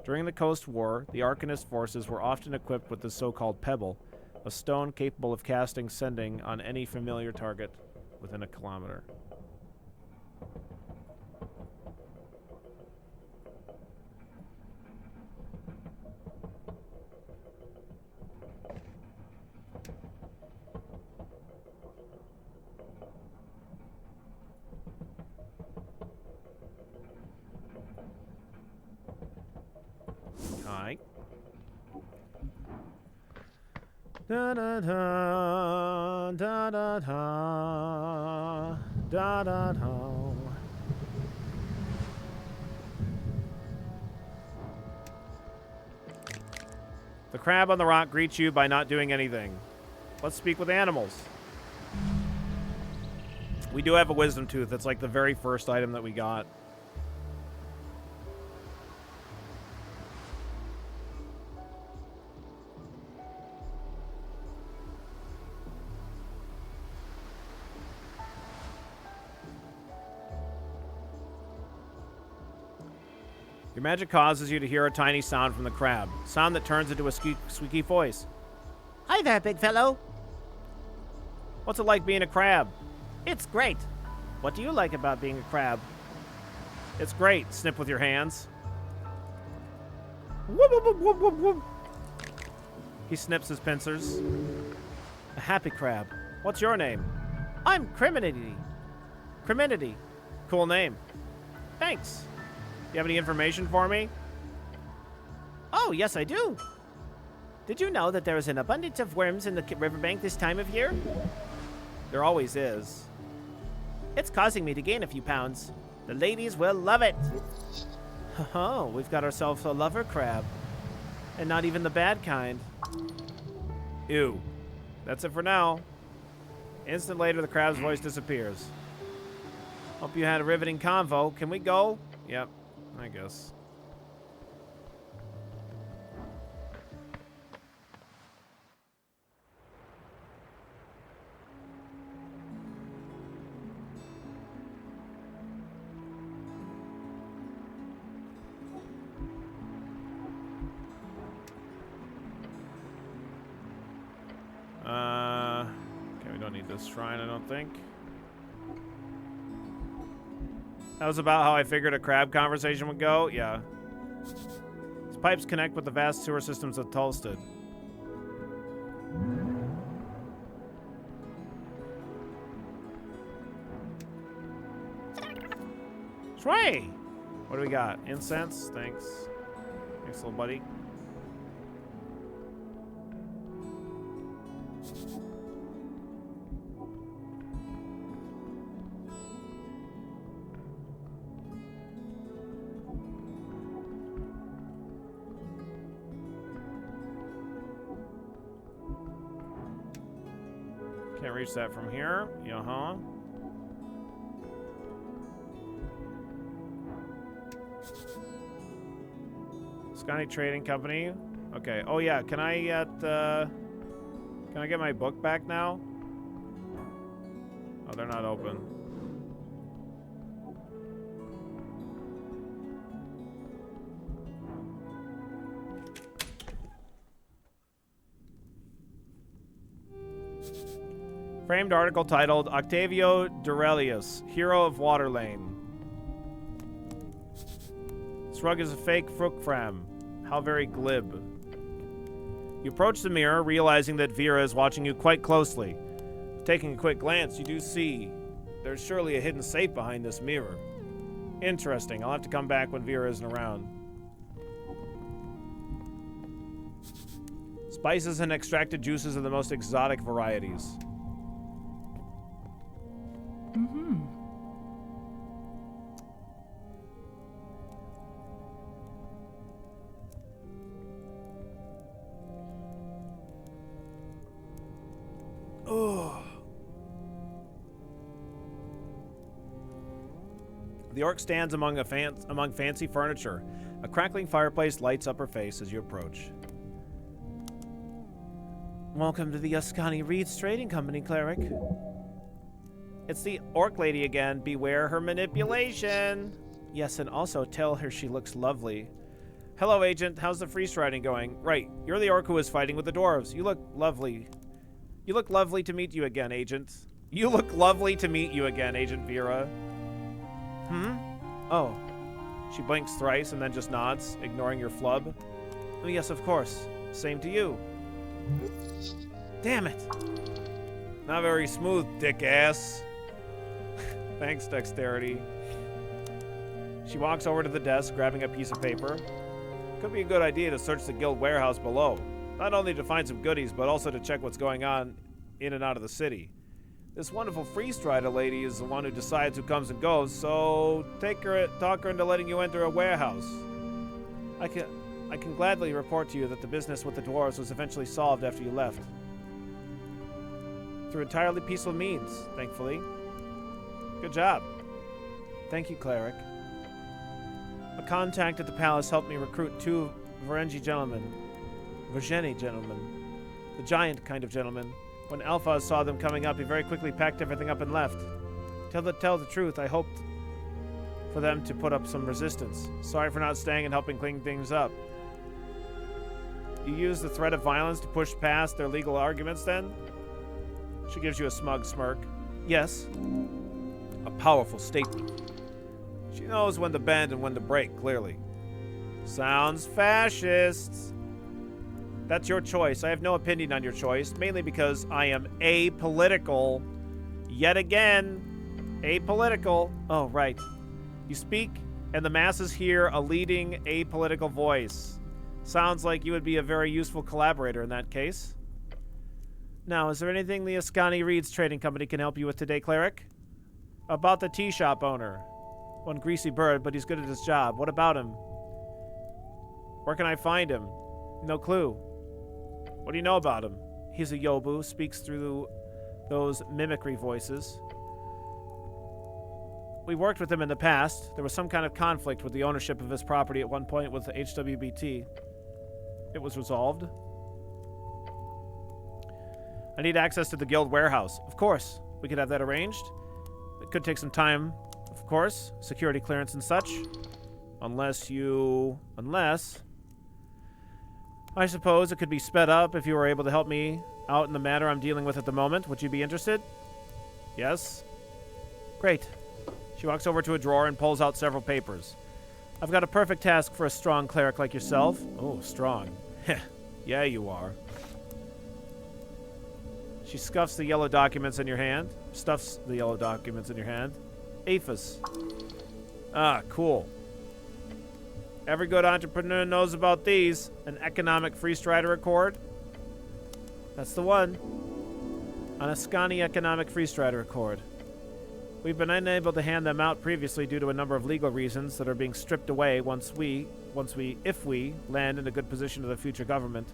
During the Coast War, the Arcanist forces were often equipped with the so-called pebble, a stone capable of casting sending on any familiar target within a kilometer. Alright. Da da da da da da da da da. The crab on the rock greets you by not doing anything. Let's speak with animals. We do have a wisdom tooth. That's like the very first item that we got. Your magic causes you to hear a tiny sound from the crab. Sound that turns into a squeaky voice. Hi there, big fellow. What's it like being a crab? It's great. What do you like about being a crab? It's great. Snip with your hands. Whoop, whoop, whoop, whoop, whoop, whoop. He snips his pincers. A happy crab. What's your name? I'm Criminity. Criminity. Cool name. Thanks. You have any information for me? Oh, yes, I do. Did you know that there is an abundance of worms in the riverbank this time of year? There always is. It's causing me to gain a few pounds. The ladies will love it. Oh, we've got ourselves a lover crab. And not even the bad kind. Ew. That's it for now. Instant later, the crab's voice disappears. Hope you had a riveting convo. Can we go? Yep, I guess. Okay, we don't need this shrine, I don't think. That was about how I figured a crab conversation would go? Yeah. These pipes connect with the vast sewer systems of Tulstead. Sway! What do we got? Incense? Thanks. Thanks, little buddy. Can't reach that from here. Yeah-huh. Scotty Trading Company. Okay. Oh yeah. Can I get my book back now? Oh, they're not open. Framed article titled Octavio Durelius, Hero of Waterlane. This rug is a fake Frukfram. How very glib. You approach the mirror, realizing that Vera is watching you quite closely. Taking a quick glance, you do see there's surely a hidden safe behind this mirror. Interesting. I'll have to come back when Vera isn't around. Spices and extracted juices of the most exotic varieties. Mm-hmm. Oh. The orc stands among fancy furniture. A crackling fireplace lights up her face as you approach. Welcome to the Ascani Reeds Trading Company, Cleric. It's the orc lady again. Beware her manipulation. Yes, and also tell her she looks lovely. Hello, Agent. How's the freeze riding going? Right, you're the orc who is fighting with the dwarves. You look lovely. You look lovely to meet you again, Agent. You look lovely to meet you again, Agent Vera. Hmm? Oh. She blinks thrice and then just nods, ignoring your flub. Oh, yes, of course. Same to you. Damn it. Not very smooth, dick ass. Thanks, Dexterity. She walks over to the desk, grabbing a piece of paper. Could be a good idea to search the guild warehouse below. Not only to find some goodies, but also to check what's going on in and out of the city. This wonderful freeze-strider lady is the one who decides who comes and goes, so talk her into letting you enter a warehouse. I can gladly report to you that the business with the dwarves was eventually solved after you left. Through entirely peaceful means, thankfully. Good job. Thank you, Cleric. A contact at the palace helped me recruit 2 Varengi gentlemen. The giant kind of gentleman. When Alphaz saw them coming up, he very quickly packed everything up and left. Tell the truth, I hoped for them to put up some resistance. Sorry for not staying and helping clean things up. You used the threat of violence to push past their legal arguments, then? She gives you a smug smirk. Yes. A powerful statement. She knows when to bend and when to break, clearly. Sounds fascist. That's your choice. I have no opinion on your choice, mainly because I am apolitical. Yet again, apolitical. Oh, right. You speak, and the masses hear a leading apolitical voice. Sounds like you would be a very useful collaborator in that case. Now, is there anything the Ascani Reeds Trading Company can help you with today, Cleric? About the tea shop owner. One greasy bird, but he's good at his job. What about him? Where can I find him? No clue. What do you know about him? He's a Yobu, speaks through those mimicry voices. We worked with him in the past. There was some kind of conflict with the ownership of his property at one point with the HWBT. It was resolved. I need access to the guild warehouse. Of course, we could have that arranged. It could take some time, of course. Security clearance and such. Unless... I suppose it could be sped up if you were able to help me out in the matter I'm dealing with at the moment. Would you be interested? Yes. Great. She walks over to a drawer and pulls out several papers. I've got a perfect task for a strong cleric like yourself. Oh, strong. Yeah, you are. She stuffs the yellow documents in your hand. Aphis. Ah, cool. Every good entrepreneur knows about these. An economic freestrider accord. That's the one. An Ascani economic freestrider accord. We've been unable to hand them out previously due to a number of legal reasons that are being stripped away if we land in a good position of the future government.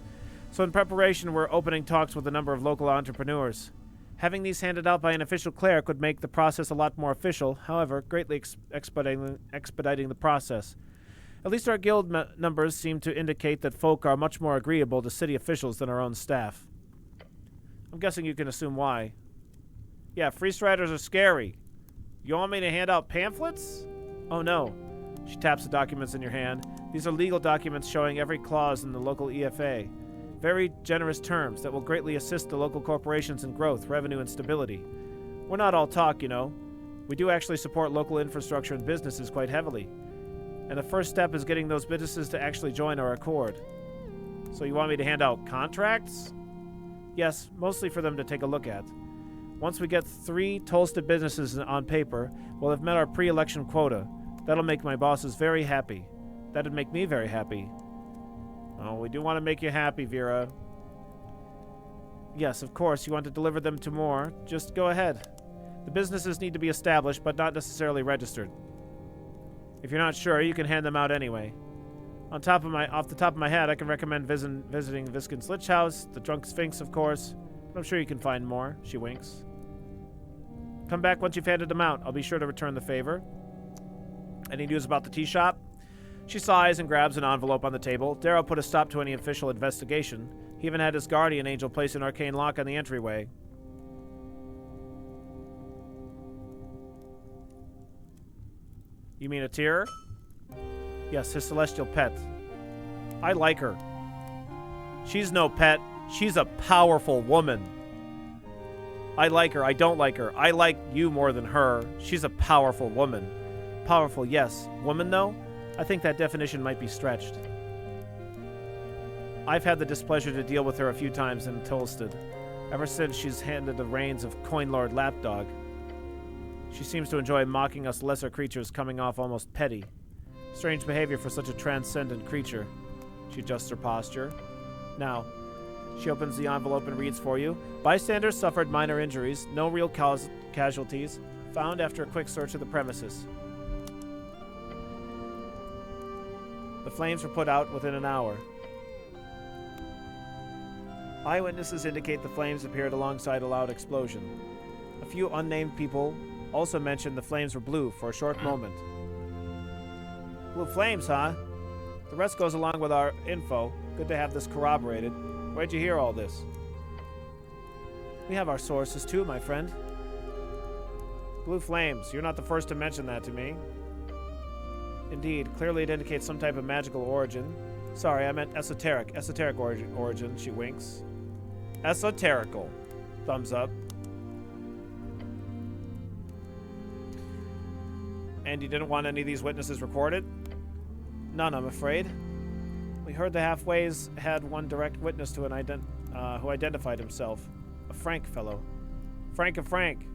So in preparation, we're opening talks with a number of local entrepreneurs. Having these handed out by an official cleric would make the process a lot more official, however, greatly expediting the process. At least our guild numbers seem to indicate that folk are much more agreeable to city officials than our own staff. I'm guessing you can assume why. Yeah, Freeze Riders are scary. You want me to hand out pamphlets? Oh no. She taps the documents in your hand. These are legal documents showing every clause in the local EFA. Very generous terms that will greatly assist the local corporations in growth, revenue, and stability. We're not all talk, you know. We do actually support local infrastructure and businesses quite heavily. And the first step is getting those businesses to actually join our accord. So you want me to hand out contracts? Yes, mostly for them to take a look at. Once we get 3 Tolstead businesses on paper, we'll have met our pre-election quota. That'll make my bosses very happy. That'd make me very happy. Oh, we do want to make you happy, Vera. Yes, of course, you want to deliver them to more. Just go ahead. The businesses need to be established, but not necessarily registered. If you're not sure, you can hand them out anyway. Off the top of my head, I can recommend visiting Viskin's Lich House, the Drunk Sphinx, of course. But I'm sure you can find more. She winks. Come back once you've handed them out. I'll be sure to return the favor. Any news about the tea shop? She sighs and grabs an envelope on the table. Darrow put a stop to any official investigation. He even had his guardian angel place an arcane lock on the entryway. You mean a tear? Yes, his celestial pet. I like her. She's no pet. She's a powerful woman. I like her. I don't like her. I like you more than her. She's a powerful woman. Powerful, yes. Woman, though? I think that definition might be stretched. I've had the displeasure to deal with her a few times in Tolstead, ever since she's handed the reins of Coin Lord Lapdog. She seems to enjoy mocking us lesser creatures, coming off almost petty. Strange behavior for such a transcendent creature. She adjusts her posture. Now, she opens the envelope and reads for you. Bystanders suffered minor injuries, no real casualties, found after a quick search of the premises. The flames were put out within an hour. Eyewitnesses indicate the flames appeared alongside a loud explosion. A few unnamed people also mentioned the flames were blue for a short moment. Blue flames, huh? The rest goes along with our info. Good to have this corroborated. Where'd you hear all this? We have our sources too, my friend. Blue flames. You're not the first to mention that to me. Indeed, clearly it indicates some type of magical origin. Sorry, I meant esoteric. Esoteric origin, she winks. Esoterical. Thumbs up. And you didn't want any of these witnesses recorded? None, I'm afraid. We heard the halfways had one direct witness to who identified himself. A Frank fellow. Frank,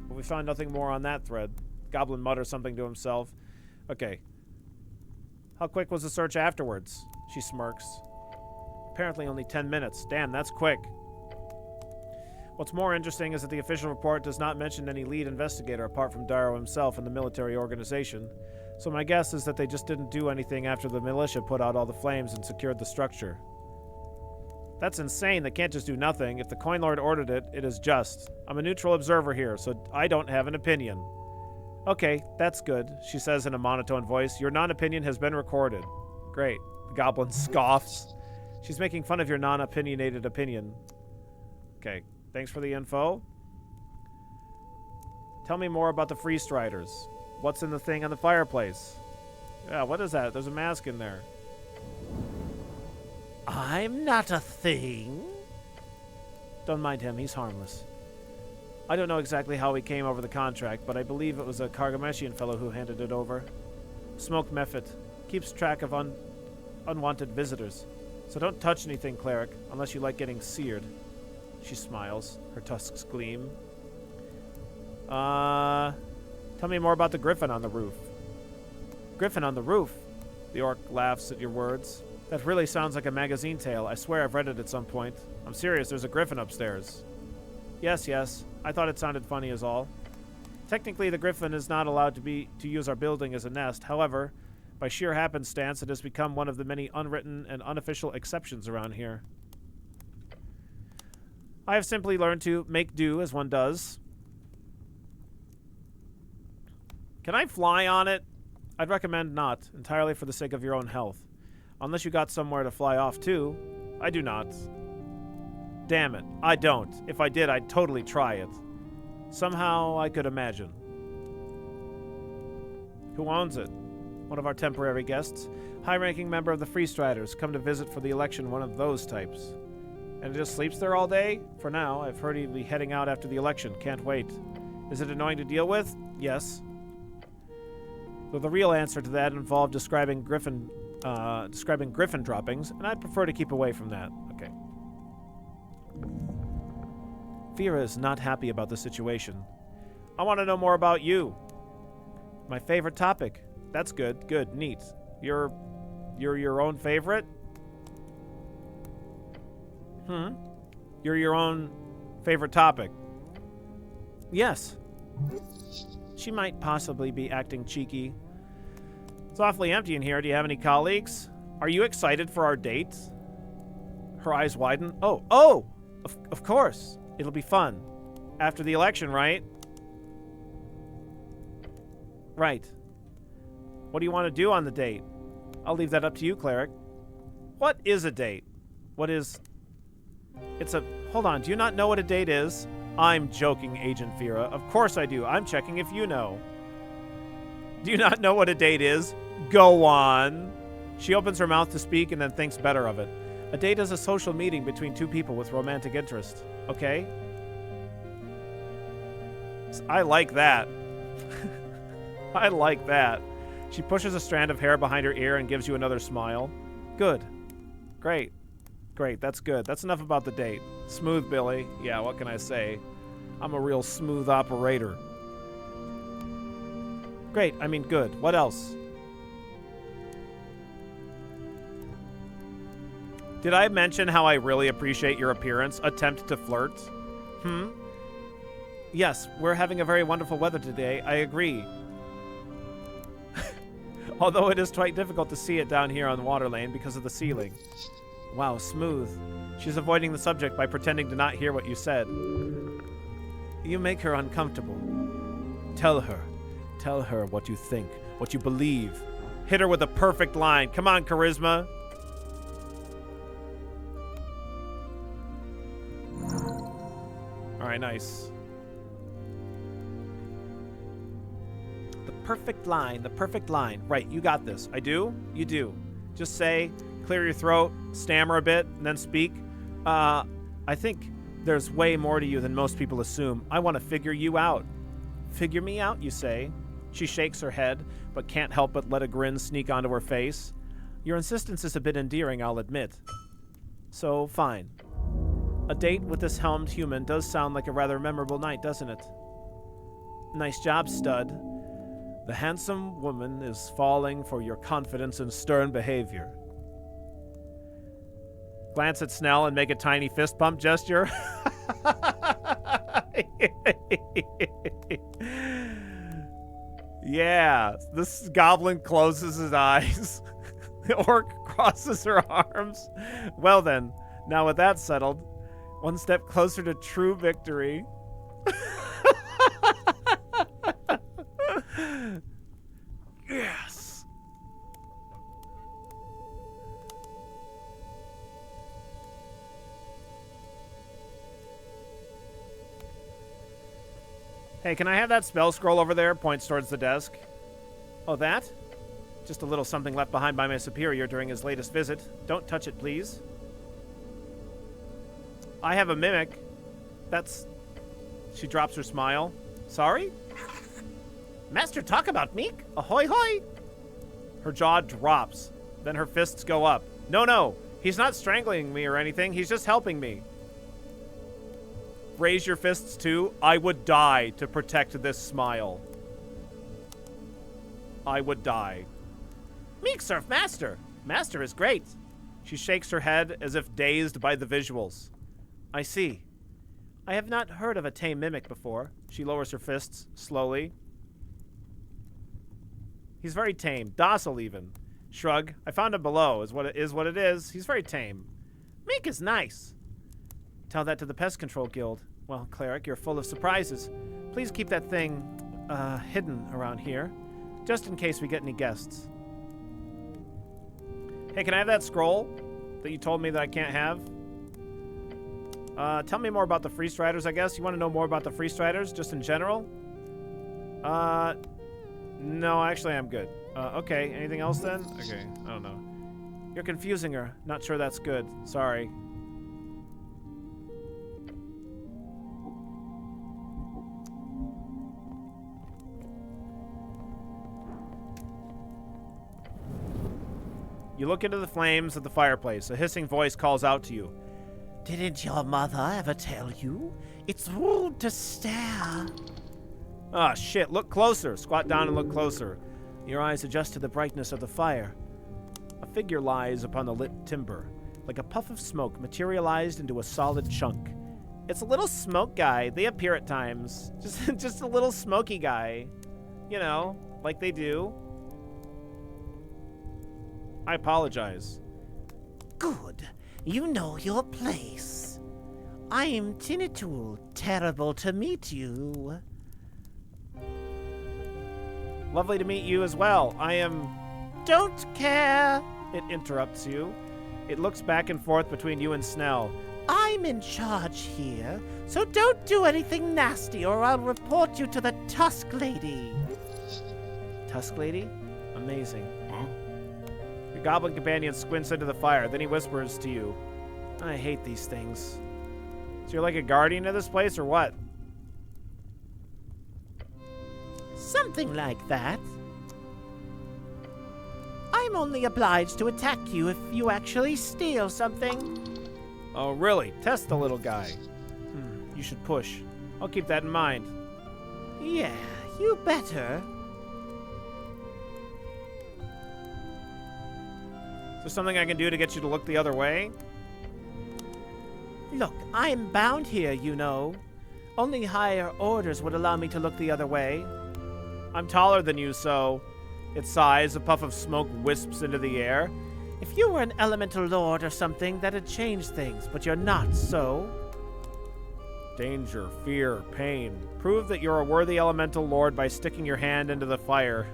but we found nothing more on that thread. Goblin mutters something to himself. Okay. How quick was the search afterwards? She smirks. Apparently only 10 minutes. Damn, that's quick. What's more interesting is that the official report does not mention any lead investigator apart from Darrow himself and the military organization. So my guess is that they just didn't do anything after the militia put out all the flames and secured the structure. That's insane. They can't just do nothing. If the Coin Lord ordered it, it is just. I'm a neutral observer here, so I don't have an opinion. Okay, that's good, she says in a monotone voice. Your non-opinion has been recorded. Great. The goblin scoffs. She's making fun of your non-opinionated opinion. Okay, thanks for the info. Tell me more about the Free Striders. What's in the thing on the fireplace? Yeah, what is that? There's a mask in there. I'm not a thing. Don't mind him, he's harmless. I don't know exactly how he came over the contract, but I believe it was a Kargameshian fellow who handed it over. Smoke Mephit. Keeps track of unwanted visitors. So don't touch anything, cleric, unless you like getting seared. She smiles. Her tusks gleam. Tell me more about the griffin on the roof. Griffin on the roof? The orc laughs at your words. That really sounds like a magazine tale. I swear I've read it at some point. I'm serious, there's a griffin upstairs. Yes. I thought it sounded funny as all. Technically, the griffin is not allowed to use our building as a nest. However, by sheer happenstance, it has become one of the many unwritten and unofficial exceptions around here. I have simply learned to make do as one does. Can I fly on it? I'd recommend not, entirely for the sake of your own health. Unless you got somewhere to fly off to. I do not. Damn it, I don't. If I did, I'd totally try it. Somehow I could imagine. Who owns it? One of our temporary guests. High-ranking member of the Freestriders, come to visit for the election, one of those types. And it just sleeps there all day? For now, I've heard he'd be heading out after the election. Can't wait. Is it annoying to deal with? Yes. Though the real answer to that involved describing griffin droppings, and I'd prefer to keep away from that. Okay. Fira is not happy about the situation. I want to know more about you. My favorite topic. That's good. Good. Neat. You're your own favorite? You're your own favorite topic? Yes. She might possibly be acting cheeky. It's awfully empty in here. Do you have any colleagues? Are you excited for our date? Her eyes widen. Oh! Of course. It'll be fun. After the election, right? Right. What do you want to do on the date? I'll leave that up to you, Cleric. What is a date? What is... It's a... Hold on, do you not know what a date is? I'm joking, Agent Fira. Of course I do. I'm checking if you know. Do you not know what a date is? Go on. She opens her mouth to speak and then thinks better of it. A date is a social meeting between two people with romantic interest. Okay? I like that. I like that. She pushes a strand of hair behind her ear and gives you another smile. Good. Great. Great, that's good. That's enough about the date. Smooth, Billy. Yeah, what can I say? I'm a real smooth operator. Great, I mean good. What else? Did I mention how I really appreciate your appearance? Attempt to flirt? Yes, we're having a very wonderful weather today. I agree. Although it is quite difficult to see it down here on the water lane because of the ceiling. Wow, smooth. She's avoiding the subject by pretending to not hear what you said. You make her uncomfortable. Tell her what you think, what you believe. Hit her with a perfect line. Come on, charisma. All right, nice. The perfect line, the perfect line. Right, you got this. I do? You do. Just say, clear your throat, stammer a bit, and then speak. I think there's way more to you than most people assume. I want to figure you out. Figure me out, you say? She shakes her head, but can't help but let a grin sneak onto her face. Your insistence is a bit endearing, I'll admit. So, fine. A date with this helmed human does sound like a rather memorable night, doesn't it? Nice job, stud. The handsome woman is falling for your confidence and stern behavior. Glance at Snell and make a tiny fist pump gesture. Yeah, this goblin closes his eyes. The orc crosses her arms. Well then, now with that settled, one step closer to true victory. Yes. Hey, can I have that spell scroll over there? Points towards the desk. Oh, that? Just a little something left behind by my superior during his latest visit. Don't touch it, please. I have a mimic. That's... She drops her smile. Sorry? Master, talk about Meek? Ahoy hoy! Her jaw drops. Then her fists go up. No. He's not strangling me or anything. He's just helping me. Raise your fists too. I would die to protect this smile. I would die. Meek Surf Master. Master is great. She shakes her head as if dazed by the visuals. I see. I have not heard of a tame mimic before. She lowers her fists slowly. He's very tame. Docile even. Shrug. I found him below. Is what it is. He's very tame. Meek is nice. Tell that to the Pest Control Guild. Well, Cleric, you're full of surprises. Please keep that thing, hidden around here. just in case we get any guests. Hey, can I have that scroll that you told me that I can't have? Tell me more about the Free Striders, I guess. You want to know more about the Free Striders, just in general? No, actually, I'm good. Okay, anything else then? Okay, I don't know. You're confusing her. Not sure that's good. Sorry. You look into the flames of the fireplace. A hissing voice calls out to you. Didn't your mother ever tell you? It's rude to stare. Ah, shit. Look closer. Squat down and look closer. Your eyes adjust to the brightness of the fire. A figure lies upon the lit timber, like a puff of smoke materialized into a solid chunk. It's a little smoke guy. They appear at times. Just a little smoky guy. You know, like they do. I apologize. Good. You know your place. I'm Tinitul. Terrible to meet you. Lovely to meet you as well. I am... Don't care. It interrupts you. It looks back and forth between you and Snell. I'm in charge here, so don't do anything nasty or I'll report you to the Tusk Lady. Tusk Lady? Amazing. Your goblin companion squints into the fire, then he whispers to you. I hate these things. So you're like a guardian of this place, or what? Something like that. I'm only obliged to attack you if you actually steal something. Oh, really? Test the little guy. You should push. I'll keep that in mind. Yeah, you better. Is there something I can do to get you to look the other way? Look, I'm bound here, you know. Only higher orders would allow me to look the other way. I'm taller than you, so... Its sighs, a puff of smoke wisps into the air. If you were an elemental lord or something, that'd change things, but you're not, so... Danger, fear, pain. Prove that you're a worthy elemental lord by sticking your hand into the fire.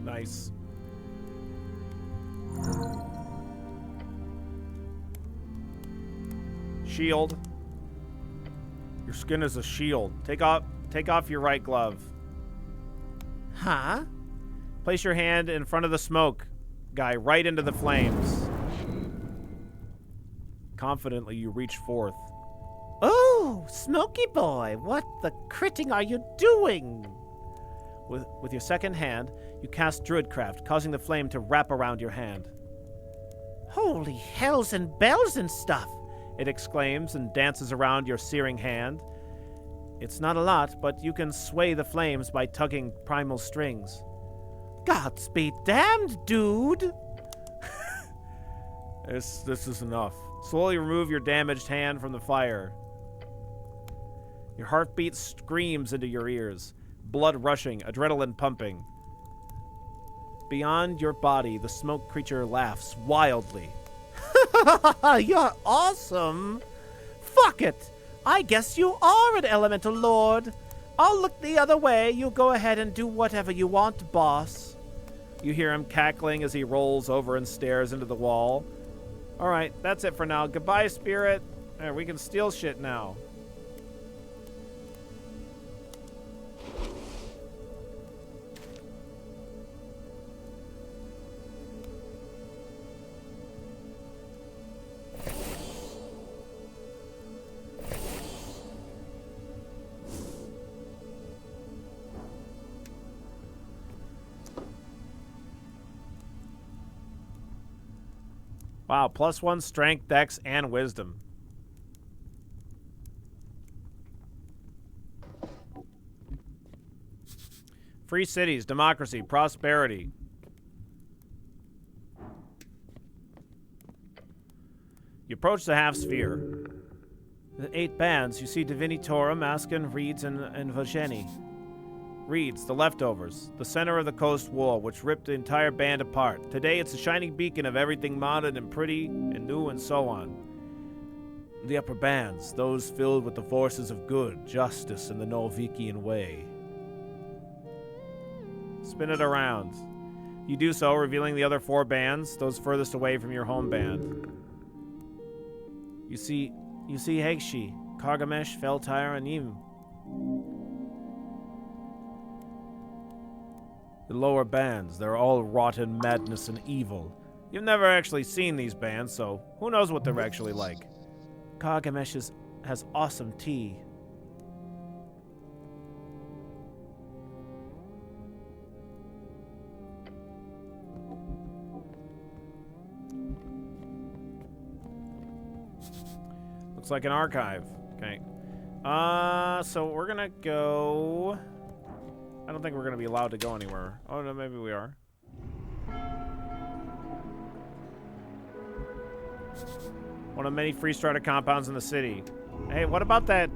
Nice. Shield. Your skin is a shield. Take off your right glove. Huh? Place your hand in front of the smoke guy right into the flames. Confidently, you reach forth. Oh, Smoky Boy, what the critting are you doing? With your second hand, you cast Druidcraft, causing the flame to wrap around your hand. Holy hells and bells and stuff! It exclaims and dances around your searing hand. It's not a lot, but you can sway the flames by tugging primal strings. Gods be damned, dude! This is enough. Slowly remove your damaged hand from the fire. Your heartbeat screams into your ears. Blood rushing, adrenaline pumping. Beyond your body, the smoke creature laughs wildly. You're awesome! Fuck it! I guess you are an elemental lord. I'll look the other way. You go ahead and do whatever you want, boss. You hear him cackling as he rolls over and stares into the wall. Alright, that's it for now. Goodbye, spirit. There, we can steal shit now. Wow, +1 strength, dex, and wisdom. Free cities, democracy, prosperity. You approach the half-sphere. The 8 bands, you see Divinitorum, Askin, Reeds, and Vogeni. Reeds, the leftovers, the center of the coast wall, which ripped the entire band apart. Today, it's a shining beacon of everything modern and pretty and new and so on. The upper bands, those filled with the forces of good, justice, and the Norvikian way. Spin it around. You do so, revealing the other 4 bands, those furthest away from your home band. You see Heikshi, Kargamesh, Feltire, and Ym. The lower bands, they're all rotten madness and evil. You've never actually seen these bands, so who knows what they're actually like. Kargamesh has awesome tea. Looks like an archive. Okay. So we're gonna go... I don't think we're gonna be allowed to go anywhere. Oh, no, maybe we are. One of many free starter compounds in the city. Hey, what about that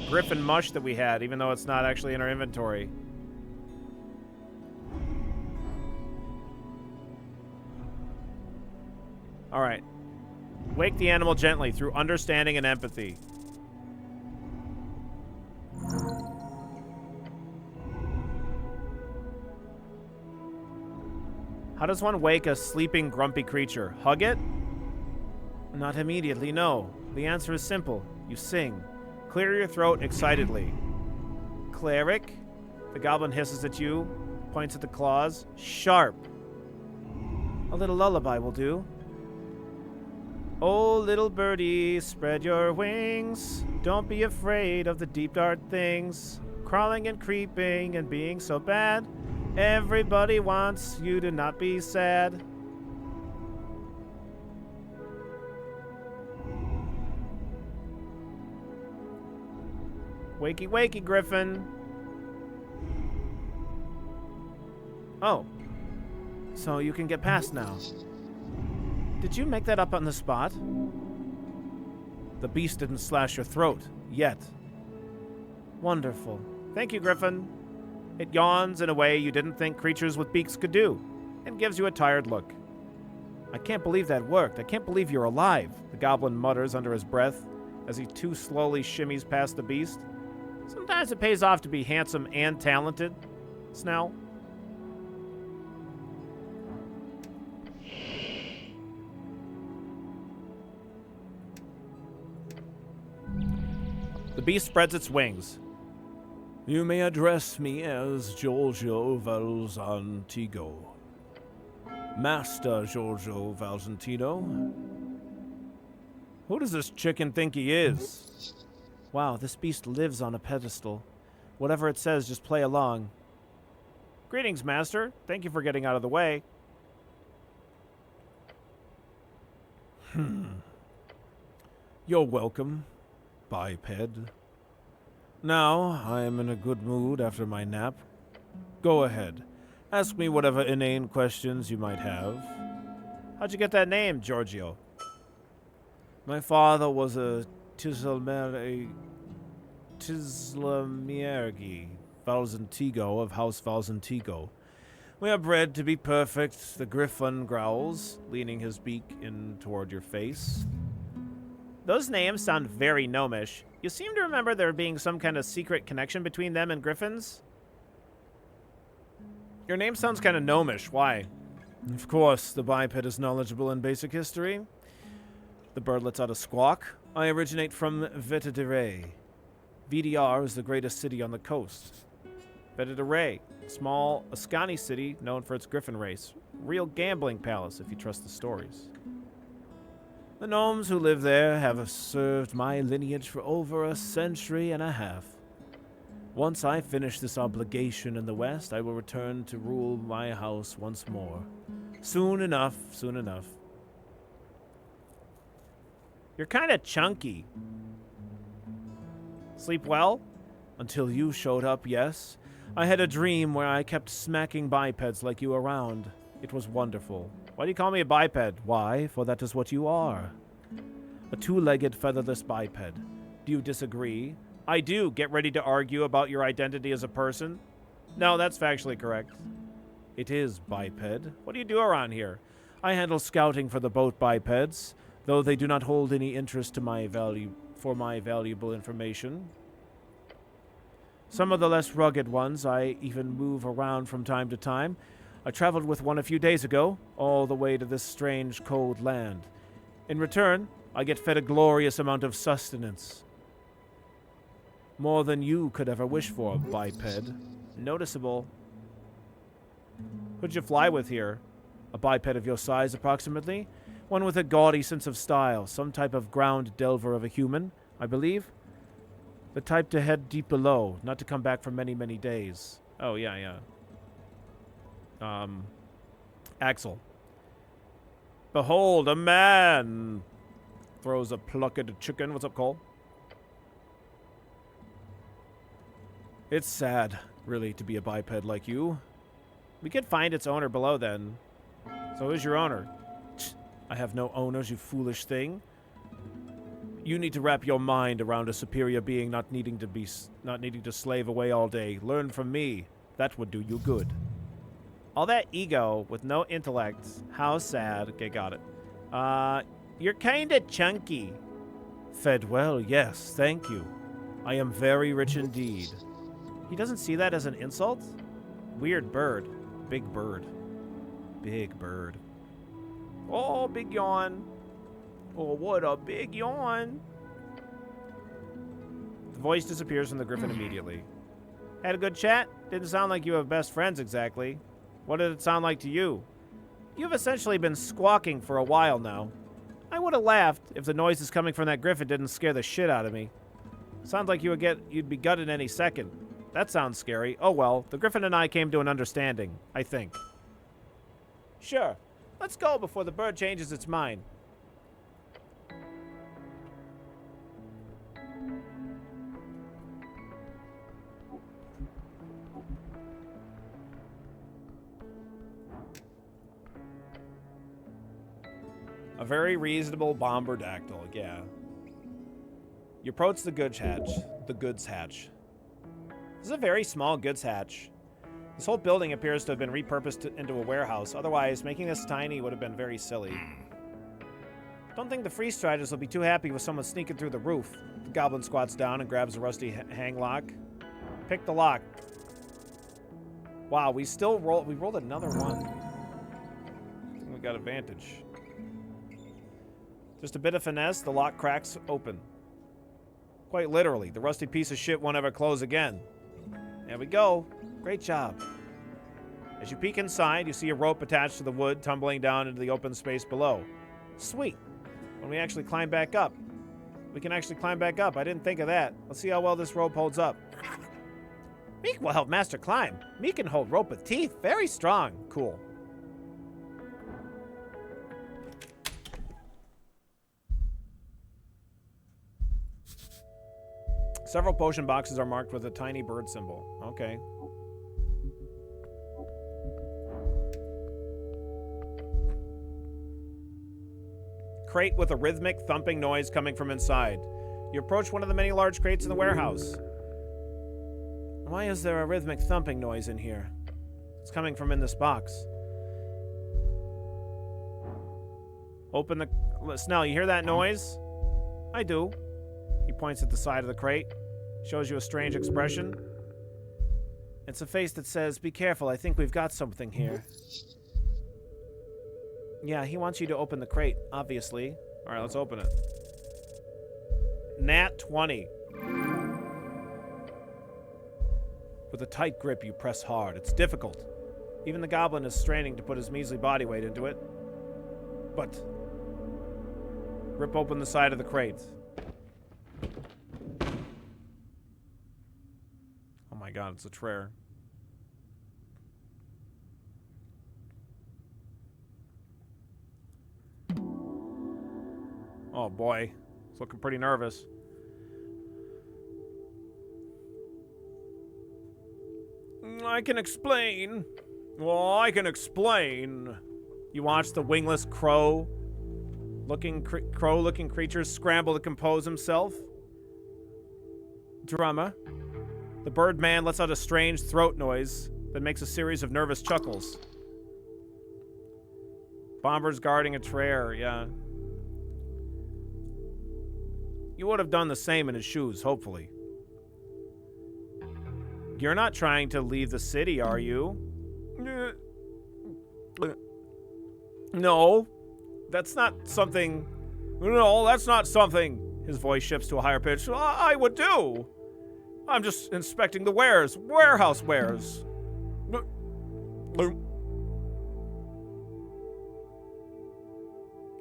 griffin mush that we had, even though it's not actually in our inventory? All right. Wake the animal gently through understanding and empathy. How does one wake a sleeping, grumpy creature? Hug it? Not immediately, no. The answer is simple. You sing. Clear your throat excitedly. Cleric? The goblin hisses at you, points at the claws. Sharp. A little lullaby will do. Oh, little birdie, spread your wings. Don't be afraid of the deep, dark things. Crawling and creeping and being so bad. Everybody wants you to not be sad. Wakey, wakey, Griffin. Oh. So you can get past now. Did you make that up on the spot? The beast didn't slash your throat. Yet. Wonderful. Thank you, Griffin. It yawns in a way you didn't think creatures with beaks could do, and gives you a tired look. I can't believe that worked. I can't believe you're alive. The goblin mutters under his breath as he too slowly shimmies past the beast. Sometimes it pays off to be handsome and talented, Snell. The beast spreads its wings. You may address me as Giorgio Valzantigo. Master Giorgio Valzantino. Who does this chicken think he is? Wow, this beast lives on a pedestal. Whatever it says, just play along. Greetings, Master. Thank you for getting out of the way. You're welcome, biped. Now, I am in a good mood after my nap. Go ahead. Ask me whatever inane questions you might have. How'd you get that name, Giorgio? My father was a Tislamiergi Valzantigo of House Valzantigo. We are bred to be perfect, the Griffin growls, leaning his beak in toward your face. Those names sound very gnomish. You seem to remember there being some kind of secret connection between them and griffins? Your name sounds kind of gnomish. Why? Of course, the biped is knowledgeable in basic history. The bird lets out a squawk. I originate from Vetidere. VDR is the greatest city on the coast. Vetidere, small Ascani city known for its griffin race. Real gambling palace, if you trust the stories. The gnomes who live there have served my lineage for over a century and a half. Once I finish this obligation in the West, I will return to rule my house once more. Soon enough, soon enough. You're kind of chunky. Sleep well? Until you showed up, yes. I had a dream where I kept smacking bipeds like you around. It was wonderful. Why do you call me a biped? Why? For that is what you are. A two-legged, featherless biped. Do you disagree? I do. Get ready to argue about your identity as a person? No, that's factually correct. It is biped. What do you do around here? I handle scouting for the boat bipeds. though they do not hold any interest to my valuable information. Some of the less rugged ones I even move around from time to time. I traveled with one a few days ago, all the way to this strange, cold land. In return, I get fed a glorious amount of sustenance. More than you could ever wish for, biped. Noticeable. Who'd you fly with here? A biped of your size, approximately? One with a gaudy sense of style. Some type of ground delver of a human, I believe. The type to head deep below, not to come back for many, many days. Oh, yeah. Axel. Behold, a man! Throws a plucked chicken. What's up, Cole? It's sad, really, to be a biped like you. We could find its owner below, then. So who's your owner? I have no owners, you foolish thing. You need to wrap your mind around a superior being not needing to slave away all day. Learn from me. That would do you good. All that ego with no intellect. How sad. Okay, got it. You're kinda chunky. Fed well, yes, thank you. I am very rich indeed. He doesn't see that as an insult? Weird bird. Big bird. Big bird. Oh, big yawn. Oh, what a big yawn. The voice disappears from the griffin immediately. Had a good chat? Didn't sound like you have best friends exactly. What did it sound like to you? You've essentially been squawking for a while now. I would have laughed if the noises coming from that griffin didn't scare the shit out of me. Sounds like you'd be gutted any second. That sounds scary. Oh well, the griffin and I came to an understanding, I think. Sure. Let's go before the bird changes its mind. A very reasonable bomberdactyl, yeah. You approach the goods hatch. This is a very small goods hatch. This whole building appears to have been repurposed into a warehouse. Otherwise, making this tiny would have been very silly. Don't think the Free Striders will be too happy with someone sneaking through the roof. The goblin squats down and grabs a rusty hang lock. Pick the lock. Wow, we rolled another one. I think we got advantage. Just a bit of finesse, the lock cracks open. Quite literally, the rusty piece of shit won't ever close again. There we go. Great job. As you peek inside, you see a rope attached to the wood tumbling down into the open space below. Sweet. When we actually climb back up. We can actually climb back up. I didn't think of that. Let's see how well this rope holds up. Meek will help Master climb. Meek can hold rope with teeth. Very strong. Cool. Several potion boxes are marked with a tiny bird symbol. Okay. Crate with a rhythmic thumping noise coming from inside. You approach one of the many large crates in the warehouse. Why is there a rhythmic thumping noise in here? It's coming from in this box. Open the... Snell, you hear that noise? I do. He points at the side of the crate. Shows you a strange expression. It's a face that says, "Be careful, I think we've got something here." Yeah, he wants you to open the crate, obviously. Alright, let's open it. Nat 20. With a tight grip, you press hard. It's difficult. Even the goblin is straining to put his measly body weight into it. But... Rip open the side of the crate. Oh my god, it's a Trare. Oh boy, it's looking pretty nervous. I can explain. Well, I can explain. You watch the wingless crow-looking creature scramble to compose himself. Drama. The bird man lets out a strange throat noise that makes a series of nervous chuckles. Bomber's guarding a Trare, yeah. You would have done the same in his shoes, hopefully. You're not trying to leave the city, are you? No. That's not something... No, that's not something... His voice shifts to a higher pitch. I would do. I'm just inspecting the wares. Warehouse wares.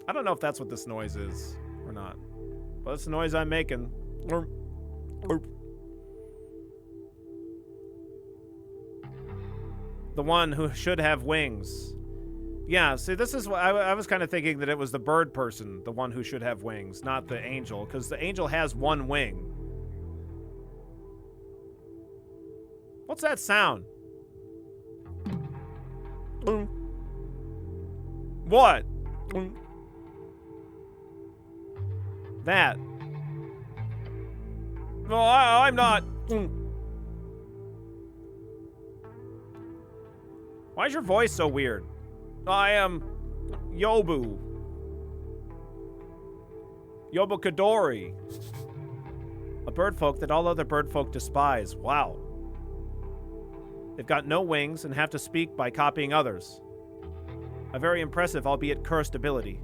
I don't know if that's what this noise is or not. But it's the noise I'm making. The one who should have wings. Yeah, see, this is what I was kind of thinking, that it was the bird person, the one who should have wings, not the angel, because the angel has one wing. What's that sound? What? That. No, I'm not. Why is your voice so weird? I am Yobu. Yobukadori. A birdfolk that all other birdfolk despise. Wow. They've got no wings and have to speak by copying others. A very impressive, albeit cursed ability.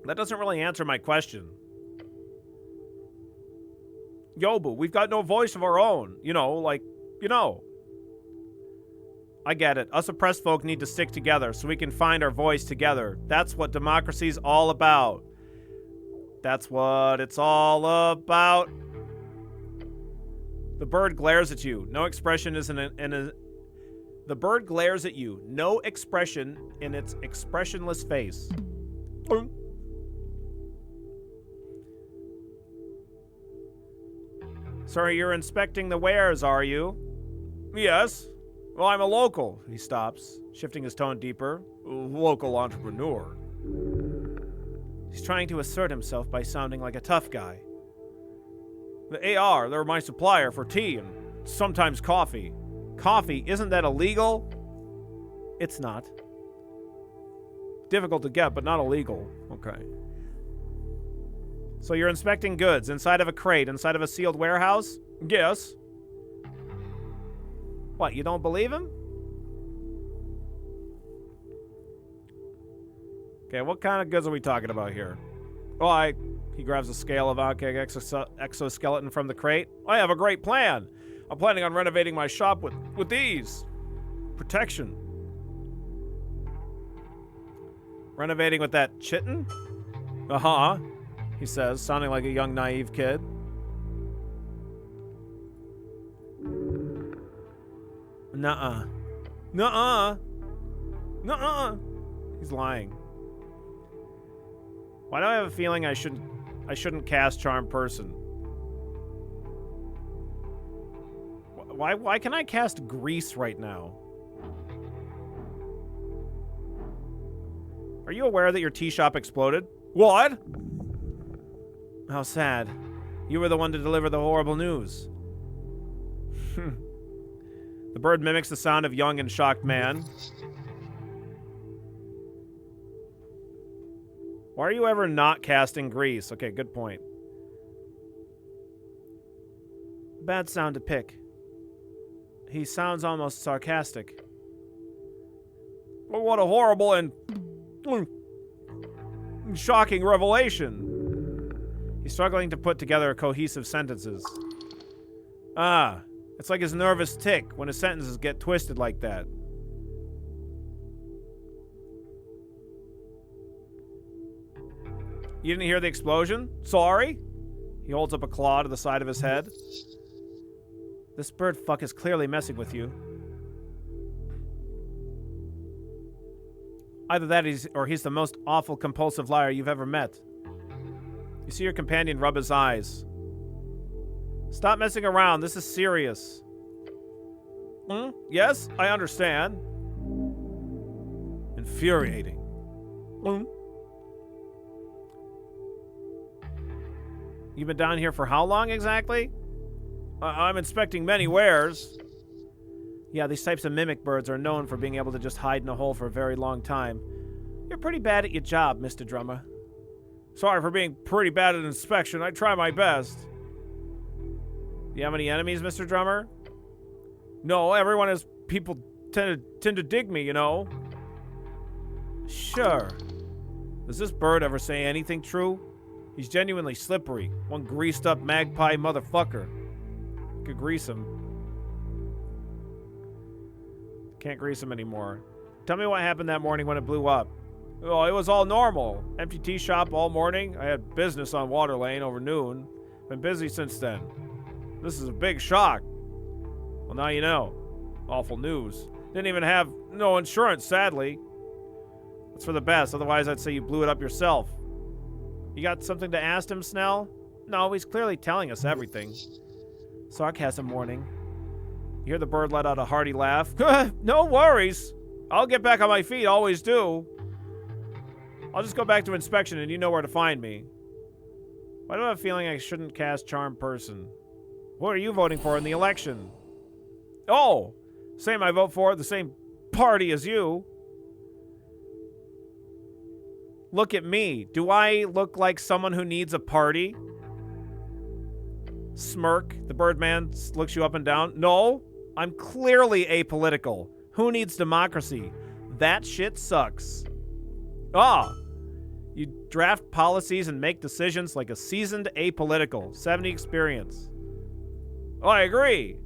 That doesn't really answer my question. Yobu, we've got no voice of our own. You know, like, you know. I get it. Us oppressed folk need to stick together so we can find our voice together. That's what democracy's all about. That's what it's all about. The bird glares at you. No expression is The bird glares at you. No expression in its expressionless face. Sorry, you're inspecting the wares, are you? Yes. Well, I'm a local. He stops, shifting his tone deeper. Local entrepreneur. He's trying to assert himself by sounding like a tough guy. The AR, they're my supplier for tea and sometimes coffee. Coffee, isn't that illegal? It's not. Difficult to get, but not illegal. Okay. So you're inspecting goods inside of a crate, inside of a sealed warehouse? Yes. What, you don't believe him? Okay, what kind of goods are we talking about here? Oh, he grabs a scale of Outcake exoskeleton from the crate. I have a great plan. I'm planning on renovating my shop with these. Protection. Renovating with that chitin? Uh-huh. He says, sounding like a young, naive kid. Nuh-uh. Nuh-uh. Nuh-uh. He's lying. Why do I have a feeling I shouldn't cast Charm Person? Why can I cast Grease right now? Are you aware that your tea shop exploded? What? How sad. You were the one to deliver the horrible news. The bird mimics the sound of young and shocked man. Why are you ever not casting Grease? Okay, good point. Bad sound to pick. He sounds almost sarcastic. Well, what a horrible and shocking revelation. He's struggling to put together cohesive sentences. Ah, it's like his nervous tick when his sentences get twisted like that. You didn't hear the explosion? Sorry? He holds up a claw to the side of his head. This bird fuck is clearly messing with you. Either that or he's the most awful compulsive liar you've ever met. You see your companion rub his eyes. Stop messing around. This is serious. Yes, I understand. Infuriating. You've been down here for how long exactly? I'm inspecting many wares. Yeah, these types of mimic birds are known for being able to just hide in a hole for a very long time. You're pretty bad at your job, Mr. Drummer. Sorry for being pretty bad at inspection. I try my best. You have any enemies, Mr. Drummer? No, everyone has people tend to dig me, you know. Sure. Does this bird ever say anything true? He's genuinely slippery. One greased up magpie motherfucker. Could grease him. Can't grease him anymore. Tell me what happened that morning when it blew up. Oh, it was all normal. Empty tea shop all morning. I had business on Water Lane over noon. Been busy since then. This is a big shock. Well, now you know. Awful news. Didn't even have no insurance, sadly. That's for the best. Otherwise, I'd say you blew it up yourself. You got something to ask him, Snell? No, he's clearly telling us everything. Sarcasm warning. You hear the bird let out a hearty laugh. No worries. I'll get back on my feet, always do. I'll just go back to inspection and you know where to find me. Why do I have a feeling I shouldn't cast Charm Person? What are you voting for in the election? Oh, same I vote for, the same party as you. Look at me. Do I look like someone who needs a party? Smirk. The Birdman looks you up and down. No, I'm clearly apolitical. Who needs democracy? That shit sucks. Ah, you draft policies and make decisions like a seasoned apolitical. 70 experience. Oh, I agree.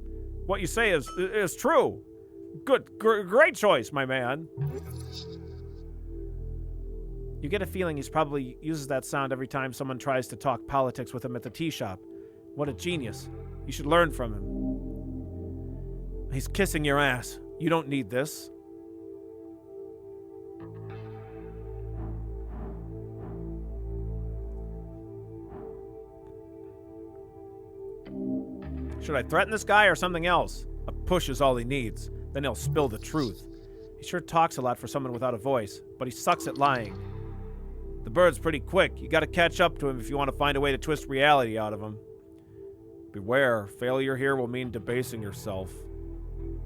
What you say is true. Great choice, my man. You get a feeling he's probably uses that sound every time someone tries to talk politics with him at the tea shop. What a genius. You should learn from him. He's kissing your ass. You don't need this. Should I threaten this guy or something else? A push is all he needs. Then he'll spill the truth. He sure talks a lot for someone without a voice, but he sucks at lying. The bird's pretty quick. You gotta catch up to him if you want to find a way to twist reality out of him. Beware, failure here will mean debasing yourself.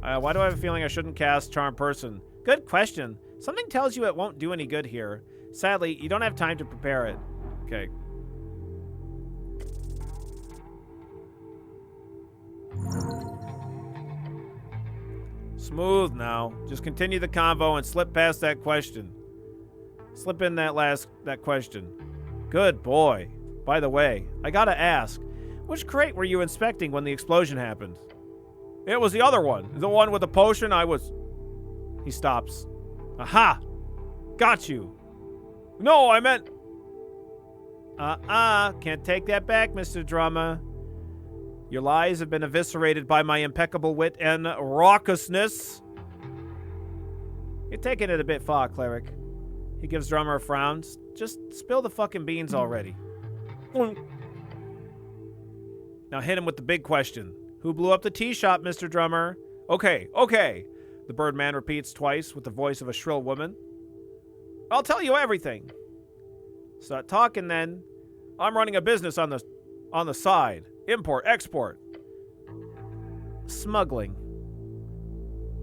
Why do I have a feeling I shouldn't cast Charm Person? Good question. Something tells you it won't do any good here. Sadly, you don't have time to prepare it. Okay. Smooth now. Just continue the convo and slip past that question. Slip in that question. Good boy. By the way, I gotta ask, which crate were you inspecting when the explosion happened? It was the other one. The one with the potion He stops. Aha! Got you. No, I meant... Can't take that back, Mr. Drummer. Your lies have been eviscerated by my impeccable wit and raucousness. You're taking it a bit far, Cleric. He gives Drummer a frown. Just spill the fucking beans already. Now hit him with the big question. Who blew up the tea shop, Mr. Drummer? Okay. The Birdman repeats twice with the voice of a shrill woman. I'll tell you everything. Start talking then. I'm running a business on the side. Import, export. Smuggling.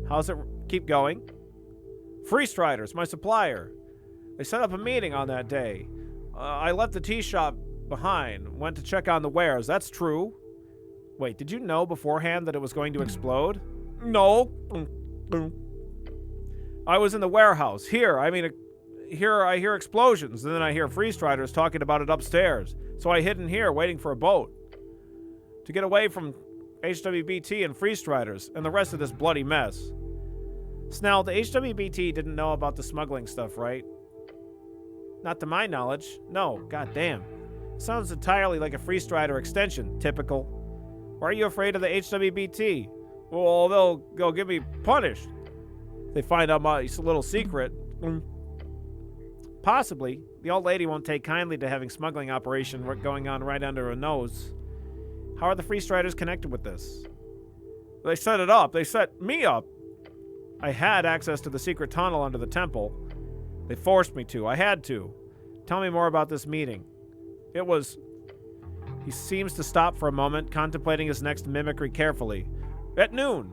How's it keep going? Free Striders, my supplier. They set up a meeting on that day. I left the tea shop behind. Went to check on the wares. That's true. Wait, did you know beforehand that it was going to explode? No. I was in the warehouse. Here I hear explosions, and then I hear Free Striders talking about it upstairs. So I hid in here waiting for a boat. To get away from HWBT and Free Striders and the rest of this bloody mess. Snell, the HWBT didn't know about the smuggling stuff, right? Not to my knowledge. No, goddamn. Sounds entirely like a Free Strider extension. Typical. Why are you afraid of the HWBT? Well, they'll get me punished. They find out my little secret. Possibly. The old lady won't take kindly to having smuggling operation going on right under her nose. How are the Free Striders connected with this? They set it up. They set me up. I had access to the secret tunnel under the temple. They forced me to. I had to. Tell me more about this meeting. It was... He seems to stop for a moment, contemplating his next mimicry carefully. At noon,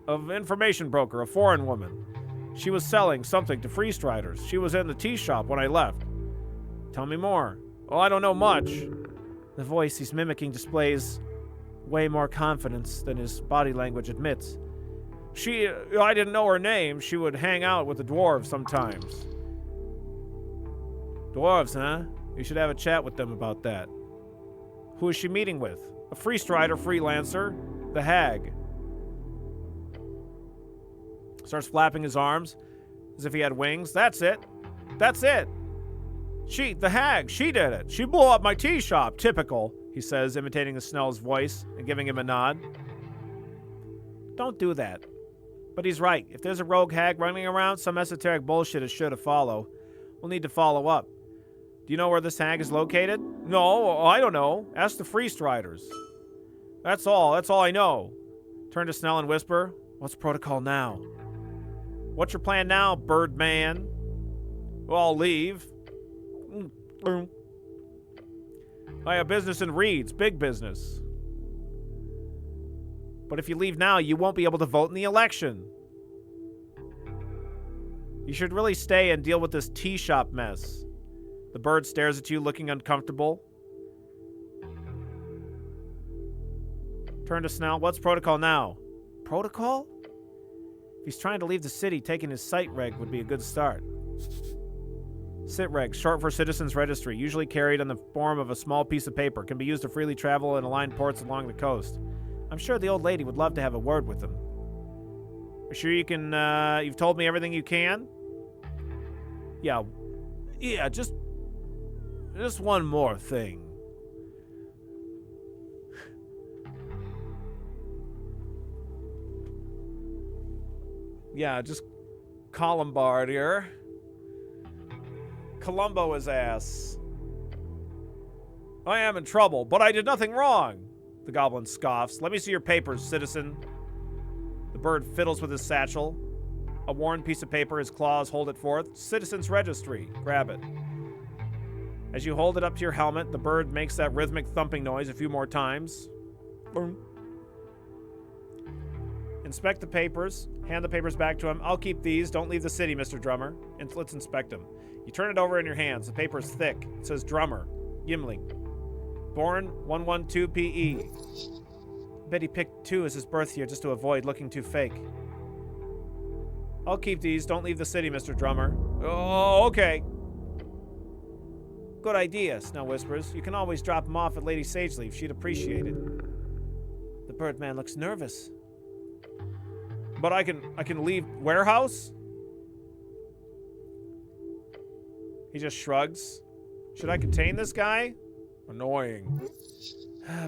an information broker, a foreign woman. She was selling something to free striders. She was in the tea shop when I left. Tell me more. Oh, I don't know much. The voice he's mimicking displays way more confidence than his body language admits. I didn't know her name. She would hang out with the dwarves sometimes. Dwarves, huh? You should have a chat with them about that. Who is she meeting with? A free strider freelancer? The hag. Starts flapping his arms as if he had wings. That's it. That's it. The hag, she did it. She blew up my tea shop. Typical, he says, imitating the Snell's voice and giving him a nod. Don't do that. But he's right. If there's a rogue hag running around, some esoteric bullshit is sure to follow. We'll need to follow up. Do you know where this hag is located? No, I don't know. Ask the free striders. That's all I know. Turn to Snell and whisper, what's protocol now? What's your plan now, Birdman? Well, I'll leave. I have business in Reeds, big business. But if you leave now, you won't be able to vote in the election. You should really stay and deal with this tea shop mess. The bird stares at you, looking uncomfortable. Turn to Snell. What's protocol now? Protocol? If he's trying to leave the city, taking his site reg would be a good start. Sit reg, short for Citizens Registry, usually carried in the form of a small piece of paper, can be used to freely travel in aligned ports along the coast. I'm sure the old lady would love to have a word with him. Are sure you can, you've told me everything you can? Yeah, just one more thing. Yeah, just Columbard here. Columbo his ass. I am in trouble, but I did nothing wrong. The goblin scoffs. Let me see your papers, citizen. The bird fiddles with his satchel. A worn piece of paper, his claws hold it forth. Citizens Registry. Grab it. As you hold it up to your helmet, the bird makes that rhythmic thumping noise a few more times. Boom. Inspect the papers. Hand the papers back to him. I'll keep these. Don't leave the city, Mr. Drummer. And let's inspect them. You turn it over in your hands. The paper is thick. It says Drummer. Gimling. Born 112 PE. Bet he picked 2 as his birth year just to avoid looking too fake. I'll keep these. Don't leave the city, Mr. Drummer. Oh, okay. Good idea, Snell whispers. You can always drop him off at Lady Sageleaf. She'd appreciate it. The Birdman looks nervous. But I can leave warehouse? He just shrugs. Should I contain this guy? Annoying.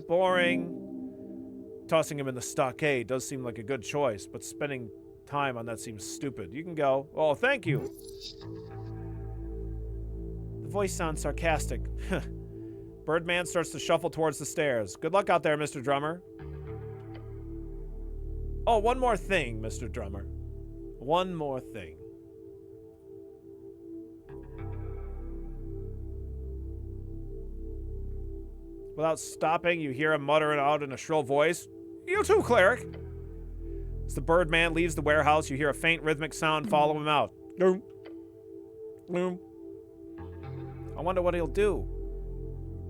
Boring. Tossing him in the stockade does seem like a good choice, but spending time on that seems stupid. You can go. Oh, thank you. The voice sounds sarcastic. Birdman starts to shuffle towards the stairs. Good luck out there, Mr. Drummer. Oh, one more thing, Mr. Drummer. One more thing. Without stopping, you hear him muttering out in a shrill voice, "You too, cleric!" As the Birdman leaves the warehouse, you hear a faint rhythmic sound follow him out. Boom. Boom. I wonder what he'll do.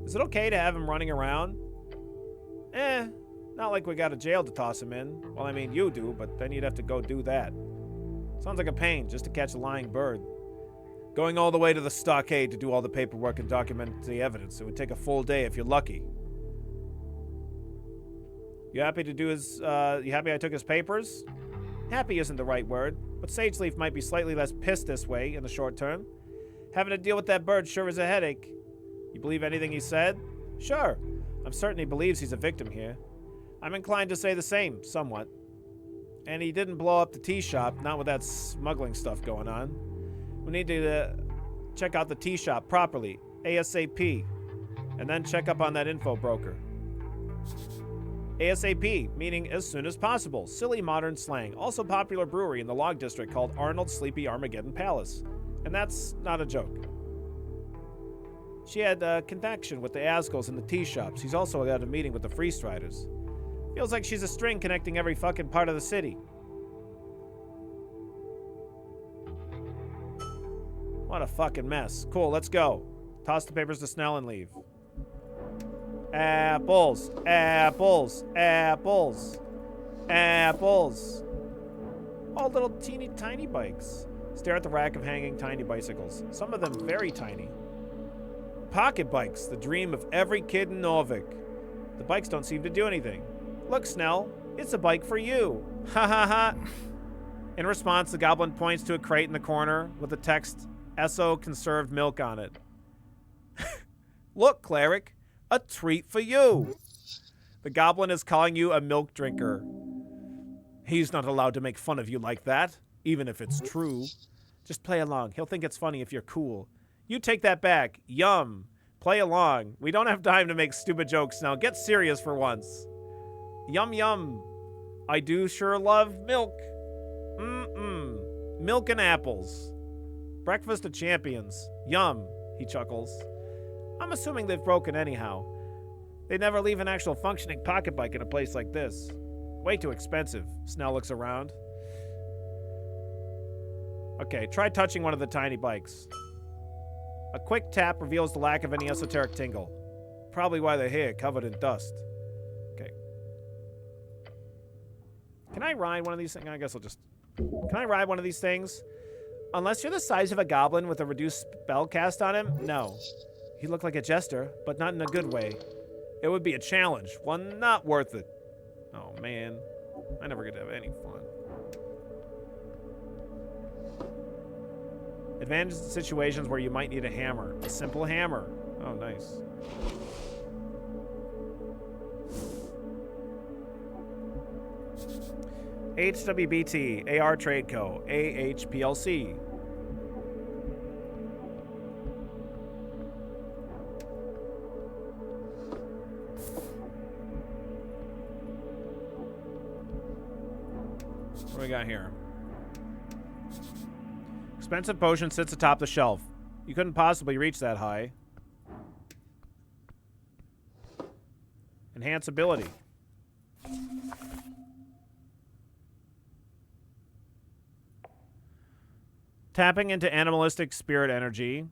Is it okay to have him running around? Not like we got a jail to toss him in. Well, I mean, you do, but then you'd have to go do that. Sounds like a pain just to catch a lying bird. Going all the way to the stockade to do all the paperwork and document the evidence. It would take a full day if you're lucky. You happy to do his, you happy I took his papers? Happy isn't the right word, but Sageleaf might be slightly less pissed this way in the short term. Having to deal with that bird sure is a headache. You believe anything he said? Sure. I'm certain he believes he's a victim here. I'm inclined to say the same, somewhat. And he didn't blow up the tea shop, not with that smuggling stuff going on. We need to check out the tea shop properly, ASAP, and then check up on that info broker. ASAP, meaning as soon as possible. Silly modern slang. Also popular brewery in the Log District called Arnold's Sleepy Armageddon Palace. And that's not a joke. She had a connection with the Asgulls in the tea shop. She's also got a meeting with the Free Striders. Feels like she's a string connecting every fucking part of the city. What a fucking mess. Cool, let's go. Toss the papers to Snell and leave. Apples, apples, apples, apples. All little teeny tiny bikes. Stare at the rack of hanging tiny bicycles. Some of them very tiny. Pocket bikes, the dream of every kid in Norvik. The bikes don't seem to do anything. Look, Snell, it's a bike for you. Ha ha ha. In response, the goblin points to a crate in the corner with the text, Esso conserved milk on it. Look, cleric, a treat for you. The goblin is calling you a milk drinker. He's not allowed to make fun of you like that, even if it's true. Just play along. He'll think it's funny if you're cool. You take that back. Yum. Play along. We don't have time to make stupid jokes now. Get serious for once. Yum yum. I do sure love milk. Mm-mm. Milk and apples. Breakfast of champions. Yum. He chuckles. I'm assuming they've broken anyhow. They never leave an actual functioning pocket bike in a place like this. Way too expensive. Snell looks around. Okay, try touching one of the tiny bikes. A quick tap reveals the lack of any esoteric tingle. Probably why they're here, covered in dust. Okay. Can I ride one of these things? I guess I'll just... Can I ride one of these things? Unless you're the size of a goblin with a reduced spell cast on him, no. He looked like a jester, but not in a good way. It would be a challenge, one not worth it. Oh man, I never get to have any fun. Advantages in situations where you might need a hammer. A simple hammer. Oh, nice. HWBT, AR Trade Co., AHPLC. What do we got here? Expensive potion sits atop the shelf. You couldn't possibly reach that high. Enhance ability. Tapping into animalistic spirit energy,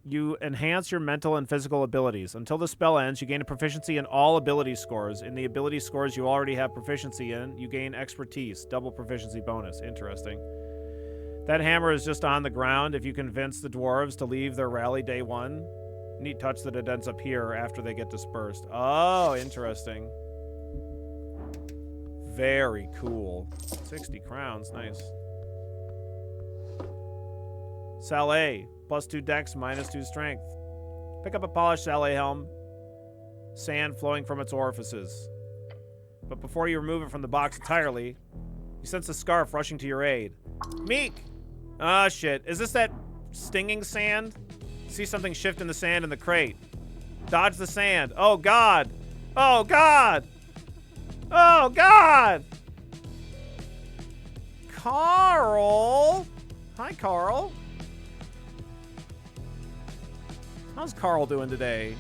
you enhance your mental and physical abilities. Until the spell ends, you gain a proficiency in all ability scores. In the ability scores you already have proficiency in, you gain expertise. Double proficiency bonus. Interesting. That hammer is just on the ground if you convince the dwarves to leave their rally day one. Neat touch that it ends up here after they get dispersed. Oh, interesting. Very cool. 60 crowns, nice. Salé, +2 dex, -2 strength. Pick up a polished Salé helm. Sand flowing from its orifices. But before you remove it from the box entirely, you sense a scarf rushing to your aid. Meek! Ah, shit. Is this that stinging sand? See something shift in the sand in the crate. Dodge the sand. Oh, God. Oh, God. Oh, God. Carl. Hi, Carl. How's Carl doing today?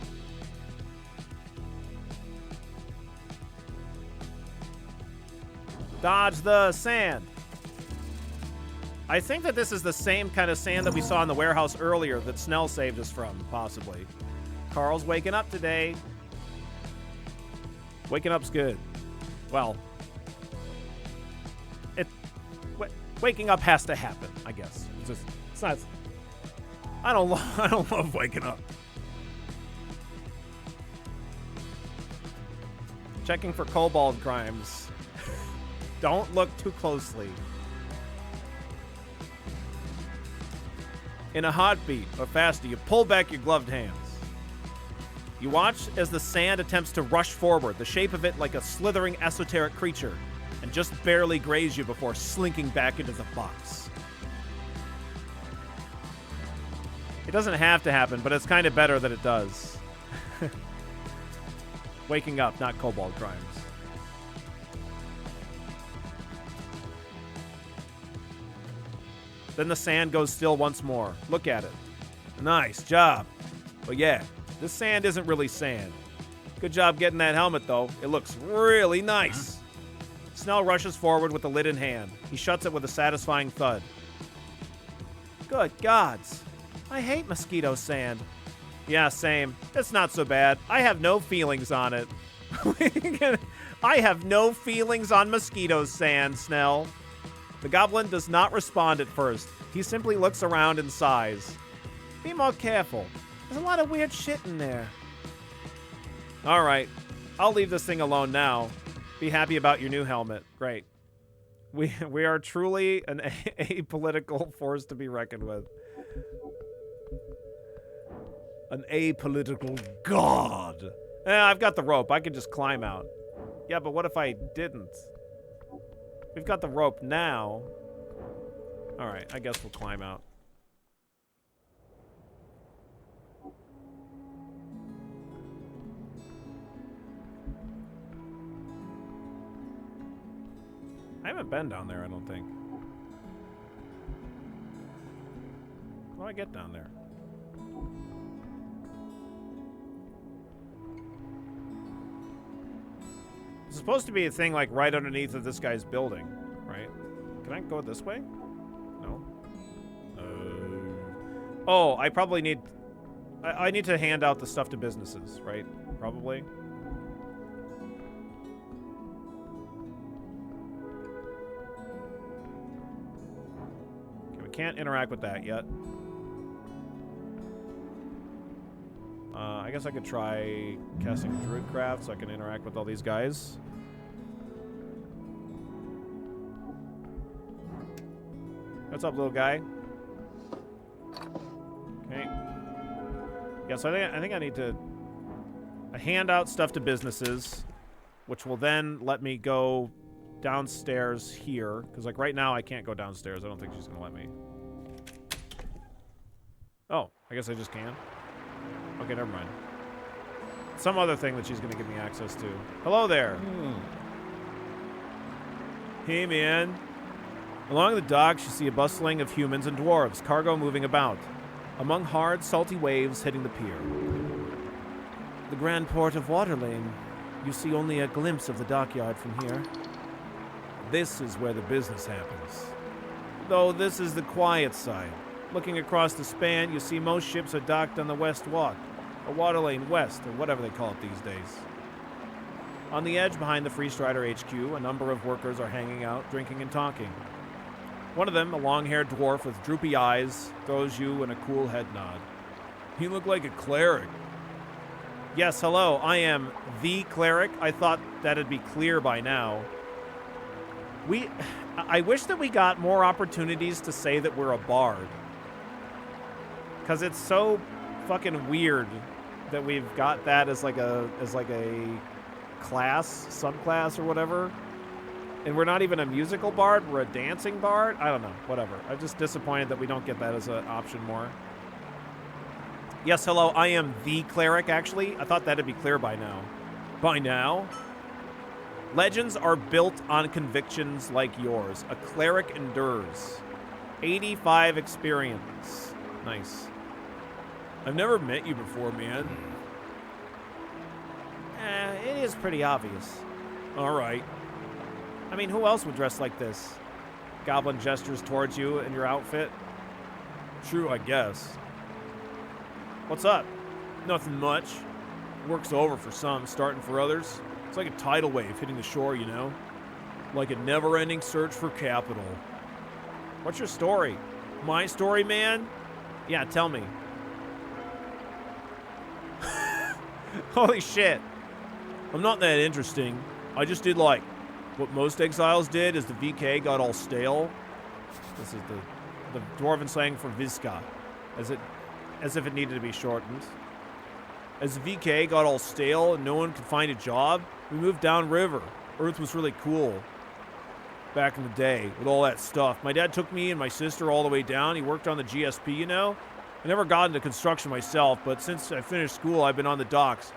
Dodge the sand. I think that this is the same kind of sand that we saw in the warehouse earlier that Snell saved us from, possibly. Carl's waking up today. Waking up's good. Well, waking up has to happen, I guess. It's not. I don't love waking up. Checking for kobold crimes. Don't look too closely. In a heartbeat or faster, you pull back your gloved hands. You watch as the sand attempts to rush forward, the shape of it like a slithering esoteric creature, and just barely graze you before slinking back into the box. It doesn't have to happen, but it's kind of better that it does. Waking up, not kobold crimes. Then the sand goes still once more. Look at it. Nice job. But yeah, this sand isn't really sand. Good job getting that helmet, though. It looks really nice. Snell rushes forward with the lid in hand. He shuts it with a satisfying thud. Good gods. I hate mosquito sand. Yeah, same. It's not so bad. I have no feelings on it. I have no feelings on mosquito sand, Snell. The goblin does not respond at first. He simply looks around and sighs. Be more careful. There's a lot of weird shit in there. All right. I'll leave this thing alone now. Be happy about your new helmet. Great. We are truly an apolitical force to be reckoned with. An apolitical god. I've got the rope. I can just climb out. Yeah, but what if I didn't? We've got the rope now. All right, I guess we'll climb out. I haven't been down there, I don't think. How do I get down there? It's supposed to be a thing like right underneath of this guy's building, right? Can I go this way? No. Oh, I probably need... I need to hand out the stuff to businesses, right? Probably. Okay, we can't interact with that yet. I guess I could try casting Druidcraft so I can interact with all these guys. What's up, little guy? Okay. Yeah, so I think I need to hand out stuff to businesses, which will then let me go downstairs here. Because, like, right now I can't go downstairs. I don't think she's going to let me. Oh, I guess I just can. Okay, never mind. Some other thing that she's going to give me access to. Hello there. Hey, man. Along the docks, you see a bustling of humans and dwarves, cargo moving about, among hard, salty waves hitting the pier. The grand port of Waterlane. You see only a glimpse of the dockyard from here. This is where the business happens. Though this is the quiet side. Looking across the span, you see most ships are docked on the West Walk, or Waterlane West, or whatever they call it these days. On the edge behind the Free Strider HQ, a number of workers are hanging out, drinking and talking. One of them, a long-haired dwarf with droopy eyes, throws you a cool head nod. You look like a cleric. Yes, hello, I am the cleric. I thought that'd be clear by now. I wish that we got more opportunities to say that we're a bard. Because it's so fucking weird that we've got that as like a class, subclass or whatever. And we're not even a musical bard, we're a dancing bard? I don't know, whatever. I'm just disappointed that we don't get that as an option more. Yes, hello, I am the cleric, actually. I thought that'd be clear by now. By now? Legends are built on convictions like yours. A cleric endures. 85 experience. Nice. I've never met you before, man. It is pretty obvious. All right. I mean, who else would dress like this? Goblin gestures towards you in your outfit. True, I guess. What's up? Nothing much. Work's over for some, starting for others. It's like a tidal wave hitting the shore, you know? Like a never-ending search for capital. What's your story? My story, man? Yeah, tell me. Holy shit. I'm not that interesting. I just did like what most exiles did as the VK got all stale. This is the dwarven slang for Vizca, as if it needed to be shortened. As the VK got all stale and no one could find a job, we moved downriver. Earth was really cool back in the day with all that stuff. My dad took me and my sister all the way down. He worked on the GSP, you know. I never got into construction myself, but since I finished school, I've been on the docks.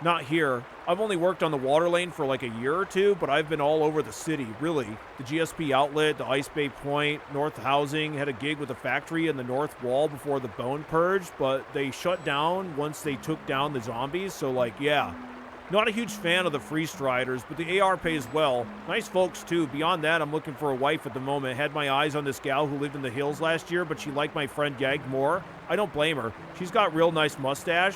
Not here. I've only worked on the water lane for like a year or two, but I've been all over the city, really. The GSP outlet, the Ice Bay Point, North Housing, had a gig with a factory in the North Wall before the Bone Purge, but they shut down once they took down the zombies, so like, yeah. Not a huge fan of the Free Striders, but the AR pays well. Nice folks, too. Beyond that, I'm looking for a wife at the moment. Had my eyes on this gal who lived in the hills last year, but she liked my friend Yag more. I don't blame her. She's got real nice mustache.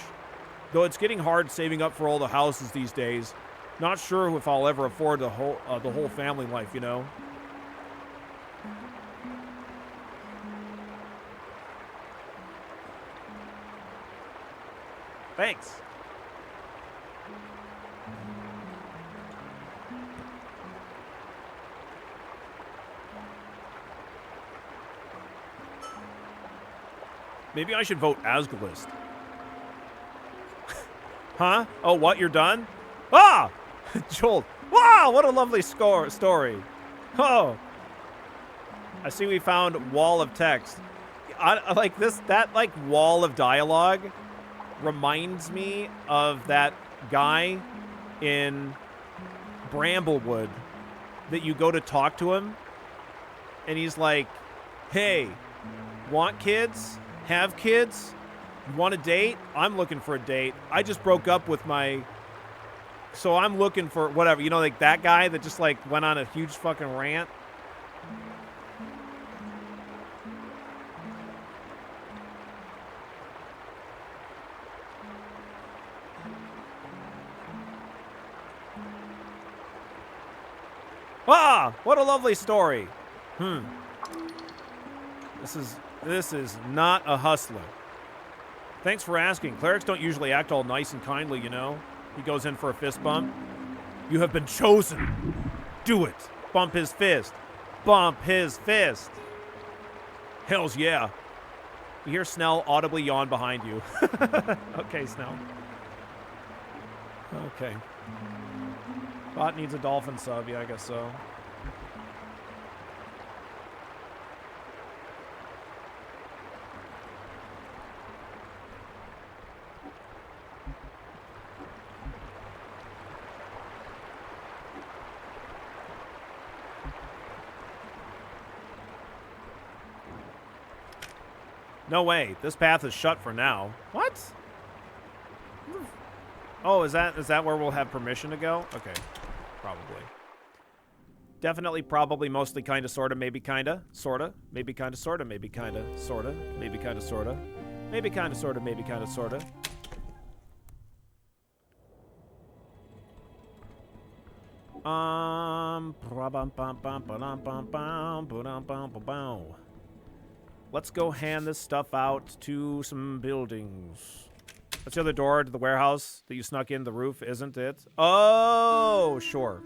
Though it's getting hard saving up for all the houses these days. Not sure if I'll ever afford the whole family life, you know? Thanks. Maybe I should vote Asgalist. Huh? Oh, what? You're done? Ah! Joel. Wow, what a lovely story. Oh. I see we found wall of text. I like this, that like wall of dialogue reminds me of that guy in Bramblewood that you go to talk to him and he's like, hey, want kids? Have kids? You want a date? I'm looking for a date. I just broke up with my... So I'm looking for whatever. You know, like that guy that just like went on a huge fucking rant. Ah! What a lovely story. This is not a hustler. Thanks for asking. Clerics don't usually act all nice and kindly, you know. He goes in for a fist bump. You have been chosen. Do it. Bump his fist. Bump his fist. Hells yeah. You hear Snell audibly yawn behind you. Okay, Snell. Okay. Bot needs a dolphin sub. Yeah, I guess so. No way. This path is shut for now. What? Oh, is that where we'll have permission to go? Okay. Probably. Definitely, probably, mostly, kinda, sorta, maybe kinda, sorta, maybe kinda, sorta, maybe kinda, sorta, maybe kinda, sorta, maybe kinda, sorta, maybe kinda, sorta. Let's go hand this stuff out to some buildings. That's the other door to the warehouse that you snuck in the roof, isn't it? Oh, sure.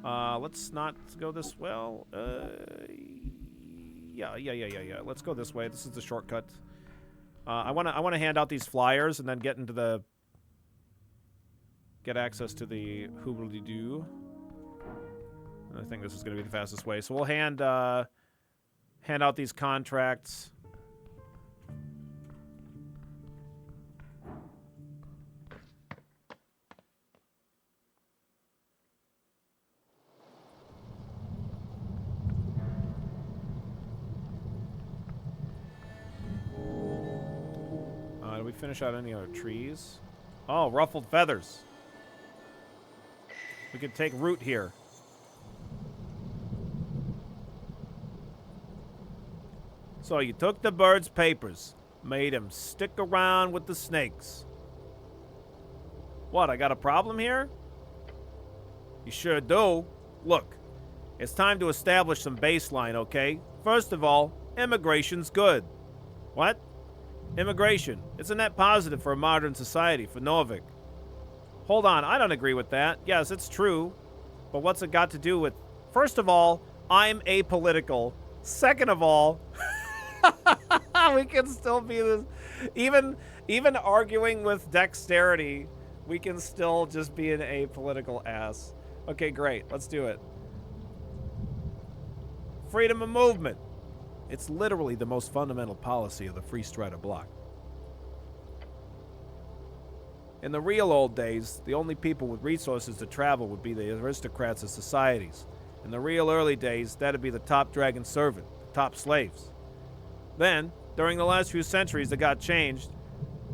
Let's not go this way. Well, yeah. Let's go this way. This is the shortcut. I wanna hand out these flyers and then get access to the hoobly-doo. I think this is gonna be the fastest way. So we'll hand out these contracts. Did we finish out any other trees? Oh, ruffled feathers. We could take root here. So you took the bird's papers, made him stick around with the snakes. What, I got a problem here? You sure do. Look, it's time to establish some baseline, okay? First of all, immigration's good. What? Immigration. It's a net positive for a modern society, for Norvik. Hold on, I don't agree with that. Yes, it's true. But what's it got to do with... First of all, I'm apolitical. Second of all... we can still be this... Even arguing with dexterity, we can still just be an apolitical ass. Okay, great. Let's do it. Freedom of movement. It's literally the most fundamental policy of the Free Strider bloc. In the real old days, the only people with resources to travel would be the aristocrats of societies. In the real early days, that'd be the top dragon servant, the top slaves. Then, during the last few centuries that got changed,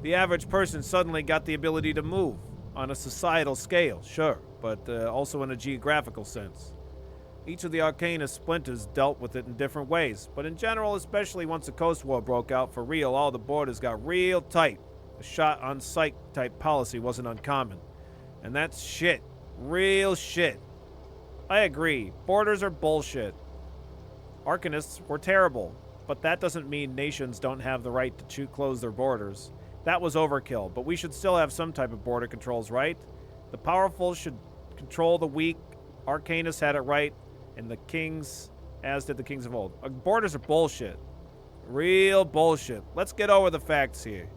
the average person suddenly got the ability to move on a societal scale, sure, but also in a geographical sense. Each of the Arcanist splinters dealt with it in different ways, but in general, especially once the Coast War broke out for real, all the borders got real tight. A shot on sight type policy wasn't uncommon. And that's shit. Real shit. I agree. Borders are bullshit. Arcanists were terrible, but that doesn't mean nations don't have the right to close their borders. That was overkill, but we should still have some type of border controls, right? The powerful should control the weak. Arcanists had it right, and the kings, as did the kings of old. Borders are bullshit. Real bullshit. Let's get over the facts here.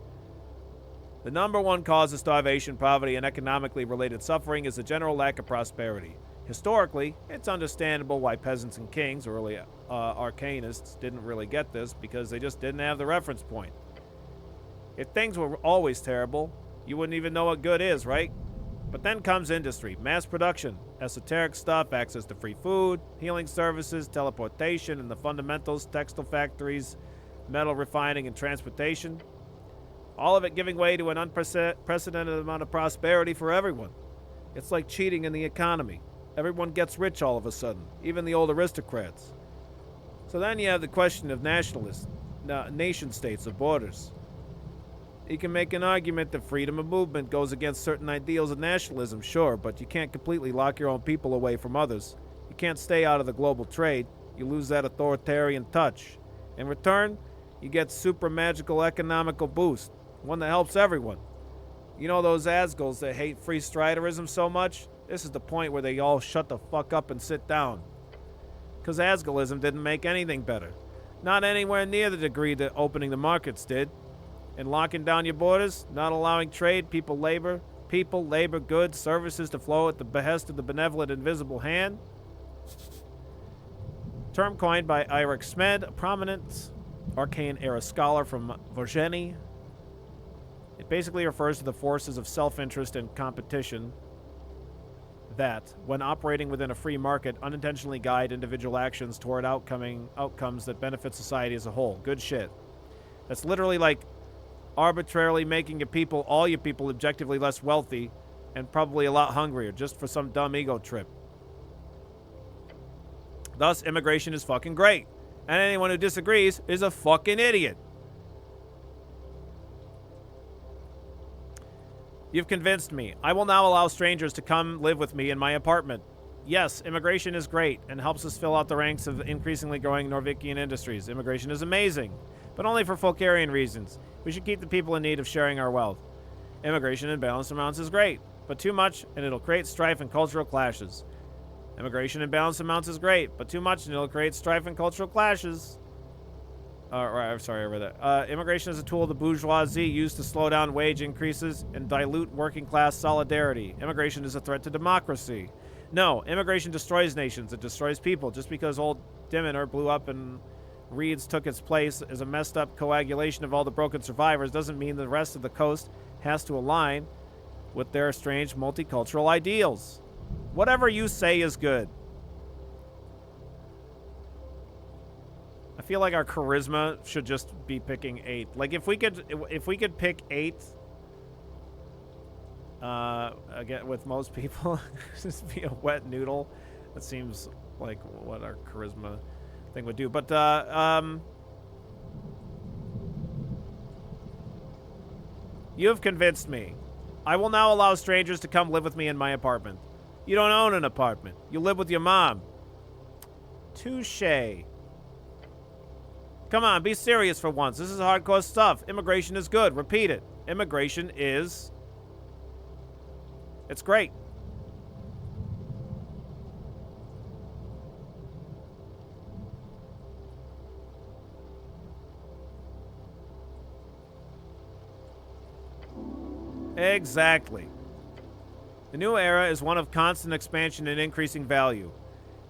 The number one cause of starvation, poverty, and economically related suffering is the general lack of prosperity. Historically, it's understandable why peasants and kings, early Arcanists, didn't really get this because they just didn't have the reference point. If things were always terrible, you wouldn't even know what good is, right? But then comes industry, mass production, esoteric stuff, access to free food, healing services, teleportation, and the fundamentals, textile factories, metal refining, and transportation. All of it giving way to an unprecedented amount of prosperity for everyone. It's like cheating in the economy. Everyone gets rich all of a sudden, even the old aristocrats. So then you have the question of nationalists, nation states of borders. You can make an argument that freedom of movement goes against certain ideals of nationalism, sure, but you can't completely lock your own people away from others. You can't stay out of the global trade. You lose that authoritarian touch. In return, you get super magical economical boost, one that helps everyone. You know those Asgals that hate free striderism so much? This is the point where they all shut the fuck up and sit down. Because Asgalism didn't make anything better. Not anywhere near the degree that opening the markets did. And locking down your borders, not allowing trade, people, labor, goods, services to flow at the behest of the benevolent invisible hand. Term coined by Eirik Smed, a prominent arcane-era scholar from Vorgeni. It basically refers to the forces of self-interest and competition that, when operating within a free market, unintentionally guide individual actions toward outcomes that benefit society as a whole. Good shit. That's literally like arbitrarily making all your people objectively less wealthy and probably a lot hungrier just for some dumb ego trip. Thus, immigration is fucking great. And anyone who disagrees is a fucking idiot. You've convinced me. I will now allow strangers to come live with me in my apartment. Yes, immigration is great and helps us fill out the ranks of increasingly growing Norvikian industries. Immigration is amazing, but only for Folkarian reasons. We should keep the people in need of sharing our wealth. Immigration in balanced amounts is great, but too much and it'll create strife and cultural clashes. Immigration in balanced amounts is great, but too much and it'll create strife and cultural clashes. I'm sorry, I read that. Immigration is a tool the bourgeoisie used to slow down wage increases and dilute working class solidarity. Immigration is a threat to democracy. No, immigration destroys nations. It destroys people. Just because old Diminer blew up and Reeds took its place as a messed up coagulation of all the broken survivors doesn't mean the rest of the coast has to align with their strange multicultural ideals. Whatever you say is good. I feel like our charisma should just be picking 8. Like if we could pick 8 again with most people, just be a wet noodle. That seems like what our charisma thing would do. But you have convinced me. I will now allow strangers to come live with me in my apartment. You don't own an apartment. You live with your mom. Touché. Come on, be serious for once. This is hardcore stuff. Immigration is good. Repeat it. Immigration is... It's great. Exactly. The new era is one of constant expansion and increasing value.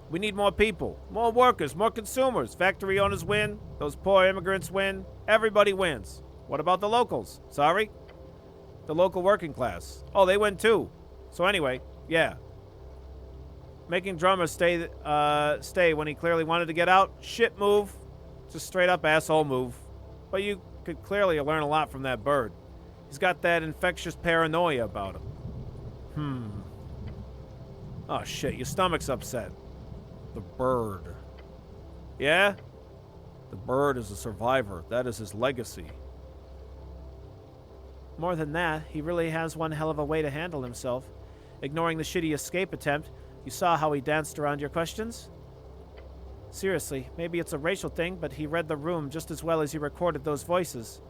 We need more people, more workers, more consumers. Factory owners win. Those poor immigrants win. Everybody wins. What about the locals? Sorry? The local working class. Oh, they win too. So anyway, yeah. Making drummer stay when he clearly wanted to get out. Shit move. Just straight up asshole move. But you could clearly learn a lot from that bird. He's got that infectious paranoia about him. Oh shit, your stomach's upset. The bird. Yeah? The bird is a survivor. That is his legacy. More than that, he really has one hell of a way to handle himself. Ignoring the shitty escape attempt, you saw how he danced around your questions? Seriously, maybe it's a racial thing, but he read the room just as well as he recorded those voices.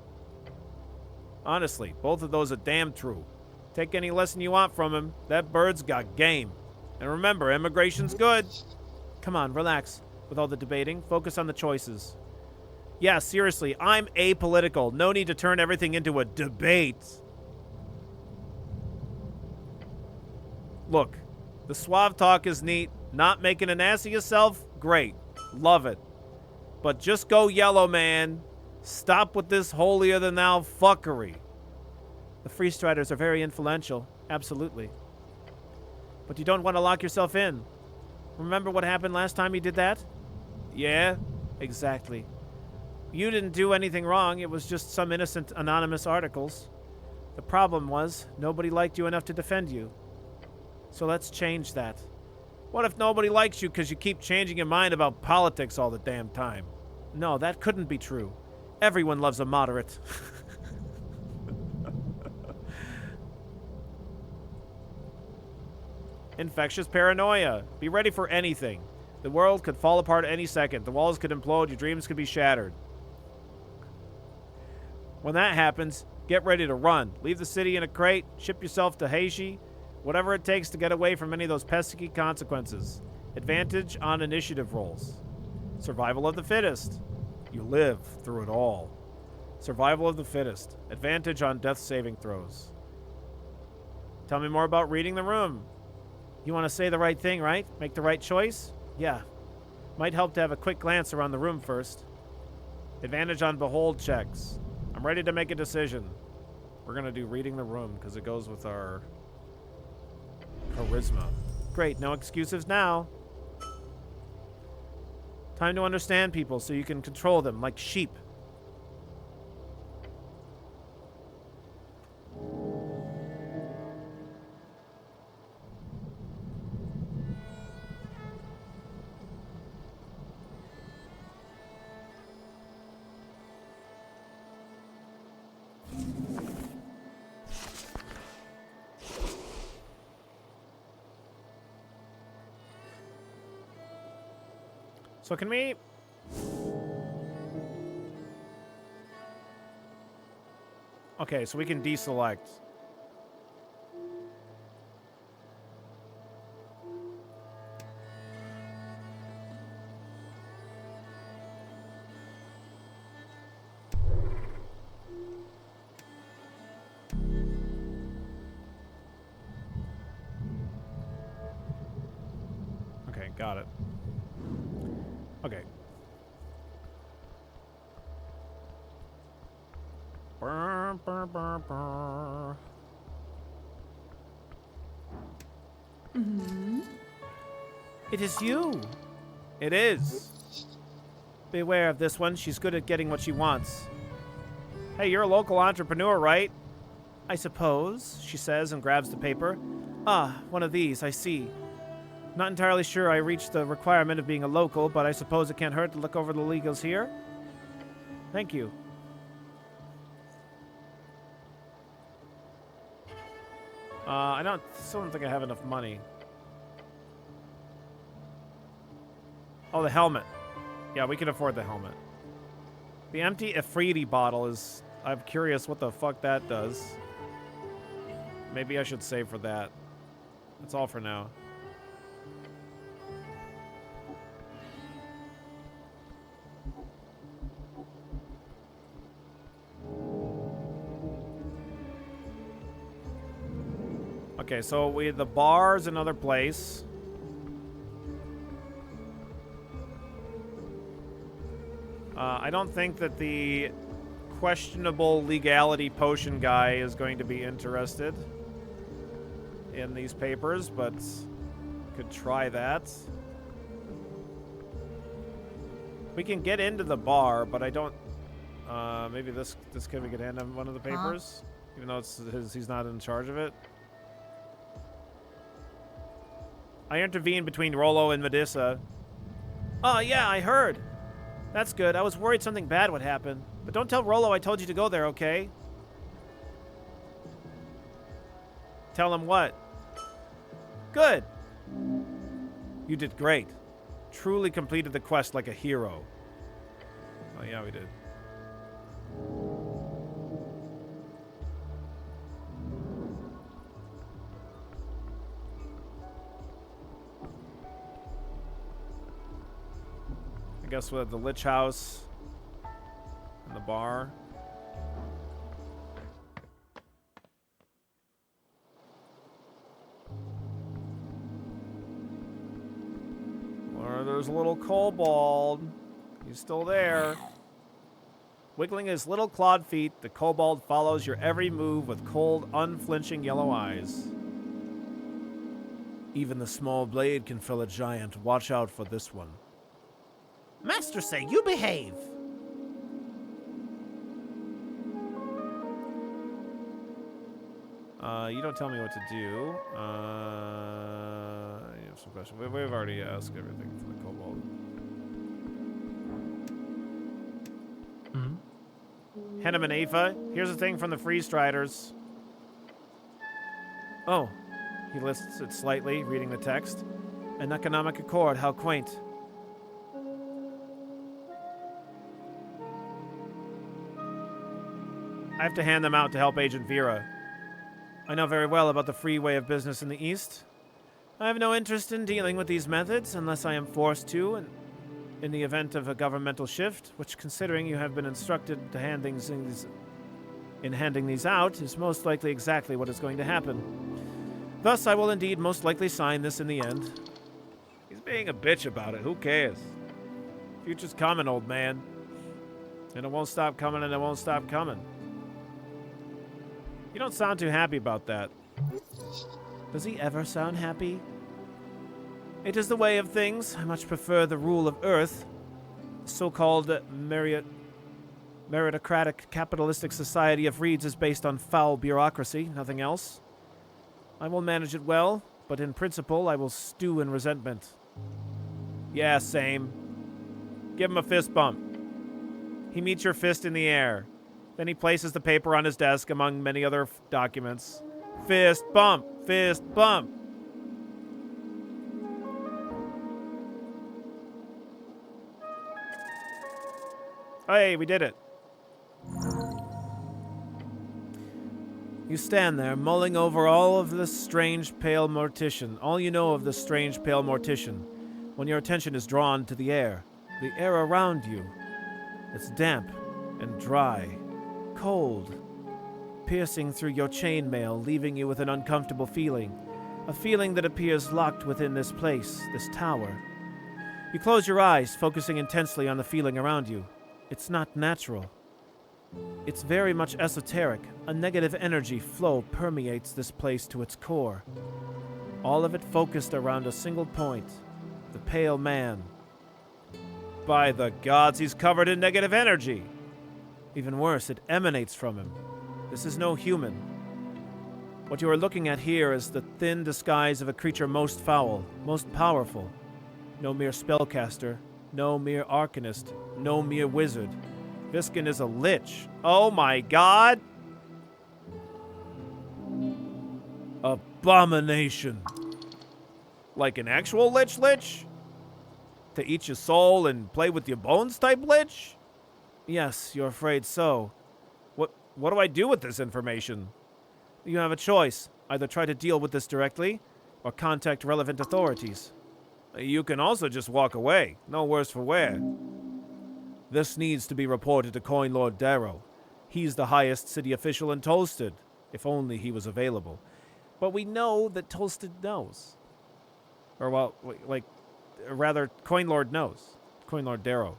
Honestly, both of those are damn true. Take any lesson you want from him. That bird's got game. And remember, immigration's good. Come on, relax. With all the debating, focus on the choices. Yeah, seriously, I'm apolitical. No need to turn everything into a debate. Look, the suave talk is neat. Not making an ass of yourself? Great. Love it. But just go yellow, man. Stop with this holier-than-thou fuckery. The Free Striders are very influential. Absolutely. But you don't want to lock yourself in. Remember what happened last time you did that? Yeah? Exactly. You didn't do anything wrong. It was just some innocent anonymous articles. The problem was, nobody liked you enough to defend you. So let's change that. What if nobody likes you because you keep changing your mind about politics all the damn time? No, that couldn't be true. Everyone loves a moderate. Infectious paranoia. Be ready for anything. The world could fall apart any second. The walls could implode. Your dreams could be shattered. When that happens, get ready to run. Leave the city in a crate. Ship yourself to Heishi. Whatever it takes to get away from any of those pesky consequences. Advantage on initiative rolls. Survival of the fittest. You live through it all. Survival of the fittest. Advantage on death saving throws. Tell me more about reading the room. You want to say the right thing, right? Make the right choice? Yeah. Might help to have a quick glance around the room first. Advantage on behold checks. I'm ready to make a decision. We're going to do reading the room because it goes with our charisma. Great, no excuses now. Time to understand people so you can control them like sheep. So can we... Okay, so we can deselect. Okay, got it. Okay. Brr, brr, brr, brr. It is you. It is. Beware of this one. She's good at getting what she wants. Hey, you're a local entrepreneur, right? I suppose, she says and grabs the paper. Ah, one of these, I see. Not entirely sure I reached the requirement of being a local, but I suppose it can't hurt to look over the legals here. Thank you. I still don't think I have enough money. Oh, the helmet. Yeah, we can afford the helmet. The empty Ifriti bottle is... I'm curious what the fuck that does. Maybe I should save for that. That's all for now. Okay, so the bar's another place. I don't think that the questionable legality potion guy is going to be interested in these papers, but could try that. We can get into the bar, but I don't. Maybe this kid, we could hand him one of the papers, even though it's his. He's not in charge of it. I intervened between Rollo and Medusa. Oh yeah, I heard. That's good. I was worried something bad would happen, but don't tell Rollo I told you to go there, okay? Tell him what? Good. You did great. Truly completed the quest like a hero. Oh yeah, we did. I guess we have the Lich House and the bar. Or there's a little kobold. He's still there. Wiggling his little clawed feet, the kobold follows your every move with cold, unflinching yellow eyes. Even the small blade can fell a giant. Watch out for this one. Master say you behave. You don't tell me what to do. You have some questions. We've already asked everything for the kobold. Hennem and Aoife, here's a thing from the Free Striders. Oh, he lists it slightly, reading the text. An economic accord, how quaint. I have to hand them out to help Agent Vera. I know very well about the free way of business in the East. I have no interest in dealing with these methods unless I am forced to, and in the event of a governmental shift, which, considering you have been instructed to handing these out, is most likely exactly what is going to happen. Thus, I will indeed most likely sign this in the end. He's being a bitch about it. Who cares? Future's coming, old man. And it won't stop coming, and it won't stop coming. You don't sound too happy about that. Does he ever sound happy? It is the way of things. I much prefer the rule of Earth. So-called meritocratic capitalistic society of reeds is based on foul bureaucracy, nothing else. I will manage it well, but in principle I will stew in resentment. Yeah, same. Give him a fist bump. He meets your fist in the air. Then he places the paper on his desk among many other documents. Fist bump! Fist bump! Hey, we did it. You stand there, mulling over all of this strange pale mortician, all you know of this strange pale mortician, when your attention is drawn to the air around you. It's damp and dry, cold, piercing through your chainmail, leaving you with an uncomfortable feeling, a feeling that appears locked within this place, this tower. You close your eyes, focusing intensely on the feeling around you. It's not natural. It's very much esoteric. A negative energy flow permeates this place to its core. All of it focused around a single point, the pale man. By the gods, he's covered in negative energy. Even worse, it emanates from him. This is no human. What you are looking at here is the thin disguise of a creature most foul, most powerful. No mere spellcaster, no mere arcanist, no mere wizard. Viskin is a lich. Oh my god! Abomination. Like an actual lich? To eat your soul and play with your bones type lich? Yes, you're afraid so. What do I do with this information? You have a choice. Either try to deal with this directly, or contact relevant authorities. You can also just walk away. No worse for wear. This needs to be reported to Coin Lord Darrow. He's the highest city official in Tolstead, if only he was available. But we know that Tolstead knows. Or, well, rather, Coin Lord knows. Coin Lord Darrow.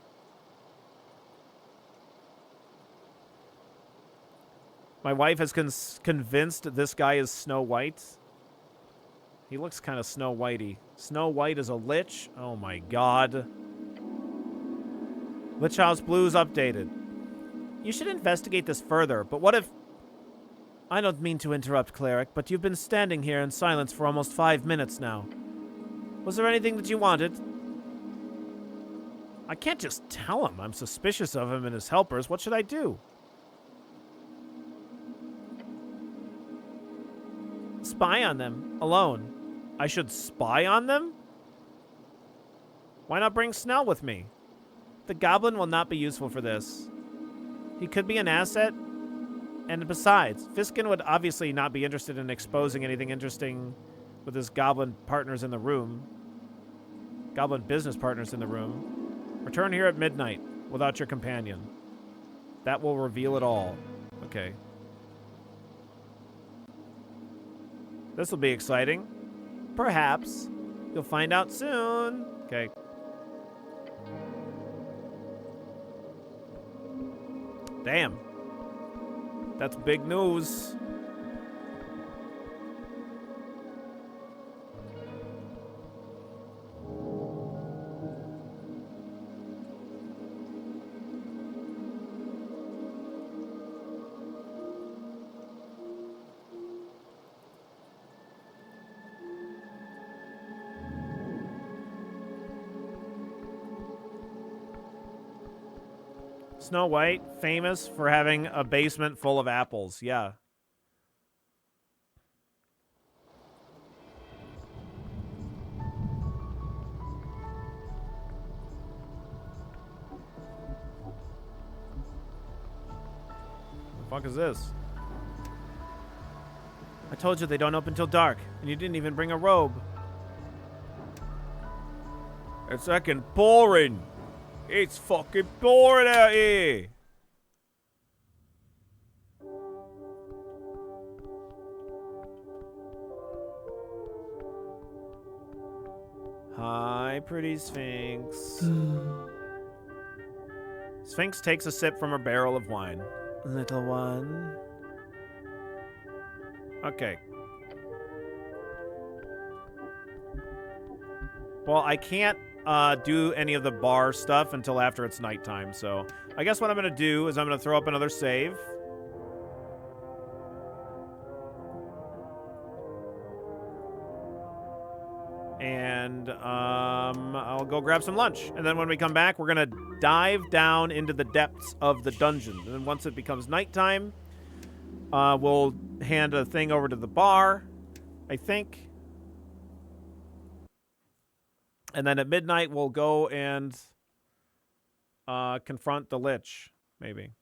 My wife has convinced this guy is Snow White. He looks kind of Snow Whitey. Snow White is a lich? Oh my god. Lich House Blues updated. You should investigate this further, but what if... I don't mean to interrupt, Cleric, but you've been standing here in silence for almost 5 minutes now. Was there anything that you wanted? I can't just tell him I'm suspicious of him and his helpers. What should I do? Spy on them, alone. I should spy on them? Why not bring Snell with me? The goblin will not be useful for this. He could be an asset, and besides, Fiskin would obviously not be interested in exposing anything interesting with his goblin partners in the room. Goblin business partners in the room. Return here at midnight without your companion. That will reveal it all. Okay. This will be exciting. Perhaps. You'll find out soon. Okay. Damn. That's big news. Snow White, famous for having a basement full of apples. Yeah. What the fuck is this? I told you they don't open till dark, and you didn't even bring a robe. It's fucking boring. It's fucking boring out here. Hi, pretty Sphinx. Sphinx takes a sip from her barrel of wine. Little one. Okay. Well, I can't do any of the bar stuff until after it's nighttime, so I guess what I'm going to do is I'm going to throw up another save. And I'll go grab some lunch. And then when we come back, we're going to dive down into the depths of the dungeon. And then once it becomes nighttime, we'll hand a thing over to the bar, I think. And then at midnight, we'll go and confront the Lich, maybe.